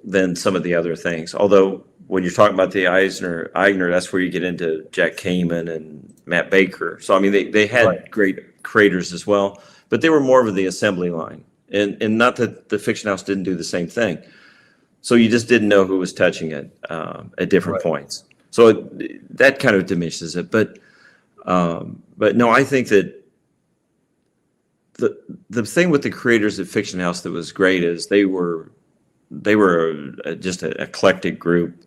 Speaker 2: than some of the other things. Although when you're talking about the Eisner, that's where you get into Jack Kamen and Matt Baker. So, I mean, they had great creators as well, but they were more of the assembly line. And not that the Fiction House didn't do the same thing. So you just didn't know who was touching it at different points. So that kind of diminishes it. But no, I think that the thing with the creators at Fiction House that was great is they were just an eclectic group,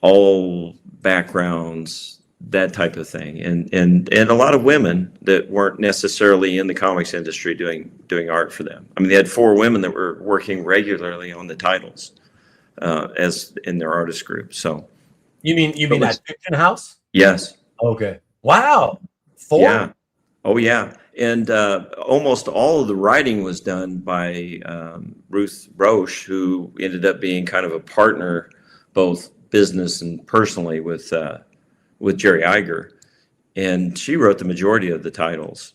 Speaker 2: all backgrounds, that type of thing, and a lot of women that weren't necessarily in the comics industry doing art for them. I mean, they had 4 women that were working regularly on the titles as in their artist group. So
Speaker 1: you mean that Fiction House?
Speaker 2: Yes.
Speaker 1: Okay. Wow. 4?
Speaker 2: Yeah. Oh yeah. And almost all of the writing was done by Ruth Roche, who ended up being kind of a partner, both business and personally, with Jerry Iger, and she wrote the majority of the titles.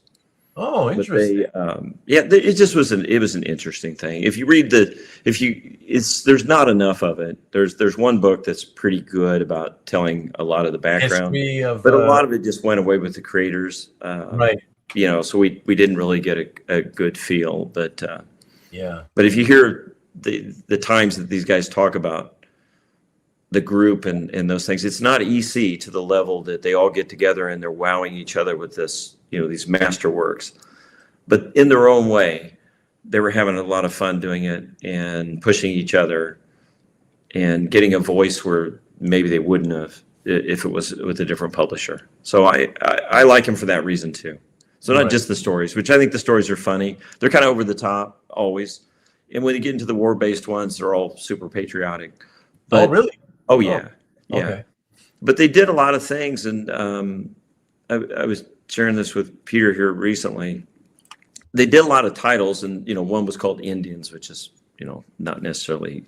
Speaker 1: Oh, interesting.
Speaker 2: But it just was an interesting thing. If you read there's not enough of it. There's one book that's pretty good about telling a lot of the background, but a lot of it just went away with the creators.
Speaker 1: Right.
Speaker 2: So we didn't really get a good feel, but But if you hear the times that these guys talk about the group and those things, it's not easy to the level that they all get together and they're wowing each other with this, these masterworks. But in their own way, they were having a lot of fun doing it and pushing each other and getting a voice where maybe they wouldn't have if it was with a different publisher. So I like him for that reason too. So not just the stories, which I think the stories are funny. They're kind of over the top always. And when you get into the war-based ones, they're all super patriotic. But,
Speaker 1: oh, really?
Speaker 2: Oh, yeah.
Speaker 1: Okay.
Speaker 2: But they did a lot of things. And I was sharing this with Peter here recently. They did a lot of titles, and one was called Indians, which is not necessarily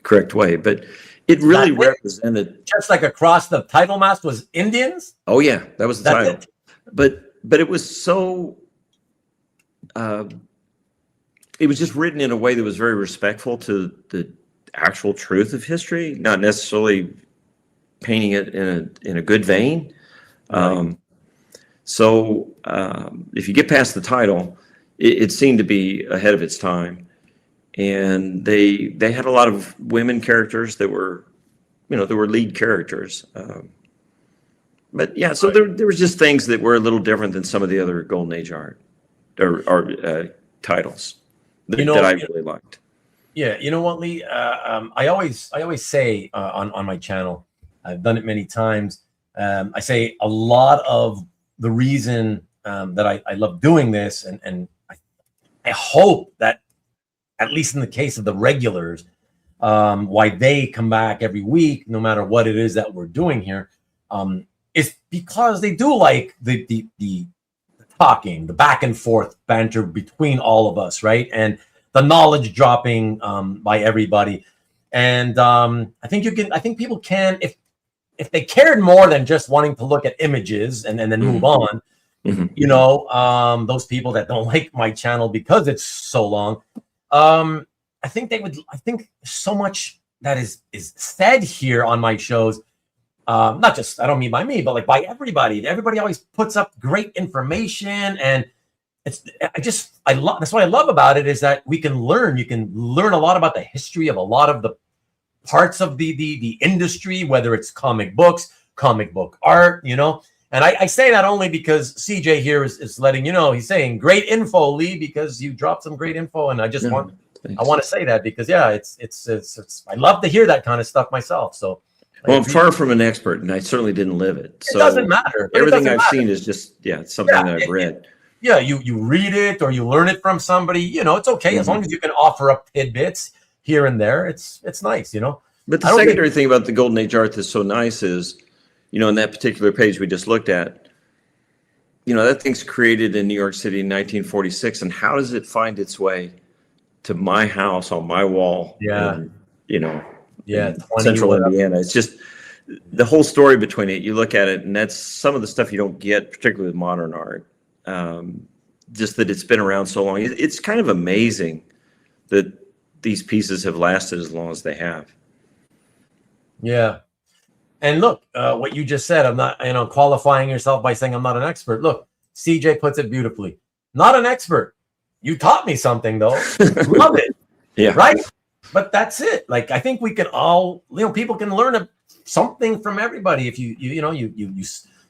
Speaker 2: correct way, but it really represented
Speaker 1: just like across the title mast was Indians.
Speaker 2: Oh yeah, that was the title. But it was so it was just written in a way that was very respectful to the actual truth of history, not necessarily painting it in a good vein. Right. So if you get past the title, it seemed to be ahead of its time. And they had a lot of women characters that were, there were lead characters. But yeah, so there was just things that were a little different than some of the other Golden Age art or titles that I really liked.
Speaker 1: Yeah, you know what, Lee? I always say on my channel, I've done it many times. I say a lot of the reason that I love doing this, and I hope that, at least in the case of the regulars, why they come back every week, no matter what it is that we're doing here, is because they do like the talking, the back and forth banter between all of us, right? And the knowledge dropping by everybody. And I think people can, if they cared more than just wanting to look at images and then move on, those people that don't like my channel because it's so long, I think so much that is said here on my shows, not just, I don't mean by me, but like by everybody. Everybody always puts up great information, and that's what I love about it, is that you can learn a lot about the history of a lot of the parts of the industry, whether it's comic books, comic book art, And I say that only because CJ here is letting you know. He's saying great info, Lee, because you dropped some great info, and I just want to say that because it's I love to hear that kind of stuff myself. So,
Speaker 2: well, I'm far from an expert, and I certainly didn't live it. So
Speaker 1: it doesn't matter.
Speaker 2: Everything I've seen is just something that I've read.
Speaker 1: Yeah, you read it or you learn it from somebody. It's okay as long as you can offer up tidbits here and there. It's nice,
Speaker 2: But the secondary thing about the Golden Age art that's so nice is, in that particular page we just looked at, that thing's created in New York City in 1946, and how does it find its way to my house on my wall?
Speaker 1: Yeah.
Speaker 2: In Central Indiana. It's just the whole story between it. You look at it, and that's some of the stuff you don't get, particularly with modern art. Just that it's been around so long. It's kind of amazing that these pieces have lasted as long as they have.
Speaker 1: Yeah. And look, what you just said, I'm not, qualifying yourself by saying I'm not an expert. Look, CJ puts it beautifully. Not an expert. You taught me something, though. Love it.
Speaker 2: Yeah.
Speaker 1: Right? But that's it. Like, I think we can all, people can learn something from everybody. If you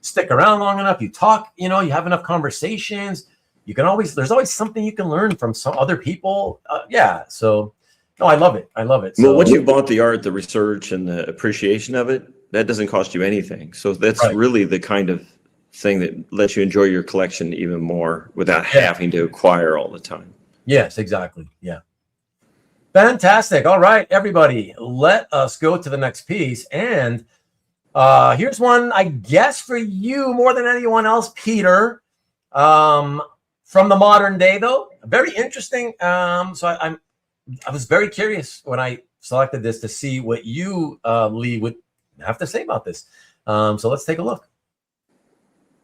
Speaker 1: stick around long enough, you talk, you have enough conversations, there's always something you can learn from some other people. So, no, I love it.
Speaker 2: So, well, once you bought the art, the research and the appreciation of it, that doesn't cost you anything. So that's really the kind of thing that lets you enjoy your collection even more without having to acquire all the time.
Speaker 1: Yes, exactly. Yeah. Fantastic. All right, everybody, let us go to the next piece. And here's one, I guess, for you more than anyone else, Peter, from the modern day, though. Very interesting. So I was very curious when I selected this to see what you, Lee, would have to say about this. So let's take a look.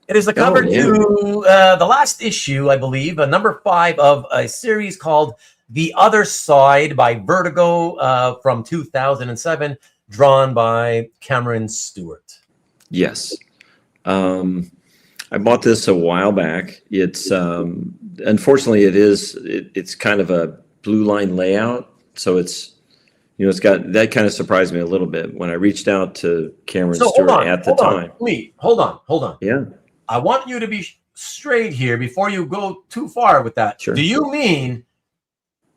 Speaker 1: It is the cover to the last issue, I believe, number 5 of a series called The Other Side by Vertigo from 2007, drawn by Cameron Stewart.
Speaker 2: Yes. I bought this a while back. It's unfortunately it's kind of a blue line layout. So it's it's got that kind of surprised me a little bit when I reached out to Cameron Stewart at the time.
Speaker 1: Lee, hold on.
Speaker 2: Yeah.
Speaker 1: I want you to be straight here before you go too far with that.
Speaker 2: Sure.
Speaker 1: Do you mean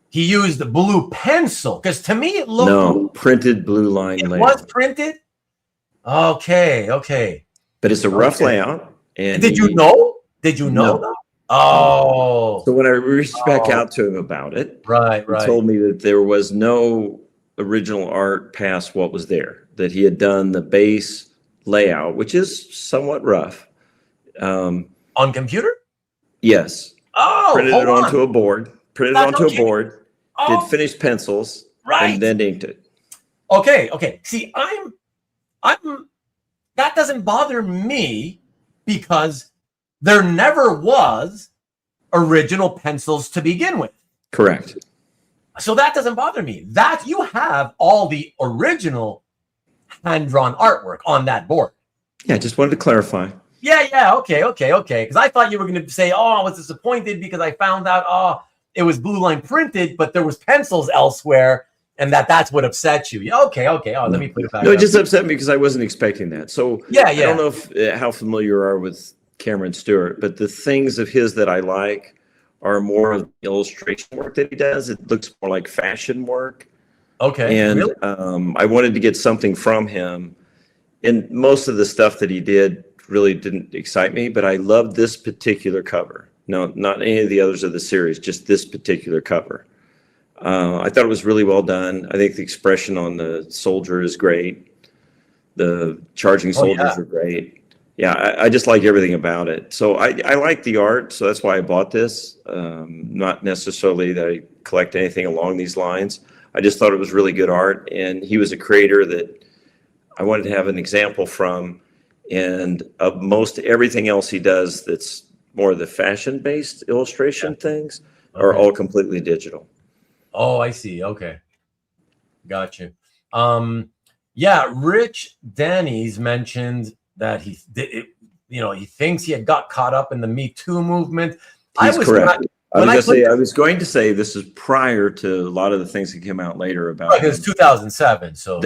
Speaker 1: he used the blue pencil? Because to me it looked
Speaker 2: printed blue line layout.
Speaker 1: It was printed? Okay.
Speaker 2: But it's a rough layout. And
Speaker 1: did you know? Did you know that? Oh.
Speaker 2: So when I reached back out to him about it, he told me that there was no original art past what was there, that he had done the base layout, which is somewhat rough,
Speaker 1: On computer?
Speaker 2: Yes.
Speaker 1: Oh,
Speaker 2: printed
Speaker 1: hold
Speaker 2: it
Speaker 1: on.
Speaker 2: onto a board. Printed it
Speaker 1: That's
Speaker 2: onto
Speaker 1: okay.
Speaker 2: a board.
Speaker 1: Oh,
Speaker 2: Did finished pencils.
Speaker 1: right.
Speaker 2: And then inked it.
Speaker 1: Okay. See, I'm. That doesn't bother me because there never was original pencils to begin with.
Speaker 2: Correct.
Speaker 1: So that doesn't bother me. That you have all the original hand-drawn artwork on that board.
Speaker 2: Yeah, just wanted to clarify.
Speaker 1: Yeah. Okay. Because I thought you were going to say, "Oh, I was disappointed because I found out, it was blue line printed, but there was pencils elsewhere." And that's what upset you. Yeah, okay. Oh, let me put it back.
Speaker 2: No, it just upset me because I wasn't expecting that. So
Speaker 1: yeah.
Speaker 2: I don't know how familiar you are with Cameron Stewart, but the things of his that I like are more of the illustration work that he does. It looks more like fashion work.
Speaker 1: Okay.
Speaker 2: And
Speaker 1: really?
Speaker 2: I wanted to get something from him. And most of the stuff that he did really didn't excite me, but I loved this particular cover. No, not any of the others of the series, just this particular cover. I thought it was really well done. I think the expression on the soldier is great. The charging soldiers are great. Yeah, I just like everything about it. So I like the art, so that's why I bought this. Not necessarily that I collect anything along these lines. I just thought it was really good art, and he was a creator that I wanted to have an example from. And of most everything else he does that's more of the fashion-based illustration things are all completely digital.
Speaker 1: Oh, I see. Okay. Got you. Rich Danny's mentioned that he thinks he had got caught up in the Me Too movement.
Speaker 2: He's correct. I was going to say this is prior to a lot of the things that came out later about.
Speaker 1: Right, it was 2007. So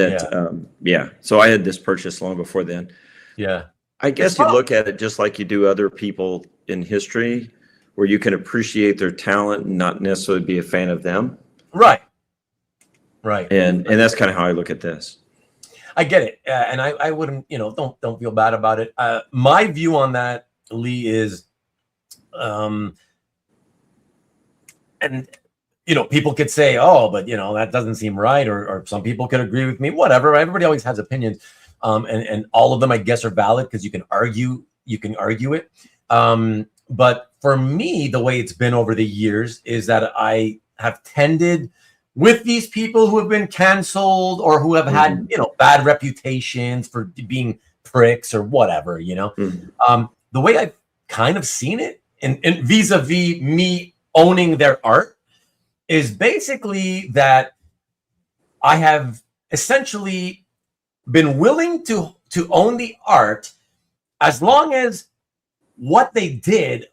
Speaker 2: So I had this purchased long before then.
Speaker 1: Yeah.
Speaker 2: I guess you look at it just like you do other people in history, where you can appreciate their talent and not necessarily be a fan of them.
Speaker 1: Right.
Speaker 2: And that's kind of how I look at this.
Speaker 1: I get it. And I wouldn't, don't feel bad about it. My view on that, Lee, is, and, people could say, oh, but, that doesn't seem right. Or some people could agree with me, whatever. Everybody always has opinions. And all of them, I guess, are valid because you can argue it. But for me, the way it's been over the years is that I have tended with these people who have been canceled or who have had, bad reputations for being pricks or whatever, the way I've kind of seen it and vis-a-vis me owning their art is basically that I have essentially been willing to own the art as long as what they didn't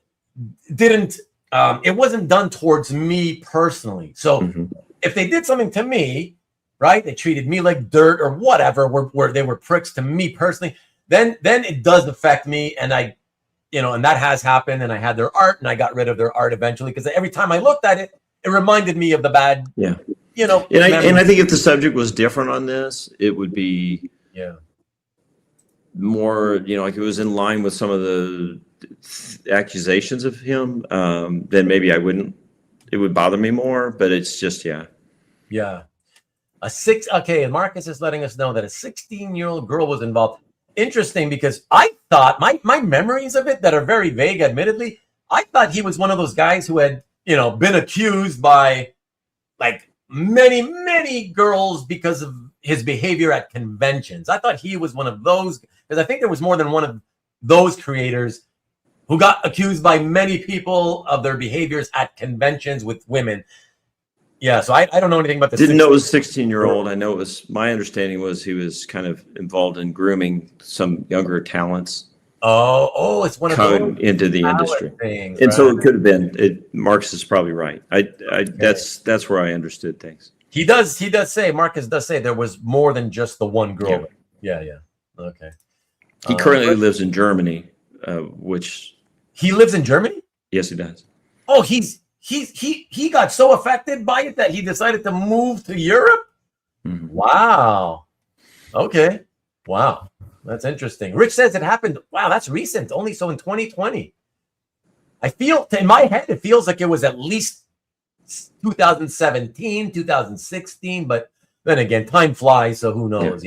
Speaker 1: it wasn't done towards me personally. So if they did something to me, right, they treated me like dirt or whatever, where they were pricks to me personally, then it does affect me. And I, and that has happened. And I had their art and I got rid of their art eventually because every time I looked at it, it reminded me of the bad,
Speaker 2: And I think if the subject was different on this, it would be more, like it was in line with some of the accusations of him, then maybe it would bother me more, but it's just, and
Speaker 1: Marcus is letting us know that a 16-year-old girl was involved. Interesting, because I thought my memories of it that are very vague, admittedly, I thought he was one of those guys who had, been accused by like many, many girls because of his behavior at conventions. I thought he was one of those, because I think there was more than one of those creators who got accused by many people of their behaviors at conventions with women. Yeah, so I don't know anything about this.
Speaker 2: Didn't know it was a 16-year-old. I know my understanding was he was kind of involved in grooming some younger talents.
Speaker 1: Oh, it's one of those
Speaker 2: into the industry
Speaker 1: things,
Speaker 2: and so it could have been. Marcus is probably right. That's where I understood things.
Speaker 1: Marcus does say there was more than just the one girl. Yeah. Okay.
Speaker 2: He currently lives in Germany, which
Speaker 1: he lives in Germany.
Speaker 2: Yes, he does.
Speaker 1: Oh, he got so affected by it that he decided to move to Europe. Wow. Okay. Wow. That's interesting. Rich says it happened. Wow, that's recent. Only so in 2020. I feel in my head it feels like it was at least 2017, 2016, but then again, time flies, so who knows,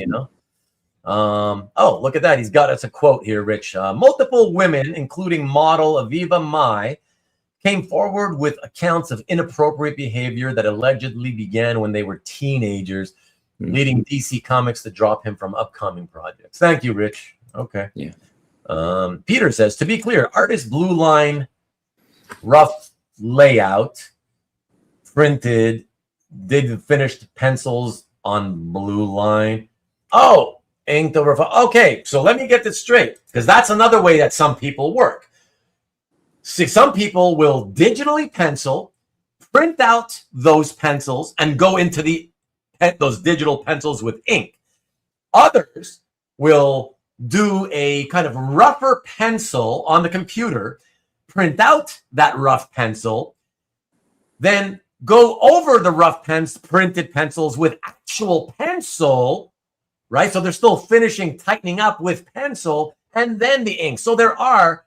Speaker 1: Oh, look at that. He's got us a quote here, Rich. Multiple women, including model Aviva Mai, came forward with accounts of inappropriate behavior that allegedly began when they were teenagers, leading DC Comics to drop him from upcoming projects. Thank you, Rich. Okay.
Speaker 2: Yeah.
Speaker 1: Peter says, to be clear, artist blue line rough layout printed, did finished pencils on blue line. Oh, inked over. Okay, so let me get this straight, because that's another way that some people work. See, some people will digitally pencil, print out those pencils, and go into those digital pencils with ink. Others will do a kind of rougher pencil on the computer, print out that rough pencil, then go over the rough printed pencils with actual pencil, right? So they're still finishing, tightening up with pencil, and then the ink. So there are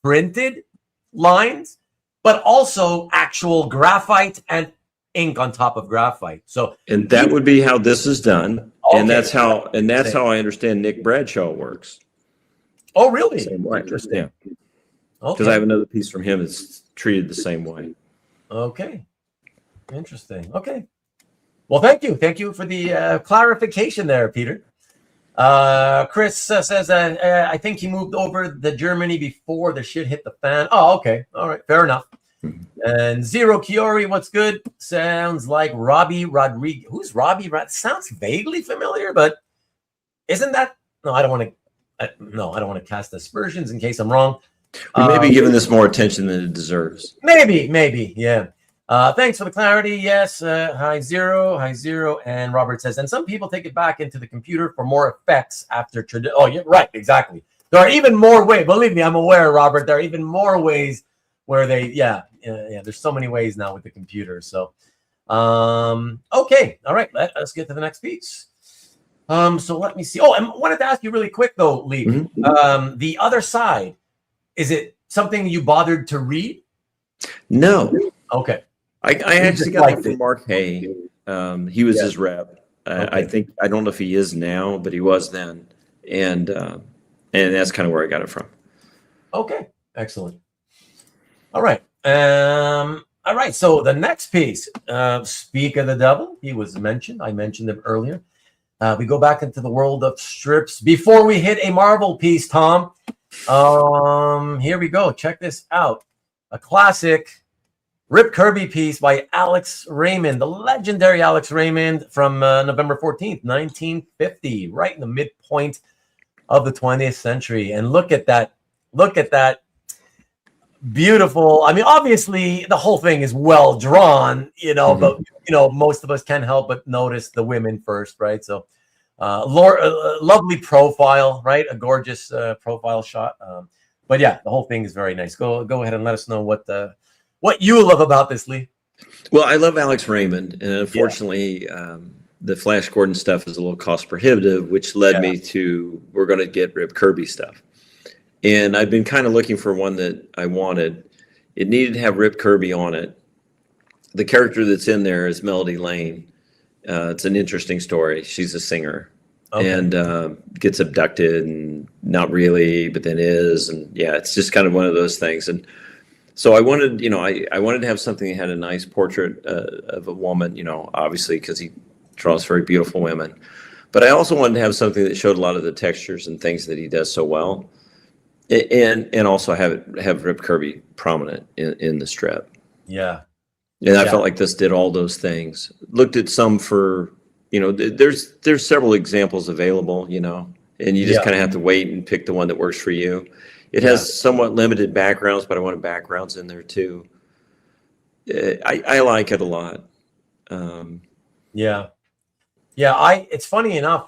Speaker 1: printed lines, but also actual graphite and ink on top of graphite. So,
Speaker 2: and that would be how this is done.
Speaker 1: Okay.
Speaker 2: And that's how I understand Nick Bradshaw works.
Speaker 1: Oh, really?
Speaker 2: Same way.
Speaker 1: Interesting.
Speaker 2: Yeah.
Speaker 1: Okay.
Speaker 2: Because I have another piece from him that's treated the same way.
Speaker 1: Okay. Interesting. Okay. Well, thank you. Thank you for the clarification there, Peter. Chris says that I think he moved over to Germany before the shit hit the fan. Oh, okay. All right. Fair enough. And Zero Kiori, what's good? Sounds like Robbie Rodriguez. Who's Robbie? Sounds vaguely familiar, but isn't that? No, I don't want to. No, I don't want to cast aspersions in case I'm wrong.
Speaker 2: We may be giving this more attention than it deserves.
Speaker 1: Maybe, yeah. Thanks for the clarity. Yes. Hi zero. And Robert says, and some people take it back into the computer for more effects after tradition. Oh, yeah, right. Exactly. There are even more ways. Believe me, I'm aware, Robert. There are even more ways where they, yeah. There's so many ways now with the computer. So, okay. All right. Let's get to the next piece. So let me see. Oh, I wanted to ask you really quick though, Lee.
Speaker 2: Mm-hmm.
Speaker 1: The Other Side, is it something you bothered to read?
Speaker 2: No.
Speaker 1: Okay.
Speaker 2: I actually got it from Mark Hay. He was his rep.
Speaker 1: Okay.
Speaker 2: I don't know if he is now, but he was then. And that's kind of where I got it from.
Speaker 1: Okay. Excellent. All right. All right. So the next piece, Speak of the Devil, he was mentioned. I mentioned him earlier. We go back into the world of strips. Before we hit a Marvel piece, Tom, here we go. Check this out. A classic Rip Kirby piece by Alex Raymond, the legendary Alex Raymond from November 14th, 1950, right in the midpoint of the 20th century. And look at that. Look at that. Beautiful. I mean, obviously, the whole thing is well drawn, but, most of us can't help but notice the women first, right? So, lovely profile, right? A gorgeous profile shot. But yeah, the whole thing is very nice. Go ahead and let us know what you love about this, Lee.
Speaker 2: Well, I love Alex Raymond, and unfortunately, the Flash Gordon stuff is a little cost prohibitive, which led me to we're going to get Rip Kirby stuff. And I've been kind of looking for one that I wanted. It needed to have Rip Kirby on it. The character that's in there is Melody Lane. It's an interesting story. She's a singer and gets abducted and not really, but then is. And yeah, it's just kind of one of those things. And so I wanted, I wanted to have something that had a nice portrait of a woman, obviously because he draws very beautiful women. But I also wanted to have something that showed a lot of the textures and things that he does so well. And also have Rip Kirby prominent in the strip. Yeah. And I felt like this did all those things. Looked at some for, there's several examples available, and you just kind of have to wait and pick the one that works for you. It has somewhat limited backgrounds, but I wanted backgrounds in there too. I like it a lot.
Speaker 1: It's funny enough.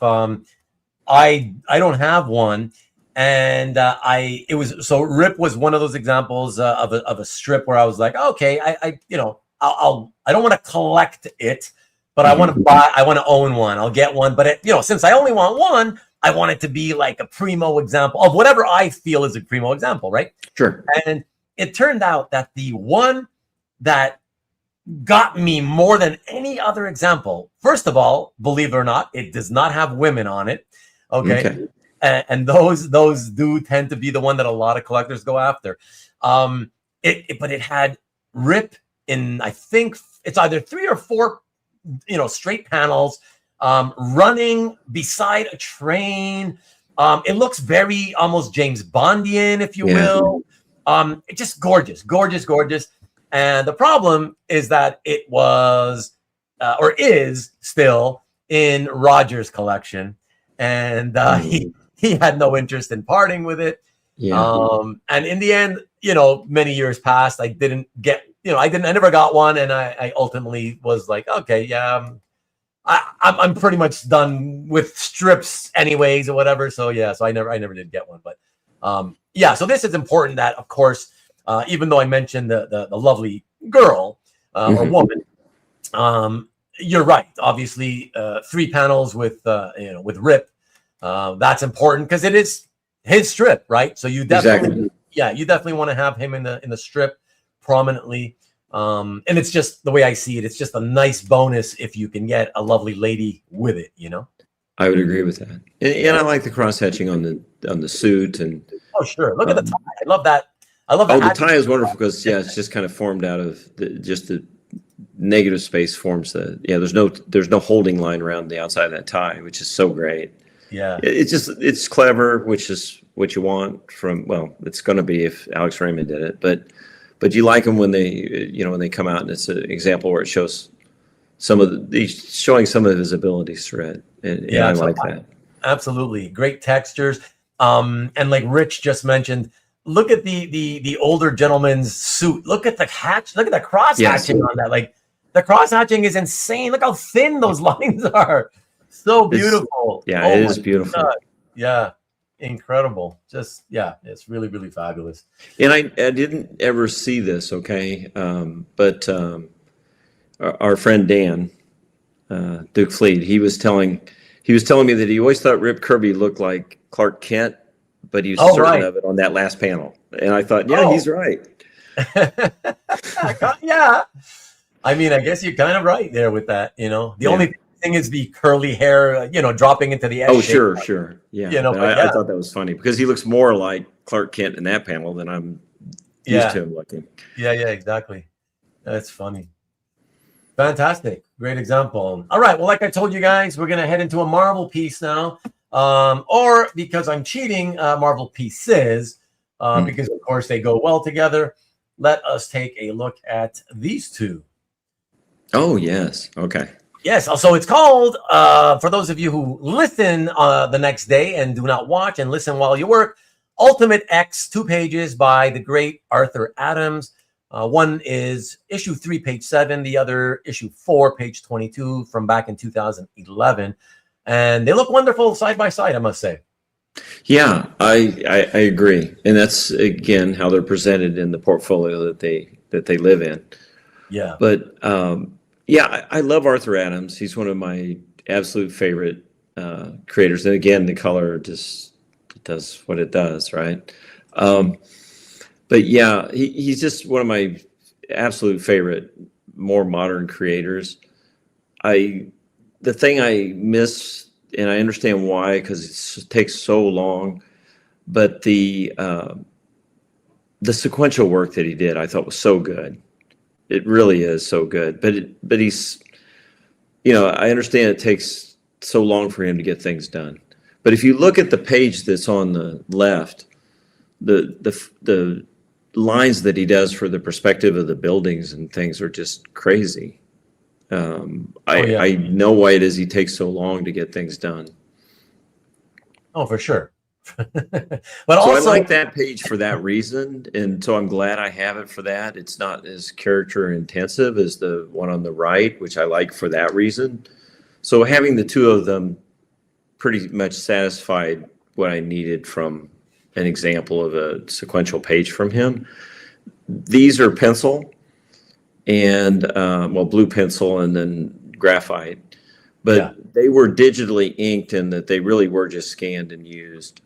Speaker 1: I don't have one. And Rip was one of those examples of a strip where I was like, okay, I don't want to collect it, but I want to own one. I'll get one. But since I only want one, I want it to be like a primo example of whatever I feel is a primo example, right?
Speaker 2: Sure.
Speaker 1: And it turned out that the one that got me more than any other example, first of all, believe it or not, it does not have women on it. Okay. And those do tend to be the one that a lot of collectors go after. But it had Rip in, I think it's either 3 or 4, straight panels, running beside a train. It looks very almost James Bondian, if you will. It's just gorgeous. And the problem is that it was, or is still, in Roger's collection. And he had no interest in parting with it. And in the end, many years passed. I never got one. And I ultimately was like, okay, yeah, I'm pretty much done with strips anyways or whatever. So I never did get one. But so this is important that, of course, even though I mentioned the lovely girl or woman, you're right. Obviously, 3 panels with Rip. That's important because it is his strip, right? So you definitely, you definitely want to have him in the strip prominently. And it's just the way I see it. It's just a nice bonus if you can get a lovely lady with it.
Speaker 2: I would agree with that, and I like the cross hatching on the suit. And
Speaker 1: sure, look at the tie. I love that.
Speaker 2: The tie is wonderful because it's just kind of formed out of the negative space forms there's no holding line around the outside of that tie, which is so great. It's clever, which is what you want from, it's going to be if Alex Raymond did it, but you like them when they come out, and it's an example where it shows showing some of his abilities through it. And I like that. Absolutely.
Speaker 1: Great textures. And like Rich just mentioned, look at the older gentleman's suit. Look at the hatch. Look at the cross hatching on that. Like, the cross hatching is insane. Look how thin those lines are. So beautiful.
Speaker 2: It is beautiful.
Speaker 1: God. Yeah. Incredible. Just, it's really, really fabulous.
Speaker 2: And I didn't ever see this. Okay. But our friend Dan, Duke Fleet, he was telling me that he always thought Rip Kirby looked like Clark Kent, but he was certain of it on that last panel. And I thought, he's right.
Speaker 1: I mean, I guess you're kind of right there with that. The only thing is the curly hair, dropping into the edge.
Speaker 2: Oh, sure. Yeah. I thought that was funny because he looks more like Clark Kent in that panel than I'm used to him looking. Yeah,
Speaker 1: exactly. That's funny. Fantastic. Great example. All right. Well, like I told you guys, we're going to head into a Marvel piece now. Or because I'm cheating, Marvel pieces, because of course they go well together. Let us take a look at these two.
Speaker 2: Oh, yes. Okay.
Speaker 1: Yes. So it's called, for those of you who listen the next day and do not watch and listen while you work, Ultimate X, 2 pages by the great Arthur Adams. One is issue 3, page 7. The other issue 4, page 22 from back in 2011. And they look wonderful side by side, I must say.
Speaker 2: Yeah, I agree. And that's, again, how they're presented in the portfolio that they live in.
Speaker 1: Yeah.
Speaker 2: But, I love Arthur Adams. He's one of my absolute favorite creators. And again, the color just does what it does, right? But he's just one of my absolute favorite, more modern creators. The thing I miss, and I understand why, because it takes so long, but the sequential work that he did, I thought was so good. It really is so good. But he's, I understand it takes so long for him to get things done. But if you look at the page that's on the left, the lines that he does for the perspective of the buildings and things are just crazy. I know why it is he takes so long to get things done.
Speaker 1: Oh, for sure. But
Speaker 2: also, I like that page for that reason, and so I'm glad I have it for that. It's not as character intensive as the one on the right, which I like for that reason. So having the two of them pretty much satisfied what I needed from an example of a sequential page from him. These are pencil and blue pencil and then graphite, but they were digitally inked in that they really were just scanned and used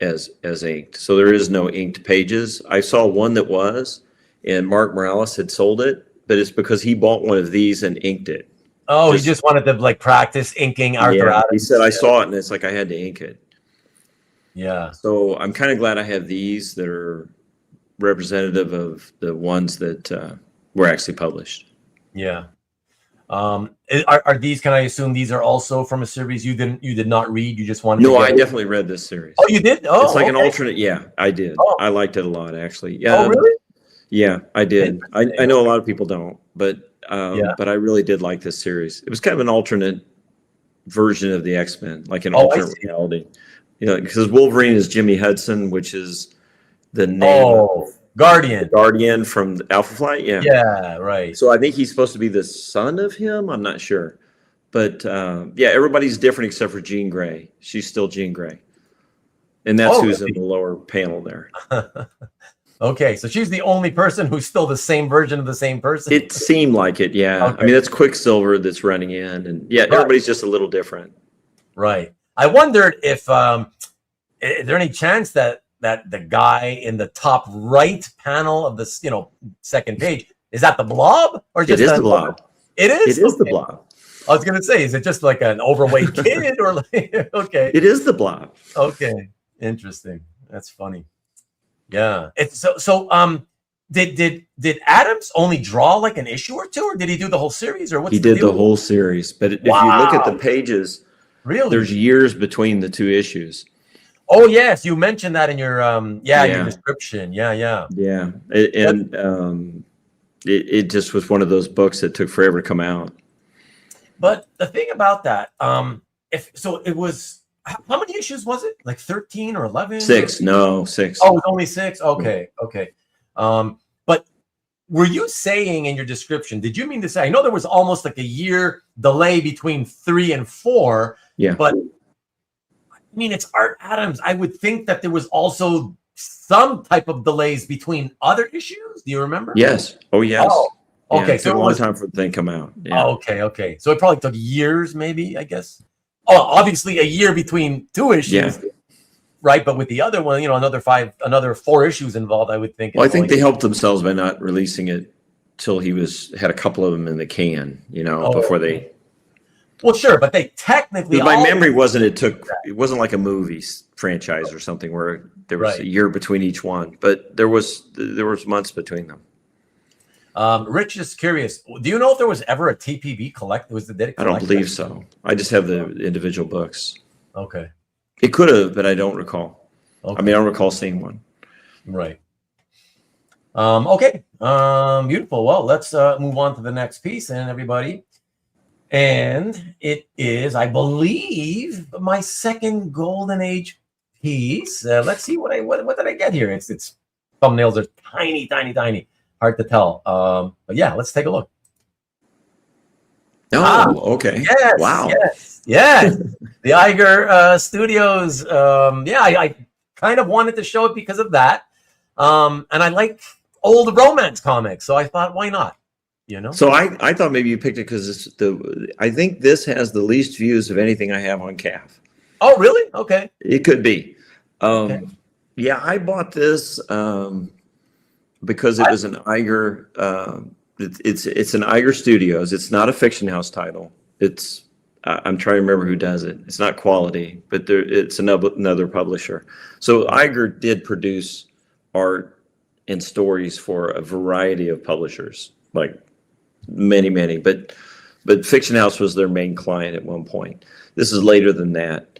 Speaker 2: as inked. So there is no inked pages. I saw one that was, and Mark Morales had sold it, but it's because he bought one of these and inked it.
Speaker 1: Oh, he just wanted to like practice inking Arthur Adams.
Speaker 2: He said I saw it and it's like I had to ink it.
Speaker 1: Yeah.
Speaker 2: So I'm kind of glad I have these that are representative of the ones that were actually published.
Speaker 1: Yeah. Are these? Can I assume these are also from a series you did not read? You just wanted.
Speaker 2: No, I definitely read this series.
Speaker 1: Oh, you did? Oh,
Speaker 2: it's like an alternate. Yeah, I did.
Speaker 1: Oh.
Speaker 2: I liked it a lot, actually. Yeah.
Speaker 1: Oh, really?
Speaker 2: Yeah, I did. I know a lot of people don't, but I really did like this series. It was kind of an alternate version of the X-Men, like an alternate reality. You know, because Wolverine is Jimmy Hudson, which is the name of Guardian from Alpha Flight. Yeah.
Speaker 1: Yeah, right.
Speaker 2: So I think he's supposed to be the son of him. I'm not sure. But yeah, everybody's different except for Jean Grey. She's still Jean Grey. And that's who's in the lower panel there.
Speaker 1: Okay, so she's the only person who's still the same version of the same person.
Speaker 2: It seemed like it, yeah. Okay. I mean, that's Quicksilver that's running in, and yeah, everybody's just a little different.
Speaker 1: Right. I wondered if is there any chance that the guy in the top right panel of this, second page, is that the Blob or just
Speaker 2: it is the Blob?
Speaker 1: It is.
Speaker 2: It is the Blob.
Speaker 1: I was gonna say, is it just like an overweight kid or like? Okay.
Speaker 2: It is the Blob.
Speaker 1: Okay, interesting. That's funny. Yeah. It's so. Did Adams only draw like an issue or two, or did he do the whole series, or what?
Speaker 2: He did the whole series, but if you look at the pages,
Speaker 1: really,
Speaker 2: there's years between the two issues.
Speaker 1: Oh yes, you mentioned that in your your description. Yeah.
Speaker 2: It just was one of those books that took forever to come out.
Speaker 1: But the thing about that, it was. How many issues was it? Like 13 or 11?
Speaker 2: 6. No, 6.
Speaker 1: Oh, it was only 6? Okay. But were you saying in your description, did you mean to say, I know there was almost like a year delay between 3 and 4.
Speaker 2: Yeah.
Speaker 1: But I mean, it's Art Adams. I would think that there was also some type of delays between other issues. Do you remember?
Speaker 2: Yes. Oh, yes.
Speaker 1: Oh, okay.
Speaker 2: Yeah, it took a long time for the thing to come out. Yeah.
Speaker 1: Oh, okay. So it probably took years, maybe, I guess. Oh, obviously a year between 2 issues, right? But with the other one, another 4 issues involved, I would think.
Speaker 2: Well, I think they helped themselves by not releasing it till he had a couple of them in the can, before they.
Speaker 1: Well, sure, but they technically.
Speaker 2: My memory wasn't. It wasn't like a movie franchise or something where there was a year between each one, but there was months between them.
Speaker 1: Rich is curious. Do you know if there was ever a TPB collect?
Speaker 2: I don't believe so. I just have the individual books.
Speaker 1: Okay.
Speaker 2: It could have, but I don't recall.
Speaker 1: Okay.
Speaker 2: I mean, I don't recall seeing one.
Speaker 1: Right. Okay. Beautiful. Well, let's move on to the next piece, and everybody. And it is, I believe, my second Golden Age piece. Let's see what did I get here. Its thumbnails are tiny. Hard to tell. But yeah, let's take a look.
Speaker 2: Okay.
Speaker 1: Yes.
Speaker 2: Wow.
Speaker 1: Yes. The Iger Studios. I kind of wanted to show it because of that. And I like old romance comics, so I thought, why not?
Speaker 2: So I thought maybe you picked it because I think this has the least views of anything I have on CAF.
Speaker 1: Oh, really? Okay.
Speaker 2: It could be. Yeah, I bought this. Because it was an Iger, it's an Iger Studios. It's not a Fiction House title. It's I'm trying to remember who does it. It's not Quality, but it's another publisher. So Iger did produce art and stories for a variety of publishers, like many. But Fiction House was their main client at one point. This is later than that.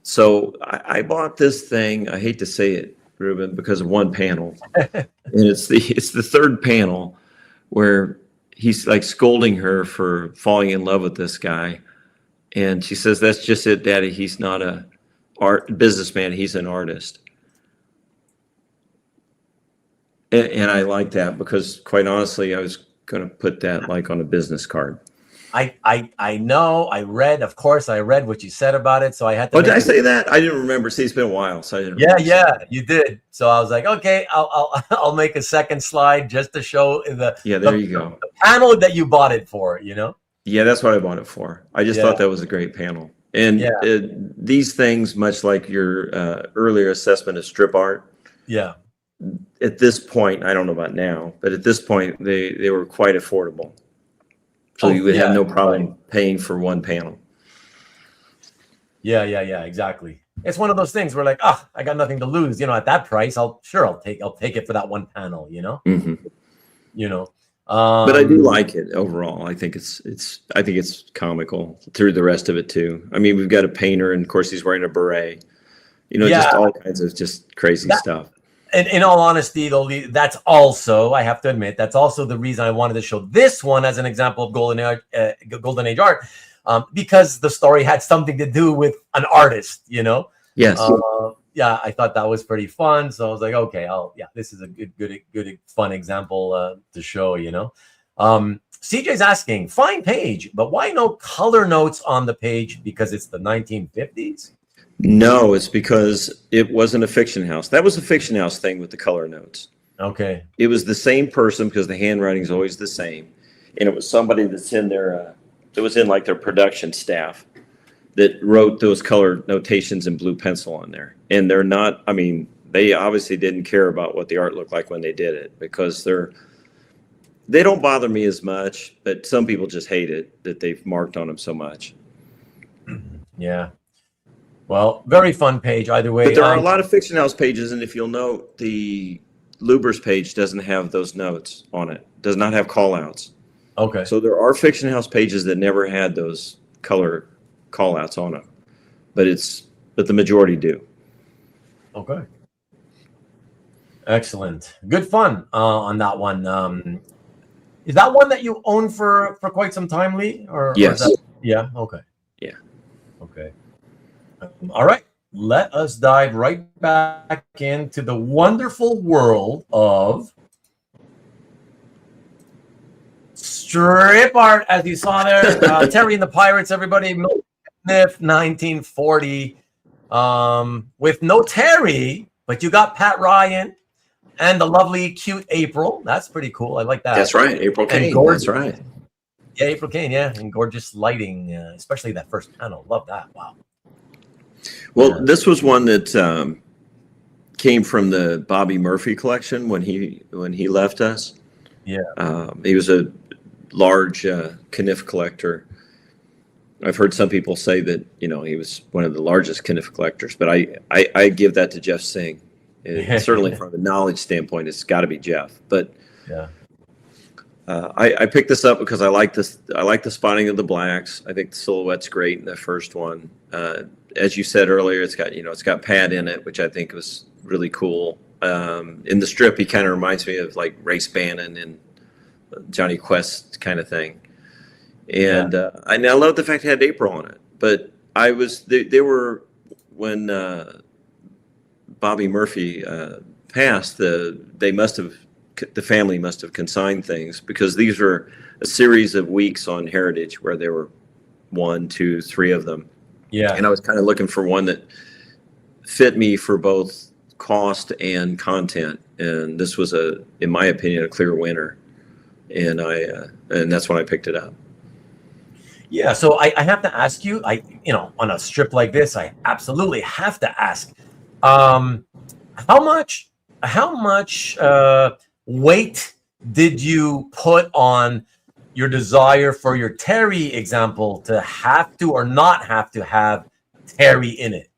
Speaker 2: So I bought this thing. I hate to say it, Ruben, because of one panel, and it's the third panel where he's like scolding her for falling in love with this guy, and she says, "That's just it, Daddy. He's not a businessman. He's an artist." And I like that because, quite honestly, I was going to put that like on a business card.
Speaker 1: I know. I read what you said about it, so I had to.
Speaker 2: Oh, did I say that? I didn't remember. See, it's been a while, so I didn't.
Speaker 1: Yeah, you did. So I was like, okay, I'll make a second slide just to show the.
Speaker 2: Yeah, there you go.
Speaker 1: The panel that you bought it for,
Speaker 2: Yeah, that's what I bought it for. I just thought that was a great panel, and these things, much like your earlier assessment of strip art.
Speaker 1: Yeah.
Speaker 2: At this point, I don't know about now, but at this point, they were quite affordable. So you would have no problem paying for one panel.
Speaker 1: Yeah, exactly. It's one of those things where like, I got nothing to lose, at that price. I'll take it for that one panel,
Speaker 2: Mm-hmm.
Speaker 1: But
Speaker 2: I do like it overall. I think it's comical through the rest of it too. I mean, we've got a painter, and of course he's wearing a beret. Just all kinds of just crazy stuff.
Speaker 1: And in all honesty, though, that's also, I have to admit, that's also the reason I wanted to show this one as an example of Golden Age art, because the story had something to do with an artist,
Speaker 2: Yes.
Speaker 1: I thought that was pretty fun. So I was like, okay, this is a good, fun example to show, CJ's asking, fine page, but why no color notes on the page? Because it's the 1950s?
Speaker 2: No, it's because it wasn't a fiction house. That was a fiction house thing with the color notes.
Speaker 1: Okay.
Speaker 2: It was the same person because the handwriting is always the same. And it was somebody that's in their, it was in like their production staff that wrote those color notations in blue pencil on there. And they're not, I mean, they obviously didn't care about what the art looked like when they did it, because they don't bother me as much, but some people just hate it that they've marked on them so much.
Speaker 1: Yeah. Well, very fun page either way.
Speaker 2: But there are a lot of fiction house pages, and if you'll note, the Lubbers page doesn't have those notes on it, does not have call outs.
Speaker 1: Okay.
Speaker 2: So there are fiction house pages that never had those color call outs on them, but the majority do.
Speaker 1: Okay. Excellent. Good fun on that one. Is that one that you own for quite some time, Lee?
Speaker 2: Yes.
Speaker 1: Yeah. Okay.
Speaker 2: Yeah.
Speaker 1: Okay. All right. Let us dive right back into the wonderful world of strip art, as you saw there. Terry and the Pirates, everybody. Milton, Caniff, 1940. With no Terry, but you got Pat Ryan and the lovely, cute April. That's pretty cool. I like that.
Speaker 2: That's right. April Kane. That's right.
Speaker 1: Yeah, April Kane. Yeah. And gorgeous lighting, especially that first panel. Love that. Wow.
Speaker 2: Well, this was one that came from the Bobby Murphy collection when he left us.
Speaker 1: Yeah.
Speaker 2: He was a large Caniff collector. I've heard some people say that, he was one of the largest Caniff collectors, but I give that to Jeff Singh. Certainly from a knowledge standpoint, it's got to be Jeff. But
Speaker 1: yeah.
Speaker 2: I picked this up because I like this. I like the spotting of the blacks. I think the silhouette's great in the first one. As you said earlier, it's got Pat in it, which I think was really cool. In the strip, he kind of reminds me of like Race Bannon and Johnny Quest kind of thing. And I love the fact it had April on it. But they were when Bobby Murphy passed. The family must have consigned things, because these were a series of weeks on Heritage where there were 1, 2, 3 of them.
Speaker 1: Yeah.
Speaker 2: And I was kind of looking for one that fit me for both cost and content. And this was in my opinion, a clear winner. And and that's when I picked it up.
Speaker 1: Yeah. So I have to ask you, on a strip like this, I absolutely have to ask, how much weight did you put on your desire for your Terry example to have to or not have to have Terry in it?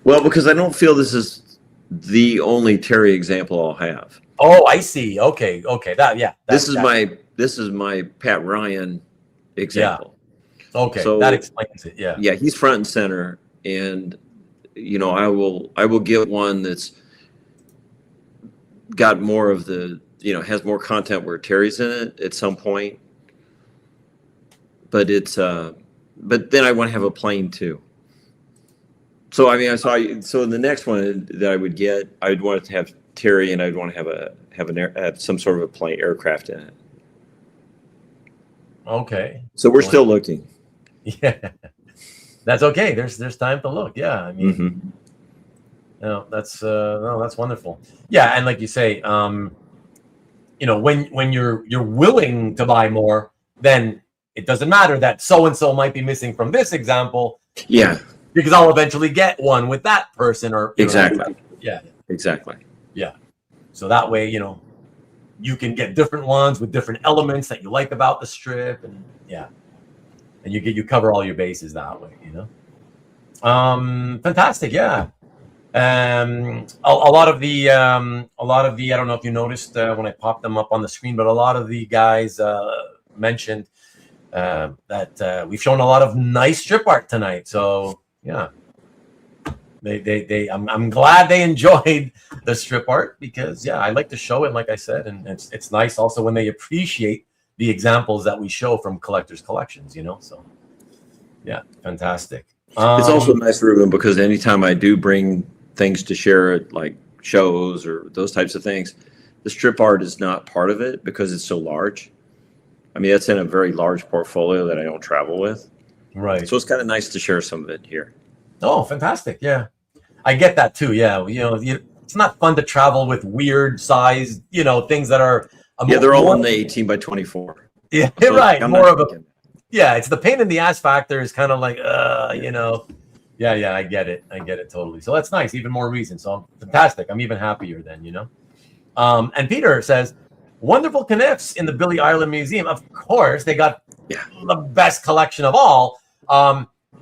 Speaker 2: Well, because I don't feel this is the only Terry example I'll have.
Speaker 1: Oh, I see. Okay.
Speaker 2: This is my Pat Ryan example.
Speaker 1: Yeah. Okay.
Speaker 2: So,
Speaker 1: that explains it. Yeah.
Speaker 2: Yeah, he's front and center, and I will get one that's got more of the, has more content where Terry's in it at some point. But but then I want to have a plain too. So I mean, so in the next one that I would get, I would want it to have Terry, and I'd want to have some sort of a plain aircraft in it.
Speaker 1: Okay.
Speaker 2: So we're still looking.
Speaker 1: Yeah. That's okay. There's time to look. Yeah. I mean,
Speaker 2: mm-hmm.
Speaker 1: That's wonderful. Yeah, and like you say, when you're willing to buy more, then it doesn't matter that so and so might be missing from this example.
Speaker 2: Yeah,
Speaker 1: because I'll eventually get one with that person, or
Speaker 2: exactly.
Speaker 1: Yeah,
Speaker 2: exactly.
Speaker 1: Yeah. So that way, you can get different ones with different elements that you like about the strip, and and you cover all your bases that way, you know. Fantastic, yeah. A lot of the I don't know if you noticed when I popped them up on the screen, but a lot of the guys mentioned that we've shown a lot of nice strip art tonight. So yeah, I'm glad they enjoyed the strip art, because I like to show it, like I said, and it's nice also when they appreciate the examples that we show from collectors' collections, you know. So yeah, fantastic.
Speaker 2: It's also nice, Ruben, because anytime I do bring things to share at like shows or those types of things, the strip art is not part of it because it's so large. I mean, that's in a very large portfolio that I don't travel with.
Speaker 1: Right.
Speaker 2: So it's kind of nice to share some of it here.
Speaker 1: Oh, fantastic. Yeah. I get that too. Yeah. You know, it's not fun to travel with weird sized, you know, things that are.
Speaker 2: They're all in the 18 by 24.
Speaker 1: Yeah, so right. More of a. Yeah, it's the pain in the ass factor is kind of like, you know. Yeah, I get it. Totally. So that's nice. Even more reason. So fantastic. I'm even happier then, you know. And Peter says, wonderful Caniffs in the Billy Ireland Museum. Of course, they got the best collection of all.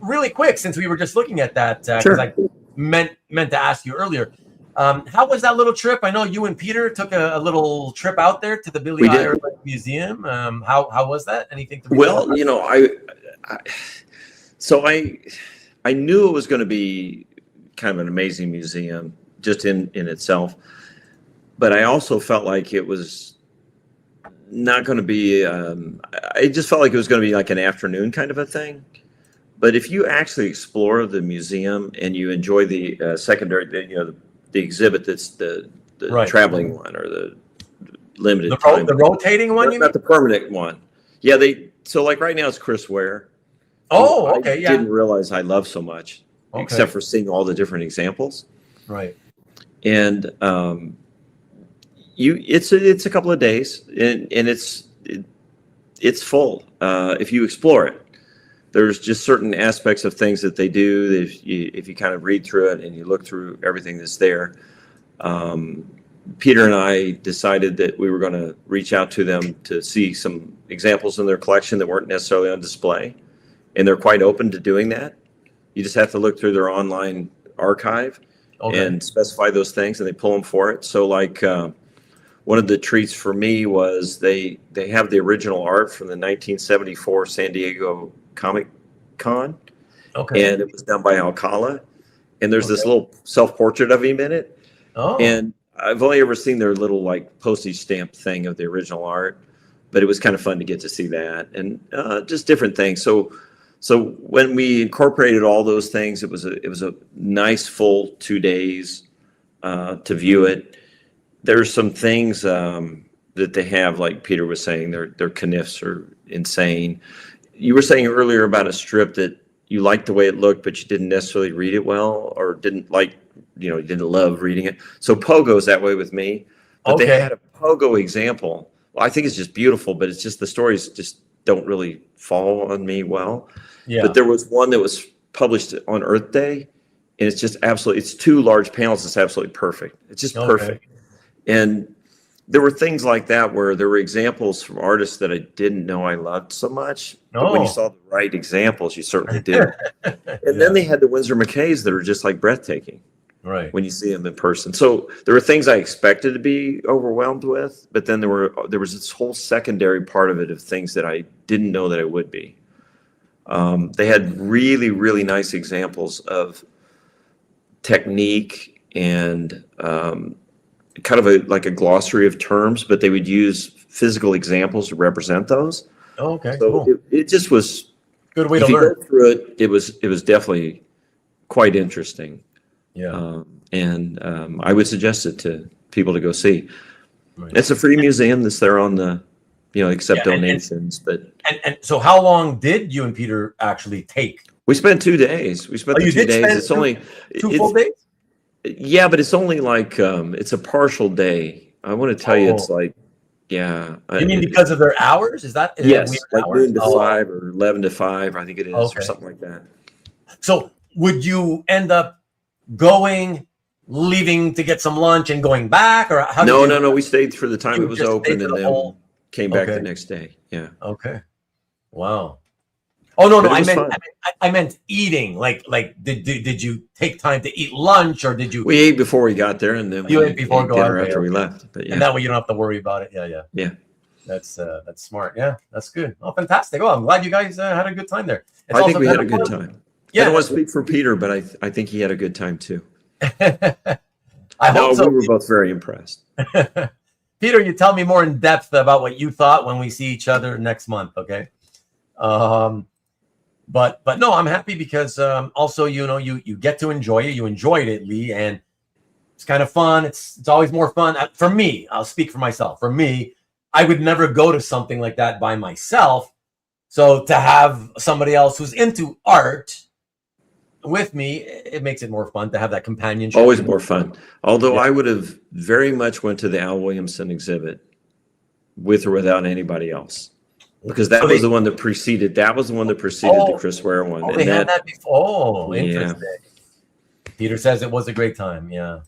Speaker 1: Really quick, since we were just looking at that, because I meant to ask you earlier, how was that little trip? I know you and Peter took a little trip out there to the Billy Ireland Museum. How was that? Anything to?
Speaker 2: Well, you know, I knew it was going to be kind of an amazing museum just in itself, but I also felt like it was not going to be. I just felt like it was going to be like an afternoon kind of a thing. But if you actually explore the museum and you enjoy the secondary, the exhibit that's the traveling one or the limited time,
Speaker 1: the rotating one,
Speaker 2: not the permanent one. Yeah, so like right now it's Chris Ware.
Speaker 1: Oh, okay,
Speaker 2: I didn't realize I love so much, except for seeing all the different examples.
Speaker 1: Right.
Speaker 2: And it's a couple of days, and it's full if you explore it. There's just certain aspects of things that they do. If you kind of read through it and you look through everything that's there. Peter and I decided that we were going to reach out to them to see some examples in their collection that weren't necessarily on display. And they're quite open to doing that. You just have to look through their online archive and specify those things, and they pull them for it. So like one of the treats for me was they have the original art from the 1974 San Diego Comic Con. Okay. And it was done by Alcala. And there's this little self-portrait of him in it. Oh. And I've only ever seen their little like postage stamp thing of the original art, but it was kind of fun to get to see that and just different things. So when we incorporated all those things, it was a nice full 2 days to view it. There's some things that they have, like Peter was saying, their Caniffs are insane. You were saying earlier about a strip that you liked the way it looked, but you didn't necessarily read it well, or didn't like, you didn't love reading it. So Pogo's that way with me. But they had a Pogo example. Well, I think it's just beautiful, but it's just the stories just don't really fall on me well. Yeah. But there was one that was published on Earth Day, and it's just absolutely, it's 2 large panels. It's absolutely perfect. It's just perfect. And there were things like that where there were examples from artists that I didn't know I loved so much. But when you saw the right examples, you certainly did. And then they had the Winsor McKays that are just like breathtaking. Right. When you see them in person. So there were things I expected to be overwhelmed with, but then there was this whole secondary part of it of things that I didn't know that I would be. They had really, really nice examples of technique and kind of like a glossary of terms, but they would use physical examples to represent those. Oh, okay. So cool. It just was good way to learn. Go through it, it was definitely quite interesting. Yeah. And I would suggest it to people to go see. Right. It's a free museum that's there on the, accept donations.
Speaker 1: And so how long did you and Peter actually take?
Speaker 2: We spent 2 days. We spent 2 days. It's only
Speaker 1: two full days?
Speaker 2: Yeah, but it's only like, it's a partial day. I want to tell you, it's like, yeah.
Speaker 1: You mean because of their hours? Is that
Speaker 2: yes, like noon to 5 or 11 to 5, I think it is, or something like that.
Speaker 1: So would you end up going leaving to get some lunch and going back, or how?
Speaker 2: No. We stayed for the time it was open, and then came back the next day. Yeah.
Speaker 1: Okay. Wow. Oh no, I meant eating. Like, did you take time to eat lunch, or did you?
Speaker 2: We ate before we got there, and then
Speaker 1: you ate before
Speaker 2: dinner after we left. But
Speaker 1: and that way you don't have to worry about it. Yeah. That's smart. Yeah, that's good. Oh, fantastic. Oh, I'm glad you guys had a good time there.
Speaker 2: I think we had a good time.
Speaker 1: Yeah.
Speaker 2: I don't want to speak for Peter, but I think he had a good time too.
Speaker 1: I hope so.
Speaker 2: We were both very impressed.
Speaker 1: Peter, you tell me more in depth about what you thought when we see each other next month, okay? But no, I'm happy because also, you know, you get to enjoy it. You enjoyed it, Lee, and it's kind of fun. It's always more fun. For me, I'll speak for myself. For me, I would never go to something like that by myself. So to have somebody else who's into art with me, it makes it more fun to have that companionship.
Speaker 2: Always more fun. Although I would have very much went to the Al Williamson exhibit with or without anybody else, because that was the one that preceded. That was the one that preceded the Chris Ware one.
Speaker 1: Oh, they had that before. Oh, interesting. Peter says it was a great time. Yeah.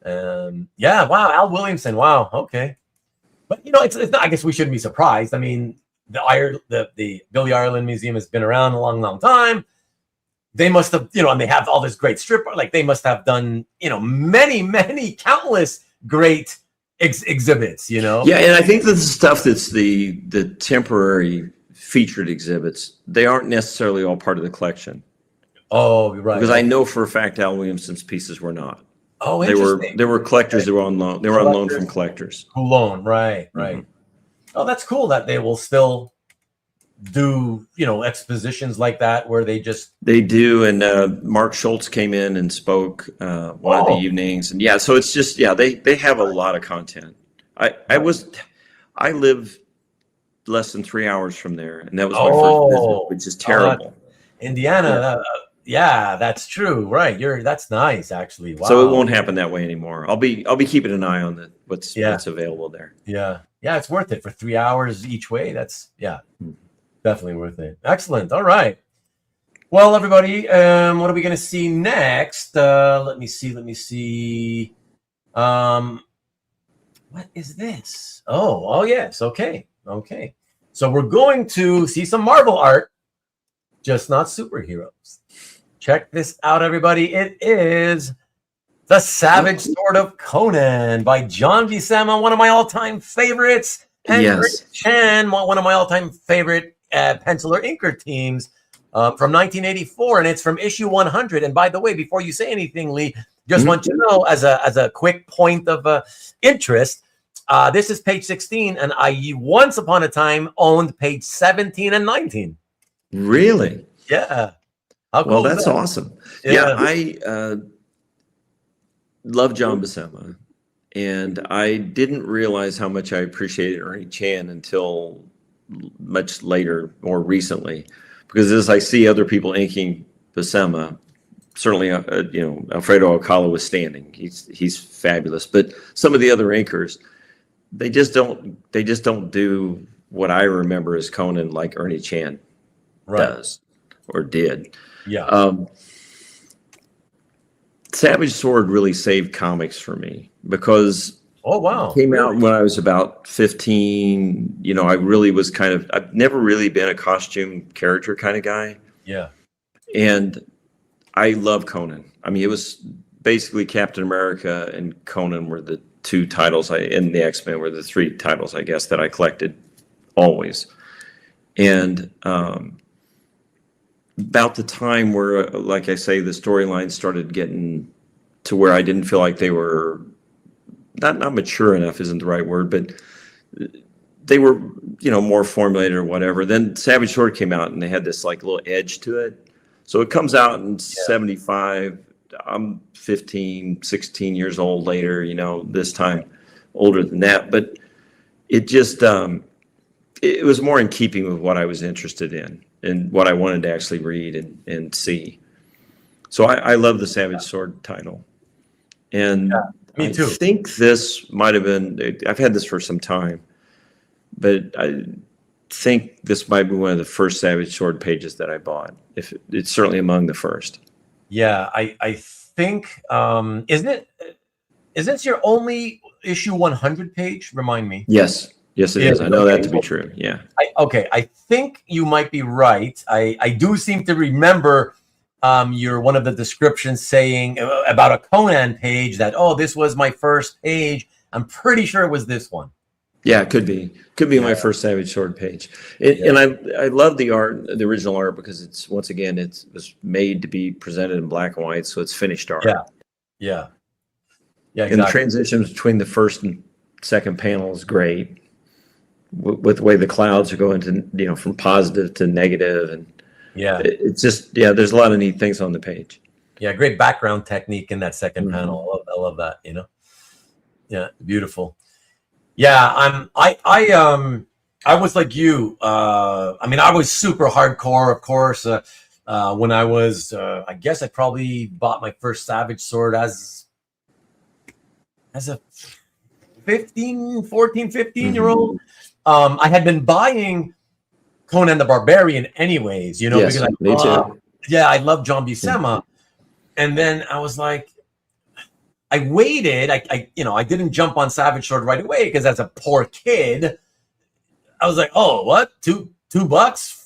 Speaker 1: Yeah. Wow. Al Williamson. Wow. Okay. But you know, it's not, I guess we shouldn't be surprised. I mean, the Billy Ireland Museum has been around a long, long time. They must have, you know, and they have all this great strip art. Like they must have done, you know, many, countless great exhibits, you know?
Speaker 2: Yeah, and I think the stuff that's the temporary featured exhibits, they aren't necessarily all part of the collection.
Speaker 1: Oh, right.
Speaker 2: Because I know for a fact Al Williamson's pieces were not.
Speaker 1: Oh, interesting.
Speaker 2: They were collectors that were on loan. They were on loan from collectors.
Speaker 1: Who loan, right. Oh, that's cool that they will still do, you know, expositions like that where they
Speaker 2: do. And Mark Schultz came in and spoke one of the evenings, and so it's just they have a lot of content. I live less than 3 hours from there, and that was my first visit, which is terrible.
Speaker 1: Indiana, that's true, right? That's nice, actually. Wow.
Speaker 2: So it won't happen that way anymore. I'll be keeping an eye on what's available there.
Speaker 1: Yeah, it's worth it for 3 hours each way. That's definitely worth it. Excellent. All right. Well, everybody, what are we going to see next? Let me see. What is this? Oh, yes. Okay. So we're going to see some Marvel art, just not superheroes. Check this out, everybody. It is The Savage Sword of Conan by John Buscema, one of my all-time favorites, and Rick Chan, one of my all-time favorite penciler inker teams from 1984, and it's from issue 100. And by the way, before you say anything, Lee, just want you to know, as a quick point of interest, this is page 16, and I once upon a time owned page 17 and 19.
Speaker 2: Really?
Speaker 1: Yeah.
Speaker 2: Well, that's awesome. Yeah, I love John Buscema, and I didn't realize how much I appreciated Ernie Chan until much later, more recently, because as I see other people inking Buscema, certainly Alfredo Alcala was standing. He's fabulous, but some of the other inkers, they just don't do what I remember as Conan like Ernie Chan does or did.
Speaker 1: Yeah.
Speaker 2: Savage Sword really saved comics for me because it came out when I was about 15. You know, I really was I've never really been a costume character kind of guy.
Speaker 1: Yeah.
Speaker 2: And I love Conan. I mean, it was basically Captain America and Conan were the two titles and the X-Men were the three titles, I guess, that I collected always. And about the time where, like I say, the storylines started getting to where I didn't feel like they were not mature enough isn't the right word, but they were, more formulated or whatever. Then Savage Sword came out and they had this like little edge to it. So it comes out in 75. I'm 15, 16 years old later, this time older than that. But it just, it was more in keeping with what I was interested in and what I wanted to actually read and see. So I love the Savage Sword title. And
Speaker 1: me too.
Speaker 2: I think this might have been, I've had this for some time, but I think this might be one of the first Savage Sword pages that I bought. If it's certainly among the first.
Speaker 1: Yeah, I think isn't this your only issue 100 page? Remind me.
Speaker 2: Yes, it is. I know that to be true. Yeah.
Speaker 1: I think you might be right. I do seem to remember your one of the descriptions saying about a Conan page that, oh, this was my first page. I'm pretty sure it was this one.
Speaker 2: Yeah, it could be my first Savage Sword page. And I love the art, the original art, because it was made to be presented in black and white, so it's finished art.
Speaker 1: Yeah. Exactly.
Speaker 2: And the transitions between the first and second panel is great, with the way the clouds are going to, from positive to negative, and it's just there's a lot of neat things on the page. Yeah,
Speaker 1: great background technique in that second panel. I love that. Yeah, beautiful. Yeah, I was like you. I was super hardcore, of course. When I was, I guess I probably bought my first Savage Sword as a 15-year-old. I had been buying Conan the Barbarian anyways,
Speaker 2: yes,
Speaker 1: because I love John Buscema. And then I was like, I waited. I didn't jump on Savage Sword right away because as a poor kid, I was like, oh, what? $2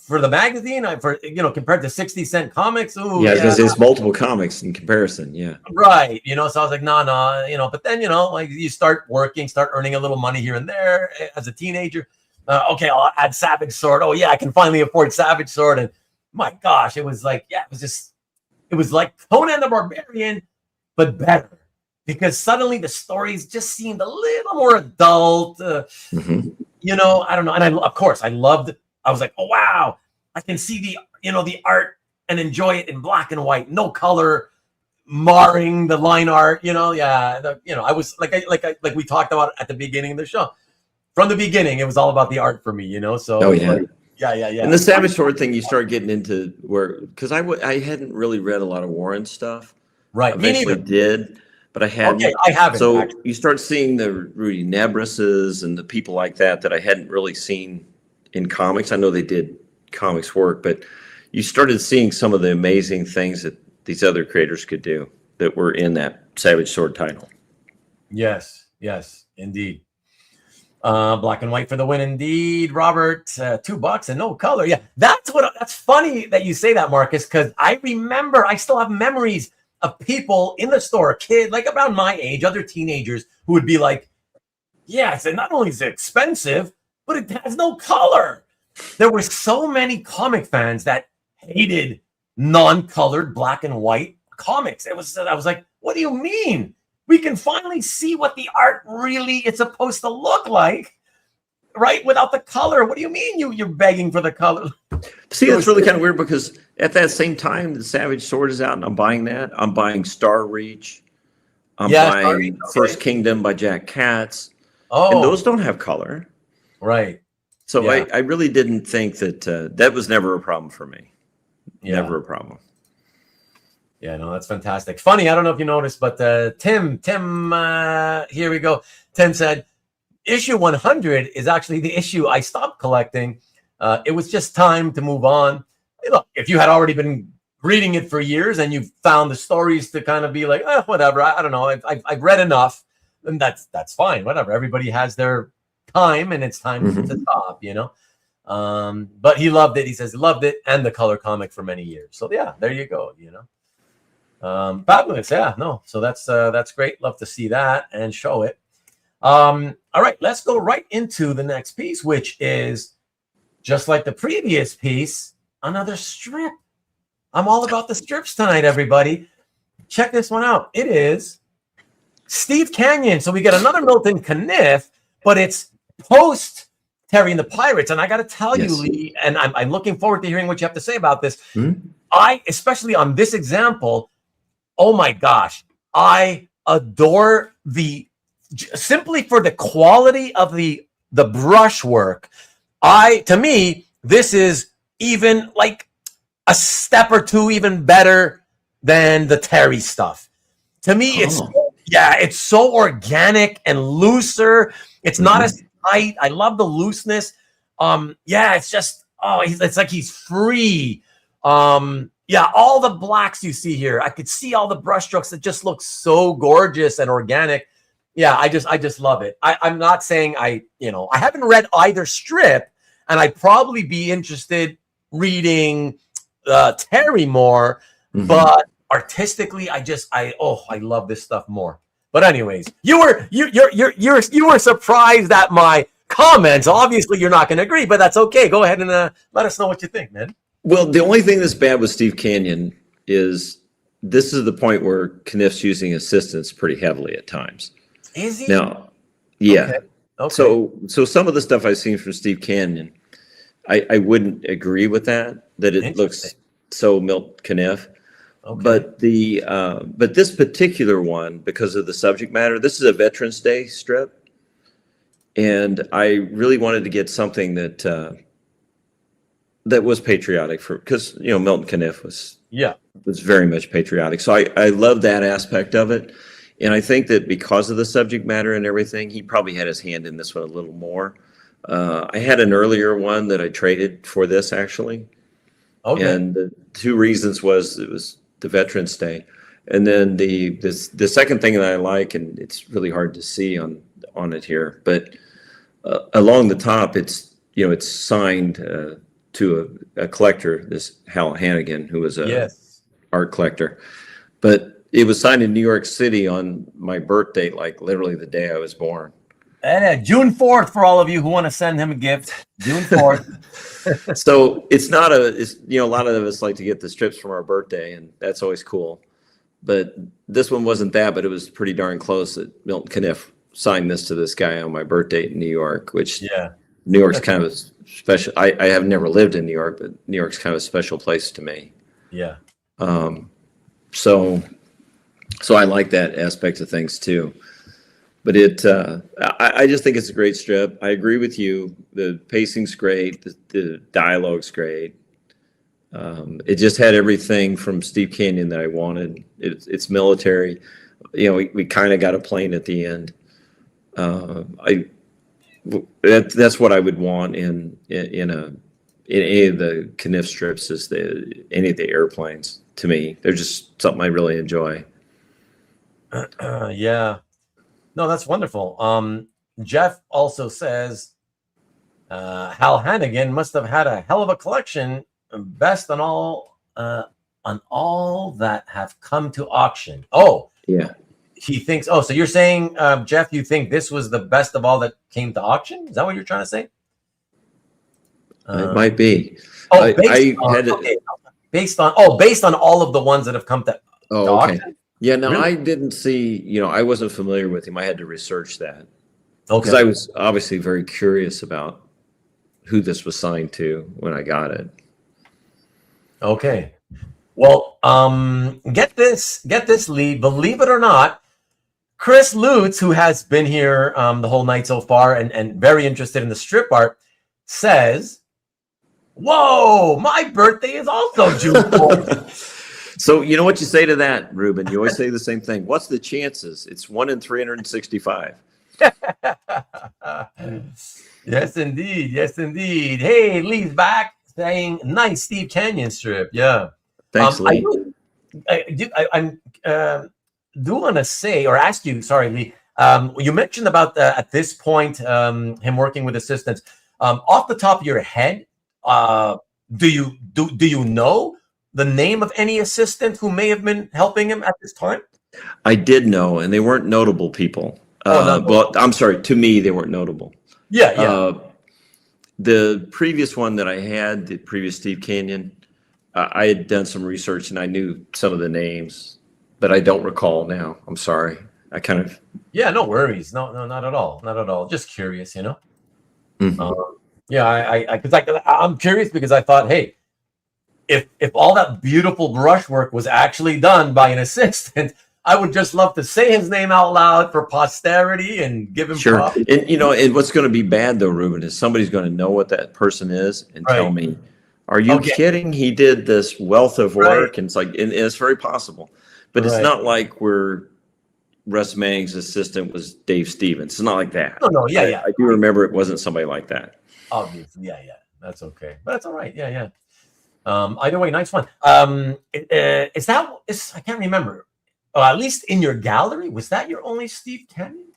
Speaker 1: for the magazine? Compared to 60-cent comics. Ooh,
Speaker 2: because there's multiple comics in comparison. Yeah.
Speaker 1: Right. So I was like, no, but then, like you start working, start earning a little money here and there as a teenager. Okay, I'll add Savage Sword. Oh yeah, I can finally afford Savage Sword. And my gosh, it was like, it was like Conan the Barbarian, but better. Because suddenly the stories just seemed a little more adult, I don't know. And of course I loved it. I was like, oh, wow, I can see the art and enjoy it in black and white, no color marring the line art, I was like we talked about at the beginning of the show. From the beginning, it was all about the art for me, so.
Speaker 2: Oh, yeah.
Speaker 1: Yeah.
Speaker 2: And the Savage Sword thing, you start getting into because I hadn't really read a lot of Warren stuff.
Speaker 1: Right.
Speaker 2: Eventually did. But I hadn't.
Speaker 1: Okay, I haven't.
Speaker 2: So you start seeing the Rudy Nebrises and the people like that I hadn't really seen in comics. I know they did comics work, but you started seeing some of the amazing things that these other creators could do that were in that Savage Sword title.
Speaker 1: Yes, indeed. Black and white for the win, indeed. Robert, $2 and no color. Yeah, that's funny that you say that, Marcus, because I remember, I still have memories of people in the store, a kid like around my age, other teenagers who would be like, yeah, so not only is it expensive, but it has no color. There were so many comic fans that hated non-colored black and white comics. I was like, what do you mean? We can finally see what the art really is supposed to look like, right? Without the color. What do you mean you're begging for the color?
Speaker 2: See, that's really kind of weird because at that same time, the Savage Sword is out and I'm buying that. I'm buying Star Reach. I'm buying First Kingdom by Jack Katz. Oh. And those don't have color.
Speaker 1: Right.
Speaker 2: So I really didn't think that that was never a problem for me. Yeah. Never a problem.
Speaker 1: Yeah, no, that's fantastic. Funny, I don't know if you noticed, but Tim, here we go. Tim said, issue 100 is actually the issue I stopped collecting. It was just time to move on. Hey, look, if you had already been reading it for years and you've found the stories to kind of be like, whatever, I don't know, I've read enough, then that's fine, whatever. Everybody has their time and it's time to stop, But he loved it. He says he loved it and the color comic for many years. So yeah, there you go, fabulous. Yeah, no. So that's great. Love to see that and show it. All right, let's go right into the next piece, which is just like the previous piece, another strip. I'm all about the strips tonight, everybody. Check this one out. It is Steve Canyon. So we get another Milton Caniff, but it's post Terry and the Pirates. And I got to tell you, Lee, and I'm looking forward to hearing what you have to say about this. I, especially on this example, oh my gosh, I adore simply for the quality of the brushwork. To me, this is even like a step or two even better than the Terry stuff. To me, it's so organic and looser. It's not as tight. I love the looseness. It's just, it's like he's free. Yeah, all the blacks you see here, I could see all the brushstrokes that just look so gorgeous and organic. Yeah, I just love it. I'm not saying I haven't read either strip, and I'd probably be interested reading Terry more, but artistically, I love this stuff more. But anyways, you were surprised at my comments. Obviously, you're not going to agree, but that's okay. Go ahead and let us know what you think, man.
Speaker 2: Well, the only thing that's bad with Steve Canyon is this is the point where Caniff's using assistants pretty heavily at times.
Speaker 1: Is he?
Speaker 2: Now, yeah.
Speaker 1: Okay.
Speaker 2: So some of the stuff I've seen from Steve Canyon, I wouldn't agree with that it looks so Milton Caniff. Okay. But this particular one, because of the subject matter, this is a Veterans Day strip, and I really wanted to get something that was patriotic because Milton Caniff was very much patriotic. So I love that aspect of it, and I think that because of the subject matter and everything, he probably had his hand in this one a little more. I had an earlier one that I traded for this actually, and the two reasons was it was the Veterans Day, and then the second thing that I like, and it's really hard to see on it here, but along the top it's signed to a collector, this Hal Hannigan, who was a art collector, but it was signed in New York City on my birthday, like literally the day I was born.
Speaker 1: And June 4th for all of you who want to send him a gift. June 4th.
Speaker 2: So it's not a lot of us like to get the strips from our birthday, and that's always cool. But this one wasn't that, but it was pretty darn close that Milton Caniff signed this to this guy on my birthday in New York, which New York's kind of a special. I have never lived in New York, but New York's kind of a special place to me.
Speaker 1: Yeah.
Speaker 2: So I like that aspect of things too. But I just think it's a great strip. I agree with you. The pacing's great. The dialogue's great. It just had everything from Steve Canyon that I wanted. It's military. We kind of got a plane at the end. That's what I would want in any of the Caniff strips is any of the airplanes. To me, they're just something I really enjoy.
Speaker 1: Yeah. No, that's wonderful. Jeff also says Hal Hannigan must have had a hell of a collection, best on all that have come to auction. Oh, yeah. He thinks. Oh, so you're saying, Jeff, you think this was the best of all that came to auction? Is that what you're trying to say?
Speaker 2: It might be.
Speaker 1: Oh, based on all of the ones that have come to auction.
Speaker 2: Yeah, no,
Speaker 1: Really?
Speaker 2: I didn't see, I wasn't familiar with him. I had to research that.
Speaker 1: Okay.
Speaker 2: Because I was obviously very curious about who this was signed to when I got it.
Speaker 1: Okay. Well, get this, Lee. Believe it or not, Chris Lutz, who has been here the whole night so far and very interested in the strip art, says, whoa, my birthday is also June 4th.
Speaker 2: So you know what you say to that, Ruben? You always say the same thing. What's the chances? It's 1 in 365.
Speaker 1: Yes, indeed. Yes, indeed. Hey, Lee's back saying, nice Steve Canyon strip. Yeah.
Speaker 2: Thanks, Lee.
Speaker 1: I do want to say or ask you, sorry, Lee, you mentioned about at this point him working with assistants. Off the top of your head, do you know the name of any assistant who may have been helping him at this time?
Speaker 2: I did know, and they weren't notable people. Well, I'm sorry, to me, they weren't notable.
Speaker 1: Yeah.
Speaker 2: The previous one that I had, the previous Steve Canyon, I had done some research and I knew some of the names, but I don't recall now. I'm sorry. I kind of.
Speaker 1: Yeah, no worries. No, not at all. Not at all. Just curious,
Speaker 2: Mm-hmm.
Speaker 1: I'm curious because I thought, hey, if all that beautiful brushwork was actually done by an assistant, I would just love to say his name out loud for posterity and give him props.
Speaker 2: And and what's going to be bad though, Ruben, is somebody's going to know what that person is and tell me, "Are you kidding? He did this wealth of work," and it's like, and it's very possible, but it's not like Russ Manning's assistant was Dave Stevens. It's not like that.
Speaker 1: No, yeah.
Speaker 2: I do remember it wasn't somebody like that.
Speaker 1: Obviously, yeah. That's okay, but that's all right. Yeah. Either way, nice one. I can't remember. At least in your gallery, was that your only Steve Canyon?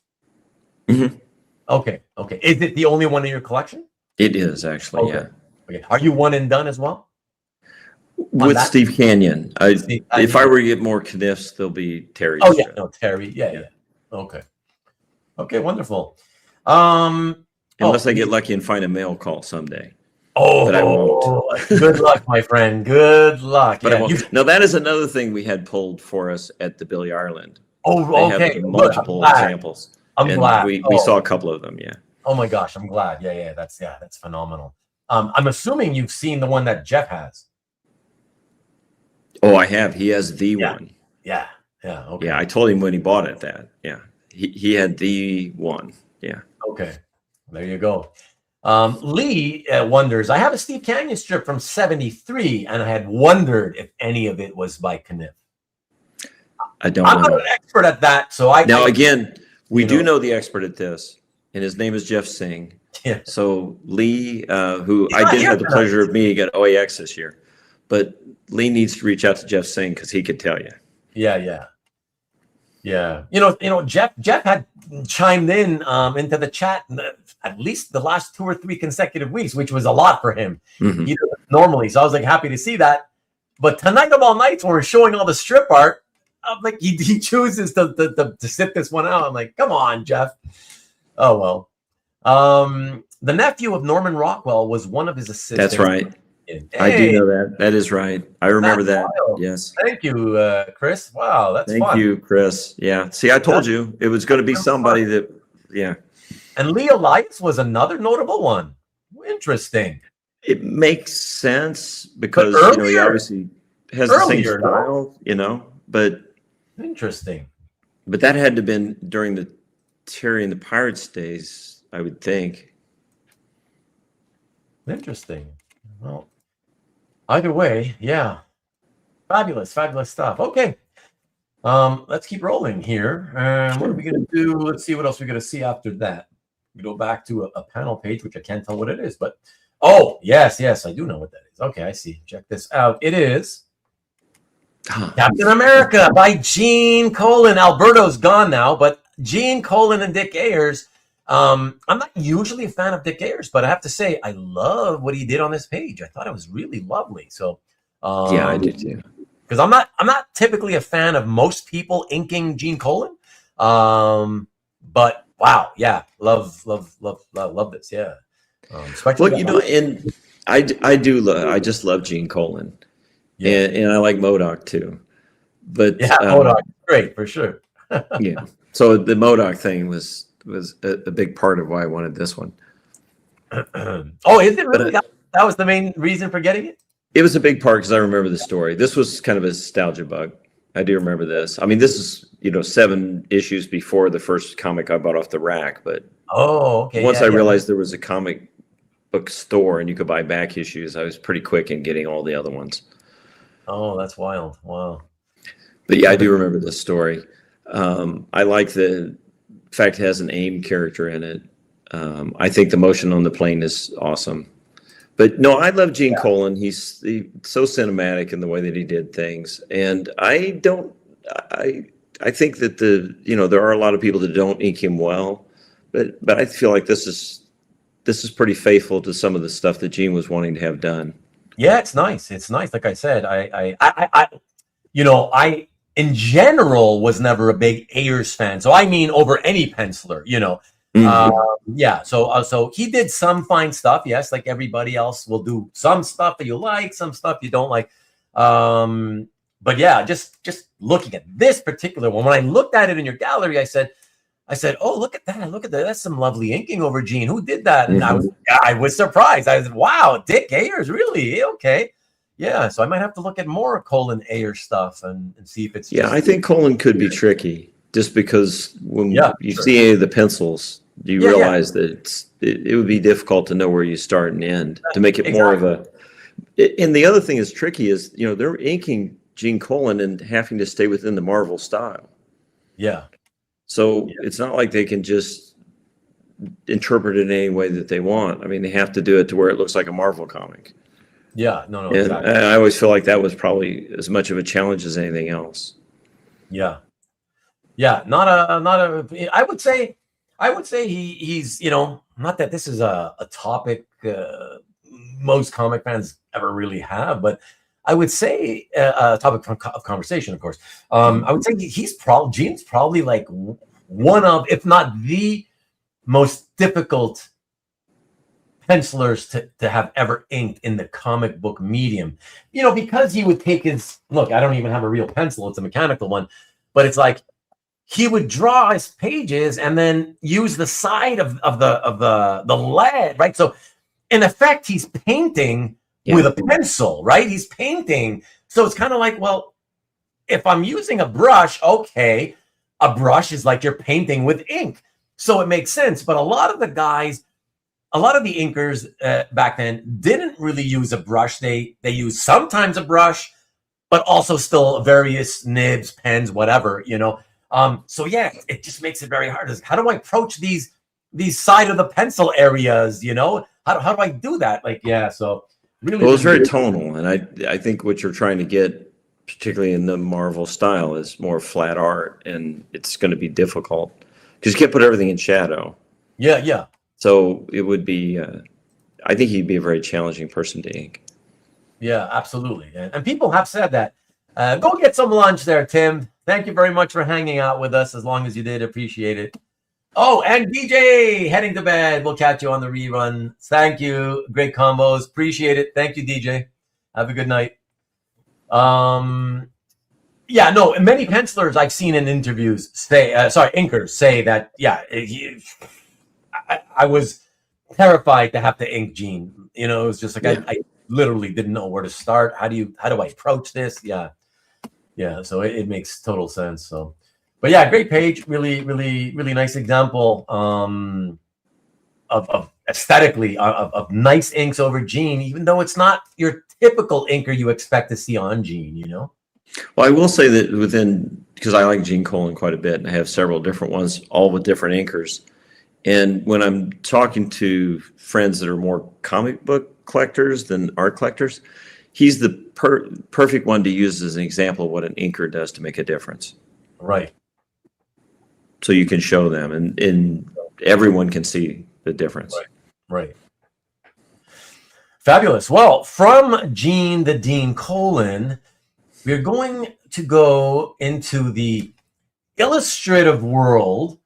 Speaker 2: Mm-hmm.
Speaker 1: Okay. Is it the only one in your collection?
Speaker 2: It is actually,
Speaker 1: okay.
Speaker 2: yeah.
Speaker 1: Okay. Are you one and done as well?
Speaker 2: With Steve Canyon. If I were to get more Caniffs, they'll be Terry.
Speaker 1: Oh, yeah. No, Terry. Yeah. Okay. Okay, wonderful.
Speaker 2: Unless I get lucky and find a mail call someday.
Speaker 1: Oh,
Speaker 2: but I won't.
Speaker 1: Good luck, my friend. Good luck.
Speaker 2: But I won't. Now, that is another thing we had pulled for us at the Billy Ireland.
Speaker 1: Oh, okay.
Speaker 2: Have multiple examples.
Speaker 1: I'm glad.
Speaker 2: We saw a couple of them, yeah.
Speaker 1: Oh my gosh, I'm glad. Yeah, that's phenomenal. I'm assuming you've seen the one that Jeff has.
Speaker 2: Oh, I have. He has the one.
Speaker 1: Yeah. Okay.
Speaker 2: Yeah, I told him when he bought it that. Yeah, he had the one. Yeah.
Speaker 1: Okay, there you go. Lee wonders, I have a Steve Canyon strip from '73, and I had wondered if any of it was by Caniff.
Speaker 2: I'm
Speaker 1: not an expert at that, so
Speaker 2: we do know the expert at this, and his name is Jeff Singh.
Speaker 1: Yeah.
Speaker 2: So Lee, who I did have the pleasure of meeting at OAX this year, but Lee needs to reach out to Jeff Singh because he could tell you.
Speaker 1: Yeah. Jeff had chimed in into the chat at least the last 2 or 3 consecutive weeks, which was a lot for him.
Speaker 2: Mm-hmm.
Speaker 1: He doesn't normally, so I was like happy to see that. But tonight of all nights, when we're showing all the strip art, I'm like he chooses to sit this one out. I'm like, come on, Jeff. Oh well. The nephew of Norman Rockwell was one of his assistants.
Speaker 2: That's right.
Speaker 1: Hey,
Speaker 2: I do know that. That is right. I remember that.
Speaker 1: Wild.
Speaker 2: Yes.
Speaker 1: Thank you, Chris. Wow, that's fun.
Speaker 2: Thank you, Chris. Yeah. See, I told you it was going to be somebody that. Yeah.
Speaker 1: And Lee Elias was another notable one. Interesting.
Speaker 2: It makes sense because he obviously has the same style, but
Speaker 1: interesting.
Speaker 2: But that had to have been during the Terry and the Pirates days, I would think.
Speaker 1: Interesting. Well, either way, yeah. Fabulous stuff. Okay. Let's keep rolling here. What are we going to do? Let's see what else we're going to see after that. We go back to a panel page, which I can't tell what it is, but yes, I do know what that is. Okay, I see. Check this out. It is Captain America by Gene Colan. Alberto's gone now, but Gene Colan and Dick Ayers. I'm not usually a fan of Dick Ayers, but I have to say I love what he did on this page. I thought it was really lovely. So
Speaker 2: yeah, I did too.
Speaker 1: Because I'm not typically a fan of most people inking Gene Colan. But wow, yeah, love this. Yeah.
Speaker 2: And I just love Gene Colan. Yeah. And I like MODOK too. But
Speaker 1: yeah, MODOK, great for sure.
Speaker 2: Yeah. So the MODOK thing was a big part of why I wanted this one.
Speaker 1: Oh, is it really? That was the main reason for getting it?
Speaker 2: It was a big part because I remember the story. This was kind of a nostalgia bug. I do remember this. I mean, this is 7 issues before the first comic I bought off the rack. But once I realized there was a comic book store and you could buy back issues, I was pretty quick in getting all the other ones.
Speaker 1: Oh, that's wild! Wow.
Speaker 2: But yeah, I do remember this story. I like the fact it has an AIM character in it. I think the motion on the plane is awesome. But no, I love Gene Colan. He's so cinematic in the way that he did things. And I think that there are a lot of people that don't ink him well, but I feel like this is pretty faithful to some of the stuff that Gene was wanting to have done.
Speaker 1: Yeah, it's nice. It's nice. Like I said, I in general was never a big Ayers fan. So I mean, over any penciler, Mm-hmm. So he did some fine stuff. Yes, like everybody else will do some stuff that you like, some stuff you don't like. But yeah, just looking at this particular one, when I looked at it in your gallery, I said, oh, look at that. Look at that. That's some lovely inking over Gene. Who did that? And I was surprised. I said, wow, Dick Ayers, really? Okay. Yeah. So I might have to look at more Colan Ayers stuff and see if it's.
Speaker 2: Yeah, I think Colan could be tricky just because when you see any of the pencils, you realize that it would be difficult to know where you start and end to make it more of a. And the other thing is tricky is, they're inking Gene Colan and having to stay within the Marvel style.
Speaker 1: Yeah.
Speaker 2: So it's not like they can just interpret it any way that they want. I mean, they have to do it to where it looks like a Marvel comic.
Speaker 1: Yeah, no,
Speaker 2: And
Speaker 1: exactly.
Speaker 2: I always feel like that was probably as much of a challenge as anything else.
Speaker 1: Yeah. Yeah, not a. I would say he's not that this is a topic most comic fans ever really have, but I would say a topic of conversation, of course. I would say Gene's probably like one of, if not the most difficult pencilers to have ever inked in the comic book medium. Because he would take his look. I don't even have a real pencil; it's a mechanical one, but it's like, he would draw his pages and then use the side of the lead, right? So in effect, he's painting with a pencil, right? He's painting. So it's kind of like, well, if I'm using a brush, okay, a brush is like you're painting with ink. So it makes sense. But a lot of the inkers back then didn't really use a brush. They used sometimes a brush, but also still various nibs, pens, whatever, So yeah, it just makes it very hard. How do I approach these side of the pencil areas? How do I do that? Like, yeah, so really,
Speaker 2: well, it's very tonal, and I think what you're trying to get, particularly in the Marvel style, is more flat art, and it's going to be difficult because you can't put everything in shadow.
Speaker 1: Yeah.
Speaker 2: So it would be. I think he'd be a very challenging person to ink.
Speaker 1: Yeah, absolutely, and people have said that. Go get some lunch there, Tim. Thank you very much for hanging out with us. As long as you did, appreciate it. Oh, and DJ heading to bed. We'll catch you on the rerun. Thank you. Great combos. Appreciate it. Thank you, DJ. Have a good night. Yeah, no, many pencilers I've seen in interviews inkers say that, I was terrified to have to ink Gene. It was just like, I literally didn't know where to start. How do I approach this? Yeah, so it makes total sense. So, but yeah, great page. Really, really, really nice example of aesthetically of nice inks over Gene, even though it's not your typical inker you expect to see on Gene.
Speaker 2: Well, I will say that because I like Gene Colan quite a bit, and I have several different ones, all with different inkers. And when I'm talking to friends that are more comic book collectors than art collectors, he's the perfect one to use as an example of what an inker does to make a difference.
Speaker 1: Right.
Speaker 2: So you can show them, and everyone can see the difference.
Speaker 1: Right. Fabulous. Well, from Gene the Dean Colan, we're going to go into the illustrative world,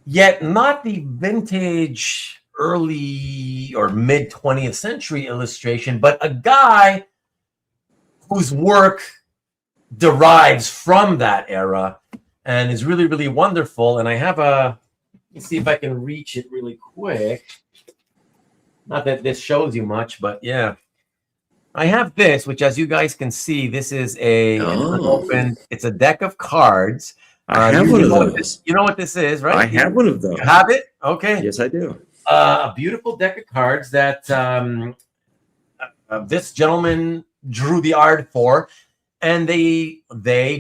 Speaker 1: yet not the vintage early or mid 20th century illustration, but a guy whose work derives from that era and is really, really wonderful. And I have let me see if I can reach it really quick. Not that this shows you much, but yeah. I have this, which, as you guys can see, this is it's a deck of cards.
Speaker 2: I have one of those.
Speaker 1: You know what this is, right?
Speaker 2: I have one of those.
Speaker 1: You have it? Okay.
Speaker 2: Yes, I do.
Speaker 1: A beautiful deck of cards that this gentleman drew the art for, and they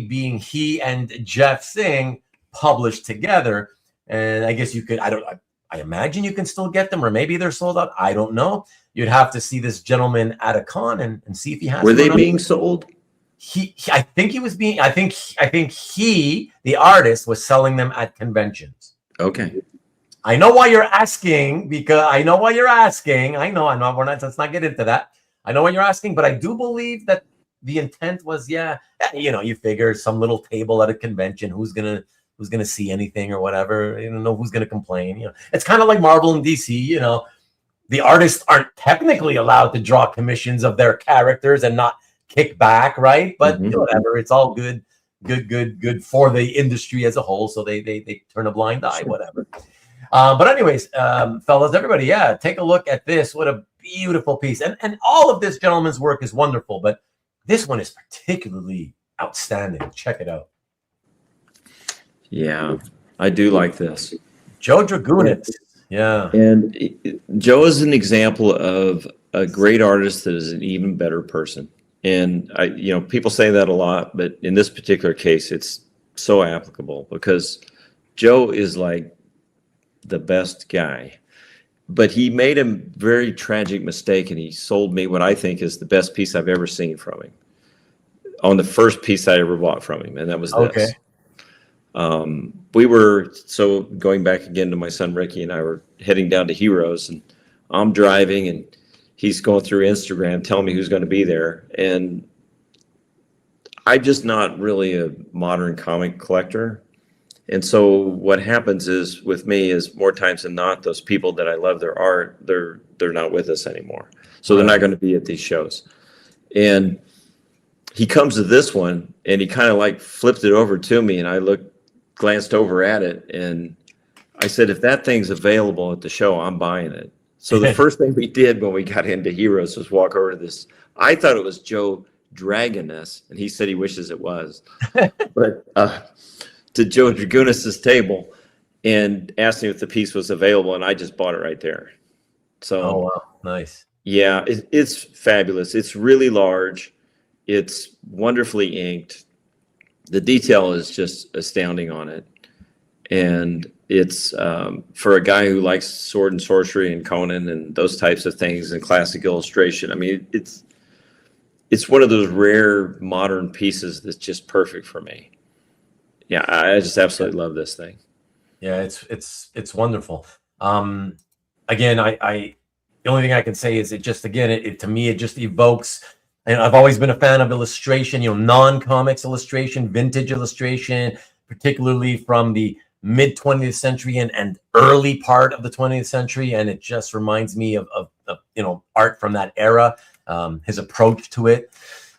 Speaker 1: being he and Jeff Singh published together. And I guess you could, I imagine you can still get them, or maybe they're sold out. I don't know. You'd have to see this gentleman at a con and see if he has.
Speaker 2: Were they being sold?
Speaker 1: I think he was being. I think he, the artist, was selling them at conventions.
Speaker 2: Okay.
Speaker 1: I know why you're asking, because I know why you're asking. I know. Let's not get into that. I know why you're asking, but I do believe that the intent was, you figure some little table at a convention, who's gonna see anything or whatever, who's gonna complain. It's kind of like Marvel and DC. The artists aren't technically allowed to draw commissions of their characters and not kick back, right? But whatever, it's all good for the industry as a whole. So they turn a blind eye, whatever. But anyways, fellas, everybody, take a look at this. What a beautiful piece. And all of this gentleman's work is wonderful, but this one is particularly outstanding. Check it out.
Speaker 2: Yeah, I do like this.
Speaker 1: Joe Dragunas. Yeah.
Speaker 2: And Joe is an example of a great artist that is an even better person. And people say that a lot, but in this particular case, it's so applicable because Joe is like the best guy, but he made a very tragic mistake, and he sold me what I think is the best piece I've ever seen from him, on the first piece I ever bought from him, and that was this. We were, so going back again to my son Ricky and I were heading down to Heroes, and I'm driving and he's going through Instagram telling me who's going to be there. And I'm just not really a modern comic collector. And so what happens is with me is more times than not, those people that I love their art, they're not with us anymore. So they're not going to be at these shows. And he comes to this one and he kind of like flipped it over to me, and I glanced over at it, and I said, if that thing's available at the show, I'm buying it. So the first thing we did when we got into Heroes was walk over to this. I thought it was Joe Dragunas, and he said he wishes it was. But to Joe Dragunas's table and asked him if the piece was available, and I just bought it right there. So,
Speaker 1: oh wow, nice.
Speaker 2: Yeah, it's fabulous. It's really large. It's wonderfully inked. The detail is just astounding on it. And it's for a guy who likes sword and sorcery and Conan and those types of things and classic illustration. I mean, it's one of those rare modern pieces that's just perfect for me. Yeah, I just absolutely love this thing.
Speaker 1: Yeah, it's wonderful. Again, I the only thing I can say is it just, again, it to me, it just evokes, and I've always been a fan of illustration, non-comics illustration, vintage illustration, particularly from the mid 20th century and early part of the 20th century. And it just reminds me of art from that era, his approach to it.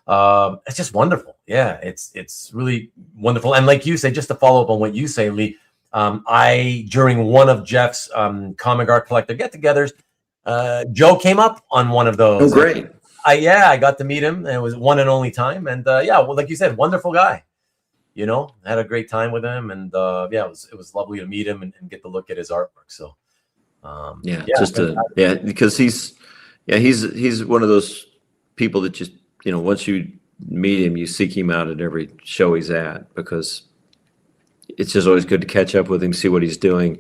Speaker 1: It's just wonderful. Yeah, it's really wonderful. And like you say, just to follow up on what you say, Lee, during one of Jeff's comic art collector get-togethers, Joe came up on one of those.
Speaker 2: Oh, great.
Speaker 1: I got to meet him, and it was one and only time. And well, like you said, wonderful guy. Had a great time with him, and it was lovely to meet him and get to look at his artwork. So
Speaker 2: because he's one of those people that just, once you meet him, you seek him out at every show he's at, because it's just always good to catch up with him, see what he's doing.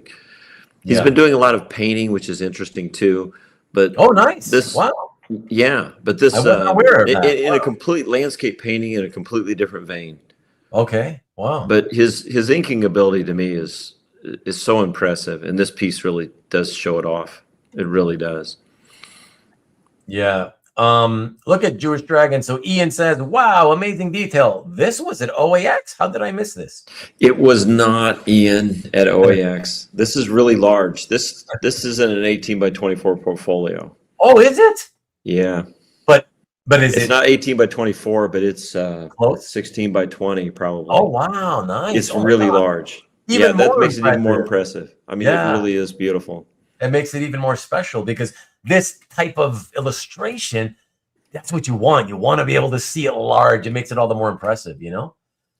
Speaker 2: He's been doing a lot of painting, which is interesting too. But
Speaker 1: oh, nice! Wow.
Speaker 2: Yeah, but this
Speaker 1: I wasn't aware of that.
Speaker 2: In a complete landscape painting in a completely different vein.
Speaker 1: Okay. Wow.
Speaker 2: But his inking ability to me is so impressive, and this piece really does show it off. It really does.
Speaker 1: Yeah. Look at Jewish Dragon. So Ian says, "Wow, amazing detail. This was at OAX. How did I miss this?"
Speaker 2: It was not, Ian, at OAX. This is really large. This isn't an 18 by 24 portfolio.
Speaker 1: Oh, is it?
Speaker 2: Yeah.
Speaker 1: But
Speaker 2: it's not 18 by 24, but it's
Speaker 1: close?
Speaker 2: 16 by 20 probably.
Speaker 1: Oh, wow, nice.
Speaker 2: It's really large. That makes it even more impressive. I mean, it really is beautiful.
Speaker 1: It makes it even more special, because this type of illustration, that's what you want. You want to be able to see it large. It makes it all the more impressive,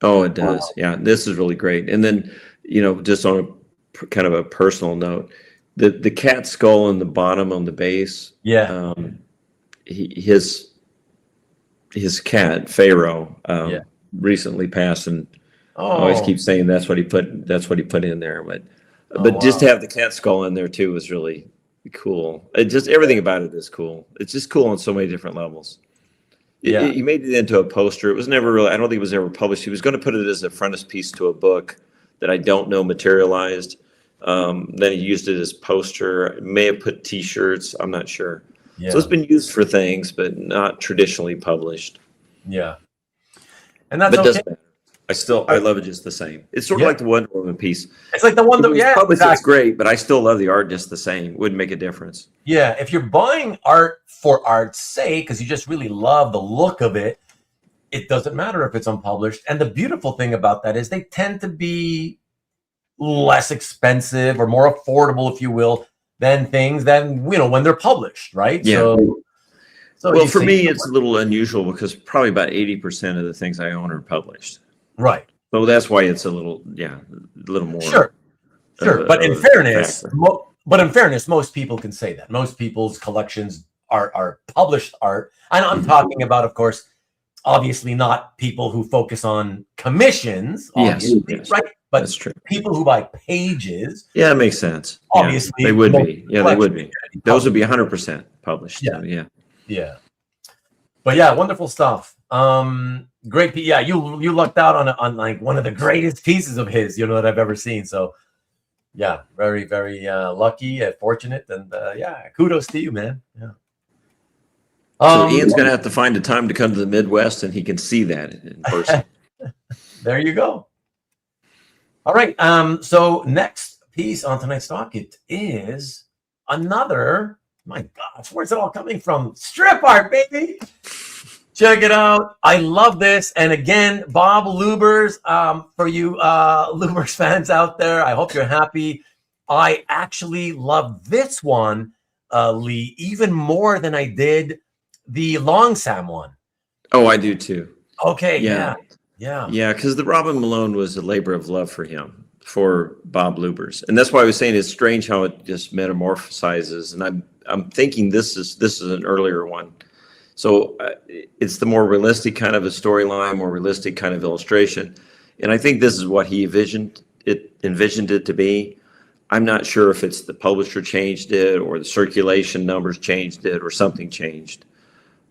Speaker 2: Oh, it does. Wow. Yeah, this is really great. And then, just on a kind of a personal note, the cat skull in the bottom on the base.
Speaker 1: Yeah.
Speaker 2: His cat Pharaoh recently passed, and I always keep saying that's what he put in there. But just to have the cat skull in there too was really cool. Everything about it is cool. It's just cool on so many different levels. He made it into a poster. It was never really, I don't think it was ever published. He was going to put it as a frontispiece to a book that I don't know materialized. Then he used it as poster. May have put T-shirts. I'm not sure. Yeah. So it's been used for things, but not traditionally published.
Speaker 1: Yeah. And that's okay.
Speaker 2: Doesn't matter. I love it just the same. It's sort of like the Wonder Woman piece.
Speaker 1: It's like the one that
Speaker 2: published. Exactly. It's great, but I still love the art just the same. Wouldn't make a difference.
Speaker 1: Yeah, if you're buying art for art's sake, because you just really love the look of it, it doesn't matter if it's unpublished. And the beautiful thing about that is they tend to be less expensive or more affordable, if you will, than things when they're published, right?
Speaker 2: Yeah. So well, for me, it's a little unusual because probably about 80% of the things I own are published.
Speaker 1: Right.
Speaker 2: So that's why it's a little more.
Speaker 1: Sure. But in fairness, most people can say that. Most people's collections are published art. And I'm talking about, of course, obviously not people who focus on commissions,
Speaker 2: yes.
Speaker 1: right? But
Speaker 2: that's true.
Speaker 1: People who buy pages,
Speaker 2: yeah, it makes sense.
Speaker 1: Obviously,
Speaker 2: they would be. Yeah, they would be. Those would be 100% published.
Speaker 1: Yeah,
Speaker 2: yeah.
Speaker 1: Yeah. But yeah, wonderful stuff. Great. Yeah, you lucked out on like one of the greatest pieces of his, that I've ever seen. So yeah, very, very lucky and fortunate. And yeah, kudos to you, man. Yeah.
Speaker 2: So Ian's going to have to find a time to come to the Midwest and he can see that in person.
Speaker 1: There you go. All right. So next piece on tonight's docket is another, my gosh, where's it all coming from? Strip art, baby. Check it out. I love this. And again, Bob Lubbers, for you Lubbers fans out there, I hope you're happy. I actually love this one, Lee, even more than I did the Long Sam one.
Speaker 2: Oh, I do too.
Speaker 1: Okay. Yeah.
Speaker 2: Because the Robin Malone was a labor of love for him, for Bob Lubbers, and that's why I was saying it's strange how it just metamorphosizes. And I'm thinking this is an earlier one, so it's the more realistic kind of a storyline, more realistic kind of illustration, and I think this is what he envisioned it to be. I'm not sure if it's the publisher changed it or the circulation numbers changed it or something changed.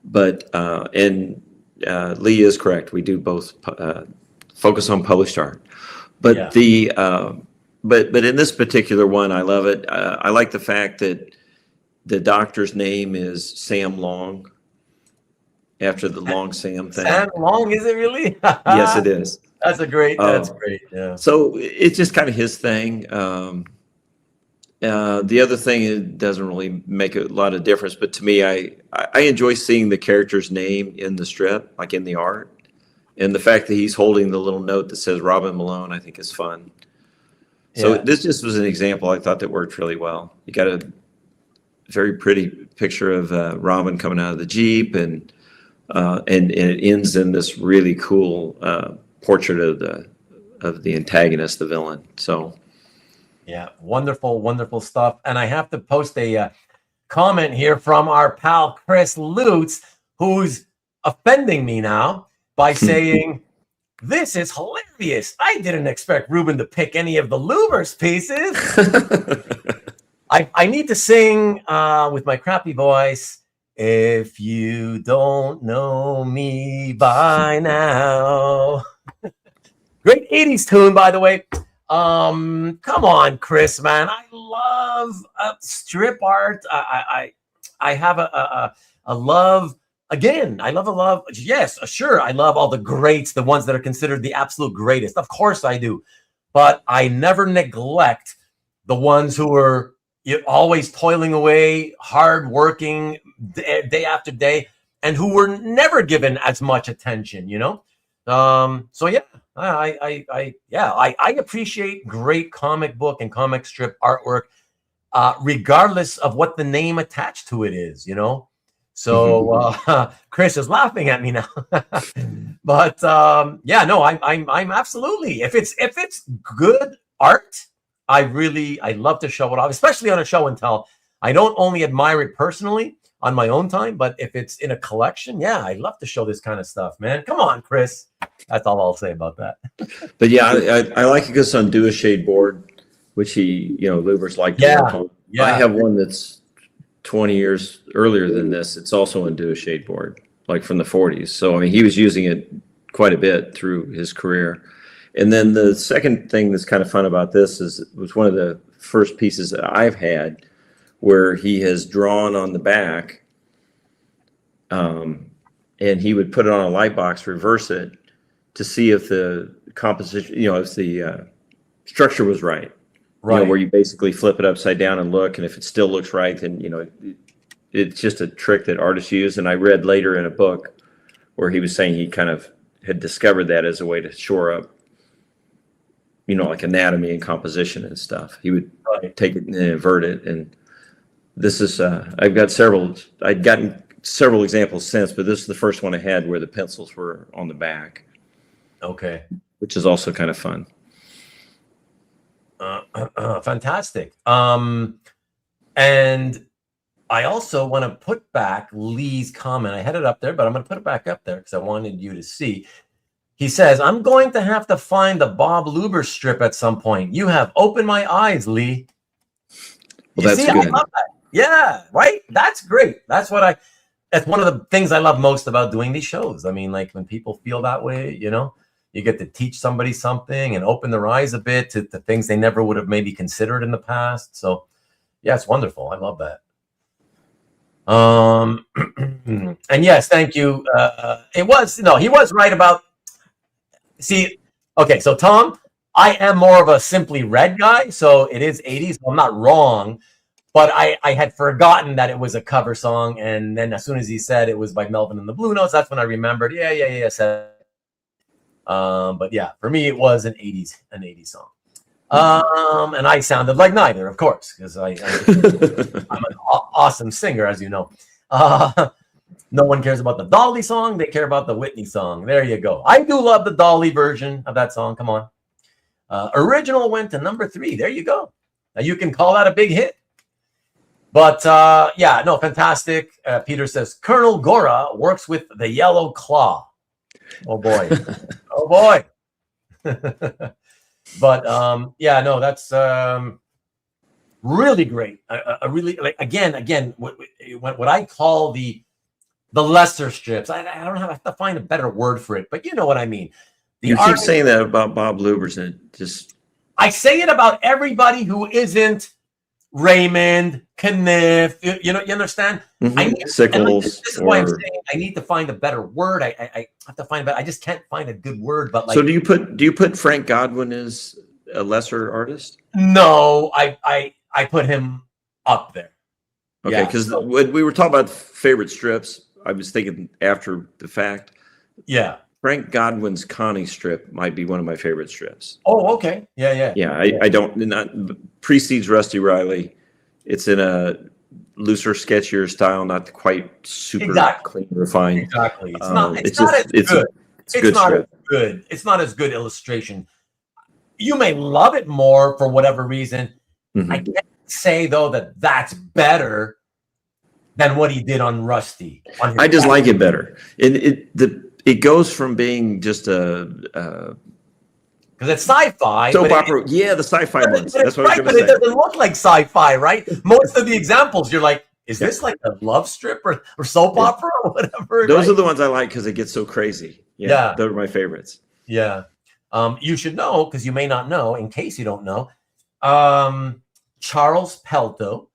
Speaker 2: But Lee is correct. We do both focus on published art. But but in this particular one, I love it. I like the fact that the doctor's name is Sam Long, after the Long Sam thing.
Speaker 1: Sam Long, is it really?
Speaker 2: Yes, it is.
Speaker 1: That's great. Yeah.
Speaker 2: So it's just kind of his thing. The other thing, it doesn't really make a lot of difference, but to me, I enjoy seeing the character's name in the strip, like in the art, and the fact that he's holding the little note that says Robin Malone, I think is fun. So this just was an example I thought that worked really well. You got a very pretty picture of Robin coming out of the Jeep, and it ends in this really cool portrait of the antagonist, the villain. So.
Speaker 1: Yeah, wonderful, wonderful stuff. And I have to post a comment here from our pal Chris Lutz, who's offending me now by saying, this is hilarious. I didn't expect Ruben to pick any of the Lubbers pieces. I need to sing with my crappy voice, if you don't know me by now. Great 80s tune, by the way. Come on, Chris, man. I love strip art. I have a love. Again, I love a love. Yes, sure. I love all the greats, the ones that are considered the absolute greatest. Of course I do. But I never neglect the ones who are always toiling away, hard working day after day, and who were never given as much attention, So yeah. I appreciate great comic book and comic strip artwork, regardless of what the name attached to it is, So Chris is laughing at me now, but I'm absolutely. If it's good art, I love to show it off, especially on a show and tell. I don't only admire it personally on my own time, but if it's in a collection, I love to show this kind of stuff, man. Come on, Chris. That's all I'll say about that.
Speaker 2: But yeah, I like it because it's on Do a Shade board, which he, Lubbers liked to work on. I have one that's 20 years earlier than this. It's also on Do a Shade board, like from the 40s. So, I mean, he was using it quite a bit through his career. And then the second thing that's kind of fun about this it was one of the first pieces that I've had where he has drawn on the back, and he would put it on a light box, reverse it, to see if the composition, if the structure was right. Right. Where you basically flip it upside down and look, and if it still looks right, then, it's just a trick that artists use. And I read later in a book where he was saying he kind of had discovered that as a way to shore up, like anatomy and composition and stuff. He would take it and invert it. And this is, I'd gotten several examples since, but this is the first one I had where the pencils were on the back.
Speaker 1: Okay.
Speaker 2: Which is also kind of fun.
Speaker 1: Fantastic. And I also want to put back Lee's comment. I had it up there, but I'm going to put it back up there because I wanted you to see. He says, I'm going to have to find the Bob Lubbers strip at some point. You have opened my eyes, Lee.
Speaker 2: Well, that's good.
Speaker 1: I love that. Yeah, right? That's great. That's one of the things I love most about doing these shows. I mean, like when people feel that way, you know, you get to teach somebody something and open their eyes a bit to things they never would have maybe considered in the past. So, yeah, it's wonderful. I love that. And yes, thank you. He was right about. See, okay, so Tom, I am more of a Simply Red guy, so it is 80s. I'm not wrong, but I had forgotten that it was a cover song, and then as soon as he said it was by Melvin and the Blue Notes, that's when I remembered. Yeah. But yeah, for me, it was an 80s song. And I sounded like neither, of course, because I'm an awesome singer, as you know. No one cares about the Dolly song. They care about the Whitney song. There you go. I do love the Dolly version of that song. Come on. Original went to number 3. There you go. Now you can call that a big hit. But yeah, no, fantastic. Peter says, Colonel Gora works with the Yellow Claw. Oh, boy. Oh, boy. But yeah, no, that's really great. I really, like, again, what I call the lesser strips. I don't have to find a better word for it, but you know what I mean.
Speaker 2: You keep saying that about Bob Lubbers, and just
Speaker 1: I say it about everybody who isn't Raymond, Caniff. You understand?
Speaker 2: Mm-hmm. Sickles.
Speaker 1: This is why I'm saying I need to find a better word. I have to find, but I just can't find a good word. But like,
Speaker 2: so do you put Frank Godwin as a lesser artist?
Speaker 1: No, I put him up there.
Speaker 2: Okay, because when we were talking about favorite strips, I was thinking after the fact.
Speaker 1: Yeah.
Speaker 2: Frank Godwin's Connie strip might be one of my favorite strips.
Speaker 1: Oh, okay. Yeah.
Speaker 2: I don't precedes Rusty Riley. It's in a looser, sketchier style, not quite super clean, refined.
Speaker 1: Exactly. It's not as good. It's not as good illustration. You may love it more for whatever reason. Mm-hmm. I can't say though that that's better than what he did on Rusty.
Speaker 2: I just like it better. It goes from being just a
Speaker 1: because it's sci-fi.
Speaker 2: Soap opera, the sci-fi ones. That's what I was going to say.
Speaker 1: But it doesn't look like sci-fi, right? Most of the examples, you're like, is this like a love strip or soap opera or whatever?
Speaker 2: Those are the ones I like because it gets so crazy. Yeah, those are my favorites.
Speaker 1: Yeah. You should know, because you may not know, in case you don't know, Charles Pelto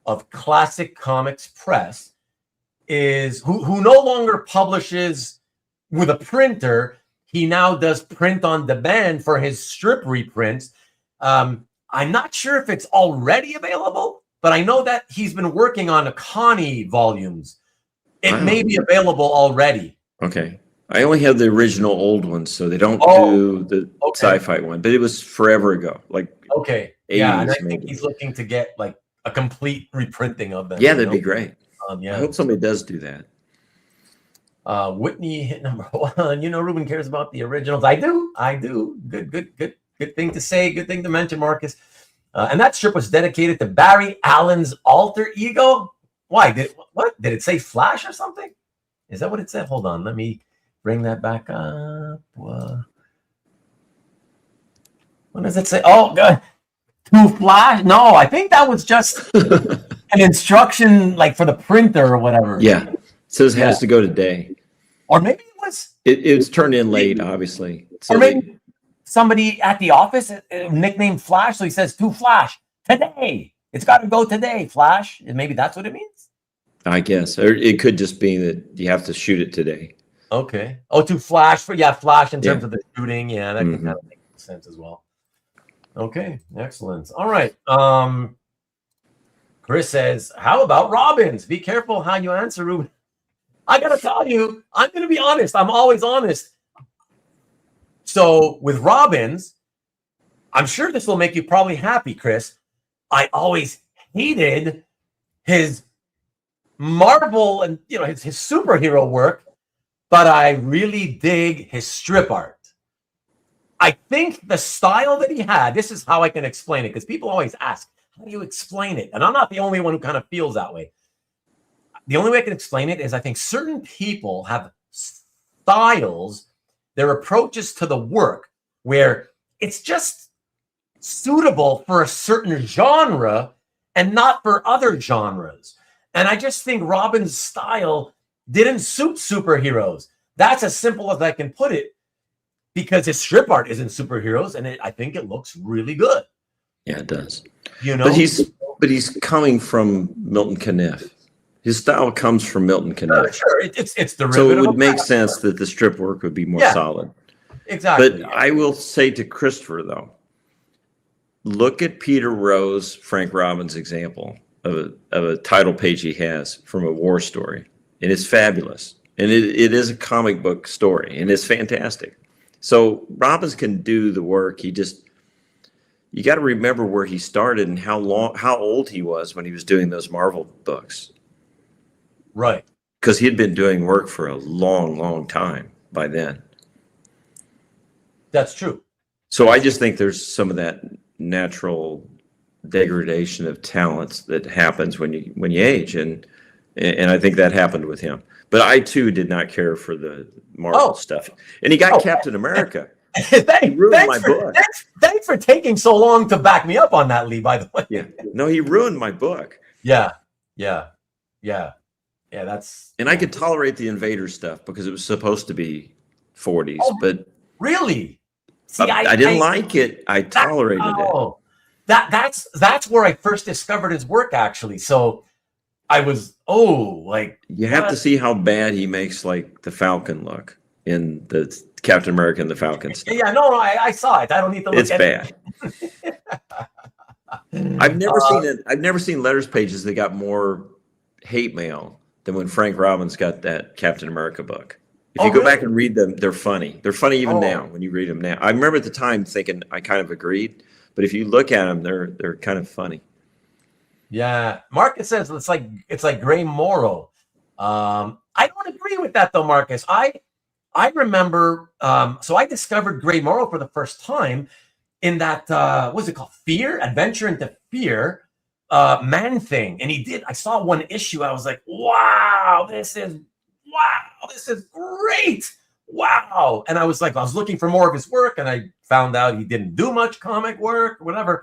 Speaker 1: of Classic Comics Press is who no longer publishes with a printer. He now does print on demand for his strip reprints. I'm not sure if it's already available, but I know that he's been working on a Connie volumes. It may be available already.
Speaker 2: Okay. I only have the original old ones, so they don't do the sci-fi one, but it was forever ago. Like
Speaker 1: yeah, and I think he's looking to get like a complete reprinting of them.
Speaker 2: Yeah, that'd be great.
Speaker 1: Yeah.
Speaker 2: I hope somebody does do that.
Speaker 1: Whitney hit number 1. You know, Ruben cares about the originals. I do. Good thing to say. Good thing to mention, Marcus. And that strip was dedicated to Barry Allen's alter ego. Why? Did it say Flash or something? Is that what it said? Hold on, let me bring that back up. What does it say? Oh, God. To Flash? No, I think that was just an instruction, like for the printer or whatever.
Speaker 2: Yeah, it says it has to go today.
Speaker 1: Or maybe it was.
Speaker 2: It's turned in late, obviously. So
Speaker 1: or maybe somebody at the office nicknamed Flash, so he says to Flash today. It's got to go today, Flash. And maybe that's what it means.
Speaker 2: I guess, or it could just be that you have to shoot it today.
Speaker 1: Okay. Oh, to Flash Flash in terms of the shooting. Yeah, that can kind of make sense as well. Okay, excellent. All right. Chris says, how about Robbins? Be careful how you answer, Ruben. I got to tell you, I'm going to be honest. I'm always honest. So with Robbins, I'm sure this will make you probably happy, Chris. I always hated his Marvel and his superhero work, but I really dig his strip art. I think the style that he had, this is how I can explain it, because people always ask, how do you explain it? And I'm not the only one who kind of feels that way. The only way I can explain it is I think certain people have styles their approaches to the work where it's just suitable for a certain genre and not for other genres. And I just think Robin's style didn't suit superheroes. That's as simple as I can put it, because his strip art isn't superheroes, and I think it looks really good.
Speaker 2: Yeah, it does.
Speaker 1: You know,
Speaker 2: but he's coming from Milton Caniff. His style comes from Milton Caniff.
Speaker 1: Sure. It's derivative.
Speaker 2: So it would make sense that the strip work would be more solid.
Speaker 1: Exactly.
Speaker 2: But I will say to Christopher, though, look at Peter Rose, Frank Robbins' example of a title page he has from a war story. And it's fabulous. And it is a comic book story, and it's fantastic. So Robbins can do the work. You got to remember where he started and how old he was when he was doing those Marvel books.
Speaker 1: Right.
Speaker 2: Because he had been doing work for a long, long time by then.
Speaker 1: That's true.
Speaker 2: So I just think there's some of that natural degradation of talents that happens when you age, and I think that happened with him. But I too did not care for the Marvel stuff, and he got Captain America. He ruined my book.
Speaker 1: Thanks for taking so long to back me up on that, Lee. By the way,
Speaker 2: yeah, no, he ruined my book.
Speaker 1: Yeah. That's
Speaker 2: and I could tolerate the Invader stuff because it was supposed to be 40s, but
Speaker 1: really,
Speaker 2: see, I didn't like it. I tolerated it.
Speaker 1: That's where I first discovered his work, actually. So I was
Speaker 2: you have to see how bad he makes like the Falcon look in the Captain America and the Falcon stuff.
Speaker 1: Yeah, no, I saw it. I don't need to look
Speaker 2: it's bad. I've never seen it. I've never seen letters pages that got more hate mail than when Frank Robbins got that Captain America book. If you go back and read them, they're funny. They're funny even now when you read them now. I remember at the time thinking I kind of agreed, but if you look at them, they're kind of funny.
Speaker 1: Yeah, Marcus says it's like Gray Morrow. I don't agree with that though, Marcus. I remember. So I discovered Gray Morrow for the first time in that what was it called? Fear, Adventure into Fear, Man Thing, and he did. I saw one issue. I was like, wow, this is great. Wow. And I was looking for more of his work, and I found out he didn't do much comic work, whatever.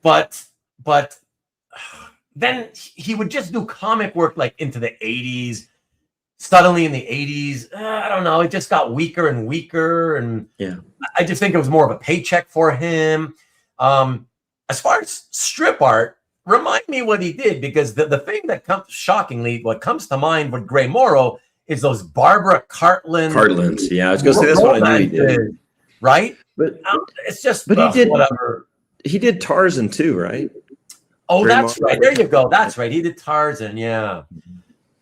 Speaker 1: But then he would just do comic work like into the 80s. Suddenly in the 80s, I don't know, it just got weaker and weaker. And I just think it was more of a paycheck for him. As far as strip art, remind me what he did, because the thing that comes, shockingly, what comes to mind with Gray Morrow is those Barbara
Speaker 2: Cartlands. Yeah, I was going to say that's what I knew he did.
Speaker 1: Right?
Speaker 2: But
Speaker 1: it's just,
Speaker 2: but he did
Speaker 1: whatever.
Speaker 2: He did Tarzan too, right?
Speaker 1: Oh, that's right. There you go. That's right. He did Tarzan. Yeah.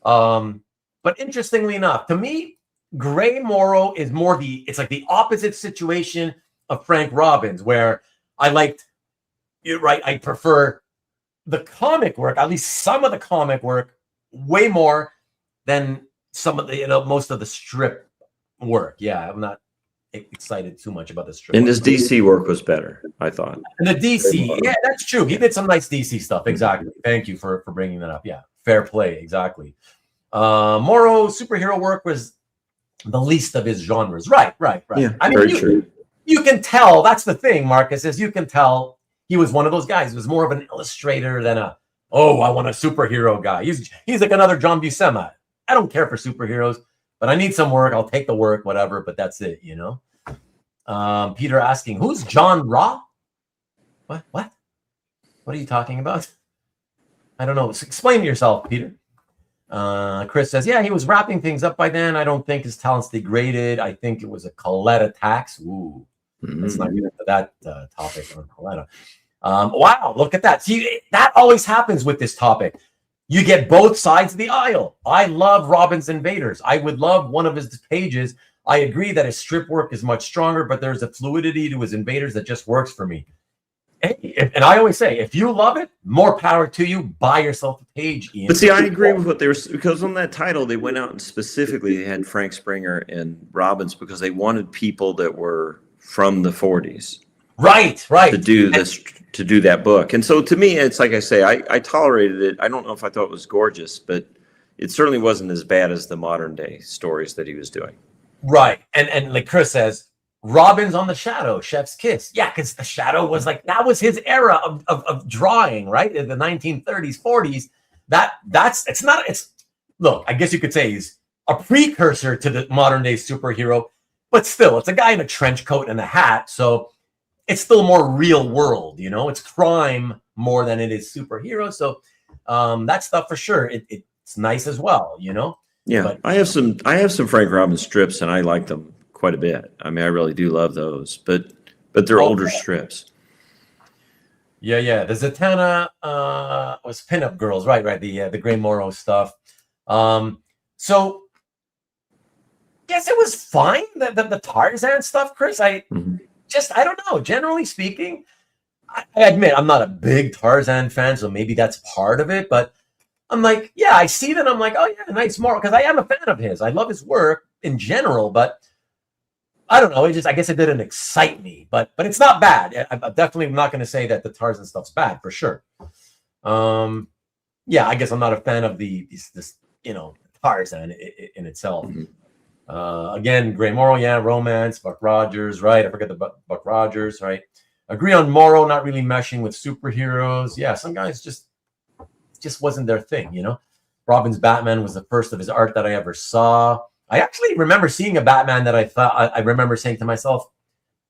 Speaker 1: But interestingly enough, to me, Gray Morrow is more it's like the opposite situation of Frank Robbins, where you're right, I prefer the comic work, at least some of the comic work, way more than some of the, most of the strip work. Yeah, I'm not excited too much about the strip.
Speaker 2: And his DC work was better, I thought.
Speaker 1: And the DC, yeah, that's true. He did some nice DC stuff. Exactly. Thank you for bringing that up. Yeah, fair play. Exactly. Morrow superhero work was the least of his genres. Right.
Speaker 2: Yeah,
Speaker 1: I mean, true. You can tell. That's the thing, Marcus, is you can tell he was one of those guys. He was more of an illustrator than I want a superhero guy. He's like another John Buscema. I don't care for superheroes, but I need some work. I'll take the work, whatever. But that's it, Peter asking, who's John Raw? What? What are you talking about? I don't know. Explain yourself, Peter. Chris says, yeah, he was wrapping things up by then. I don't think his talent's degraded. I think it was a Coletta tax. Ooh, let's not get into that topic on Coletta. Wow, look at that. See, that always happens with this topic. You get both sides of the aisle. I love Robbins Invaders. I would love one of his pages. I agree that his strip work is much stronger, but there's a fluidity to his Invaders that just works for me. And I always say, if you love it, more power to you. Buy yourself a page, Ian.
Speaker 2: But see, I agree with what they were, because on that title, they went out and specifically they had Frank Springer and Robbins because they wanted people that were from the 40s.
Speaker 1: Right.
Speaker 2: To do this, to do that book. And so to me, it's like I say, I tolerated it. I don't know if I thought it was gorgeous, but it certainly wasn't as bad as the modern day stories that he was doing.
Speaker 1: Right. And like Chris says, Robin's on the Shadow, Chef's Kiss. Yeah, because the Shadow was like, that was his era of drawing, right? In the 1930s, 40s. Look, I guess you could say he's a precursor to the modern day superhero, but still, it's a guy in a trench coat and a hat. So it's still more real world, it's crime more than it is superhero. So that stuff for sure. It's nice as well,
Speaker 2: Yeah,
Speaker 1: but,
Speaker 2: I have some Frank Robbins strips, and I like them quite a bit. I mean, I really do love those, but they're older strips.
Speaker 1: Yeah. The Zatanna was Pinup Girls, right? The Gray Morrow stuff. So yes, it was fine. The Tarzan stuff, Chris. I don't know. Generally speaking, I admit I'm not a big Tarzan fan, so maybe that's part of it. But I'm like, yeah, I see that. I'm like, oh yeah, nice Morrow, because I am a fan of his. I love his work in general, but I don't know. I guess it didn't excite me, but it's not bad. I'm definitely not going to say that the Tarzan stuff's bad for sure. Yeah, I guess I'm not a fan of this Tarzan in itself. Again, Gray Morrow, yeah, romance, Buck Rogers, right? I forget the Buck Rogers, right? Agree on Morrow not really meshing with superheroes. Yeah, some guys just wasn't their thing, Robin's Batman was the first of his art that I ever saw. I actually remember seeing a Batman that I remember saying to myself,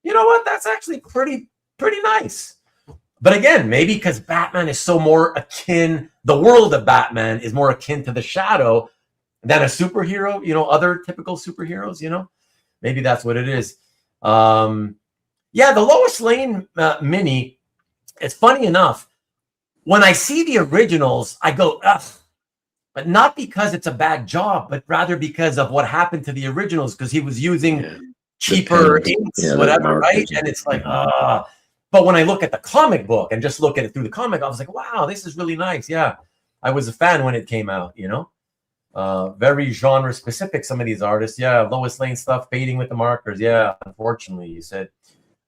Speaker 1: you know what, that's actually pretty nice. But again, maybe because Batman is so more akin, the world of Batman is more akin to the Shadow than a superhero, other typical superheroes, maybe that's what it is. Yeah, the Lois Lane mini, it's funny enough, when I see the originals, I go, ugh, but not because it's a bad job, but rather because of what happened to the originals, because he was using cheaper inks, whatever, right? And it's like, but when I look at the comic book and just look at it through the comic, I was like, wow, this is really nice. Yeah, I was a fan when it came out, very genre specific, some of these artists. Yeah, Lois Lane stuff, fading with the markers. Yeah, unfortunately, you said.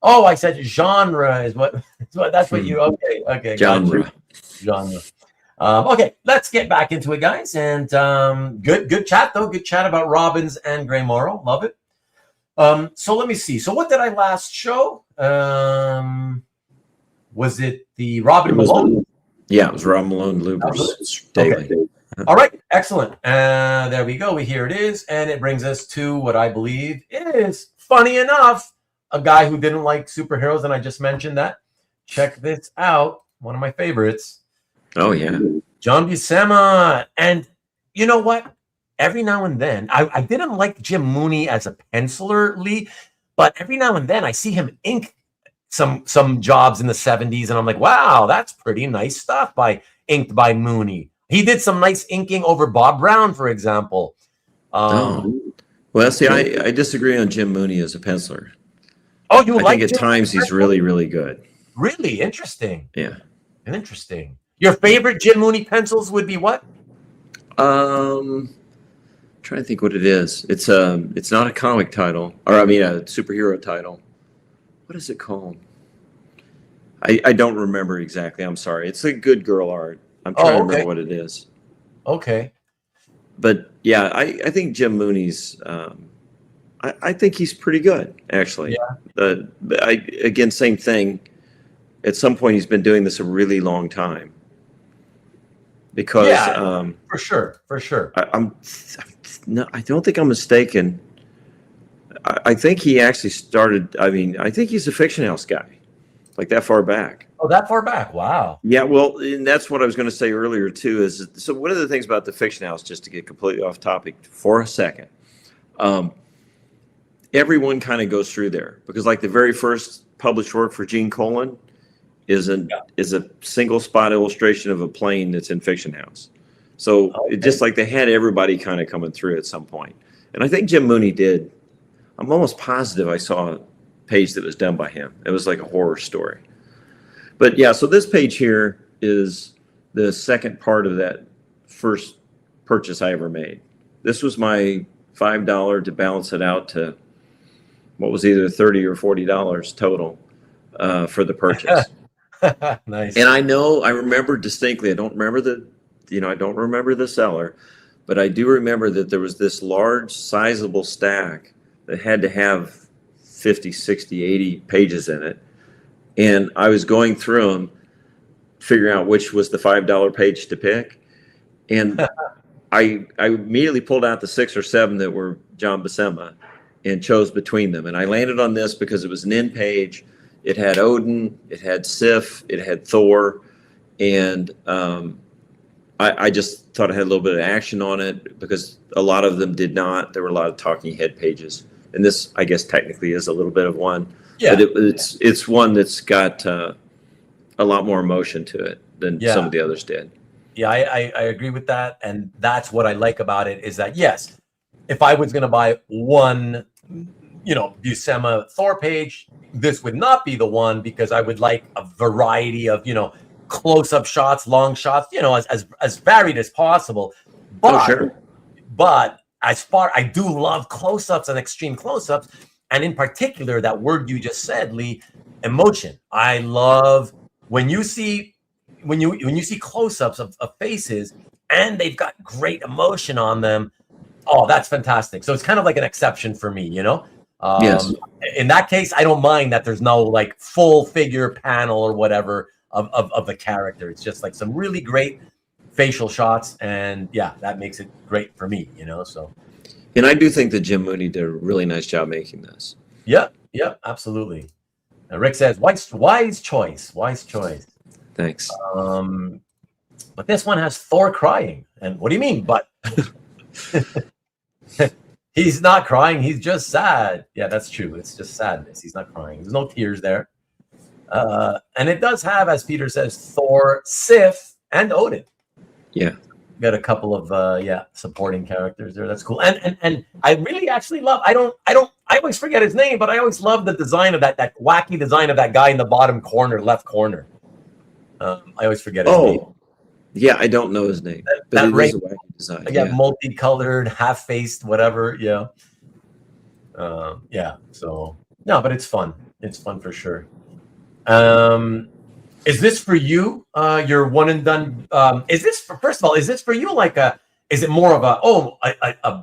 Speaker 1: Oh, I said genre is what. That's what you. Okay.
Speaker 2: Genre.
Speaker 1: Okay, let's get back into it, guys. And good chat though. Good chat about Robbins and Gray Morrow. Love it. So let me see. So what did I last show? Was it the Robin Malone?
Speaker 2: Yeah, it was Rob Malone Lubbers Daily.
Speaker 1: Okay. All right, excellent. There we go. Here it is, and it brings us to what I believe is, funny enough, a guy who didn't like superheroes, and I just mentioned that. Check this out. One of my favorites.
Speaker 2: Oh, yeah.
Speaker 1: John Buscema. And you know what? Every now and then, I didn't like Jim Mooney as a penciler, Lee, but every now and then I see him ink some jobs in the 70s, and I'm like, wow, that's pretty nice stuff inked by Mooney. He did some nice inking over Bob Brown, for example.
Speaker 2: Well, see, I disagree on Jim Mooney as a penciler.
Speaker 1: Oh,
Speaker 2: I think at times he's really, really good.
Speaker 1: Really? Interesting.
Speaker 2: Yeah.
Speaker 1: Interesting. Your favorite Jim Mooney pencils would be what?
Speaker 2: Trying to think what it is. It's not a comic title, or I mean a superhero title. What is it called? I don't remember exactly. I'm sorry. It's a good girl art. I'm trying to remember what it is.
Speaker 1: Okay.
Speaker 2: But yeah, I think Jim Mooney's. I think he's pretty good, actually. Yeah. Again, same thing. At some point, he's been doing this a really long time. Because for sure. I don't think I'm mistaken. I think he actually started. I mean, I think he's a Fiction House guy, like that far back.
Speaker 1: Oh, that far back! Wow.
Speaker 2: Yeah, well, and that's what I was going to say earlier too. Is so one of the things about the Fiction House, just to get completely off topic for a second. Everyone kind of goes through there because, like, the very first published work for Gene Colan is a single spot illustration of a plane that's in Fiction House. So it just like they had everybody kind of coming through at some point. And I think Jim Mooney did. I'm almost positive I saw a page that was done by him. It was like a horror story. But yeah, so this page here is the second part of that first purchase I ever made. This was my $5 to balance it out to what was either $30 or $40 total for the purchase.
Speaker 1: Nice.
Speaker 2: And I remember distinctly. I don't remember the seller, but I do remember that there was this large, sizable stack that had to have 50, 60, 80 pages in it. And I was going through them, figuring out which was the $5 page to pick. And I immediately pulled out the 6 or 7 that were John Buscema and chose between them. And I landed on this because it was an end page. It had Odin, it had Sif, it had Thor. And I just thought it had a little bit of action on it because a lot of them did not. There were a lot of talking head pages. And this, I guess, technically is a little bit of one. Yeah. But it's one that's got a lot more emotion to it than some of the others did.
Speaker 1: Yeah, I agree with that. And that's what I like about it is that, yes, if I was going to buy one, Buscema Thor page, this would not be the one because I would like a variety of, close-up shots, long shots, as varied as possible. But, but I do love close-ups and extreme close-ups. And in particular, that word you just said, Lee, emotion. I love when you see close-ups of faces and they've got great emotion on them. Oh, that's fantastic. So it's kind of like an exception for me,
Speaker 2: Yes.
Speaker 1: In that case, I don't mind that there's no like full figure panel or whatever of the character. It's just like some really great facial shots, and yeah, that makes it great for me, so.
Speaker 2: And I do think that Jim Mooney did a really nice job making this.
Speaker 1: Yeah, absolutely. Now, Rick says, wise choice.
Speaker 2: Thanks.
Speaker 1: But this one has Thor crying. And what do you mean, but? He's not crying. He's just sad. Yeah, that's true. It's just sadness. He's not crying. There's no tears there. And it does have, as Peter says, Thor, Sif, and Odin.
Speaker 2: Yeah.
Speaker 1: Got a couple of supporting characters there. That's cool. And I really actually love. I always forget his name, but I always love the design of that wacky design of that guy in the bottom corner, left corner. I always forget his name.
Speaker 2: Yeah, I don't know his name. But it is a wacky design.
Speaker 1: Yeah, multicolored, half-faced, whatever. Yeah. So no, but it's fun. It's fun for sure. Is this for you? Your one and done. First of all, is this for you like is it more of a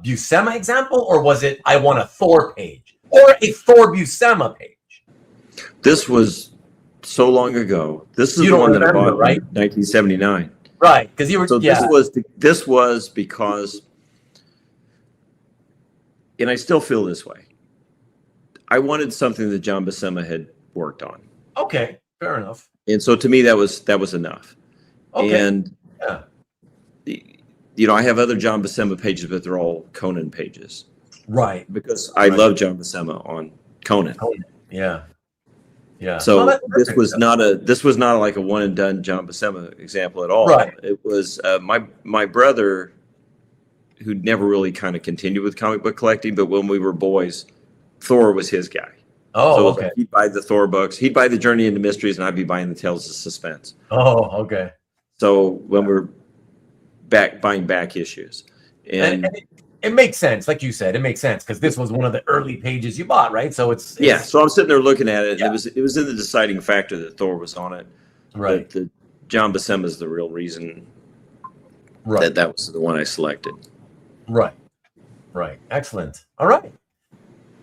Speaker 1: Buscema example, or was it I want a Thor page or a Thor Buscema page?
Speaker 2: This was so long ago. This is the one that I bought in 1979.
Speaker 1: Right, because you were.
Speaker 2: So this was because, and I still feel this way. I wanted something that John Buscema had worked on.
Speaker 1: Okay, fair enough.
Speaker 2: And so to me, that was enough. Okay. And I have other John Buscema pages, but they're all Conan pages.
Speaker 1: Right.
Speaker 2: Because I love John Buscema on Conan.
Speaker 1: Yeah. Yeah.
Speaker 2: So this was not like a one and done John Buscema example at all.
Speaker 1: Right.
Speaker 2: It was my brother, who never really kind of continued with comic book collecting, but when we were boys, Thor was his guy.
Speaker 1: Oh,
Speaker 2: so
Speaker 1: okay.
Speaker 2: Like he'd buy the Thor books. He'd buy the Journey into Mysteries, and I'd be buying the Tales of Suspense.
Speaker 1: Oh, okay.
Speaker 2: So when we're buying back issues, and
Speaker 1: it makes sense, like you said, it makes sense because this was one of the early pages you bought, right? So it's
Speaker 2: So I'm sitting there looking at it. Yeah. It was in the deciding factor that Thor was on it.
Speaker 1: Right.
Speaker 2: But the John Buscema is the real reason.
Speaker 1: Right.
Speaker 2: That was the one I selected.
Speaker 1: Right. Excellent. All right.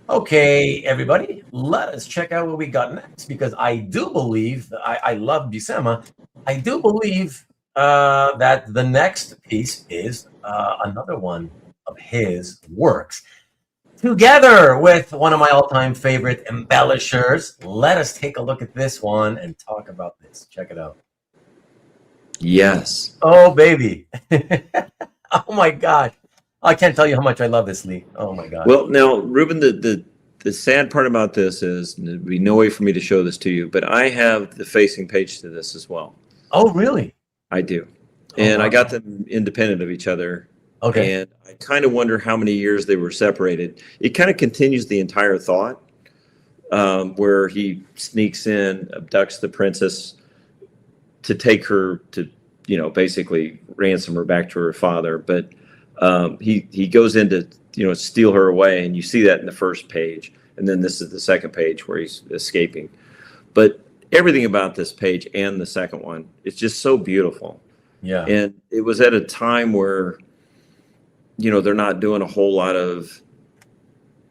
Speaker 1: Okay, everybody, let us check out what we got next, because I do believe, I love Buscema. I do believe that the next piece is another one of his works. Together with one of my all-time favorite embellishers, let us take a look at this one and talk about this. Check it out.
Speaker 2: Yes.
Speaker 1: Oh, baby. Oh, my God. I can't tell you how much I love this, Lee. Oh, my God.
Speaker 2: Well, now, Ruben, the sad part about this is there'd be no way for me to show this to you, but I have the facing page to this as well.
Speaker 1: Oh, really?
Speaker 2: I do. And wow. I got them independent of each other.
Speaker 1: Okay.
Speaker 2: And I kind of wonder how many years they were separated. It kind of continues the entire thought, where he sneaks in, abducts the princess to take her to, basically ransom her back to her father. But he goes in to, steal her away, and you see that in the first page. And then this is the second page where he's escaping. But everything about this page and the second one, it's just so beautiful.
Speaker 1: Yeah.
Speaker 2: And it was at a time where they're not doing a whole lot of,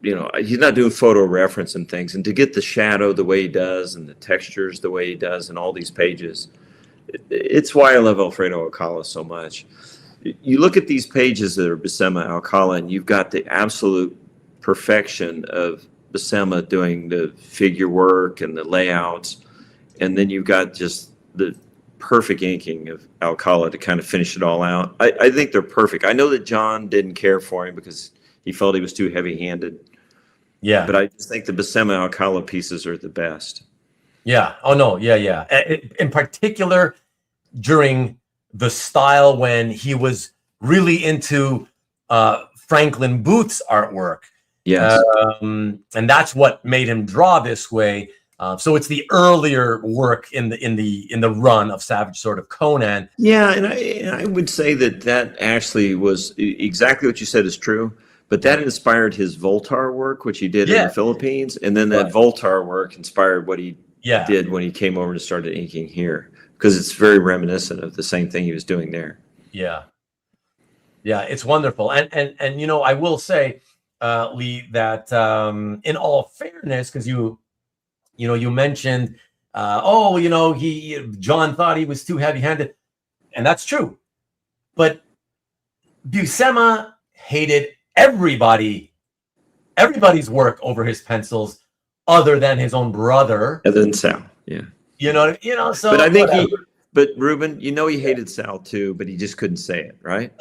Speaker 2: he's not doing photo reference and things. And to get the shadow the way he does and the textures the way he does and all these pages, it's why I love Alfredo Alcala so much. You look at these pages that are Buscema, Alcala, and you've got the absolute perfection of Buscema doing the figure work and the layouts. And then you've got just the perfect inking of Alcala to kind of finish it all out. I think they're perfect. I know that John didn't care for him because he felt he was too heavy-handed.
Speaker 1: Yeah.
Speaker 2: But I just think the Buscema Alcala pieces are the best.
Speaker 1: Yeah. Oh, no. Yeah, yeah. In particular, during the style when he was really into Franklin Booth's artwork.
Speaker 2: Yes.
Speaker 1: And that's what made him draw this way. So it's the earlier work in the run of Savage Sword of Conan.
Speaker 2: Yeah, and I would say that actually was exactly what you said is true. But that inspired his Voltar work, which he did in the Philippines, and then that Voltar work inspired what he did when he came over and started inking here, because it's very reminiscent of the same thing he was doing there.
Speaker 1: Yeah, yeah, it's wonderful, and I will say, Lee, that in all fairness, because you mentioned, John thought he was too heavy-handed, and that's true, but Buscema hated everybody's work over his pencils, other than his own brother,
Speaker 2: other than Sal. Yeah,
Speaker 1: So,
Speaker 2: but I think but Ruben, he hated Sal too, but he just couldn't say it, right?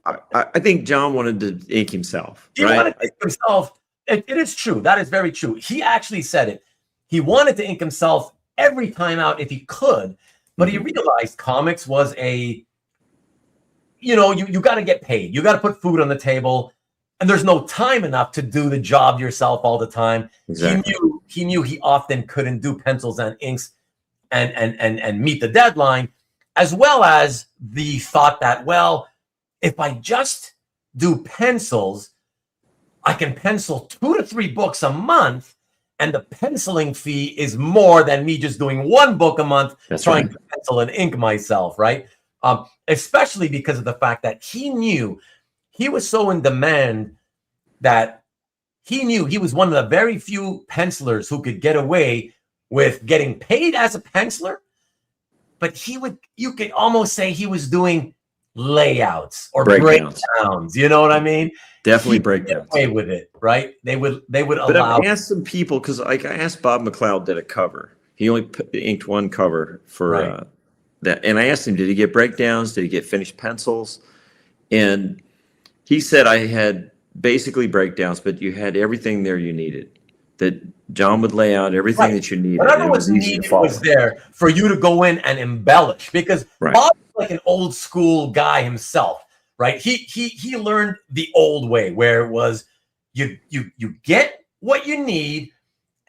Speaker 2: I think John wanted to ink himself.
Speaker 1: He wanted to ink himself. It is true. That is very true. He actually said it. He wanted to ink himself every time out if he could, but he realized comics was you got to get paid. You got to put food on the table, and there's no time enough to do the job yourself all the time. Exactly. He knew he often couldn't do pencils and inks and meet the deadline, as well as the thought that, well, if I just do pencils, I can pencil 2 to 3 books a month, and the penciling fee is more than me just doing 1 book a month trying to pencil and ink myself, right? Especially because of the fact that he knew he was so in demand that he knew he was one of the very few pencilers who could get away with getting paid as a penciler, but you could almost say he was doing layouts or breakdowns. You know what I mean?
Speaker 2: Definitely breakdowns.
Speaker 1: Away with it, right? They would
Speaker 2: But
Speaker 1: allow.
Speaker 2: I've asked some people, because I asked Bob McLeod did a cover. He only inked 1 cover for that, and I asked him, did he get breakdowns? Did he get finished pencils? And he said, I had basically breakdowns, but you had everything there you needed. That John would lay out everything that you needed.
Speaker 1: Whatever was needed was there for you to go in and embellish, because Bob was like an old school guy himself, right? He learned the old way, where it was you get what you need.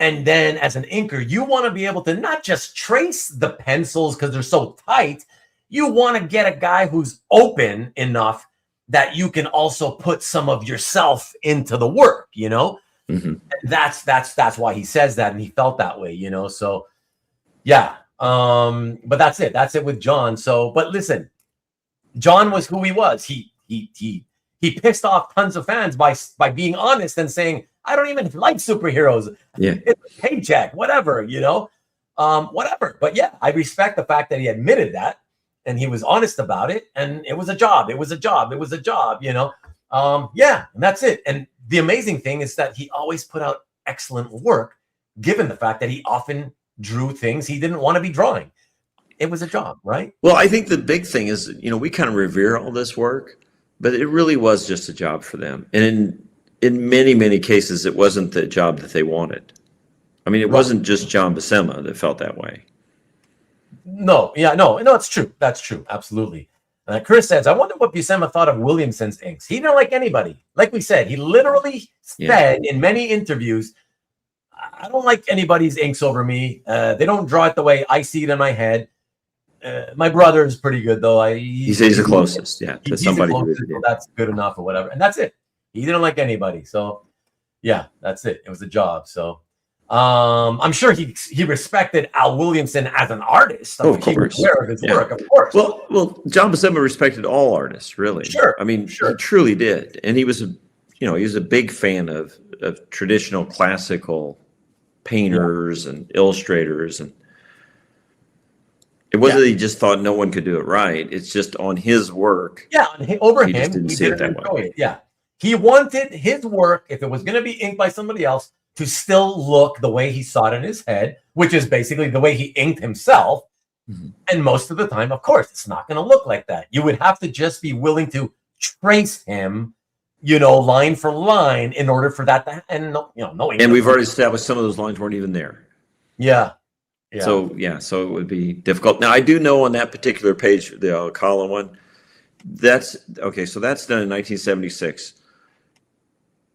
Speaker 1: And then as an inker, you want to be able to not just trace the pencils because they're so tight. You want to get a guy who's open enough that you can also put some of yourself into the work, And that's why he says that, and he felt that way, So, yeah. But that's it. That's it with John. So, but listen, John was who he was. He pissed off tons of fans by being honest and saying, I don't even like superheroes.
Speaker 2: Yeah.
Speaker 1: It's a paycheck, whatever, whatever. But yeah, I respect the fact that he admitted that and he was honest about it. And it was a job. It was a job. Yeah, and that's it. And the amazing thing is that he always put out excellent work, given the fact that he often drew things he didn't want to be drawing. It was a job, right?
Speaker 2: Well, I think the big thing is, we kind of revere all this work, but it really was just a job for them. And in many, many cases, it wasn't the job that they wanted. I mean, it wasn't just John Buscema that felt that way. No, it's true. That's true. Absolutely. Chris says, I wonder what Buscema thought of Williamson's inks. He didn't like anybody. Like we said, he literally said in many interviews, I don't like anybody's inks over me. They don't draw it the way I see it in my head. My brother is pretty good, though. He says he's the closest, to somebody. So that's good enough or whatever. And that's it. He didn't like anybody. So, yeah, that's it. It was a job. So,
Speaker 1: I'm sure he respected Al Williamson as an artist.
Speaker 2: Of course.
Speaker 1: He was aware of his work, of course.
Speaker 2: Well, John Buscema respected all artists, really.
Speaker 1: Sure.
Speaker 2: I mean, he truly did, and he was a big fan of traditional classical painters and illustrators, and it wasn't that he just thought no one could do it right. It's just on his work.
Speaker 1: Yeah, over
Speaker 2: he
Speaker 1: him,
Speaker 2: just didn't see it that way.
Speaker 1: Yeah, he wanted his work, if it was going to be inked by somebody else, to still look the way he saw it in his head, which is basically the way he inked himself. Mm-hmm. And most of the time, of course, it's not going to look like that. You would have to just be willing to trace him, line for line, in order for that to, and
Speaker 2: we've already established some of those lines weren't even there.
Speaker 1: Yeah.
Speaker 2: So it would be difficult. Now I do know on that particular page, the Alcala one, that's okay. So that's done in 1976.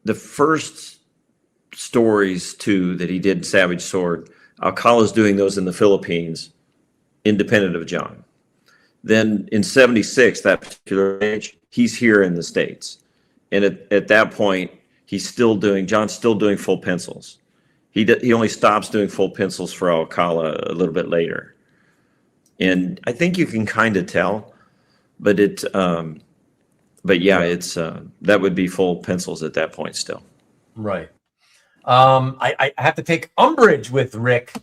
Speaker 2: The first stories too that he did in Savage Sword, Alcala's doing those in the Philippines, independent of John. Then in 76, that particular page, he's here in the States. And at that point, John's still doing full pencils. He only stops doing full pencils for Alcala a little bit later. And I think you can kind of tell, but it's that would be full pencils at that point still.
Speaker 1: Right. I have to take umbrage with Rick.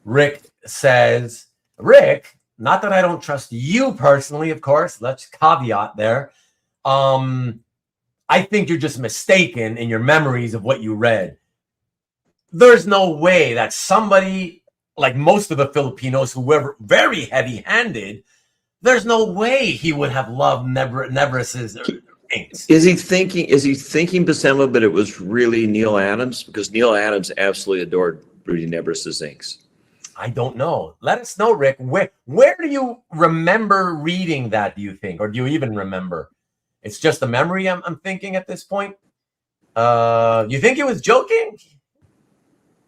Speaker 1: Rick says, not that I don't trust you personally, of course, let's caveat there. I think you're just mistaken in your memories of what you read. There's no way that somebody, like most of the Filipinos who were very heavy-handed, there's no way he would have loved Nebris's inks.
Speaker 2: Is he thinking Buscema, but it was really Neil Adams? Because Neil Adams absolutely adored Rudy Nebris's inks.
Speaker 1: I don't know. Let us know, Rick. Where do you remember reading that, do you think? Or do you even remember? It's just a memory, I'm thinking at this point. You think he was joking?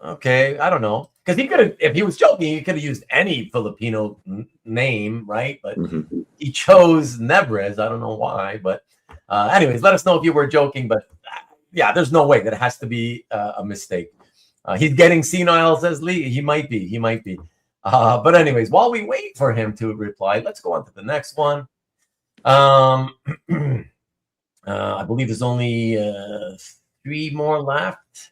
Speaker 1: Okay, I don't know. Because he could have, if he was joking, he could have used any Filipino name, right? But he chose Nebres. I don't know why. But anyways, let us know if you were joking. But yeah, there's no way. That has to be a mistake. He's getting senile, says Lee. He might be. But anyways, while we wait for him to reply, let's go on to the next one. I believe there's only 3 more left.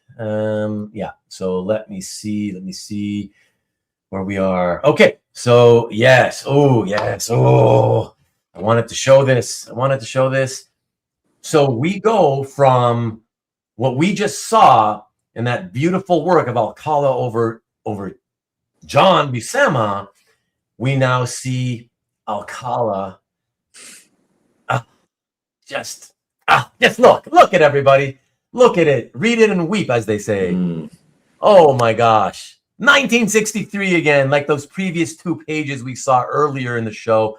Speaker 1: So let me see where we are. Okay, so yes. I wanted to show this. So we go from what we just saw in that beautiful work of Alcala over John Buscema. We now see Alcala. Just look at everybody. Look at it. Read it and weep, as they say. Oh my gosh. 1963 again, like those previous 2 pages we saw earlier in the show.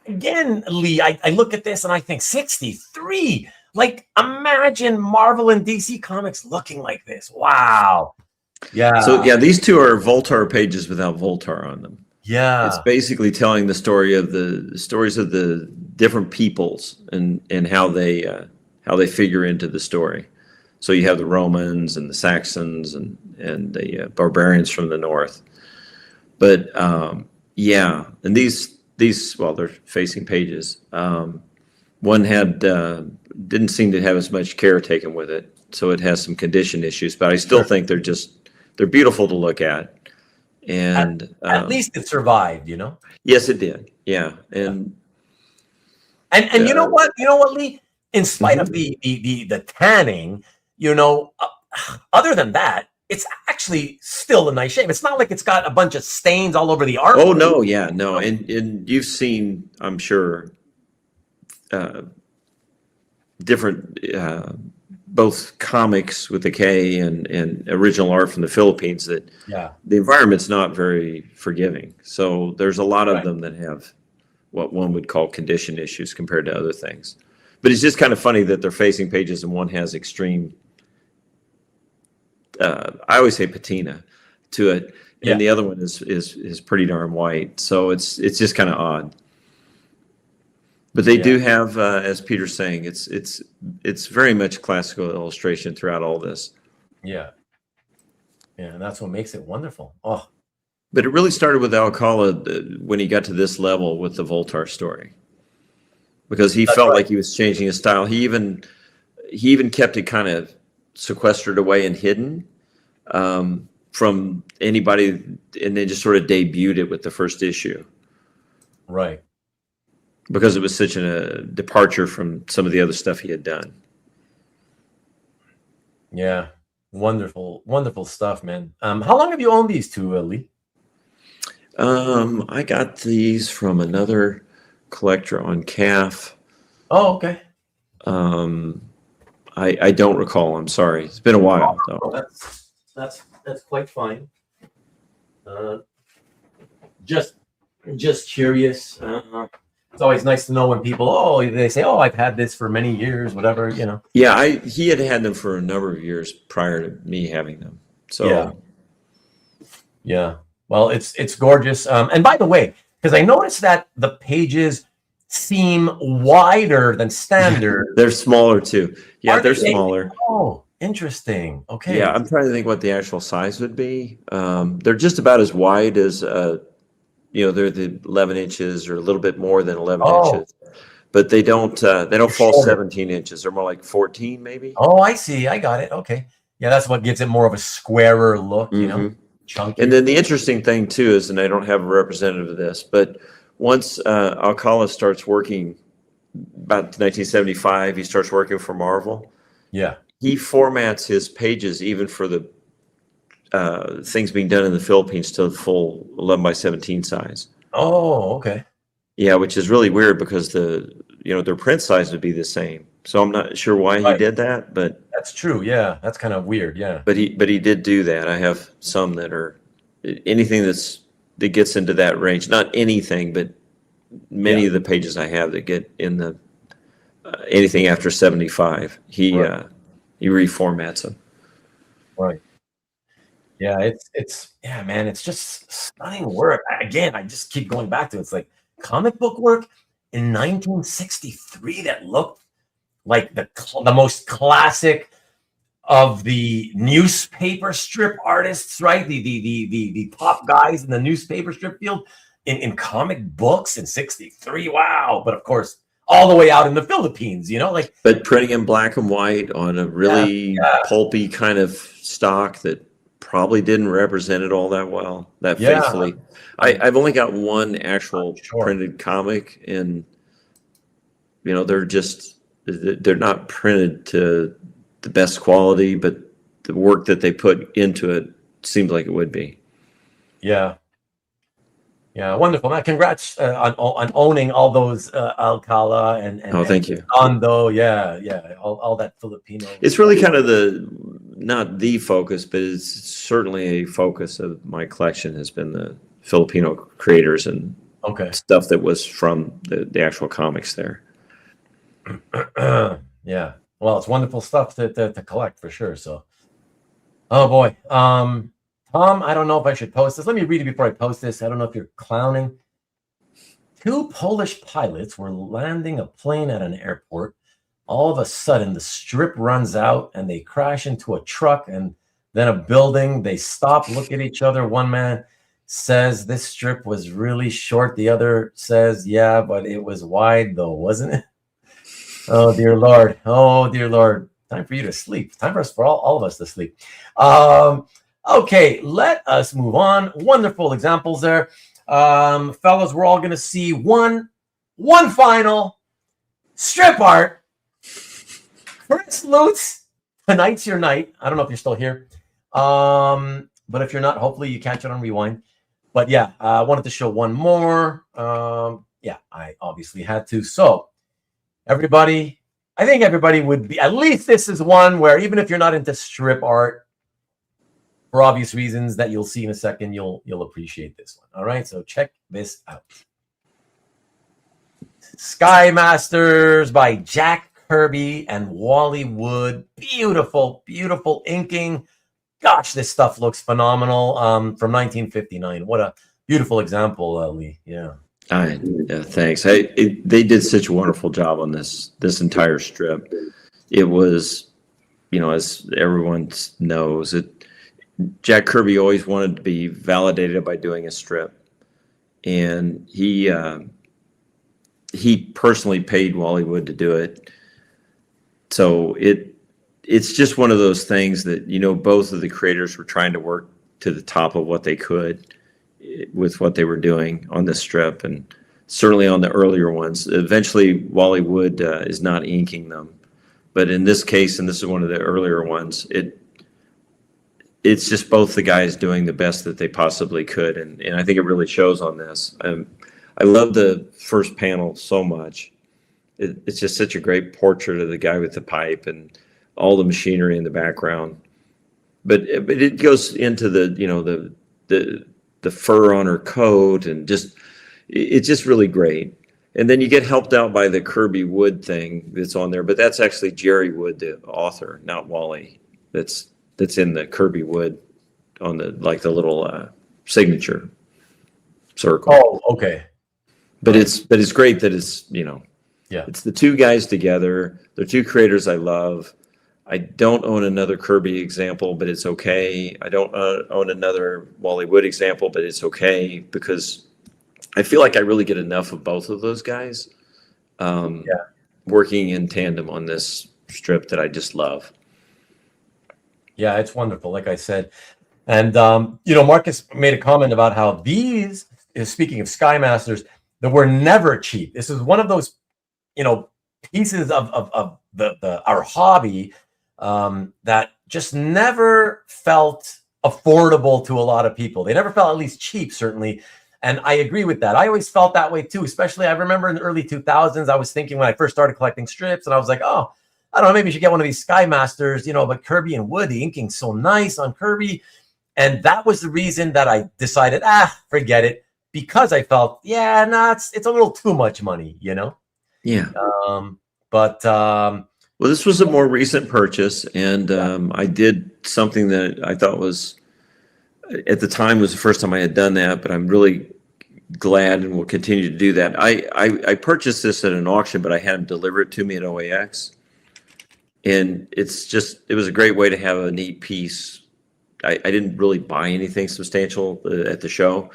Speaker 1: Again, Lee, I look at this and I think 63. Like, imagine Marvel and DC Comics looking like this. Wow. Yeah.
Speaker 2: So these 2 are Voltar pages without Voltar on them.
Speaker 1: Yeah.
Speaker 2: It's basically telling the stories of the different peoples and how they figure into the story. So you have the Romans and the Saxons and the barbarians from the north. But and these they're facing pages. One didn't seem to have as much care taken with it, so it has some condition issues. But I still think they're beautiful to look at. And
Speaker 1: at least it survived,
Speaker 2: Yes, it did. Yeah, and
Speaker 1: you know what, Lee? In spite of the tanning, other than that, it's actually still a nice shape. It's not like it's got a bunch of stains all over the art.
Speaker 2: Oh no, no, and you've seen, I'm sure, different both comics with the K and original art from the Philippines that the environment's not very forgiving. So there's a lot of them that have what one would call condition issues compared to other things. But it's just kind of funny that they're facing pages and one has extreme, I always say patina to it, and the other one is pretty darn white. So it's just kind of odd. But they do have, as Peter's saying, it's very much classical illustration throughout all this.
Speaker 1: Yeah. Yeah, and that's what makes it wonderful. Oh,
Speaker 2: But it really started with Alcala when he got to this level with the Voltar story, because he felt like he was changing his style. He even kept it kind of sequestered away and hidden from anybody, and then just sort of debuted it with the first issue.
Speaker 1: right.
Speaker 2: Because it was such a departure from some of the other stuff he had done.
Speaker 1: Yeah, wonderful, wonderful stuff, man. How long have you owned these two, Lee?
Speaker 2: I got these from another collector on CAF.
Speaker 1: Oh, okay.
Speaker 2: I don't recall. I'm sorry. It's been a while.
Speaker 1: Oh, that's quite fine. Just curious. It's always nice to know when people, they say, I've had this for many years, whatever, you know.
Speaker 2: Yeah, he had them for a number of years prior to me having them. So
Speaker 1: yeah. Well, it's gorgeous. And by the way, because I noticed that the pages seem wider than standard.
Speaker 2: They're smaller too. Yeah, they're smaller.
Speaker 1: Oh, interesting. Okay.
Speaker 2: Yeah, I'm trying to think what the actual size would be. They're just about as wide as they're the 11 inches or a little bit more than 11 inches, but they don't fall 17 inches. They're more like 14 maybe.
Speaker 1: Oh, I see. I got it. Okay. Yeah, that's what gives it more of a squarer look, you know, chunky.
Speaker 2: And then the interesting thing too is, and I don't have a representative of this, but once Alcala starts working, about 1975, he starts working for Marvel.
Speaker 1: Yeah.
Speaker 2: He formats his pages even for the things being done in the Philippines to the full 11 by 17 size.
Speaker 1: Oh, okay.
Speaker 2: Yeah, which is really weird because their print size would be the same. So I'm not sure why he did that, but
Speaker 1: that's true. Yeah, that's kind of weird. Yeah,
Speaker 2: but he did do that. I have some that are anything that gets into that range. Not anything, but many of the pages I have that get in the anything after 75. He reformats them.
Speaker 1: Right. Yeah, it's man, it's just stunning work. Again, I just keep going back to it. It's like comic book work in 1963 that looked like the most classic of the newspaper strip artists, right? The top guys in the newspaper strip field in comic books in 63. Wow. But of course, all the way out in the Philippines,
Speaker 2: but printing in black and white on a really pulpy kind of stock that probably didn't represent it all that well, faithfully. I've only got one actual printed comic, and they're not printed to the best quality, but the work that they put into it seems like it would be.
Speaker 1: Yeah, wonderful, man. Congrats on owning all those Alcala and
Speaker 2: thank you.
Speaker 1: Redondo, all that Filipino.
Speaker 2: It's really kind of not the focus, but it's certainly a focus of my collection has been the Filipino creators and stuff that was from the actual comics there.
Speaker 1: Yeah, well, it's wonderful stuff to collect for sure. So, oh boy, Tom, I don't know if I should post this. Let me read it before I post this. I don't know if you're clowning. 2 Polish pilots were landing a plane at an airport. All of a sudden, the strip runs out and they crash into a truck and then a building. They stop, look at each other. One man says, "This strip was really short." The other says, "Yeah, but it was wide though, wasn't it?" Oh, dear Lord. Oh, dear Lord. Time for you to sleep. Time for all of us to sleep. Okay, let us move on. Wonderful examples there. Fellas, we're all going to see one final strip art. Chris Lutz, tonight's your night. I don't know if you're still here. But if you're not, hopefully you catch it on rewind. But yeah, I wanted to show one more. I obviously had to. So everybody, I think everybody would be, at least this is one where even if you're not into strip art, for obvious reasons that you'll see in a second, you'll appreciate this one. All right, so check this out. Skymasters by Jack Kirby and Wally Wood. Beautiful, beautiful inking. Gosh, this stuff looks phenomenal. From 1959. What a beautiful example, Lee. Yeah.
Speaker 2: Thanks. They did such a wonderful job on this entire strip. It was, as everyone knows, Jack Kirby always wanted to be validated by doing a strip, and he personally paid Wally Wood to do it. So it's just one of those things that, you know, both of the creators were trying to work to the top of what they could with what they were doing on this strip, and certainly on the earlier ones. Eventually, Wally Wood is not inking them, but in this case, and this is one of the earlier ones, it's just both the guys doing the best that they possibly could, and I think it really shows on this. I love the first panel so much. It's just such a great portrait of the guy with the pipe and all the machinery in the background. But it goes into the, you know, the fur on her coat, and it's just really great. And then you get helped out by the Kirby Wood thing that's on there, but that's actually Jerry Wood, the author, not Wally. That's in the Kirby Wood on the little signature circle.
Speaker 1: Oh, okay.
Speaker 2: But it's great that it's, you know,
Speaker 1: yeah,
Speaker 2: it's the two guys together. They're two creators I love. I don't own another Kirby example, but it's okay. I don't own another Wally Wood example, but it's okay, because I feel like I really get enough of both of those guys working in tandem on this strip that I just love.
Speaker 1: Yeah, it's wonderful, like I said. And, you know, Marcus made a comment about how these, speaking of Skymasters, that were never cheap. This is one of those, you know, pieces of our hobby that just never felt affordable to a lot of people. They never felt at least cheap, certainly. And I agree with that. I always felt that way too, especially I remember in the early 2000s, I was thinking when I first started collecting strips, and I was like, oh, I don't know, maybe you should get one of these Skymasters, you know, but Kirby and Wood, the inking's so nice on Kirby. And that was the reason that I decided, forget it, because I felt, it's a little too much money, you know?
Speaker 2: Yeah.
Speaker 1: Well,
Speaker 2: this was a more recent purchase, and I did something that I thought was, at the time, was the first time I had done that, but I'm really glad and will continue to do that. I purchased this at an auction, but I had them deliver it to me at OAX. And it was a great way to have a neat piece. I didn't really buy anything substantial at the show,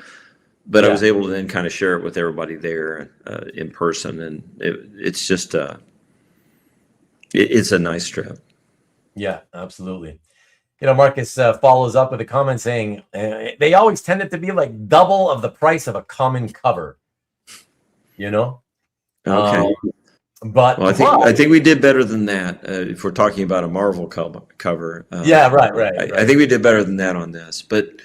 Speaker 2: but I was able to then kind of share it with everybody there in person. And it's just, it's a nice strip.
Speaker 1: Yeah, absolutely. You know, Marcus follows up with a comment saying, they always tended to be like double of the price of a common cover, you know?
Speaker 2: Okay.
Speaker 1: But
Speaker 2: well, I think we did better than that. If we're talking about a Marvel cover,
Speaker 1: right.
Speaker 2: I think we did better than that on this, but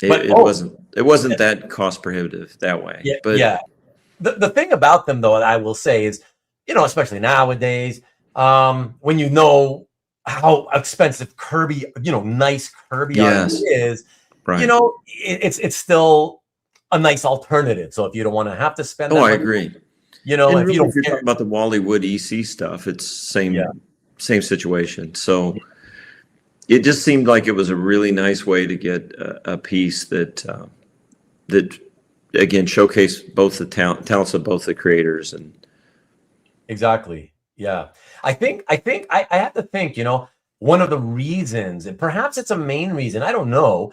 Speaker 2: it wasn't that cost prohibitive that way.
Speaker 1: Yeah,
Speaker 2: but
Speaker 1: The thing about them, though, I will say is, you know, especially nowadays, when you know how expensive Kirby, you know, nice Kirby is,
Speaker 2: right.
Speaker 1: You know, it's still a nice alternative. So if you don't want to have to spend,
Speaker 2: I agree.
Speaker 1: You know,
Speaker 2: if you're talking about the Wally Wood EC stuff, it's same situation. So it just seemed like it was a really nice way to get a piece that again showcased both the talents of both the creators. And exactly, yeah. I think I have to think. You know, one of the reasons, and perhaps it's a main reason, I don't know,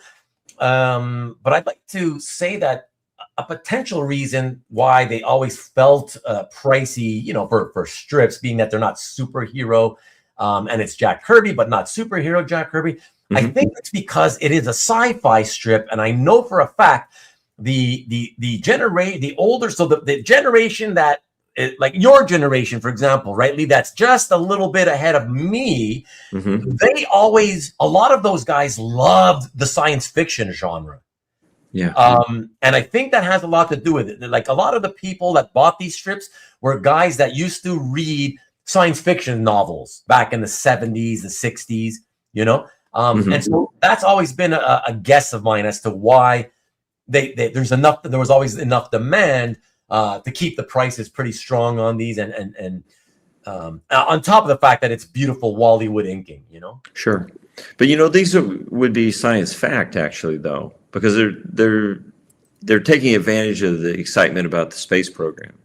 Speaker 2: but I'd like to say that a potential reason why they always felt pricey, you know, for strips, being that they're not superhero, and it's Jack Kirby, but not superhero Jack Kirby. Mm-hmm. I think it's because it is a sci-fi strip, and I know for a fact the generation that, like your generation, for example, right, Lee, that's just a little bit ahead of me. Mm-hmm. A lot of those guys loved the science fiction genre. Yeah.
Speaker 1: And I think that has a lot to do with it. Like a lot of the people that bought these strips were guys that used to read science fiction novels back in the 70s, the 60s, you know? And so that's always been a guess of mine as to why there was always enough demand to keep the prices pretty strong on these, and on top of the fact that it's beautiful Wally Wood inking, you know?
Speaker 2: Sure. But you know, these would be science fact actually, though, because they're taking advantage of the excitement about the space program.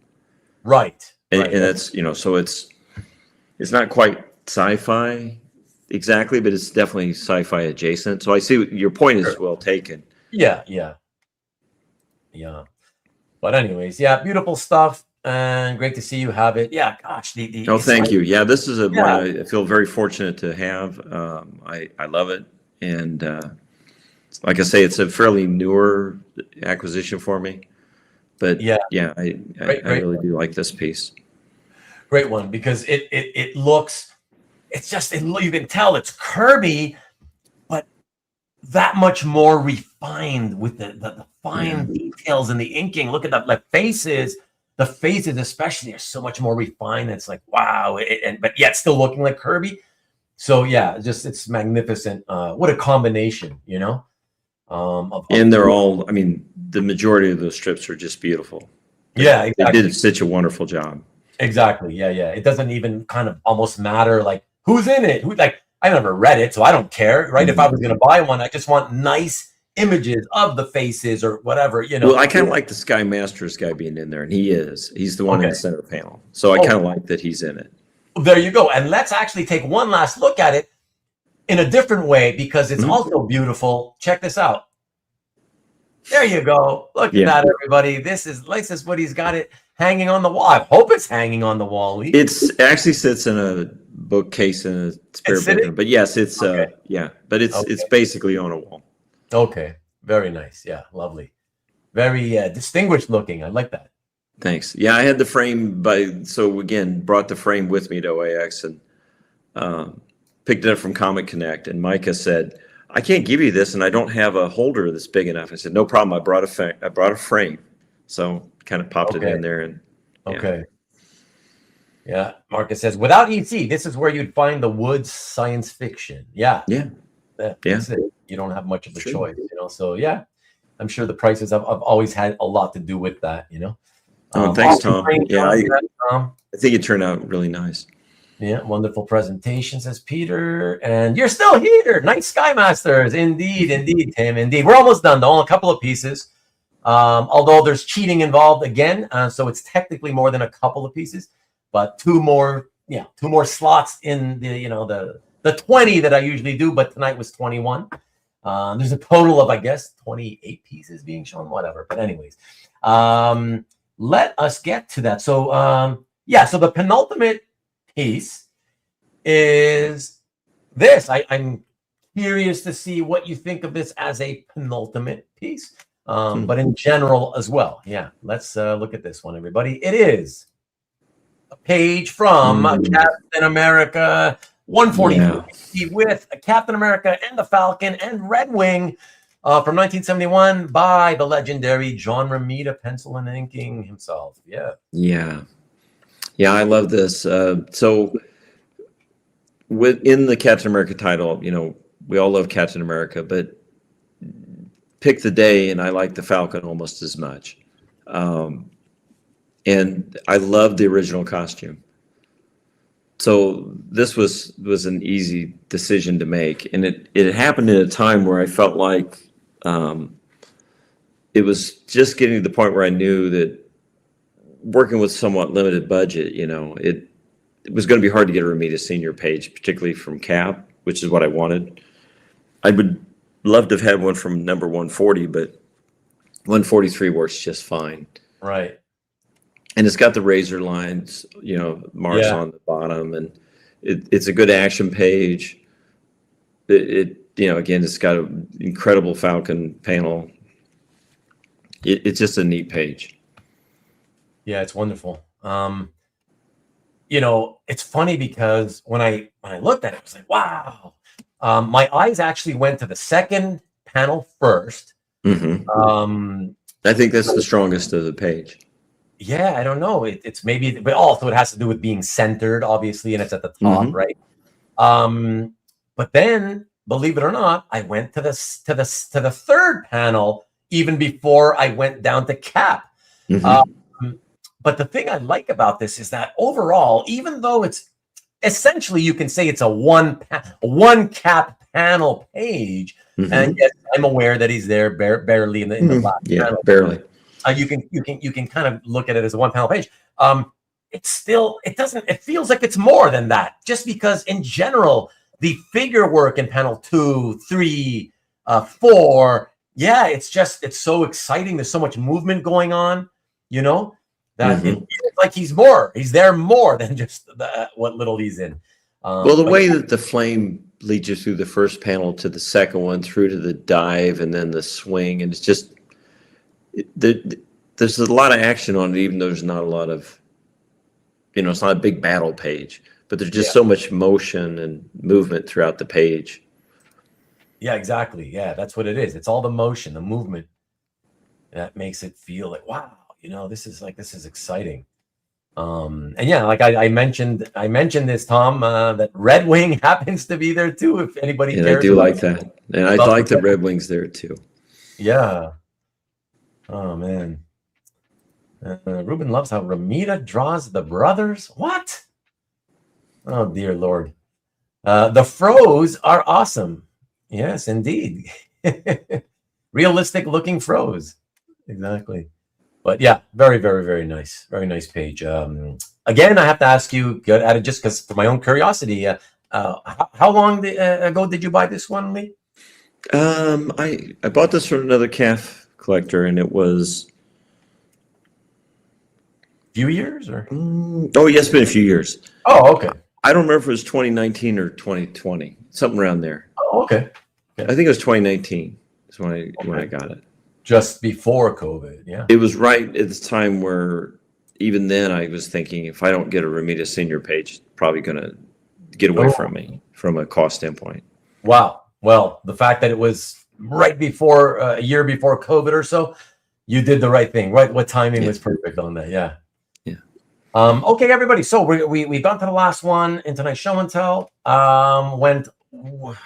Speaker 1: Right.
Speaker 2: And that's, you know, so it's not quite sci-fi, exactly, but it's definitely sci-fi adjacent. So I see your point is well taken.
Speaker 1: Yeah. But anyways, yeah, beautiful stuff, and great to see you have it. Yeah, gosh,
Speaker 2: Thank you. Yeah, this is one
Speaker 1: Yeah.
Speaker 2: I feel very fortunate to have. I love it, and like I say, it's a fairly newer acquisition for me. But
Speaker 1: Yeah.
Speaker 2: I
Speaker 1: Great
Speaker 2: really do like this piece.
Speaker 1: Great one, because it looks, it's just, you can tell it's Kirby, but that much more refined with the fine details and the inking. Look at the faces. The faces especially are so much more refined. It's like, wow. But yet still looking like Kirby. So yeah, it's magnificent. What a combination, you know?
Speaker 2: And they're all, I mean, the majority of those strips are just beautiful.
Speaker 1: Yeah, exactly.
Speaker 2: They did such a wonderful job.
Speaker 1: Exactly. Yeah. It doesn't even kind of almost matter like who's in it. I never read it, so I don't care, right? If I was going to buy one, I just want nice images of the faces or whatever, you know.
Speaker 2: Well, I kind of like the Skymasters guy being in there, and he's the one in the center panel. So I kind of like that he's in it.
Speaker 1: There you go. And let's actually take one last look at it in a different way, because it's also beautiful. Check this out. There you go. Look at that, everybody. This is what he's got it hanging on the wall. I hope it's hanging on the wall.
Speaker 2: It actually sits in a bookcase in a spare bedroom. But yes, it's but it's basically on a wall.
Speaker 1: Okay. Very nice. Yeah, lovely. Very distinguished looking. I like that.
Speaker 2: Thanks. Yeah, I had the frame brought the frame with me to OAX and picked it up from Comic Connect, and Micah said, I can't give you this, and I don't have a holder that's big enough. I said, no problem. I brought a frame, so kind of popped it in there. And
Speaker 1: yeah. Marcus says, without EC, this is where you'd find the Woods science fiction. That's it. You don't have much of a choice, you know. So yeah, I'm sure the prices have always had a lot to do with that, you know.
Speaker 2: Thanks, Tom. Yeah, I think it turned out really nice.
Speaker 1: Yeah, wonderful presentation, says Peter. And you're still here. Nice Skymasters. Indeed, Tim. Indeed. We're almost done, though. A couple of pieces. Although there's cheating involved again. So it's technically more than a couple of pieces. But two more slots in the 20 that I usually do. But tonight was 21. There's a total of, I guess, 28 pieces being shown. Whatever. But anyways, let us get to that. So, so the penultimate piece is this. I'm curious to see what you think of this as a penultimate piece, but in general as well. Yeah, let's look at this one, everybody. It is a page from Captain America 143 with Captain America and the Falcon and Red Wing from 1971 by the legendary John Romita, pencil and inking himself.
Speaker 2: Yeah, I love this. So within the Captain America title, you know, we all love Captain America, but pick the day, and I like the Falcon almost as much. And I love the original costume. So this was an easy decision to make, and it happened at a time where I felt like it was just getting to the point where I knew that working with somewhat limited budget, you know, it was going to be hard to get a Romita Senior page, particularly from Cap, which is what I wanted. I would love to have had one from number 140, but 143 works just fine.
Speaker 1: Right.
Speaker 2: And it's got the razor lines, you know, marks on the bottom, and it's a good action page. It again, it's got an incredible Falcon panel. It's just a neat page.
Speaker 1: Yeah, it's wonderful. You know, it's funny because when I looked at it, I was like, wow. My eyes actually went to the second panel first.
Speaker 2: I think that's the strongest of the page.
Speaker 1: Yeah, I don't know. It's maybe, but also it has to do with being centered, obviously, and it's at the top, right? But then, believe it or not, I went to the third panel even before I went down to Cap. But the thing I like about this is that overall, even though it's essentially, you can say it's a one Cap panel page, and yes, I'm aware that he's there barely in the last panel.
Speaker 2: Barely.
Speaker 1: You can kind of look at it as a one panel page. It feels like it's more than that, just because in general the figure work in panel 2, 3, 4, yeah, it's so exciting. There's so much movement going on, you know, that it feels like he's there more than just what little he's in.
Speaker 2: Well, the way that the flame leads you through the first panel to the second one, through to the dive, and then the swing, and it's just there's a lot of action on it, even though there's not a lot of, it's not a big battle page, but there's just so much motion and movement throughout the page.
Speaker 1: Yeah, exactly. Yeah, that's what it is. It's all the motion, the movement that makes it feel like, wow, this is exciting. And yeah, like I mentioned this, Tom, that Red Wing happens to be there too. If anybody cares.
Speaker 2: I do like that. And I like the Red Wings there too.
Speaker 1: Yeah. Oh man. Ruben loves how Romita draws the brothers. What? Oh dear Lord. The Froze are awesome. Yes, indeed. Realistic looking Froze. Exactly. But yeah, very, very, very nice. Very nice page. Again, I have to ask you, just because for my own curiosity, how long ago did you buy this one, Lee?
Speaker 2: I bought this from another calf collector, and it was
Speaker 1: a few years, or?
Speaker 2: It's been a few years.
Speaker 1: Oh, okay.
Speaker 2: I don't remember if it was 2019 or 2020, something around there.
Speaker 1: Oh, okay.
Speaker 2: I think it was 2019 is when I got it.
Speaker 1: Just before COVID, yeah.
Speaker 2: It was right at the time where even then I was thinking, if I don't get a Romita Senior page, it's probably going to get away from me from a cost standpoint. Wow.
Speaker 1: Well, the fact that it was right before, a year before COVID or so, you did the right thing, right? What timing was perfect on that, yeah.
Speaker 2: Yeah.
Speaker 1: Okay, everybody. So we've gone to the last one in tonight's show and tell. Went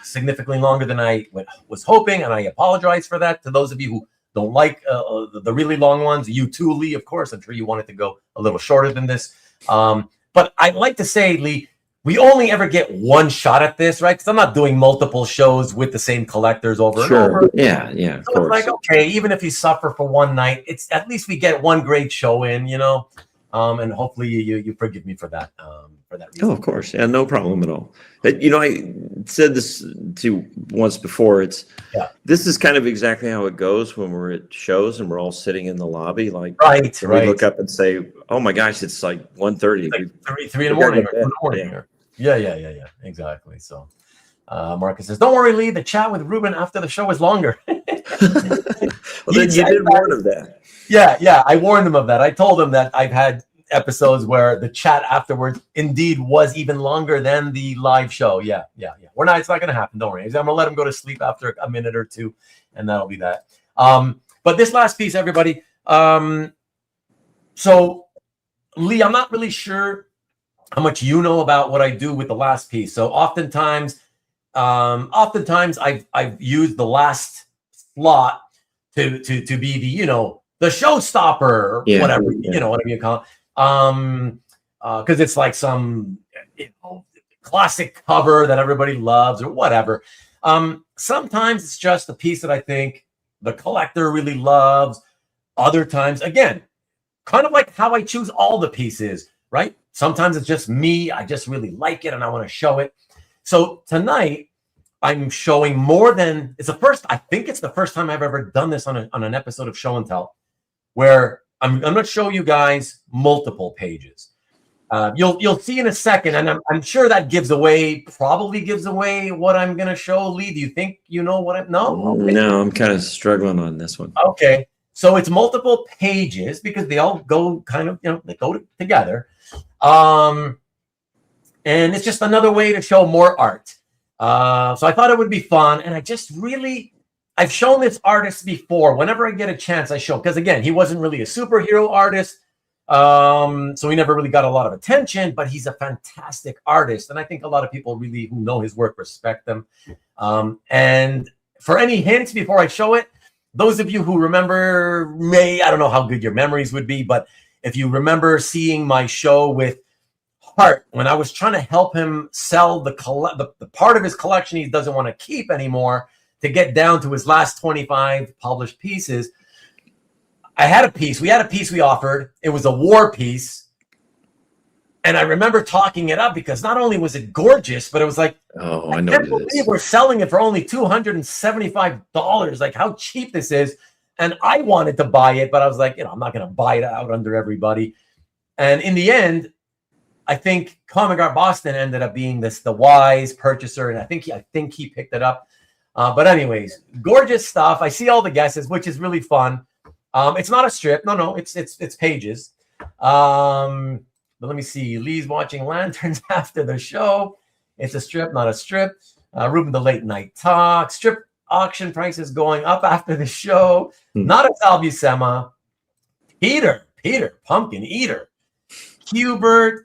Speaker 1: significantly longer than I was hoping, and I apologize for that to those of you who don't like the really long ones. You too, Lee, of course. I'm sure you wanted to go a little shorter than this. But I'd like to say, Lee, we only ever get one shot at this, right? Because I'm not doing multiple shows with the same collectors over and over.
Speaker 2: Yeah, of
Speaker 1: so
Speaker 2: course.
Speaker 1: It's like, okay, even if you suffer for one night, it's at least we get one great show in, and hopefully you forgive me for that. For that reason.
Speaker 2: Oh, of course. Yeah, no problem at all. I said this to once before. This is kind of exactly how it goes when we're at shows and we're all sitting in the lobby. Like,
Speaker 1: right.
Speaker 2: We look up and say, "Oh my gosh, it's like 1:30,
Speaker 1: like 3 in the morning." Yeah. Exactly. So, Marcus says, "Don't worry, Lee. The chat with Ruben after the show is longer."
Speaker 2: Well, then you did warn of that.
Speaker 1: Yeah. I warned him of that. I told him that I've had episodes where the chat afterwards indeed was even longer than the live show. Yeah. It's not going to happen. Don't worry. I'm going to let him go to sleep after a minute or two, and that'll be that. But this last piece, everybody. So, Lee, I'm not really sure how much you know about what I do with the last piece. So oftentimes I've used the last slot to be the showstopper or whatever, whatever you call it. Because it's like some classic cover that everybody loves or whatever. Sometimes it's just a piece that I think the collector really loves. Other times, again, kind of like how I choose all the pieces, right? Sometimes it's just me. I just really like it and I want to show it. So tonight I'm showing more than I think it's the first time I've ever done this on an episode of Show and Tell, where I'm going to show you guys multiple pages. You'll see in a second, and I'm sure that probably gives away what I'm going to show. Lee, do you think you know what no? Okay.
Speaker 2: No, I'm kind of struggling on this one.
Speaker 1: Okay. So it's multiple pages because they all go kind of, they go together. And it's just another way to show more art. So I thought it would be fun. And I've shown this artist before. Whenever I get a chance, I show, because again, he wasn't really a superhero artist. So he never really got a lot of attention, but he's a fantastic artist. And I think a lot of people really who know his work respect them. And for any hints before I show it, those of you who remember I don't know how good your memories would be, but if you remember seeing my show with Hart, when I was trying to help him sell the part of his collection he doesn't want to keep anymore to get down to his last 25 published pieces, we had a piece we offered. It was a war piece. And I remember talking it up because not only was it gorgeous, but it was like,
Speaker 2: Oh, I
Speaker 1: I
Speaker 2: know
Speaker 1: can't
Speaker 2: what it
Speaker 1: believe
Speaker 2: is.
Speaker 1: we're selling it for only $275. Like, how cheap this is. And I wanted to buy it, but I was like, I'm not going to buy it out under everybody. And in the end, I think Comic Art Boston ended up being the wise purchaser, and I think he picked it up. But anyways, gorgeous stuff. I see all the guesses, which is really fun. It's not a strip. No, it's pages. But let me see. Lee's watching Lanterns after the show. It's a strip, not a strip. Ruben, the late night talk. Strip auction prices going up after the show. Not a Sal Buscema. Peter, Pumpkin Eater. Qbert,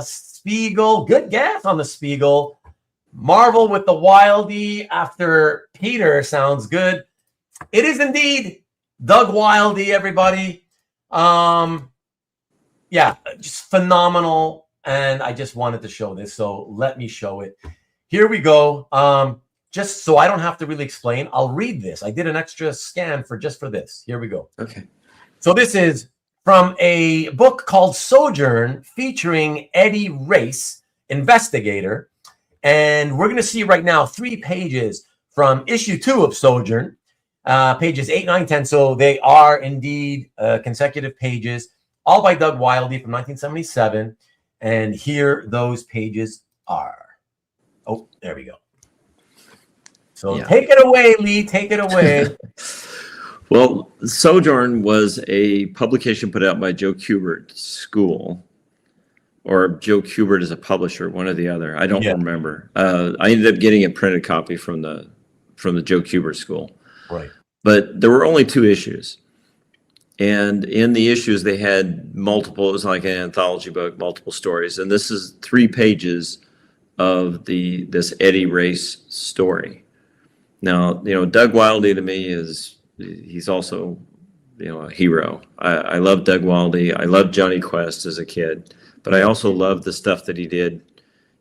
Speaker 1: Spiegel. Good guess on the Spiegel. Marvel with the Wildie after Peter sounds good. It is indeed Doug Wildie, everybody. Yeah, just phenomenal. And I just wanted to show this, so let me show it. Here we go. Just so I don't have to really explain, I'll read this. I did an extra scan for this. Here we go.
Speaker 2: Okay.
Speaker 1: So this is from a book called Sojourn, featuring Eddie Race, investigator. And we're going to see right now 3 pages from issue 2 of Sojourn, pages 8, 9, 10. So they are indeed consecutive pages, all by Doug Wildie from 1977. And here those pages are. Oh, there we go. So Take it away, Lee. Take it away.
Speaker 2: Well, Sojourn was a publication put out by Joe Kubert's school, or Joe Kubert is a publisher, one or the other. I don't remember. I ended up getting a printed copy from the Joe Kubert school.
Speaker 1: Right.
Speaker 2: But there were only 2 issues. And in the issues, they had multiple, it was like an anthology book, multiple stories. And this is 3 pages of this Eddie Race story. Now, Doug Wildie to me he's also, a hero. I love Doug Wildie. I loved Johnny Quest as a kid, but I also loved the stuff that he did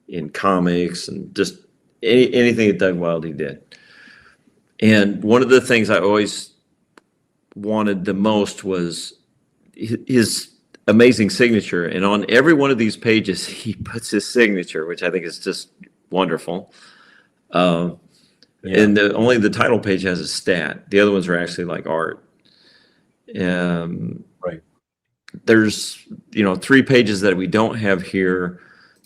Speaker 2: in comics and just anything that Doug Wildie did. And one of the things I always wanted the most was his amazing signature. And on every one of these pages, he puts his signature, which I think is just wonderful. And only the title page has a stat. The other ones are actually like art.
Speaker 1: Right.
Speaker 2: There's 3 pages that we don't have here.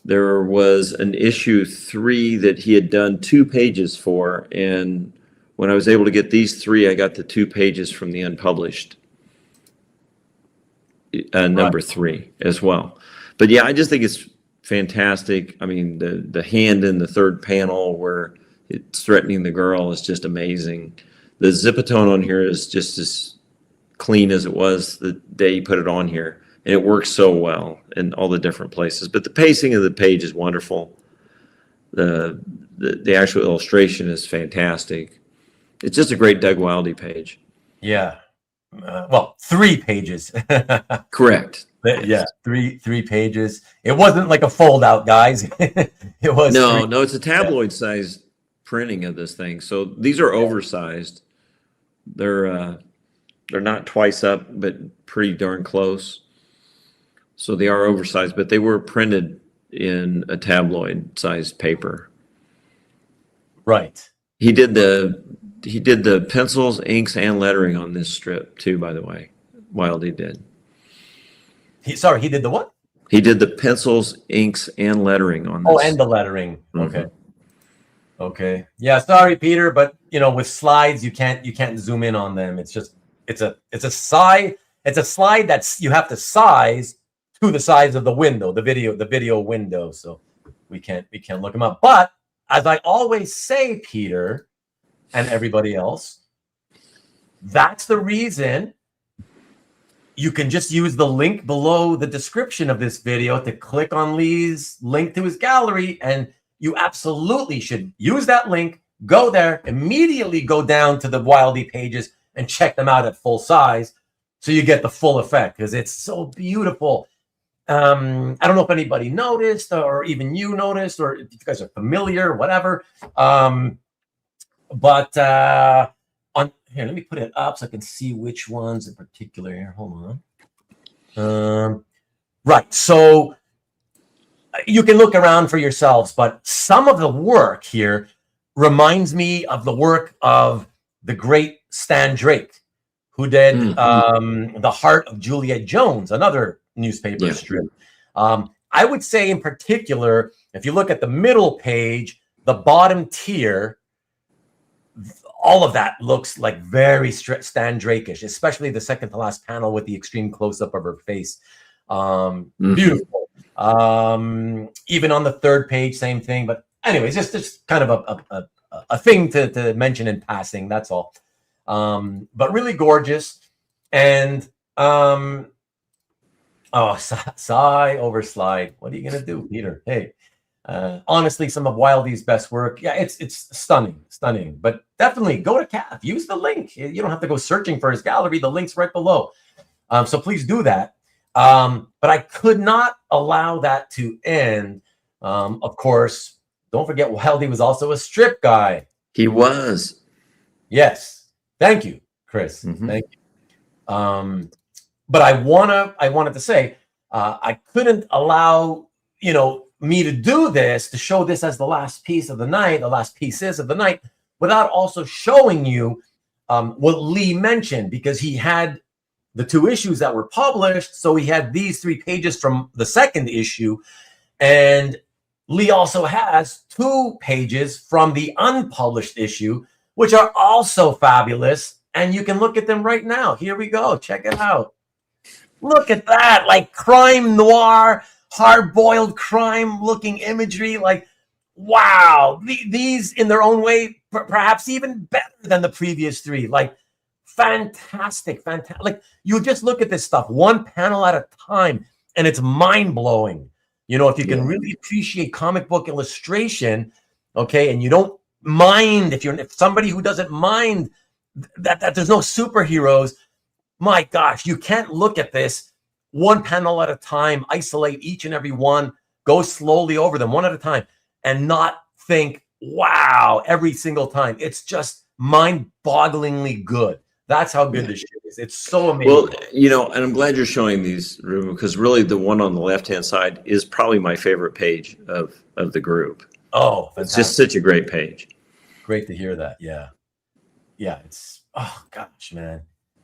Speaker 2: There was an issue 3 that he had done 2 pages for, and when I was able to get these 3, I got the 2 pages from the unpublished number 3 as well. But yeah, I just think it's fantastic. I mean, the hand in the 3rd panel where it's threatening the girl is just amazing. The Zipatone on here is just as clean as it was the day you put it on here, and it works so well in all the different places. But the pacing of the page is wonderful. The actual illustration is fantastic. It's just a great Doug Wildie page.
Speaker 1: Yeah. Well, 3 pages.
Speaker 2: Correct.
Speaker 1: Yeah, three pages. It wasn't like a fold out, guys. It was
Speaker 2: no, it's a tabloid size printing of this thing. So these are oversized. They're not twice up, but pretty darn close. So they are oversized, but they were printed in a tabloid sized paper.
Speaker 1: Right.
Speaker 2: He did the pencils, inks, and lettering on this strip too, by the way. Wildie did. He
Speaker 1: did the what?
Speaker 2: He did the pencils, inks, and lettering on this.
Speaker 1: Oh, and the lettering. Okay. Okay. Yeah, sorry, Peter, but with slides you can't zoom in on them. It's just it's a slide that's you have to size to the size of the window, the video window. So we can't look them up. But as I always say, Peter and everybody else, that's the reason you can just use the link below the description of this video to click on Lee's link to his gallery, and you absolutely should use that link, go there, immediately go down to the Wildie pages and check them out at full size so you get the full effect, because it's so beautiful. I don't know if anybody noticed, or even you noticed, or if you guys are familiar, whatever. But on here, let me put it up so I can see which ones in particular here. Hold on. Right. So you can look around for yourselves, but some of the work here reminds me of the work of the great Stan Drake, who did The Heart of Juliet Jones, another newspaper strip. I would say in particular, if you look at the middle page, the bottom tier, all of that looks like very Stan Drake-ish, especially the second to last panel with the extreme close-up of her face. Beautiful. Even on the third page, same thing. But anyways, just kind of a thing to mention in passing. That's all. But really gorgeous. And sigh over slide. What are you gonna do, Peter? Hey, honestly, some of Wildey's best work. Yeah, it's stunning. But definitely go to Cav. Use the link. You don't have to go searching for his gallery. The link's right below. So please do that. But I could not allow that to end. Of course, don't forget Wildey was also a strip guy.
Speaker 2: He was.
Speaker 1: Yes. Thank you, Chris. Thank you. But I wanted to say, I couldn't allow, me to do this, to show this as the last piece of the night, the last pieces of the night, without also showing you what Lee mentioned, because he had the 2 issues that were published. So he had these 3 pages from the second issue. And Lee also has 2 pages from the unpublished issue, which are also fabulous. And you can look at them right now. Here we go. Check it out. Look at that. Like crime noir, hard-boiled crime looking imagery. Like, wow. These in their own way, perhaps even better than the previous 3. Like, fantastic. Like, you just look at this stuff one panel at a time, and it's mind-blowing. If you can really appreciate comic book illustration, okay, and you don't mind, if somebody who doesn't mind that there's no superheroes, my gosh, you can't look at this one panel at a time, isolate each and every one, go slowly over them one at a time, and not think, wow, every single time. It's just mind-bogglingly good. That's how good this shit is. It's so amazing.
Speaker 2: Well, and I'm glad you're showing these, Ruben, because really the one on the left-hand side is probably my favorite page of the group.
Speaker 1: Oh, fantastic.
Speaker 2: It's just such a great page.
Speaker 1: Great to hear that. Yeah. It's, oh gosh, man.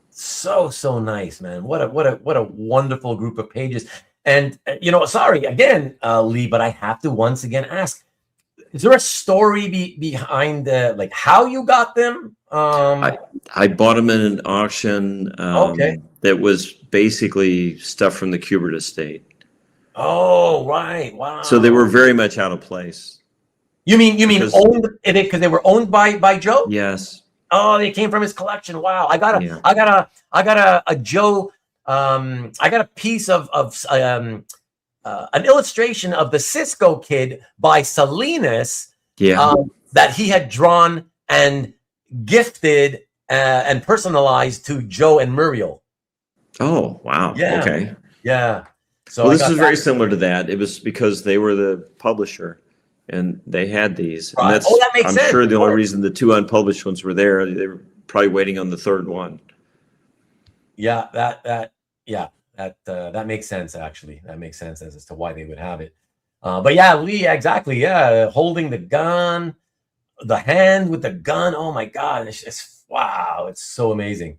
Speaker 1: So nice, man. What a wonderful group of pages. And, sorry again, Lee, but I have to once again ask, is there a story behind like how you got them?
Speaker 2: I bought them in an auction. That was basically stuff from the Kubert estate.
Speaker 1: Oh, right. Wow.
Speaker 2: So they were very much out of place.
Speaker 1: You mean owned because they were owned by Joe?
Speaker 2: Yes.
Speaker 1: Oh, they came from his collection. Wow. I got a Joe. I got a piece of an illustration of the Cisco Kid by Salinas. That he had drawn and gifted and personalized to Joe and Muriel.
Speaker 2: Oh, wow.
Speaker 1: Yeah.
Speaker 2: Okay.
Speaker 1: Yeah. So
Speaker 2: this is very similar to that. It was because they were the publisher and they had these.
Speaker 1: Right.
Speaker 2: And that's,
Speaker 1: that makes
Speaker 2: I'm
Speaker 1: sense.
Speaker 2: sure the only reason the 2 unpublished ones were there, they were probably waiting on the 3rd one.
Speaker 1: Yeah, that makes sense, actually. That makes sense as to why they would have it. But yeah, Lee, exactly. Yeah, holding the gun, the hand with the gun. Oh my God, it's wow, it's so amazing.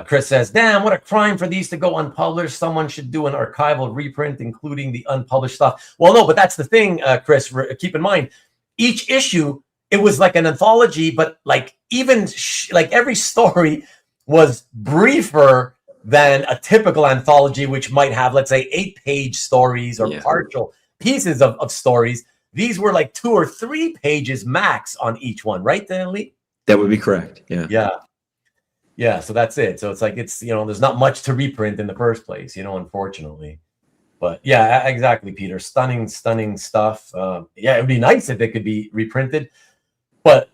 Speaker 1: Chris says, damn, what a crime for these to go unpublished. Someone should do an archival reprint, including the unpublished stuff. Well, no, but that's the thing, Chris. Keep in mind, each issue, it was like an anthology, but like even like every story was briefer than a typical anthology, which might have, let's say, 8-page stories or partial pieces of stories. These were like 2 or 3 pages max on each one, right, Lee?
Speaker 2: That would be correct. Yeah.
Speaker 1: Yeah, so that's it. So it's like there's not much to reprint in the first place, unfortunately. But yeah, exactly, Peter. Stunning stuff. Yeah, it would be nice if it could be reprinted. But,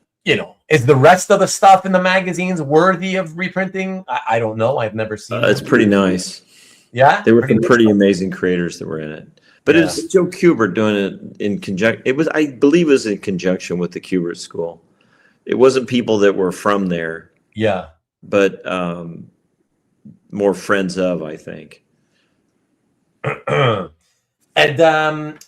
Speaker 1: is the rest of the stuff in the magazines worthy of reprinting? I don't know. I've never seen it.
Speaker 2: It's pretty nice.
Speaker 1: Yeah?
Speaker 2: There were some pretty amazing creators that were in it. But it's Joe Kubert doing it in conjunction. I believe it was in conjunction with the Kubert School. It wasn't people that were from there.
Speaker 1: Yeah.
Speaker 2: But more friends of, I think.
Speaker 1: And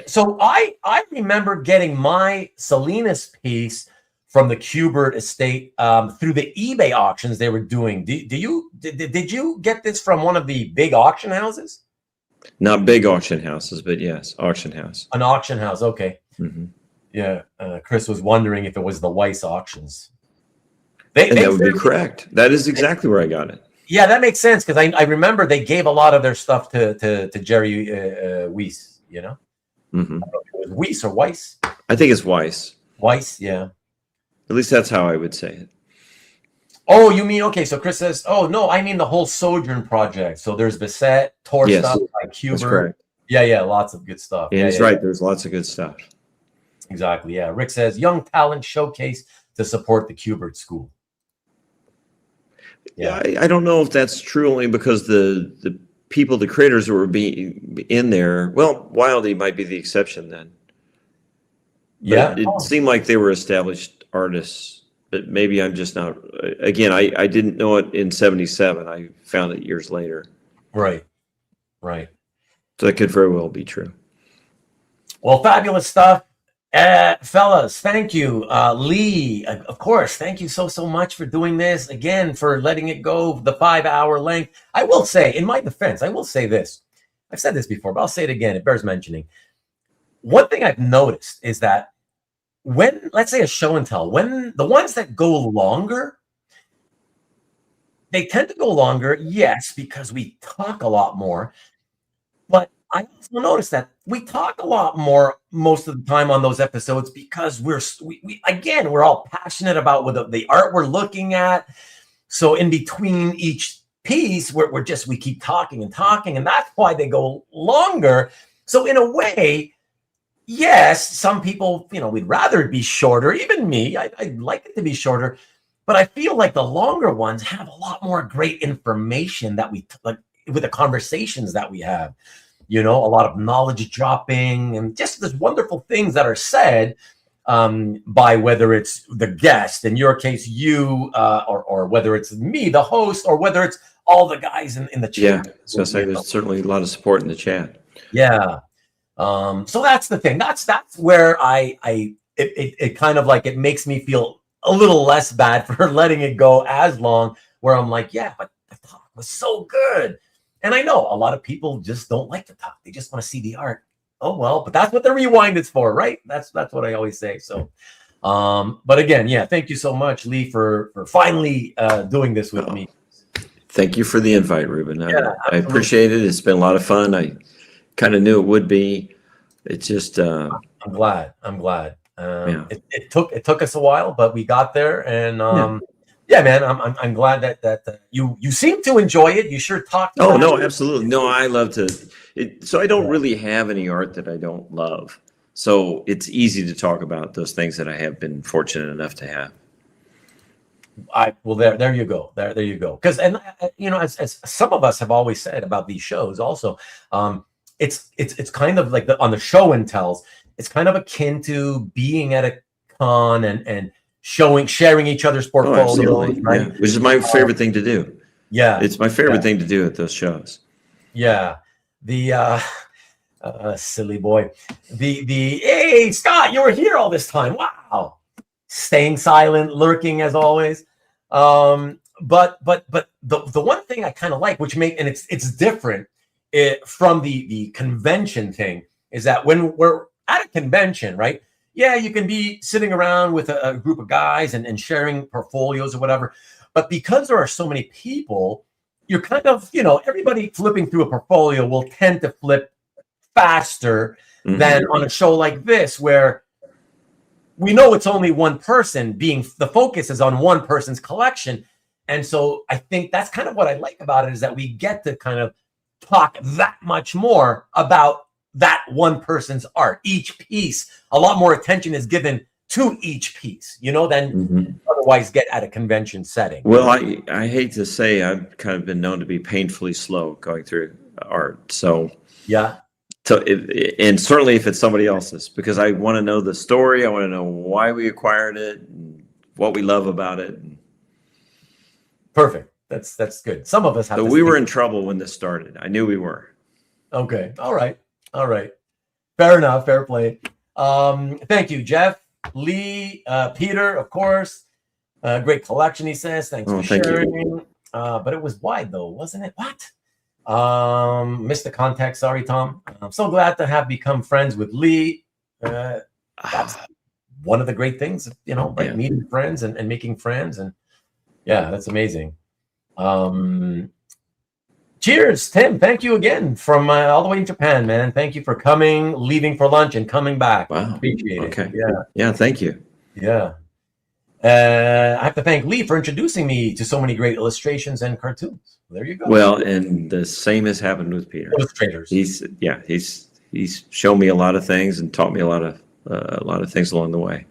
Speaker 1: so I remember getting my Salinas piece from the Kubert estate through the eBay auctions they were doing. Did you get this from one of the big auction houses?
Speaker 2: Not big auction houses, but yes, auction house.
Speaker 1: An auction house, okay.
Speaker 2: Mm-hmm.
Speaker 1: Yeah, Chris was wondering if it was the Weiss auctions.
Speaker 2: That would be correct. That is exactly where I got it.
Speaker 1: Yeah, that makes sense because I remember they gave a lot of their stuff to Jerry Weiss. You know,
Speaker 2: mm-hmm.
Speaker 1: I don't know if it was Weiss or Weiss.
Speaker 2: I think it's Weiss.
Speaker 1: Weiss, yeah.
Speaker 2: At least that's how I would say it.
Speaker 1: Oh, you mean, okay, so Chris says, oh, no, I mean the whole Sojourn project. So there's Bissett, Thor stuff by Kubert. Yeah, lots of good stuff.
Speaker 2: Yeah, he's right. There's lots of good stuff.
Speaker 1: Exactly, yeah. Rick says, young talent showcase to support the Kubert school.
Speaker 2: Yeah, I don't know if that's true only because the people, the creators who were being in there, well, Wildy might be the exception then. But it seemed like they were established artists, but maybe I'm just not. Again, I didn't know it in '77. I found it years later.
Speaker 1: Right.
Speaker 2: So that could very well be true.
Speaker 1: Well, fabulous stuff. Fellas, thank you. Lee, of course, thank you so much for doing this. Again, for letting it go the 5-hour length. I will say, in my defense, I will say this. I've said this before, but I'll say it again. It bears mentioning. One thing I've noticed is that when, let's say a show and tell, when the ones that go longer, they tend to go longer, yes, because we talk a lot more. But I also noticed that we talk a lot more most of the time on those episodes because we're all passionate about the art we're looking at. So in between each piece, we keep talking, and that's why they go longer. So in a way, yes, some people, we'd rather it be shorter. Even me, I'd like it to be shorter. But I feel like the longer ones have a lot more great information that we like with the conversations that we have. A lot of knowledge dropping and just those wonderful things that are said by whether it's the guest, in your case, you, or whether it's me, the host, or whether it's all the guys in the chat.
Speaker 2: Yeah, so there's certainly a lot of support in the chat.
Speaker 1: Yeah. So that's the thing. That's where it kind of like, it makes me feel a little less bad for letting it go as long, where I'm like, yeah, but the talk was so good. And I know a lot of people just don't like to talk. They just want to see the art. Oh, well, but that's what the rewind is for, right? That's what I always say. So, but again, yeah, thank you so much, Lee, for finally doing this with me.
Speaker 2: Thank you for the invite, Ruben. I appreciate it. It's been a lot of fun. I kind of knew it would be. It's just I'm
Speaker 1: glad. It took us a while, but we got there, and yeah, man, I'm glad that you seem to enjoy it. You sure talked.
Speaker 2: Oh no, absolutely. No, I love to. So I don't really have any art that I don't love. So it's easy to talk about those things that I have been fortunate enough to have.
Speaker 1: There you go. There you go. Because as some of us have always said about these shows, also, it's kind of like on the show and tells. It's kind of akin to being at a con and sharing each other's portfolios, right?
Speaker 2: Yeah. Which is my favorite thing to do.
Speaker 1: Yeah,
Speaker 2: it's my favorite thing to do at those shows.
Speaker 1: Yeah, the silly boy, the hey Scott, you were here all this time. Wow, staying silent, lurking as always. But the one thing I kind of like, which it's different from the convention thing, is that when we're at a convention, right? Yeah, you can be sitting around with a group of guys and sharing portfolios or whatever. But because there are so many people, you're kind of, everybody flipping through a portfolio will tend to flip faster than on a show like this, where we know it's only one person the focus is on one person's collection. And so I think that's kind of what I like about it, is that we get to kind of talk that much more about that one person's art. Each piece, a lot more attention is given to each piece, than otherwise get at a convention setting.
Speaker 2: Well, I hate to say, I've kind of been known to be painfully slow going through art. So
Speaker 1: yeah.
Speaker 2: So and certainly if it's somebody else's, because I want to know the story. I want to know why we acquired it, and what we love about it.
Speaker 1: Perfect. That's good. Some of us have.
Speaker 2: So we were in trouble when this started. I knew we were.
Speaker 1: Okay. All right. All right. Fair enough. Fair play. Thank you, Jeff, Lee, Peter, of course. Great collection, he says. Thanks for sharing. But it was wide, though, wasn't it? What? Missed the context. Sorry, Tom. I'm so glad to have become friends with Lee. That's one of the great things, you know, right? Meeting friends and making friends. And yeah, that's amazing. Cheers, Tim. Thank you again from all the way in Japan, man. Thank you for coming, leaving for lunch, and coming back.
Speaker 2: Wow.
Speaker 1: Appreciate it.
Speaker 2: Okay. Yeah, thank you.
Speaker 1: Yeah. I have to thank Lee for introducing me to so many great illustrations and cartoons. There you go.
Speaker 2: Well, and the same has happened with Peter.
Speaker 1: Illustrators.
Speaker 2: He's shown me a lot of things and taught me a lot of things along the way.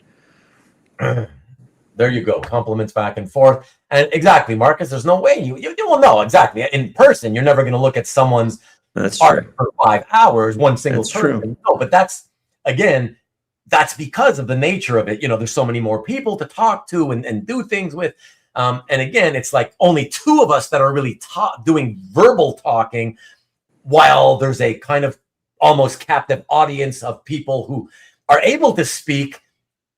Speaker 1: There you go. Compliments back and forth. And exactly, Marcus, there's no way you will know exactly. In person, you're never going to look at someone's art for 5 hours, one single person.
Speaker 2: True.
Speaker 1: No, but that's because of the nature of it. You know, there's so many more people to talk to and do things with. And again, it's like only two of us that are really doing verbal talking, while there's a kind of almost captive audience of people who are able to speak,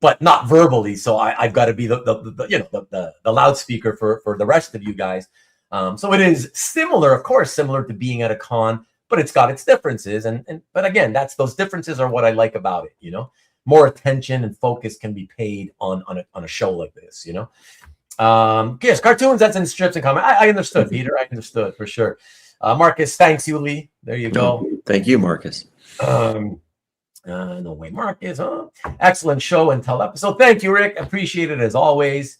Speaker 1: but not verbally. So I've got to be the loudspeaker for the rest of you guys. So it is similar, of course, similar to being at a con, but it's got its differences. But again, those differences are what I like about it. You know, more attention and focus can be paid on a show like this. You know, yes, cartoons, that's in strips and comics. I understood, Peter. I understood for sure. Marcus, thanks you, Lee. There you go.
Speaker 2: Thank you, Marcus.
Speaker 1: No way, Marcus, huh? Excellent show and tell episode. Thank you, Rick. Appreciate it as always.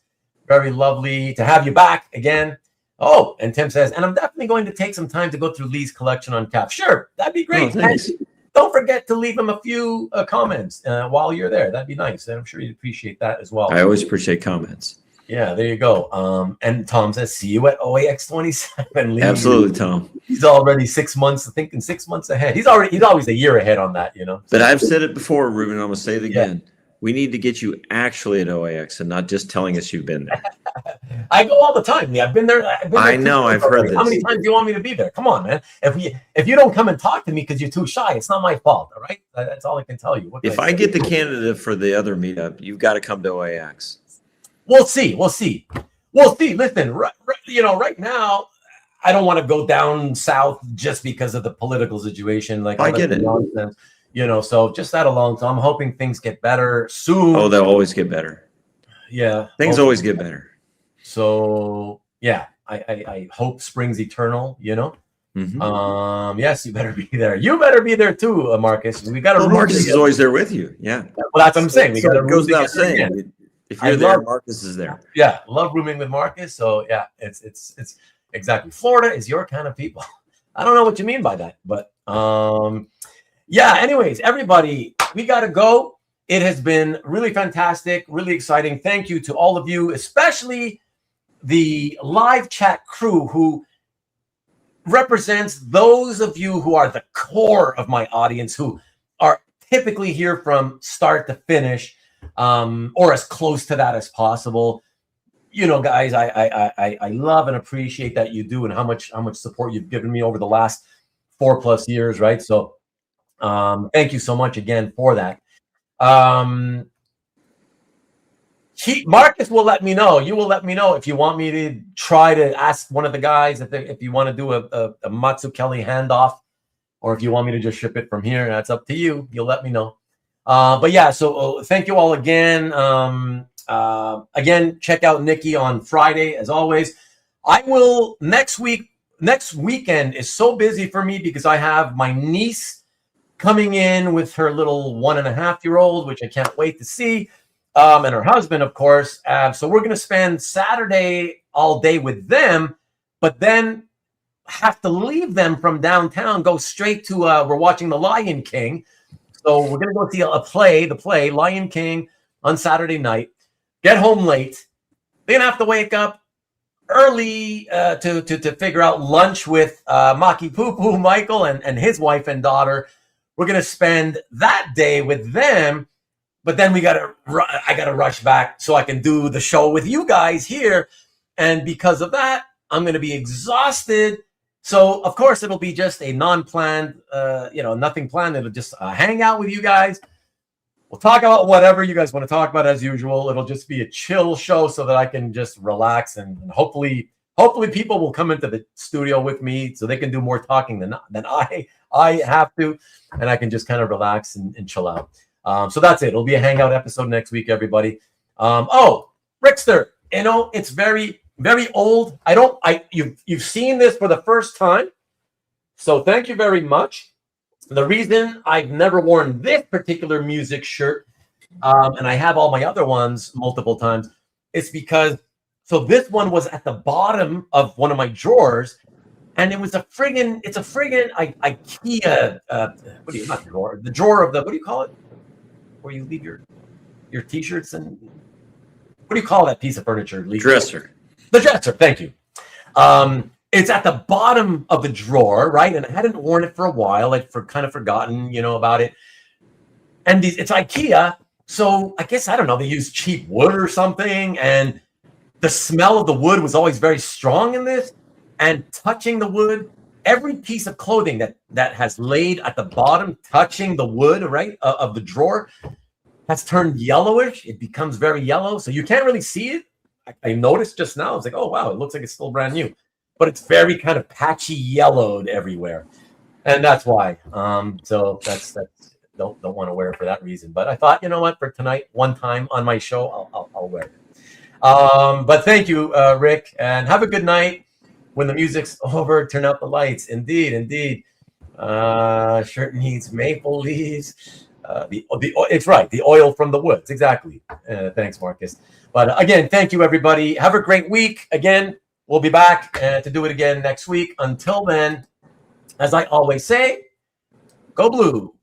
Speaker 1: Very lovely to have you back again. Oh, and Tim says, and I'm definitely going to take some time to go through Lee's collection on tap. Sure, that'd be great.
Speaker 2: Thanks.
Speaker 1: Don't forget to leave him a few comments while you're there. That'd be nice. I'm sure you'd appreciate that as well.
Speaker 2: I always appreciate comments.
Speaker 1: Yeah, there you go. And Tom says, see you at OAX 27. Lee.
Speaker 2: Absolutely, Tom.
Speaker 1: He's already 6 months, thinking 6 months ahead. He's always a year ahead on that, you know.
Speaker 2: But I've said it before, Ruben. I'm going to say it again. Yeah. We need to get you actually at OAX and not just telling us you've been there.
Speaker 1: I go all the time. I've been there.
Speaker 2: I know. I've heard this.
Speaker 1: How many times do you want me to be there? Come on, man. If you don't come and talk to me because you're too shy, it's not my fault. All right. That's all I can tell you.
Speaker 2: If I get the candidate for the other meetup, you've got to come to OAX.
Speaker 1: We'll see. Listen, right now, I don't want to go down south just because of the political situation. Like,
Speaker 2: I get it.
Speaker 1: Nonsense. You know, so just that alone. So I'm hoping things get better soon.
Speaker 2: Oh, they'll always get better.
Speaker 1: Yeah.
Speaker 2: Things always get better.
Speaker 1: So, yeah, I hope spring's eternal, you know. Mm-hmm. Yes, you better be there. You better be there too, Marcus. We got to.
Speaker 2: Marcus is always there with you. Yeah.
Speaker 1: Well, that's what I'm saying. We got to
Speaker 2: goes without saying. If you're there, Marcus is there.
Speaker 1: Yeah, love rooming with Marcus. So yeah, it's exactly. Florida is your kind of people. I don't know what you mean by that, but yeah. Anyways, everybody, we got to go. It has been really fantastic, really exciting. Thank you to all of you, especially the live chat crew who represents those of you who are the core of my audience, who are typically here from start to finish, or as close to that as possible. You know, guys, I love and appreciate that you do, and how much support you've given me over the last 4+ years, right? So thank you so much again for that. Marcus will let me know. You will let me know if you want me to try to ask one of the guys if you want to do a Matsu Kelly handoff, or if you want me to just ship it from here. That's up to you. You'll let me know. But yeah, so thank you all again. Again, check out Nikki on Friday as always. I will next weekend is so busy for me because I have my niece coming in with her little 1.5-year-old, which I can't wait to see. And her husband, of course. So we're going to spend Saturday all day with them, but then have to leave them from downtown, go straight to, we're watching The Lion King. So we're going to go see the play, Lion King, on Saturday night, get home late. They're going to have to wake up early to figure out lunch with Maki Poo Poo, Michael, and his wife and daughter. We're going to spend that day with them. But then I got to rush back so I can do the show with you guys here. And because of that, I'm going to be exhausted. So, of course, it'll be just a non-planned, nothing planned. It'll just hang out with you guys. We'll talk about whatever you guys want to talk about as usual. It'll just be a chill show so that I can just relax and hopefully people will come into the studio with me so they can do more talking than I have to, and I can just kind of relax and chill out. So that's it. It'll be a hangout episode next week, everybody. Rickster, it's very, very old. You've seen this for the first time. So thank you very much. The reason I've never worn this particular music shirt, and I have all my other ones multiple times, is because this one was at the bottom of one of my drawers, and it's a friggin' IKEA, the drawer of the, what do you call it? Where you leave your t-shirts and, what do you call that piece of furniture?
Speaker 2: Dresser.
Speaker 1: The dresser, thank you. It's at the bottom of the drawer, right? And I hadn't worn it for a while. I'd kind of forgotten, about it. And it's IKEA, so I guess, I don't know, they use cheap wood or something, and the smell of the wood was always very strong in this. And touching the wood, every piece of clothing that has laid at the bottom, touching the wood, right, of the drawer, has turned yellowish. It becomes very yellow, so you can't really see it. I noticed just now. I was like, oh wow, it looks like it's still brand new, but it's very kind of patchy yellowed everywhere, and that's why. So that's don't want to wear it for that reason. But I thought, you know what, for tonight, one time on my show, I'll wear it. But thank you, Rick, and have a good night. When the music's over, turn out the lights. Indeed. Shirt needs maple leaves. It's right, the oil from the woods. Exactly. Thanks, Marcus. But again, thank you, everybody. Have a great week. Again, we'll be back to do it again next week. Until then, as I always say, go blue.